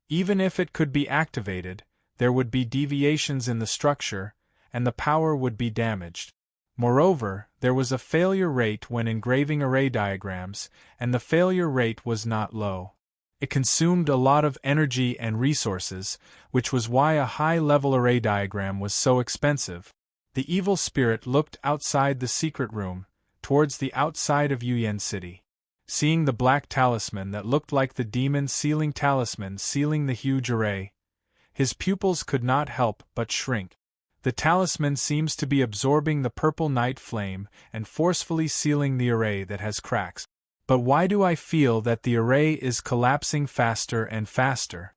[SPEAKER 1] Even if it could be activated, there would be deviations in the structure, and the power would be damaged. Moreover, there was a failure rate when engraving array diagrams, and the failure rate was not low. It consumed a lot of energy and resources, which was why a high-level array diagram was so expensive. The evil spirit looked outside the secret room, towards the outside of Yuyan City. Seeing the black talisman that looked like the demon sealing talisman sealing the huge array, his pupils could not help but shrink. The talisman seems to be absorbing the purple night flame and forcefully sealing the array that has cracks. But why do I feel that the array is collapsing faster and faster?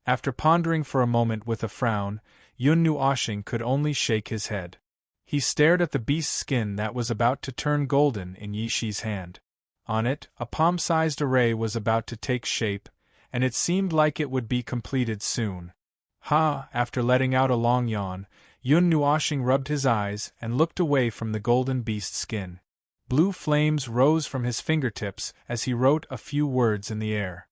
[SPEAKER 1] After pondering for a moment with a frown, Yun Nuoshing could only shake his head. He stared at the beast's skin that was about to turn golden in Yishi's hand. On it, a palm-sized array was about to take shape, and it seemed like it would be completed soon. After letting out a long yawn, Yun Nuoshing rubbed his eyes and looked away from the golden beast skin. Blue flames rose from his fingertips as he wrote a few words in the air.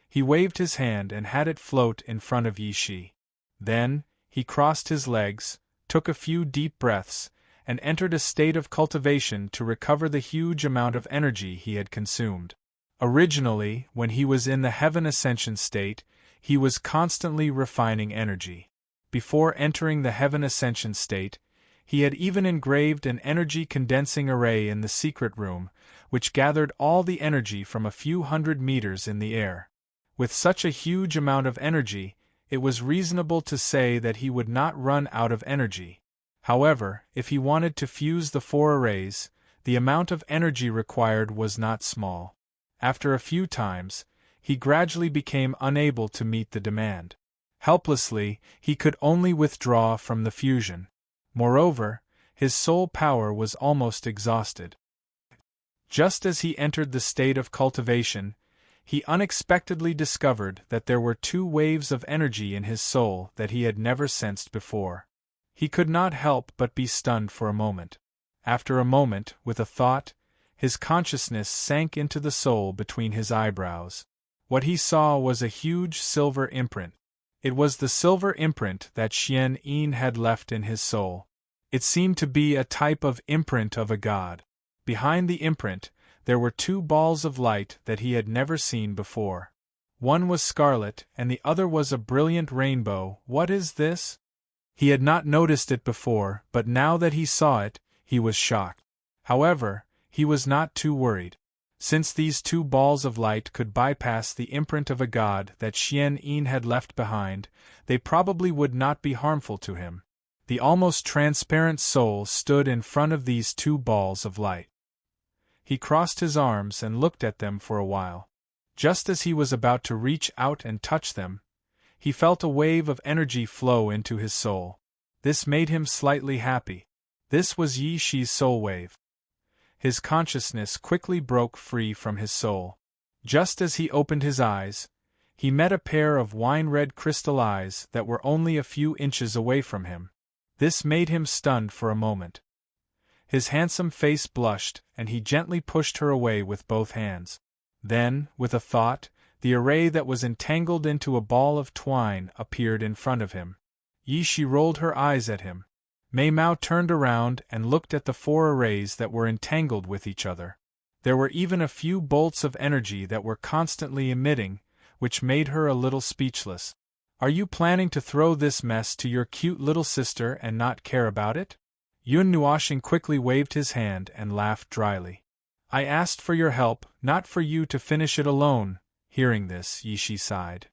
[SPEAKER 1] He waved his hand and had it float in front of Yishi. Then, he crossed his legs, took a few deep breaths, and entered a state of cultivation to recover the huge amount of energy he had consumed. Originally, when he was in the Heaven Ascension state, he was constantly refining energy. Before entering the Heaven Ascension state, he had even engraved an energy-condensing array in the secret room, which gathered all the energy from a few hundred meters in the air. With such a huge amount of energy, it was reasonable to say that he would not run out of energy. However, if he wanted to fuse the 4 arrays, the amount of energy required was not small. After a few times, he gradually became unable to meet the demand. Helplessly, he could only withdraw from the fusion. Moreover, his soul power was almost exhausted. Just as he entered the state of cultivation, he unexpectedly discovered that there were 2 waves of energy in his soul that he had never sensed before. He could not help but be stunned for a moment. After a moment, with a thought, his consciousness sank into the soul between his eyebrows. What he saw was a huge silver imprint. It was the silver imprint that Xian Yin had left in his soul. It seemed to be a type of imprint of a god. Behind the imprint, there were 2 balls of light that he had never seen before. One was scarlet and the other was a brilliant rainbow. What is this? He had not noticed it before, but now that he saw it, he was shocked. However, he was not too worried. Since these 2 balls of light could bypass the imprint of a god that Xian Yin had left behind, they probably would not be harmful to him. The almost transparent soul stood in front of these 2 balls of light. He crossed his arms and looked at them for a while. Just as he was about to reach out and touch them, he felt a wave of energy flow into his soul. This made him slightly happy. This was Yi Shi's soul wave. His consciousness quickly broke free from his soul. Just as he opened his eyes, he met a pair of wine-red crystal eyes that were only a few inches away from him. This made him stunned for a moment. His handsome face blushed, and he gently pushed her away with both hands. Then, with a thought, the array that was entangled into a ball of twine appeared in front of him. Yi Shi rolled her eyes at him. Mei Mao turned around and looked at the 4 arrays that were entangled with each other. There were even a few bolts of energy that were constantly emitting, which made her a little speechless. Are you planning to throw this mess to your cute little sister and not care about it? Yun Nuoshing quickly waved his hand and laughed dryly. I asked for your help, not for you to finish it alone. Hearing this, Yi Shi sighed.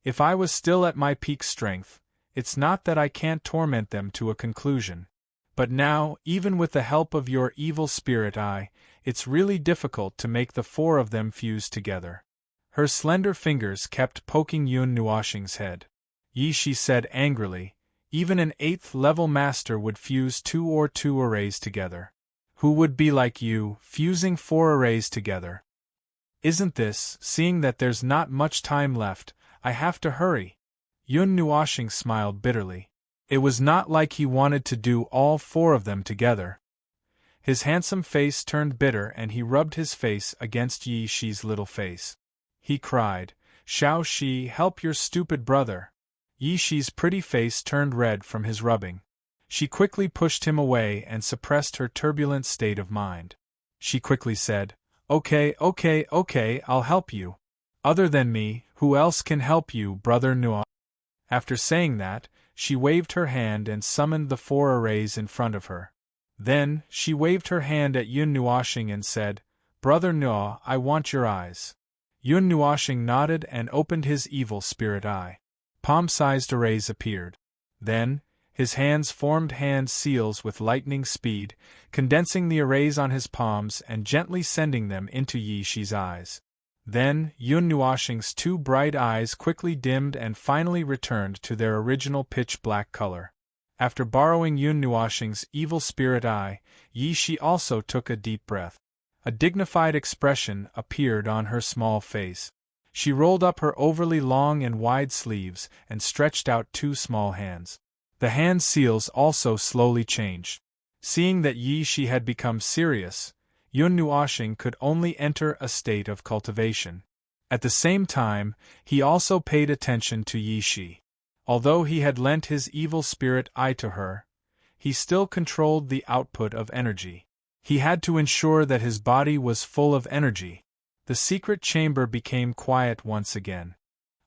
[SPEAKER 1] If I was still at my peak strength, it's not that I can't torment them to a conclusion. But now, even with the help of your evil spirit eye, it's really difficult to make the four of them fuse together. Her slender fingers kept poking Yun Nuoxing's head. Yi Shi said angrily, even an 8th level master would fuse two arrays together. Who would be like you, fusing 4 arrays together? Isn't this, seeing that there's not much time left, I have to hurry? Yun Nuoxing smiled bitterly. It was not like he wanted to do all 4 of them together. His handsome face turned bitter and he rubbed his face against Yi Shi's little face. He cried, Shao Shi, help your stupid brother. Yi Shi's pretty face turned red from his rubbing. She quickly pushed him away and suppressed her turbulent state of mind. She quickly said, Okay, I'll help you. Other than me, who else can help you, brother Nuo? After saying that, she waved her hand and summoned the 4 arrays in front of her. Then, she waved her hand at Yun Nuoxing and said, Brother Nuo, I want your eyes. Yun Nuoxing nodded and opened his evil spirit eye. Palm-sized arrays appeared. Then, his hands formed hand seals with lightning speed, condensing the arrays on his palms and gently sending them into Yi Shi's eyes. Then, Yun Nuoxing's 2 bright eyes quickly dimmed and finally returned to their original pitch-black color. After borrowing Yun Nuoxing's evil spirit eye, Yi Shi also took a deep breath. A dignified expression appeared on her small face. She rolled up her overly long and wide sleeves and stretched out 2 small hands. The hand seals also slowly changed. Seeing that Yi Shi had become serious, Yun Nuoxing could only enter a state of cultivation. At the same time, he also paid attention to Yi Shi. Although he had lent his evil spirit eye to her, he still controlled the output of energy. He had to ensure that his body was full of energy. The secret chamber became quiet once again.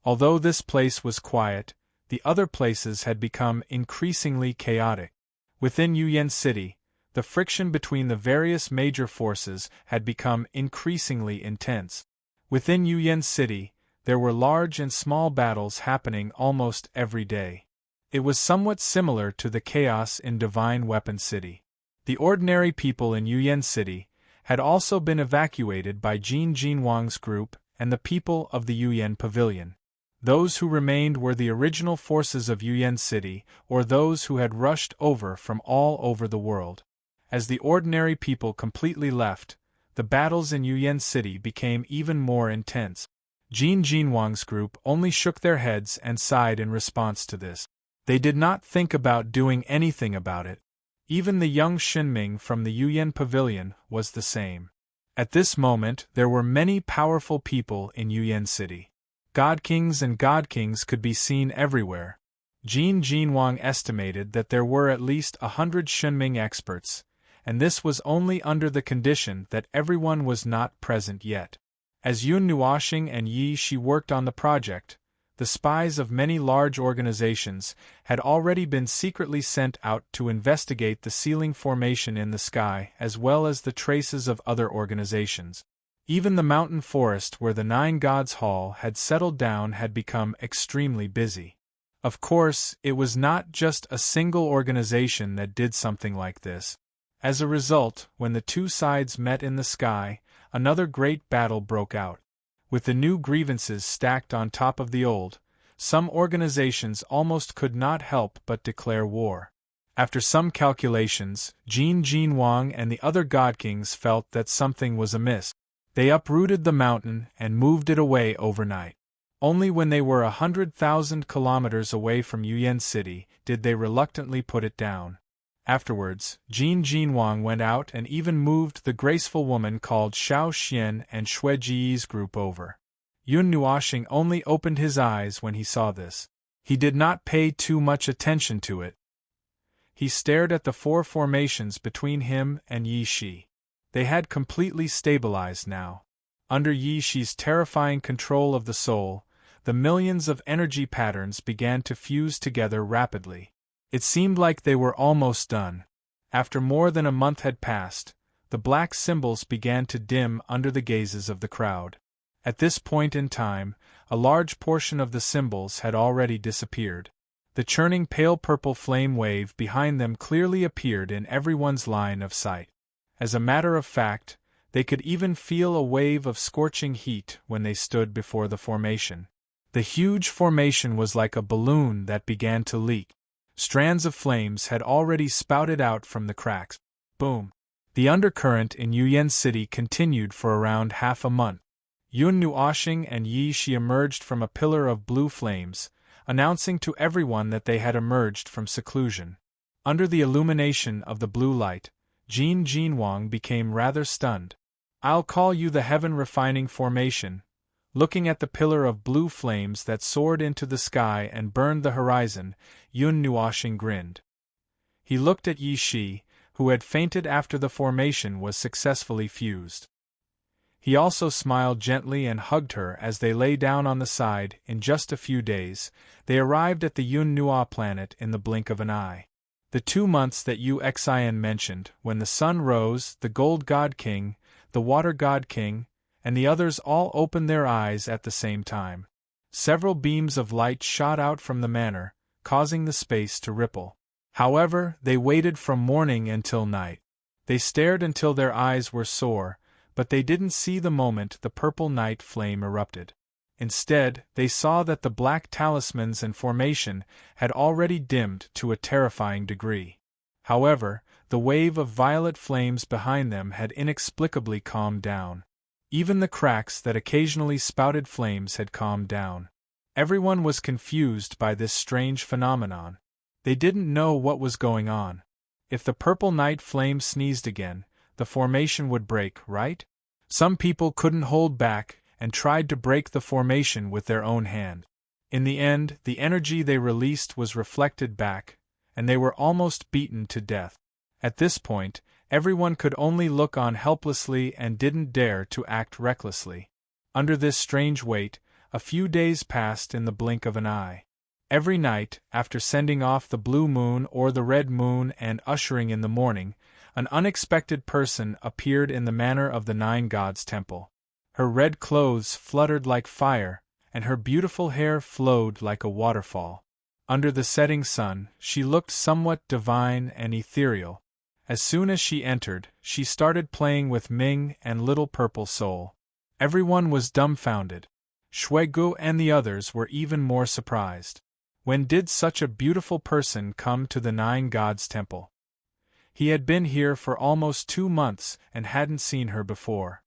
[SPEAKER 1] Although this place was quiet, the other places had become increasingly chaotic. Within Yuyan City, the friction between the various major forces had become increasingly intense. Within Yuyan City, there were large and small battles happening almost every day. It was somewhat similar to the chaos in Divine Weapon City. The ordinary people in Yuyan City had also been evacuated by Jin Jinwang's group and the people of the Yuyan Pavilion. Those who remained were the original forces of Yuyan City, or those who had rushed over from all over the world. As the ordinary people completely left, the battles in Yuyan City became even more intense. Jin Jinwang's group only shook their heads and sighed in response to this. They did not think about doing anything about it. Even the young Shinming from the Yuyan Pavilion was the same. At this moment there were many powerful people in Yuyan City. God Kings and God Kings could be seen everywhere. Jin Jinwang estimated that there were at least 100 Shinming experts, and this was only under the condition that everyone was not present yet. As Yun Nuoxing and Yi Shi worked on the project, the spies of many large organizations had already been secretly sent out to investigate the ceiling formation in the sky as well as the traces of other organizations. Even the mountain forest where the 9 Gods Hall had settled down had become extremely busy. Of course, it was not just a single organization that did something like this. As a result, when the 2 sides met in the sky, another great battle broke out. With the new grievances stacked on top of the old, some organizations almost could not help but declare war. After some calculations, Jin Jinwang and the other God Kings felt that something was amiss. They uprooted the mountain and moved it away overnight. Only when they were 100,000 kilometers away from Yuyan City did they reluctantly put it down. Afterwards, Jin Jinwang went out and even moved the graceful woman called Xiao Xian and Xue Jiyi's group over. Yun Nuoxing only opened his eyes when he saw this. He did not pay too much attention to it. He stared at the 4 formations between him and Yi Shi. They had completely stabilized now. Under Yi Shi's terrifying control of the soul, the millions of energy patterns began to fuse together rapidly. It seemed like they were almost done. After more than a month had passed, the black symbols began to dim under the gazes of the crowd. At this point in time, a large portion of the symbols had already disappeared. The churning pale purple flame wave behind them clearly appeared in everyone's line of sight. As a matter of fact, they could even feel a wave of scorching heat when they stood before the formation. The huge formation was like a balloon that began to leak. Strands of flames had already spouted out from the cracks. Boom! The undercurrent in Yuyan City continued for around half a month. Yun Nuoxing and Yi Shi emerged from a pillar of blue flames, announcing to everyone that they had emerged from seclusion. Under the illumination of the blue light, Jin Jinwang became rather stunned. "I'll call you the heaven-refining formation." Looking at the pillar of blue flames that soared into the sky and burned the horizon, Yun Nuoxing grinned. He looked at Yi Shi, who had fainted after the formation was successfully fused. He also smiled gently and hugged her as they lay down on the side. In just a few days, they arrived at the Yun Nua planet in the blink of an eye. The 2 months that Yu Xian mentioned, when the sun rose, the Gold God King, the Water God King, and the others all opened their eyes at the same time. Several beams of light shot out from the manor, causing the space to ripple. However, they waited from morning until night. They stared until their eyes were sore, but they didn't see the moment the purple night flame erupted. Instead, they saw that the black talismans and formation had already dimmed to a terrifying degree. However, the wave of violet flames behind them had inexplicably calmed down. Even the cracks that occasionally spouted flames had calmed down. Everyone was confused by this strange phenomenon. They didn't know what was going on. If the purple night flame sneezed again, the formation would break, right? Some people couldn't hold back and tried to break the formation with their own hand. In the end, the energy they released was reflected back, and they were almost beaten to death. At this point, everyone could only look on helplessly and didn't dare to act recklessly. Under this strange weight, a few days passed in the blink of an eye. Every night, after sending off the blue moon or the red moon and ushering in the morning, an unexpected person appeared in the manor of the 9 Gods' temple. Her red clothes fluttered like fire, and her beautiful hair flowed like a waterfall. Under the setting sun, she looked somewhat divine and ethereal. As soon as she entered, she started playing with Ming and Little Purple Soul. Everyone was dumbfounded. Shuigu and the others were even more surprised. When did such a beautiful person come to the 9 Gods' temple? He had been here for almost 2 months and hadn't seen her before.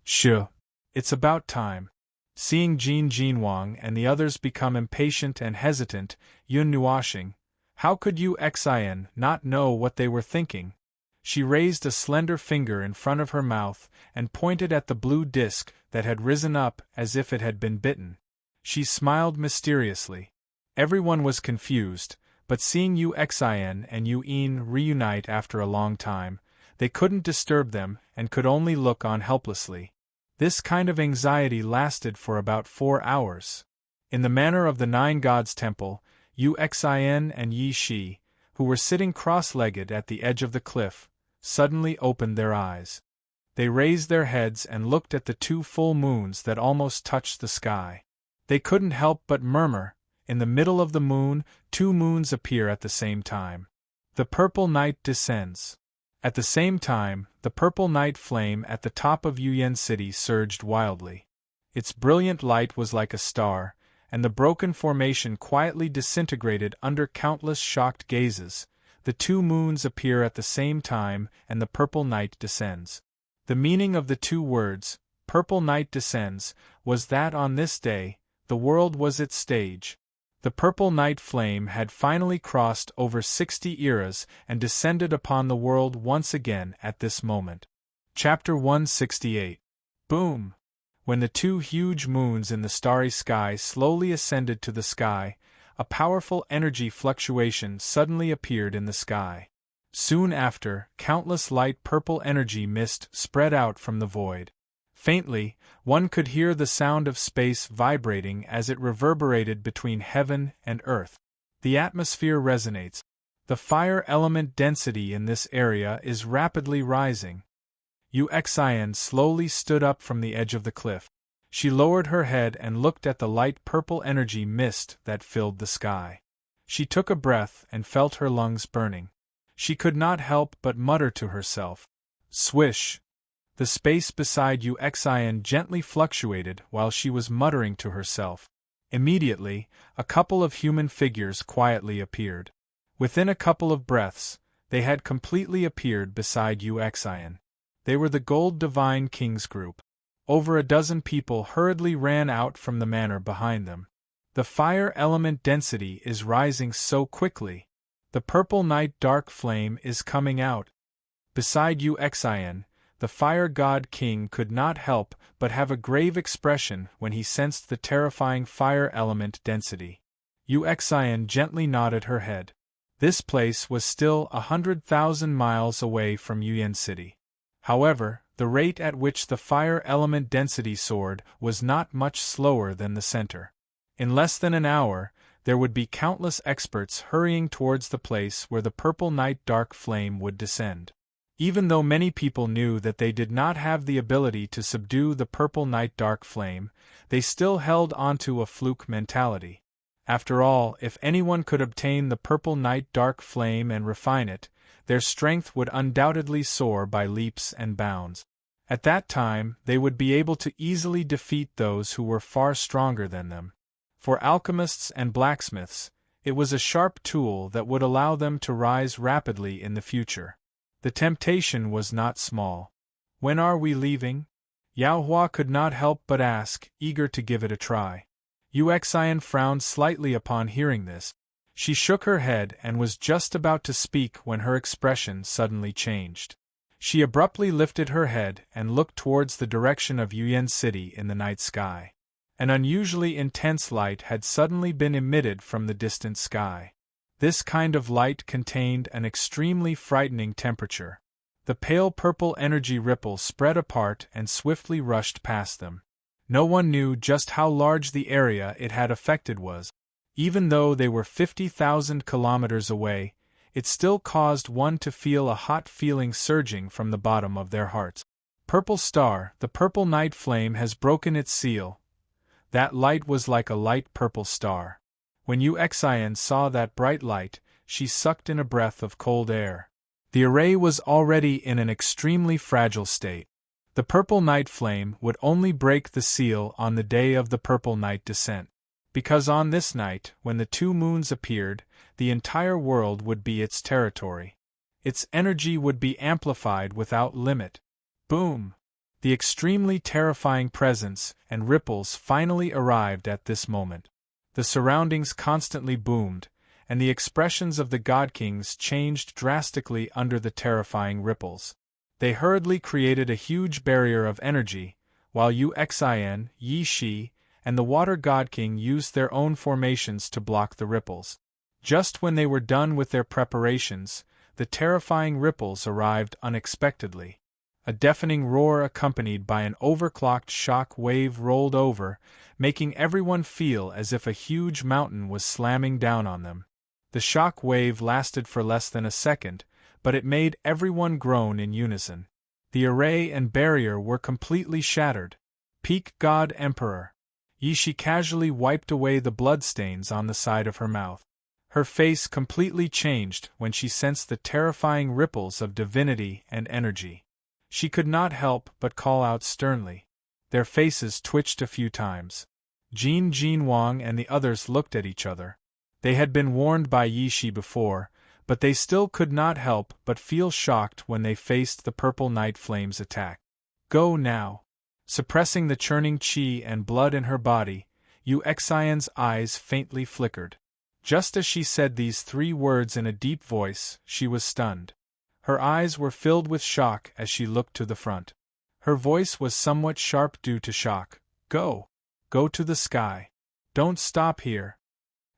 [SPEAKER 1] Shoo! It's about time. Seeing Jin Jinwang and the others become impatient and hesitant, Yun Nuoxing, how could Yu Xian not know what they were thinking? She raised a slender finger in front of her mouth and pointed at the blue disk that had risen up as if it had been bitten. She smiled mysteriously. Everyone was confused, but seeing Yu Xian and Yu Yin reunite after a long time, they couldn't disturb them and could only look on helplessly. This kind of anxiety lasted for about 4 hours. In the manor of the 9 Gods' temple, Yu Xian and Yi Shi, who were sitting cross-legged at the edge of the cliff, suddenly opened their eyes. They raised their heads and looked at the 2 full moons that almost touched the sky. They couldn't help but murmur, in the middle of the moon, 2 moons appear at the same time. The purple night descends. At the same time, the purple night flame at the top of Yuyan City surged wildly. Its brilliant light was like a star, and the broken formation quietly disintegrated under countless shocked gazes. The 2 moons appear at the same time and the purple night descends. The meaning of the 2 words, purple night descends, was that on this day, the world was its stage. The purple night flame had finally crossed over 60 eras and descended upon the world once again at this moment. Chapter 168. Boom! When the 2 huge moons in the starry sky slowly ascended to the sky, a powerful energy fluctuation suddenly appeared in the sky. Soon after, countless light purple energy mist spread out from the void. Faintly, one could hear the sound of space vibrating as it reverberated between heaven and earth. The atmosphere resonates. The fire element density in this area is rapidly rising. Yu Xian slowly stood up from the edge of the cliff. She lowered her head and looked at the light purple energy mist that filled the sky. She took a breath and felt her lungs burning. She could not help but mutter to herself. Swish! The space beside Uxian gently fluctuated while she was muttering to herself. Immediately, a couple of human figures quietly appeared. Within a couple of breaths, they had completely appeared beside Uxian. They were the Gold Divine Kings group. Over a dozen people hurriedly ran out from the manor behind them. The fire element density is rising so quickly. The purple night dark flame is coming out. Beside Uxian, the fire god king could not help but have a grave expression when he sensed the terrifying fire element density. Uxian gently nodded her head. This place was still 100,000 miles away from Yuan City. However, the rate at which the fire element density soared was not much slower than the center. In less than an hour, there would be countless experts hurrying towards the place where the purple night dark flame would descend. Even though many people knew that they did not have the ability to subdue the purple night dark flame, they still held onto a fluke mentality. After all, if anyone could obtain the purple night dark flame and refine it, their strength would undoubtedly soar by leaps and bounds. At that time, they would be able to easily defeat those who were far stronger than them. For alchemists and blacksmiths, it was a sharp tool that would allow them to rise rapidly in the future. The temptation was not small. When are we leaving? Yao Hua could not help but ask, eager to give it a try. Uxian frowned slightly upon hearing this. She shook her head and was just about to speak when her expression suddenly changed. She abruptly lifted her head and looked towards the direction of Yuan City in the night sky. An unusually intense light had suddenly been emitted from the distant sky. This kind of light contained an extremely frightening temperature. The pale purple energy ripple spread apart and swiftly rushed past them. No one knew just how large the area it had affected was. Even though they were 50,000 kilometers away, it still caused one to feel a hot feeling surging from the bottom of their hearts. Purple star, the purple night flame has broken its seal. That light was like a light purple star. When Uxian saw that bright light, she sucked in a breath of cold air. The array was already in an extremely fragile state. The purple night flame would only break the seal on the day of the purple night descent. Because on this night, when the two moons appeared, the entire world would be its territory. Its energy would be amplified without limit. Boom! The extremely terrifying presence and ripples finally arrived at this moment. The surroundings constantly boomed, and the expressions of the God Kings changed drastically under the terrifying ripples. They hurriedly created a huge barrier of energy, while Uxian, Yi Shi, and the Water God King used their own formations to block the ripples. Just when they were done with their preparations, the terrifying ripples arrived unexpectedly. A deafening roar accompanied by an overclocked shock wave rolled over, making everyone feel as if a huge mountain was slamming down on them. The shock wave lasted for less than a second, but it made everyone groan in unison. The array and barrier were completely shattered. Peak God Emperor. Yi Shi casually wiped away the bloodstains on the side of her mouth. Her face completely changed when she sensed the terrifying ripples of divinity and energy. She could not help but call out sternly. Their faces twitched a few times. Jin Wang and the others looked at each other. They had been warned by Yi Shi before, but they still could not help but feel shocked when they faced the purple night flame's attack. Go now! Suppressing the churning qi and blood in her body, Uxian's eyes faintly flickered. Just as she said these three words in a deep voice, she was stunned. Her eyes were filled with shock as she looked to the front. Her voice was somewhat sharp due to shock. Go! Go to the sky. Don't stop here.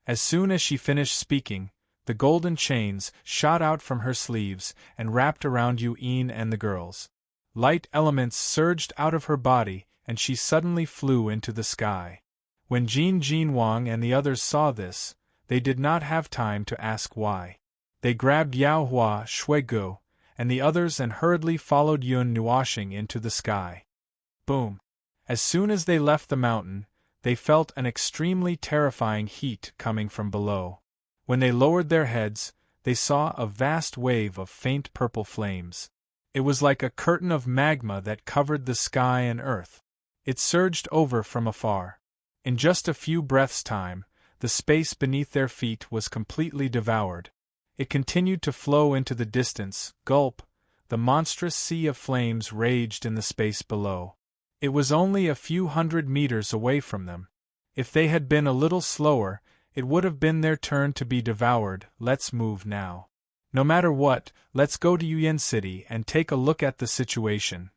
[SPEAKER 1] As soon as she finished speaking, the golden chains shot out from her sleeves and wrapped around Yuan and the girls. Light elements surged out of her body, and she suddenly flew into the sky. When Jin Wang and the others saw this, they did not have time to ask why. They grabbed Yao Hua, Shui Gu, and the others and hurriedly followed Yun Nuoshing into the sky. Boom! As soon as they left the mountain, they felt an extremely terrifying heat coming from below. When they lowered their heads, they saw a vast wave of faint purple flames. It was like a curtain of magma that covered the sky and earth. It surged over from afar. In just a few breaths' time, the space beneath their feet was completely devoured. It continued to flow into the distance. Gulp! The monstrous sea of flames raged in the space below. It was only a few hundred meters away from them. If they had been a little slower, it would have been their turn to be devoured. Let's move now. No matter what, let's go to Yuyan City and take a look at the situation.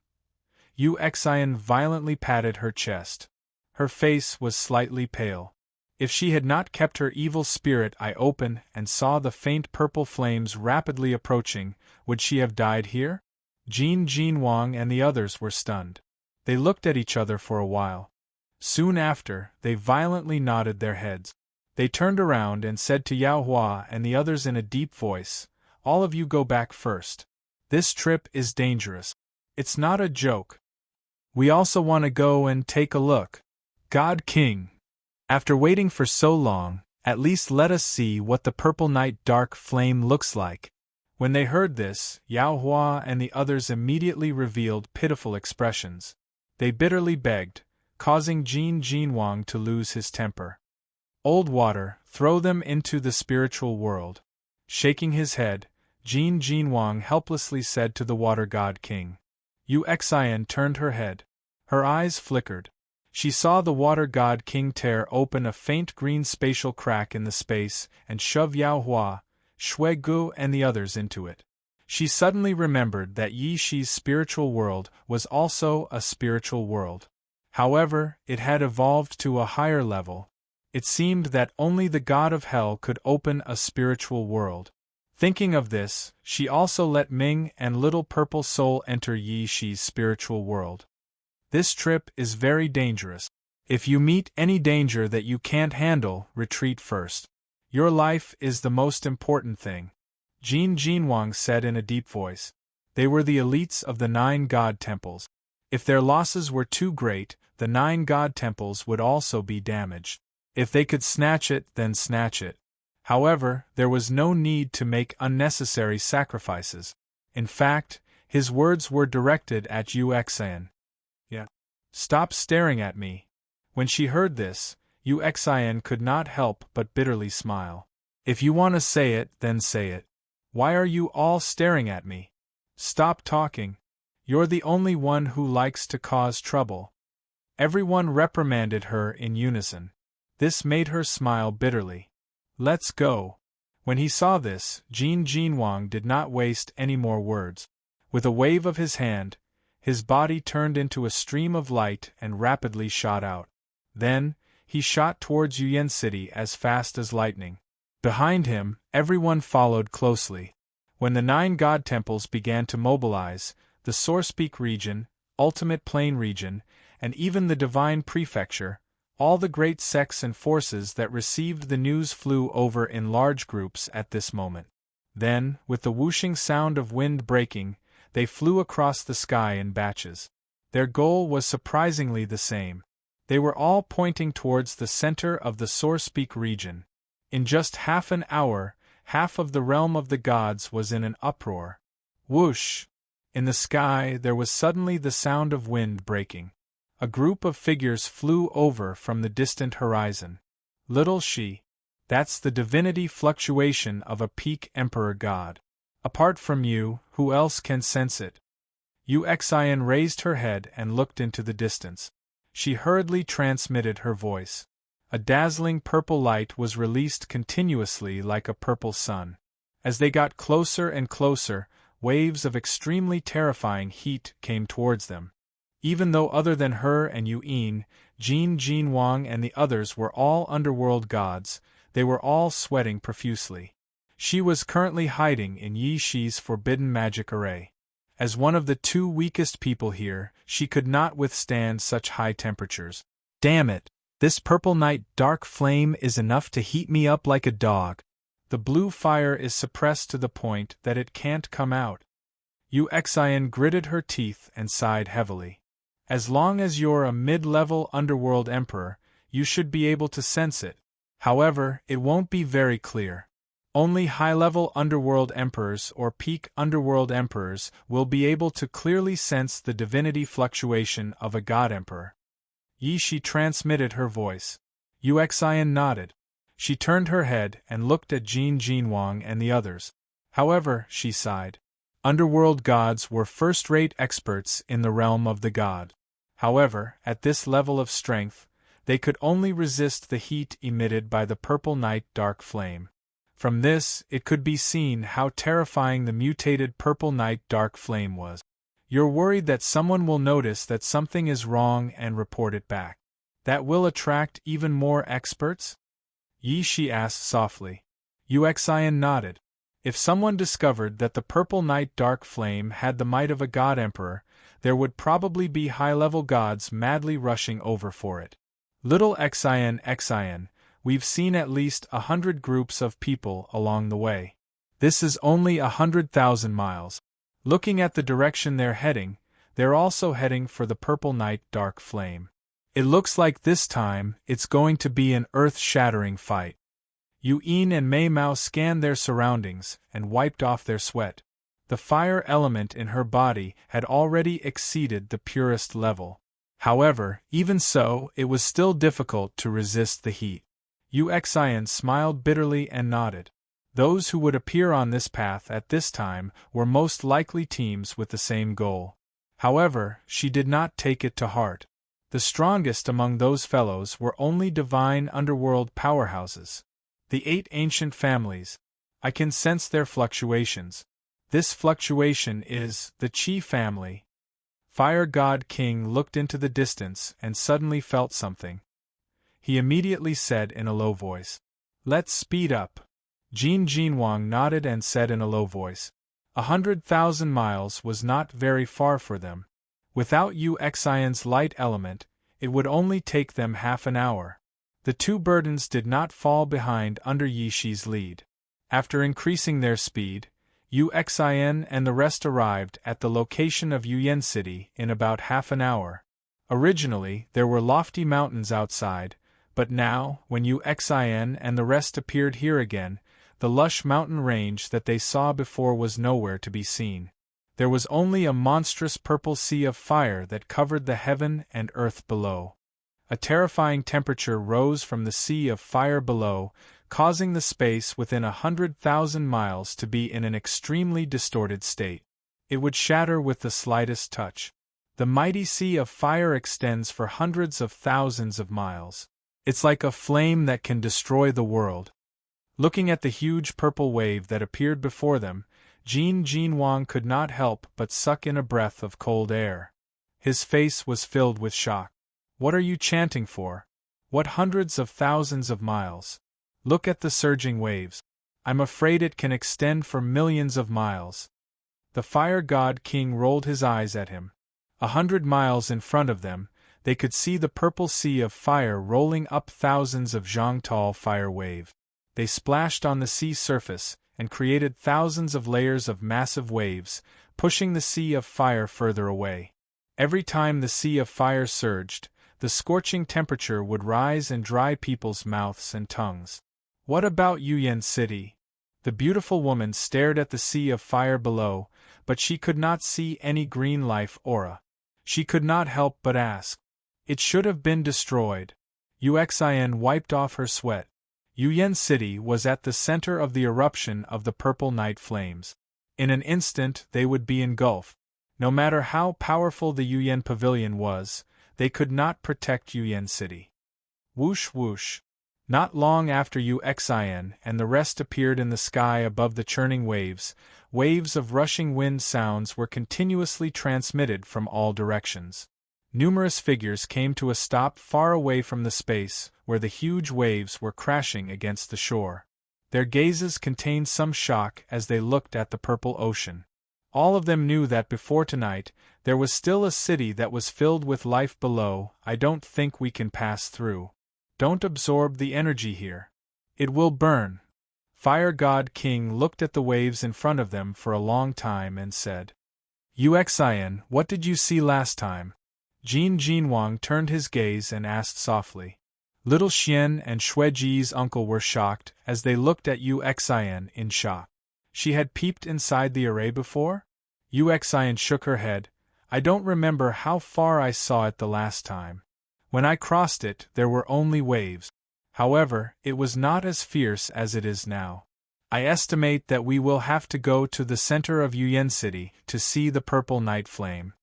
[SPEAKER 1] Yu Xian violently patted her chest. Her face was slightly pale. If she had not kept her evil spirit eye open and saw the faint purple flames rapidly approaching, would she have died here? Jin Wang and the others were stunned. They looked at each other for a while. Soon after, they violently nodded their heads. They turned around and said to Yao Hua and the others in a deep voice, "All of you go back first. This trip is dangerous. It's not a joke. We also want to go and take a look. God King. After waiting for so long, at least let us see what the purple night dark flame looks like." When they heard this, Yao Hua and the others immediately revealed pitiful expressions. They bitterly begged, causing Jin Wang to lose his temper. "Old water, throw them into the spiritual world." Shaking his head, Jin Wang helplessly said to the Water God King. Yu Xian turned her head. Her eyes flickered. She saw the Water God King tear open a faint green spatial crack in the space and shove Yao Hua, Shui Gu and the others into it. She suddenly remembered that Yi Shi's spiritual world was also a spiritual world. However, it had evolved to a higher level. It seemed that only the god of hell could open a spiritual world. Thinking of this, she also let Ming and Little Purple Soul enter Yi Shi's spiritual world. This trip is very dangerous. If you meet any danger that you can't handle, retreat first. Your life is the most important thing. Jin Wang said in a deep voice. They were the elites of the 9 god temples. If their losses were too great, the 9 god temples would also be damaged. If they could snatch it, then snatch it. However, there was no need to make unnecessary sacrifices. In fact, his words were directed at Yu Xian. Yeah. Stop staring at me. When she heard this, Yu Xian could not help but bitterly smile. If you want to say it, then say it. Why are you all staring at me? Stop talking. You're the only one who likes to cause trouble. Everyone reprimanded her in unison. This made her smile bitterly. Let's go. When he saw this, Jin Wang did not waste any more words. With a wave of his hand, his body turned into a stream of light and rapidly shot out. Then, he shot towards Yuyan City as fast as lightning. Behind him, everyone followed closely. When the 9 god temples began to mobilize, the Source Peak region, Ultimate Plane region, and even the Divine Prefecture, all the great sects and forces that received the news flew over in large groups at this moment. Then, with the whooshing sound of wind breaking, they flew across the sky in batches. Their goal was surprisingly the same. They were all pointing towards the center of the Source Peak region. In just half an hour, half of the realm of the gods was in an uproar. Whoosh! In the sky there was suddenly the sound of wind breaking. A group of figures flew over from the distant horizon. Little Shi. That's the divinity fluctuation of a peak emperor god. Apart from you, who else can sense it? Yu Xian raised her head and looked into the distance. She hurriedly transmitted her voice. A dazzling purple light was released continuously like a purple sun. As they got closer and closer, waves of extremely terrifying heat came towards them. Even though other than her and Yuan, Jin Wang and the others were all underworld gods, they were all sweating profusely. She was currently hiding in Yi Shi's forbidden magic array. As one of the 2 weakest people here, she could not withstand such high temperatures. Damn it! This purple night dark flame is enough to heat me up like a dog. The blue fire is suppressed to the point that it can't come out. Yu Xian gritted her teeth and sighed heavily. As long as you're a mid-level underworld emperor, you should be able to sense it. However, it won't be very clear. Only high-level underworld emperors or peak underworld emperors will be able to clearly sense the divinity fluctuation of a god emperor. Yi Shi transmitted her voice. Uxian nodded. She turned her head and looked at Jin Jinwang and the others. However, she sighed. Underworld gods were first-rate experts in the realm of the god. However, at this level of strength, they could only resist the heat emitted by the purple night dark flame. From this, it could be seen how terrifying the mutated purple night dark flame was. You're worried that someone will notice that something is wrong and report it back. That will attract even more experts? Yi Shi asked softly. Uxian nodded. If someone discovered that the purple night dark flame had the might of a god emperor, there would probably be high-level gods madly rushing over for it. Little Xian, we've seen at least 100 groups of people along the way. This is only 100,000 miles. Looking at the direction they're heading, they're also heading for the purple night dark flame. It looks like this time, it's going to be an earth-shattering fight. Yin and Mei Mao scanned their surroundings and wiped off their sweat. The fire element in her body had already exceeded the purest level. However, even so, it was still difficult to resist the heat. Uxian smiled bitterly and nodded. Those who would appear on this path at this time were most likely teams with the same goal. However, she did not take it to heart. The strongest among those fellows were only divine underworld powerhouses. The 8 ancient families. I can sense their fluctuations. This fluctuation is the Qi family. Fire God King looked into the distance and suddenly felt something. He immediately said in a low voice, "Let's speed up." Jin Jinwang nodded and said in a low voice, 100,000 miles was not very far for them. Without Uxian's light element, it would only take them half an hour. The two burdens did not fall behind under Yi Shi's lead. After increasing their speed, Uxian and the rest arrived at the location of Yuyan City in about half an hour. Originally, there were lofty mountains outside, but now, when Uxian and the rest appeared here again, the lush mountain range that they saw before was nowhere to be seen. There was only a monstrous purple sea of fire that covered the heaven and earth below. A terrifying temperature rose from the sea of fire below, causing the space within 100,000 miles to be in an extremely distorted state. It would shatter with the slightest touch. The mighty sea of fire extends for hundreds of thousands of miles. It's like a flame that can destroy the world. Looking at the huge purple wave that appeared before them, Jin Jinwang could not help but suck in a breath of cold air. His face was filled with shock. What are you chanting for? What hundreds of thousands of miles? Look at the surging waves. I'm afraid it can extend for millions of miles. The Fire God King rolled his eyes at him. 100 miles in front of them, they could see the purple sea of fire rolling up thousands of zhang-tall fire wave. They splashed on the sea surface and created thousands of layers of massive waves, pushing the sea of fire further away. Every time the sea of fire surged, the scorching temperature would rise and dry people's mouths and tongues. What about Yuyan City? The beautiful woman stared at the sea of fire below, but she could not see any green life aura. She could not help but ask. It should have been destroyed. Uxian wiped off her sweat. Yuyan City was at the center of the eruption of the purple night flames. In an instant they would be engulfed. No matter how powerful the Yuyan Pavilion was, they could not protect Yuyan City. Whoosh whoosh. Not long after Uxian and the rest appeared in the sky above the churning waves, waves of rushing wind sounds were continuously transmitted from all directions. Numerous figures came to a stop far away from the space where the huge waves were crashing against the shore. Their gazes contained some shock as they looked at the purple ocean. All of them knew that before tonight, there was still a city that was filled with life below. I don't think we can pass through. Don't absorb the energy here. It will burn. Fire God King looked at the waves in front of them for a long time and said, Uxian, what did you see last time? Jin Jinwang turned his gaze and asked softly. Little Xian and Shuiji's uncle were shocked as they looked at Yu Xian in shock. She had peeped inside the array before? Yu Xian shook her head. I don't remember how far I saw it the last time. When I crossed it, there were only waves. However, it was not as fierce as it is now. I estimate that we will have to go to the center of Yuyan City to see the purple night flame.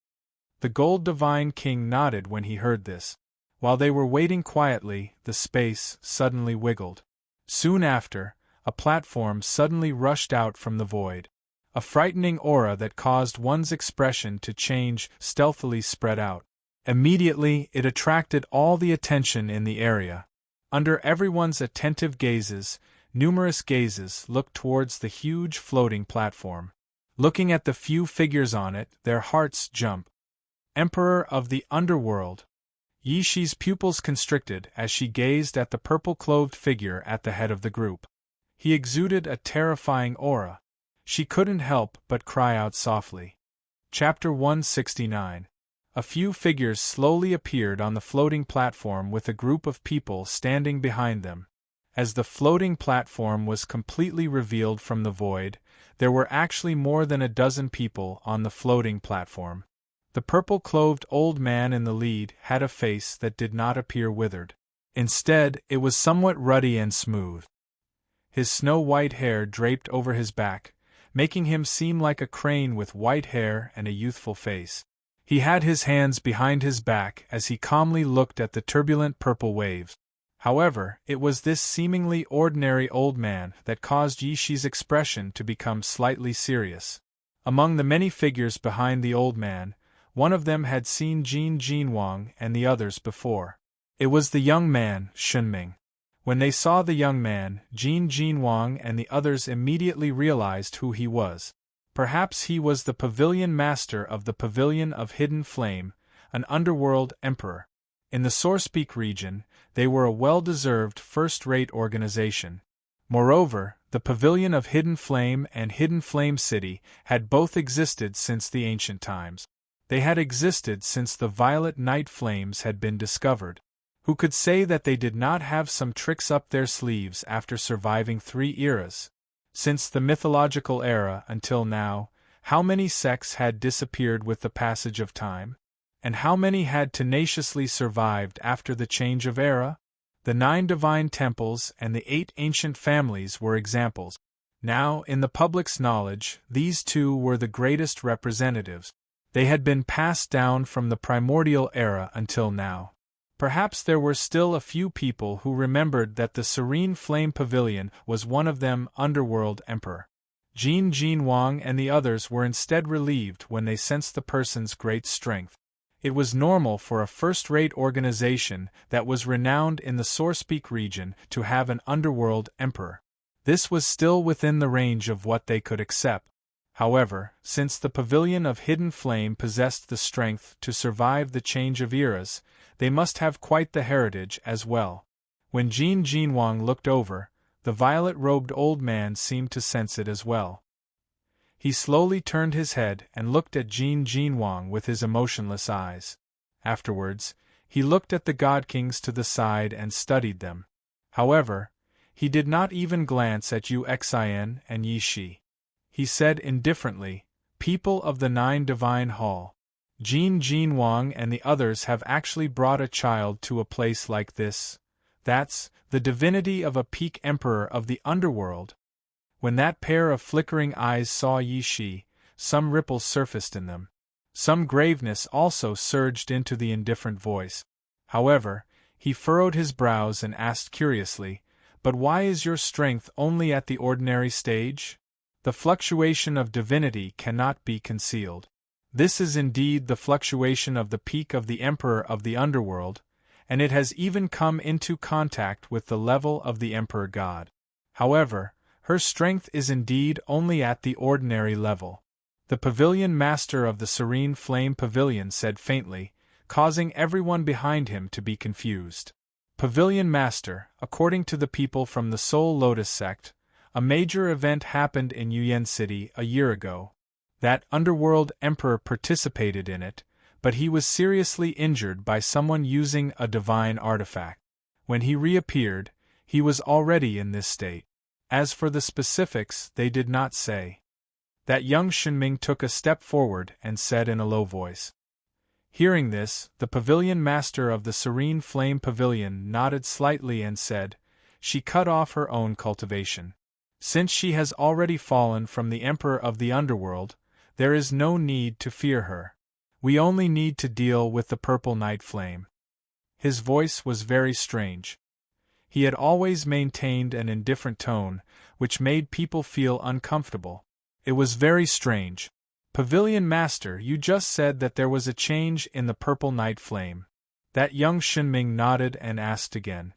[SPEAKER 1] The Gold Divine King nodded when he heard this. While they were waiting quietly, the space suddenly wiggled. Soon after, a platform suddenly rushed out from the void. A frightening aura that caused one's expression to change stealthily spread out. Immediately, it attracted all the attention in the area. Under everyone's attentive gazes, numerous gazes looked towards the huge floating platform. Looking at the few figures on it, their hearts jumped. Emperor of the Underworld. Yi Shi's pupils constricted as she gazed at the purple-clothed figure at the head of the group. He exuded a terrifying aura. She couldn't help but cry out softly. Chapter 169. A few figures slowly appeared on the floating platform with a group of people standing behind them. As the floating platform was completely revealed from the void, there were actually more than a dozen people on the floating platform. The purple-clothed old man in the lead had a face that did not appear withered. Instead, it was somewhat ruddy and smooth. His snow-white hair draped over his back, making him seem like a crane with white hair and a youthful face. He had his hands behind his back as he calmly looked at the turbulent purple waves. However, it was this seemingly ordinary old man that caused Yi Shi's expression to become slightly serious. Among the many figures behind the old man, one of them had seen Jin Jinwang and the others before. It was the young man, Shunming. When they saw the young man, Jin Jinwang and the others immediately realized who he was. Perhaps he was the pavilion master of the Pavilion of Hidden Flame, an underworld emperor. In the Sourcepeak region, they were a well-deserved first-rate organization. Moreover, the Pavilion of Hidden Flame and Hidden Flame City had both existed since the ancient times. They had existed since the violet night flames had been discovered. Who could say that they did not have some tricks up their sleeves after surviving 3 eras? Since the mythological era until now, how many sects had disappeared with the passage of time? And how many had tenaciously survived after the change of era? The 9 divine temples and the 8 ancient families were examples. Now, in the public's knowledge, these 2 were the greatest representatives. They had been passed down from the primordial era until now. Perhaps there were still a few people who remembered that the Serene Flame Pavilion was one of them underworld emperor. Jin Jinwang and the others were instead relieved when they sensed the person's great strength. It was normal for a first-rate organization that was renowned in the Sourcepeak region to have an underworld emperor. This was still within the range of what they could accept. However, since the Pavilion of Hidden Flame possessed the strength to survive the change of eras, they must have quite the heritage as well. When Jin Jinwang looked over, the violet-robed old man seemed to sense it as well. He slowly turned his head and looked at Jin Jinwang with his emotionless eyes. Afterwards, he looked at the God Kings to the side and studied them. However, he did not even glance at Yu Xian and Yi Shi. He said indifferently, "People of the 9 Divine Hall, Jin Jinwang and the others have actually brought a child to a place like this. That's the divinity of a peak emperor of the underworld." When that pair of flickering eyes saw Yi Shi, some ripples surfaced in them. Some graveness also surged into the indifferent voice. However, he furrowed his brows and asked curiously, "But why is your strength only at the ordinary stage? The fluctuation of divinity cannot be concealed. This is indeed the fluctuation of the peak of the Emperor of the Underworld, and it has even come into contact with the level of the Emperor God. However, her strength is indeed only at the ordinary level." The pavilion master of the Serene Flame Pavilion said faintly, causing everyone behind him to be confused. Pavilion master, according to the people from the Soul Lotus sect, a major event happened in Yuyan City a year ago. That underworld emperor participated in it, but he was seriously injured by someone using a divine artifact. When he reappeared, he was already in this state. As for the specifics, they did not say. That young Shenming took a step forward and said in a low voice. Hearing this, the pavilion master of the Serene Flame Pavilion nodded slightly and said, "She cut off her own cultivation. Since she has already fallen from the Emperor of the Underworld, there is no need to fear her. We only need to deal with the purple night flame." His voice was very strange. He had always maintained an indifferent tone, which made people feel uncomfortable. It was very strange. "Pavilion Master, you just said that there was a change in the purple night flame." That young Shenming nodded and asked again.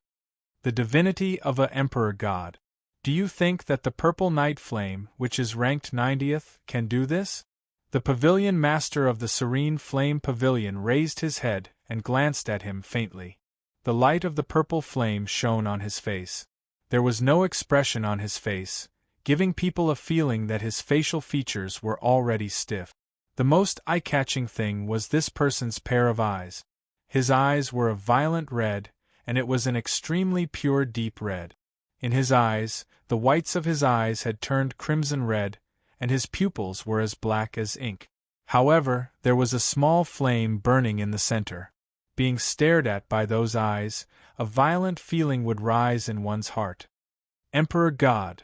[SPEAKER 1] "The divinity of a emperor god. Do you think that the purple night flame, which is ranked 90th, can do this?" The pavilion master of the Serene Flame Pavilion raised his head and glanced at him faintly. The light of the purple flame shone on his face. There was no expression on his face, giving people a feeling that his facial features were already stiff. The most eye-catching thing was this person's pair of eyes. His eyes were a violent red, and it was an extremely pure deep red. In his eyes, the whites of his eyes had turned crimson red, and his pupils were as black as ink. However, there was a small flame burning in the center. Being stared at by those eyes, a violent feeling would rise in one's heart. Emperor God.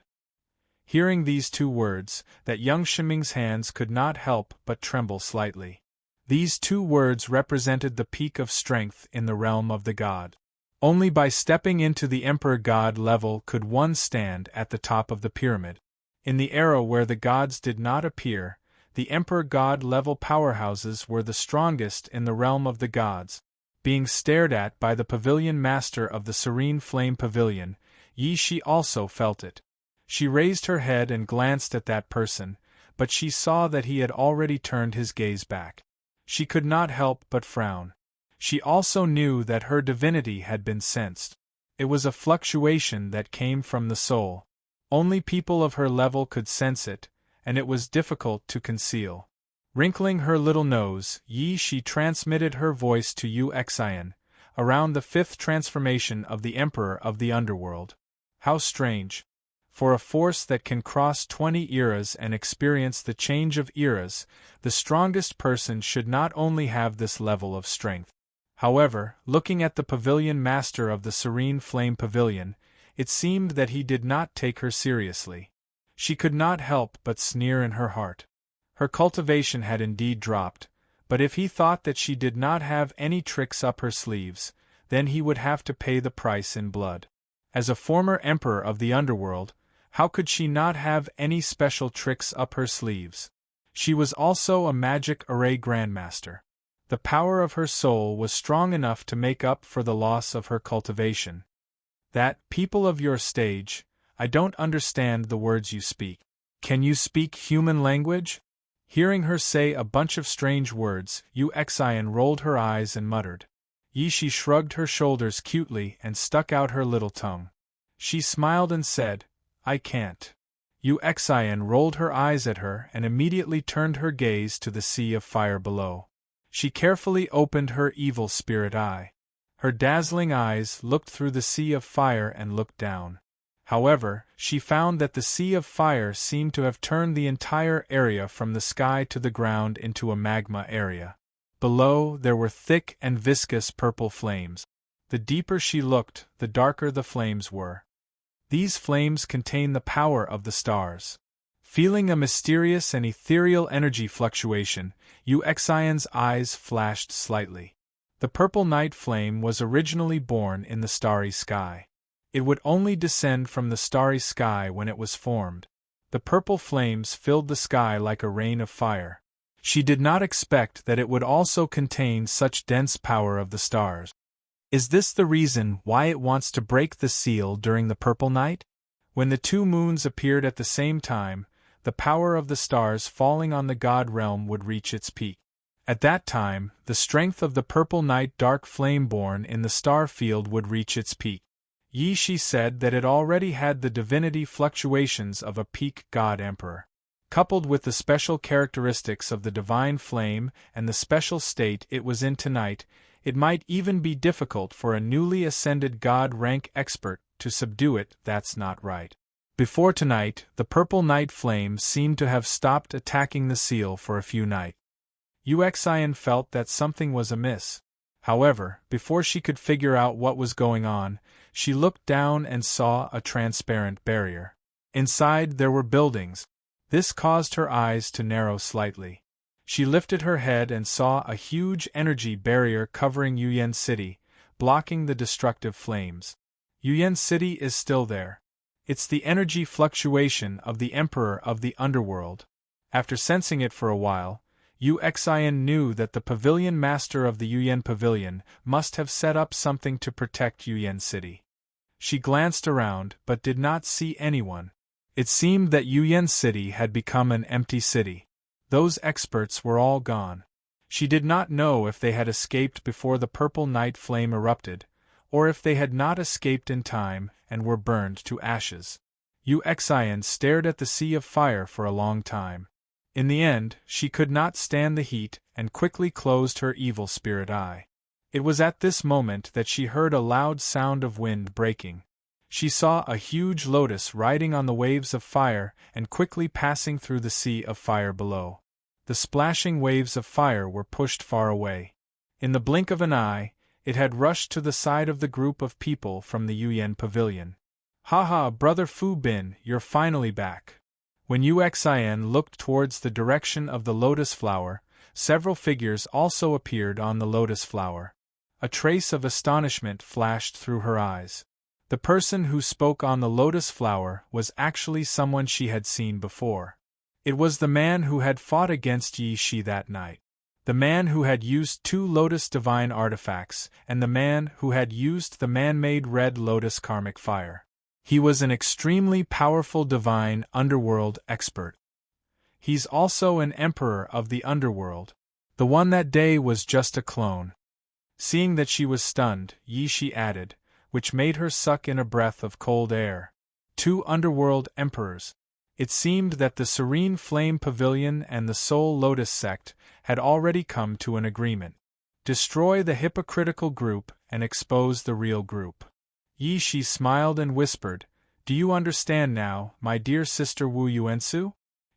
[SPEAKER 1] Hearing these two words, that young Shenming's hands could not help but tremble slightly. These two words represented the peak of strength in the realm of the god. Only by stepping into the Emperor God level could one stand at the top of the pyramid. In the era where the gods did not appear, the Emperor God level powerhouses were the strongest in the realm of the gods. Being stared at by the pavilion master of the Serene Flame Pavilion, Yi Shi also felt it. She raised her head and glanced at that person, but she saw that he had already turned his gaze back. She could not help but frown. She also knew that her divinity had been sensed. It was a fluctuation that came from the soul. Only people of her level could sense it, and it was difficult to conceal. Wrinkling her little nose, Yi Shi transmitted her voice to Yu Xian, around the fifth transformation of the Emperor of the Underworld. How strange! For a force that can cross 20 eras and experience the change of eras, the strongest person should not only have this level of strength. However, looking at the pavilion master of the Serene Flame Pavilion, it seemed that he did not take her seriously. She could not help but sneer in her heart. Her cultivation had indeed dropped, but if he thought that she did not have any tricks up her sleeves, then he would have to pay the price in blood. As a former emperor of the underworld, how could she not have any special tricks up her sleeves? She was also a magic array grandmaster. The power of her soul was strong enough to make up for the loss of her cultivation. That, people of your stage, I don't understand the words you speak. Can you speak human language? Hearing her say a bunch of strange words, Yu Xian rolled her eyes and muttered. Yi Shi shrugged her shoulders cutely and stuck out her little tongue. She smiled and said, "I can't." Yu Xian rolled her eyes at her and immediately turned her gaze to the sea of fire below. She carefully opened her evil spirit eye. Her dazzling eyes looked through the sea of fire and looked down. However, she found that the sea of fire seemed to have turned the entire area from the sky to the ground into a magma area. Below, there were thick and viscous purple flames. The deeper she looked, the darker the flames were. These flames contained the power of the stars. Feeling a mysterious and ethereal energy fluctuation, Yu Xian's eyes flashed slightly. The purple night flame was originally born in the starry sky. It would only descend from the starry sky when it was formed. The purple flames filled the sky like a rain of fire. She did not expect that it would also contain such dense power of the stars. Is this the reason why it wants to break the seal during the purple night? When the two moons appeared at the same time, the power of the stars falling on the god realm would reach its peak. At that time, the strength of the purple night dark flame born in the star field would reach its peak. Yi Shi said that it already had the divinity fluctuations of a peak god emperor. Coupled with the special characteristics of the divine flame and the special state it was in tonight, it might even be difficult for a newly ascended god-rank expert to subdue it. That's not right. Before tonight, the purple night flame seemed to have stopped attacking the seal for a few nights. Uxian felt that something was amiss. However, before she could figure out what was going on, she looked down and saw a transparent barrier. Inside there were buildings. This caused her eyes to narrow slightly. She lifted her head and saw a huge energy barrier covering Yuyan City, blocking the destructive flames. Yuyan City is still there. It's the energy fluctuation of the Emperor of the Underworld. After sensing it for a while, Uxian knew that the pavilion master of the Yuyan Pavilion must have set up something to protect Yuyan City. She glanced around but did not see anyone. It seemed that Yuyan City had become an empty city. Those experts were all gone. She did not know if they had escaped before the purple night flame erupted, or if they had not escaped in time and were burned to ashes. Uxian stared at the sea of fire for a long time. In the end, she could not stand the heat and quickly closed her evil spirit eye. It was at this moment that she heard a loud sound of wind breaking. She saw a huge lotus riding on the waves of fire and quickly passing through the sea of fire below. The splashing waves of fire were pushed far away. In the blink of an eye, it had rushed to the side of the group of people from the Yuyan Pavilion. "Ha, Brother Fu Bin, you're finally back." When Uxian looked towards the direction of the lotus flower, several figures also appeared on the lotus flower. A trace of astonishment flashed through her eyes. The person who spoke on the lotus flower was actually someone she had seen before. It was the man who had fought against Yi Shi that night. The man who had used 2 lotus divine artifacts, and the man who had used the man-made red lotus karmic fire. He was an extremely powerful divine underworld expert. He's also an emperor of the underworld. The one that day was just a clone. Seeing that she was stunned, Yi Shi added, which made her suck in a breath of cold air. 2 underworld emperors. It seemed that the Serene Flame Pavilion and the Soul Lotus sect had already come to an agreement. Destroy the hypocritical group and expose the real group. Yi Shi smiled and whispered, "Do you understand now, my dear sister Wu Yuansu?"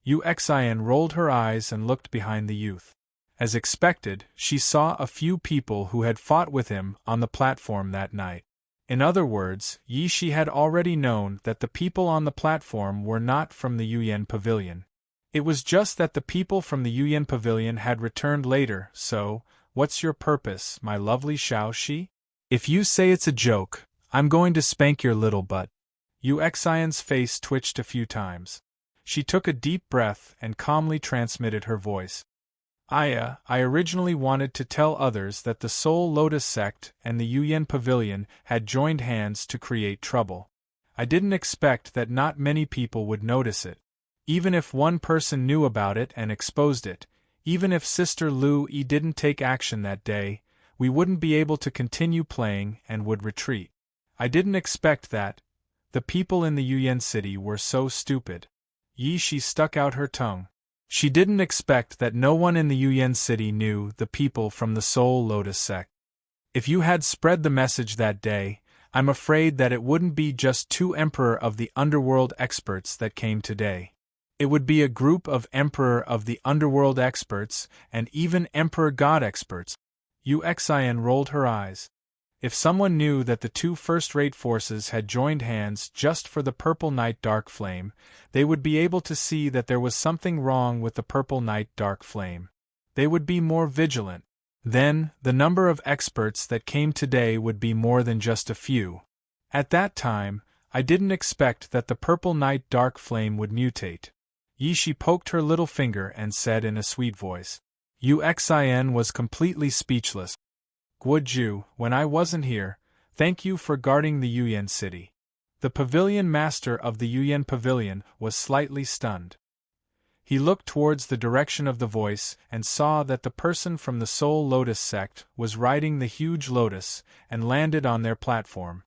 [SPEAKER 1] Uxian rolled her eyes and looked behind the youth. As expected, she saw a few people who had fought with him on the platform that night. In other words, Yi Shi had already known that the people on the platform were not from the Yuyan Pavilion. It was just that the people from the Yuyan Pavilion had returned later, so, what's your purpose, my lovely Xiao Shi? If you say it's a joke, I'm going to spank your little butt. Uxian's face twitched a few times. She took a deep breath and calmly transmitted her voice. I originally wanted to tell others that the Soul Lotus sect and the Yuyan Pavilion had joined hands to create trouble. I didn't expect that not many people would notice it. Even if one person knew about it and exposed it, even if Sister Lu Yi didn't take action that day, we wouldn't be able to continue playing and would retreat. I didn't expect that. The people in the Yuyan city were so stupid. Yi Shi stuck out her tongue. She didn't expect that no one in the Yuyan city knew the people from the Soul Lotus sect. If you had spread the message that day, I'm afraid that it wouldn't be just 2 Emperor of the Underworld experts that came today. It would be a group of Emperor of the Underworld experts and even Emperor God experts. Uxian rolled her eyes. If someone knew that the 2 first-rate forces had joined hands just for the Purple Night Dark Flame, they would be able to see that there was something wrong with the Purple Night Dark Flame. They would be more vigilant. Then, the number of experts that came today would be more than just a few. At that time, I didn't expect that the Purple Night Dark Flame would mutate. Yi Shi poked her little finger and said in a sweet voice. Uxian was completely speechless. Guoju, when I wasn't here, thank you for guarding the Yuyan city. The pavilion master of the Yuyan Pavilion was slightly stunned. He looked towards the direction of the voice and saw that the person from the Soul Lotus sect was riding the huge lotus and landed on their platform.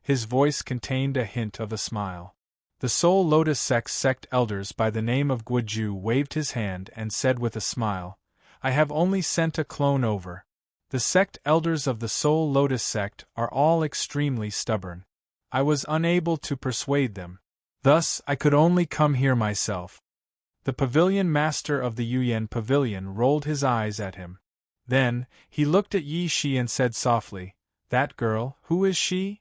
[SPEAKER 1] His voice contained a hint of a smile. The Soul Lotus sect elders by the name of Guoju waved his hand and said with a smile, I have only sent a clone over. The sect elders of the Soul Lotus sect are all extremely stubborn. I was unable to persuade them. Thus, I could only come here myself. The pavilion master of the Yuyan pavilion rolled his eyes at him. Then, he looked at Yi Shi and said softly, That girl, who is she?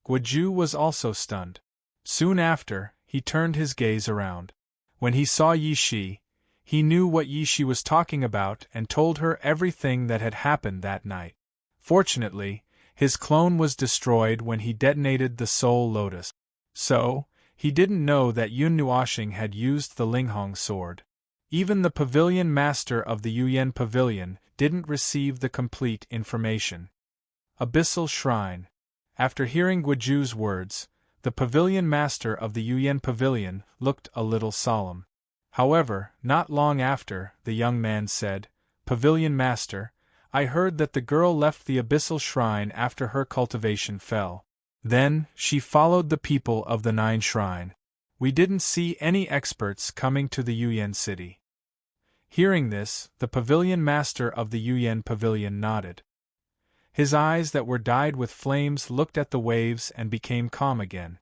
[SPEAKER 1] Guoju was also stunned. Soon after, he turned his gaze around. When he saw Yi Shi, he knew what Yi Shi was talking about and told her everything that had happened that night. Fortunately, his clone was destroyed when he detonated the Soul Lotus. So, he didn't know that Yun Nuoxing had used the Linghong sword. Even the pavilion master of the Yuyan pavilion didn't receive the complete information. Abyssal Shrine. After hearing Guoju's words, the pavilion master of the Yuyan pavilion looked a little solemn. However, not long after, the young man said, Pavilion master, I heard that the girl left the Abyssal Shrine after her cultivation fell. Then, she followed the people of the Nine Shrine. We didn't see any experts coming to the Yuyan city. Hearing this, the pavilion master of the Yuyan pavilion nodded. His eyes that were dyed with flames looked at the waves and became calm again.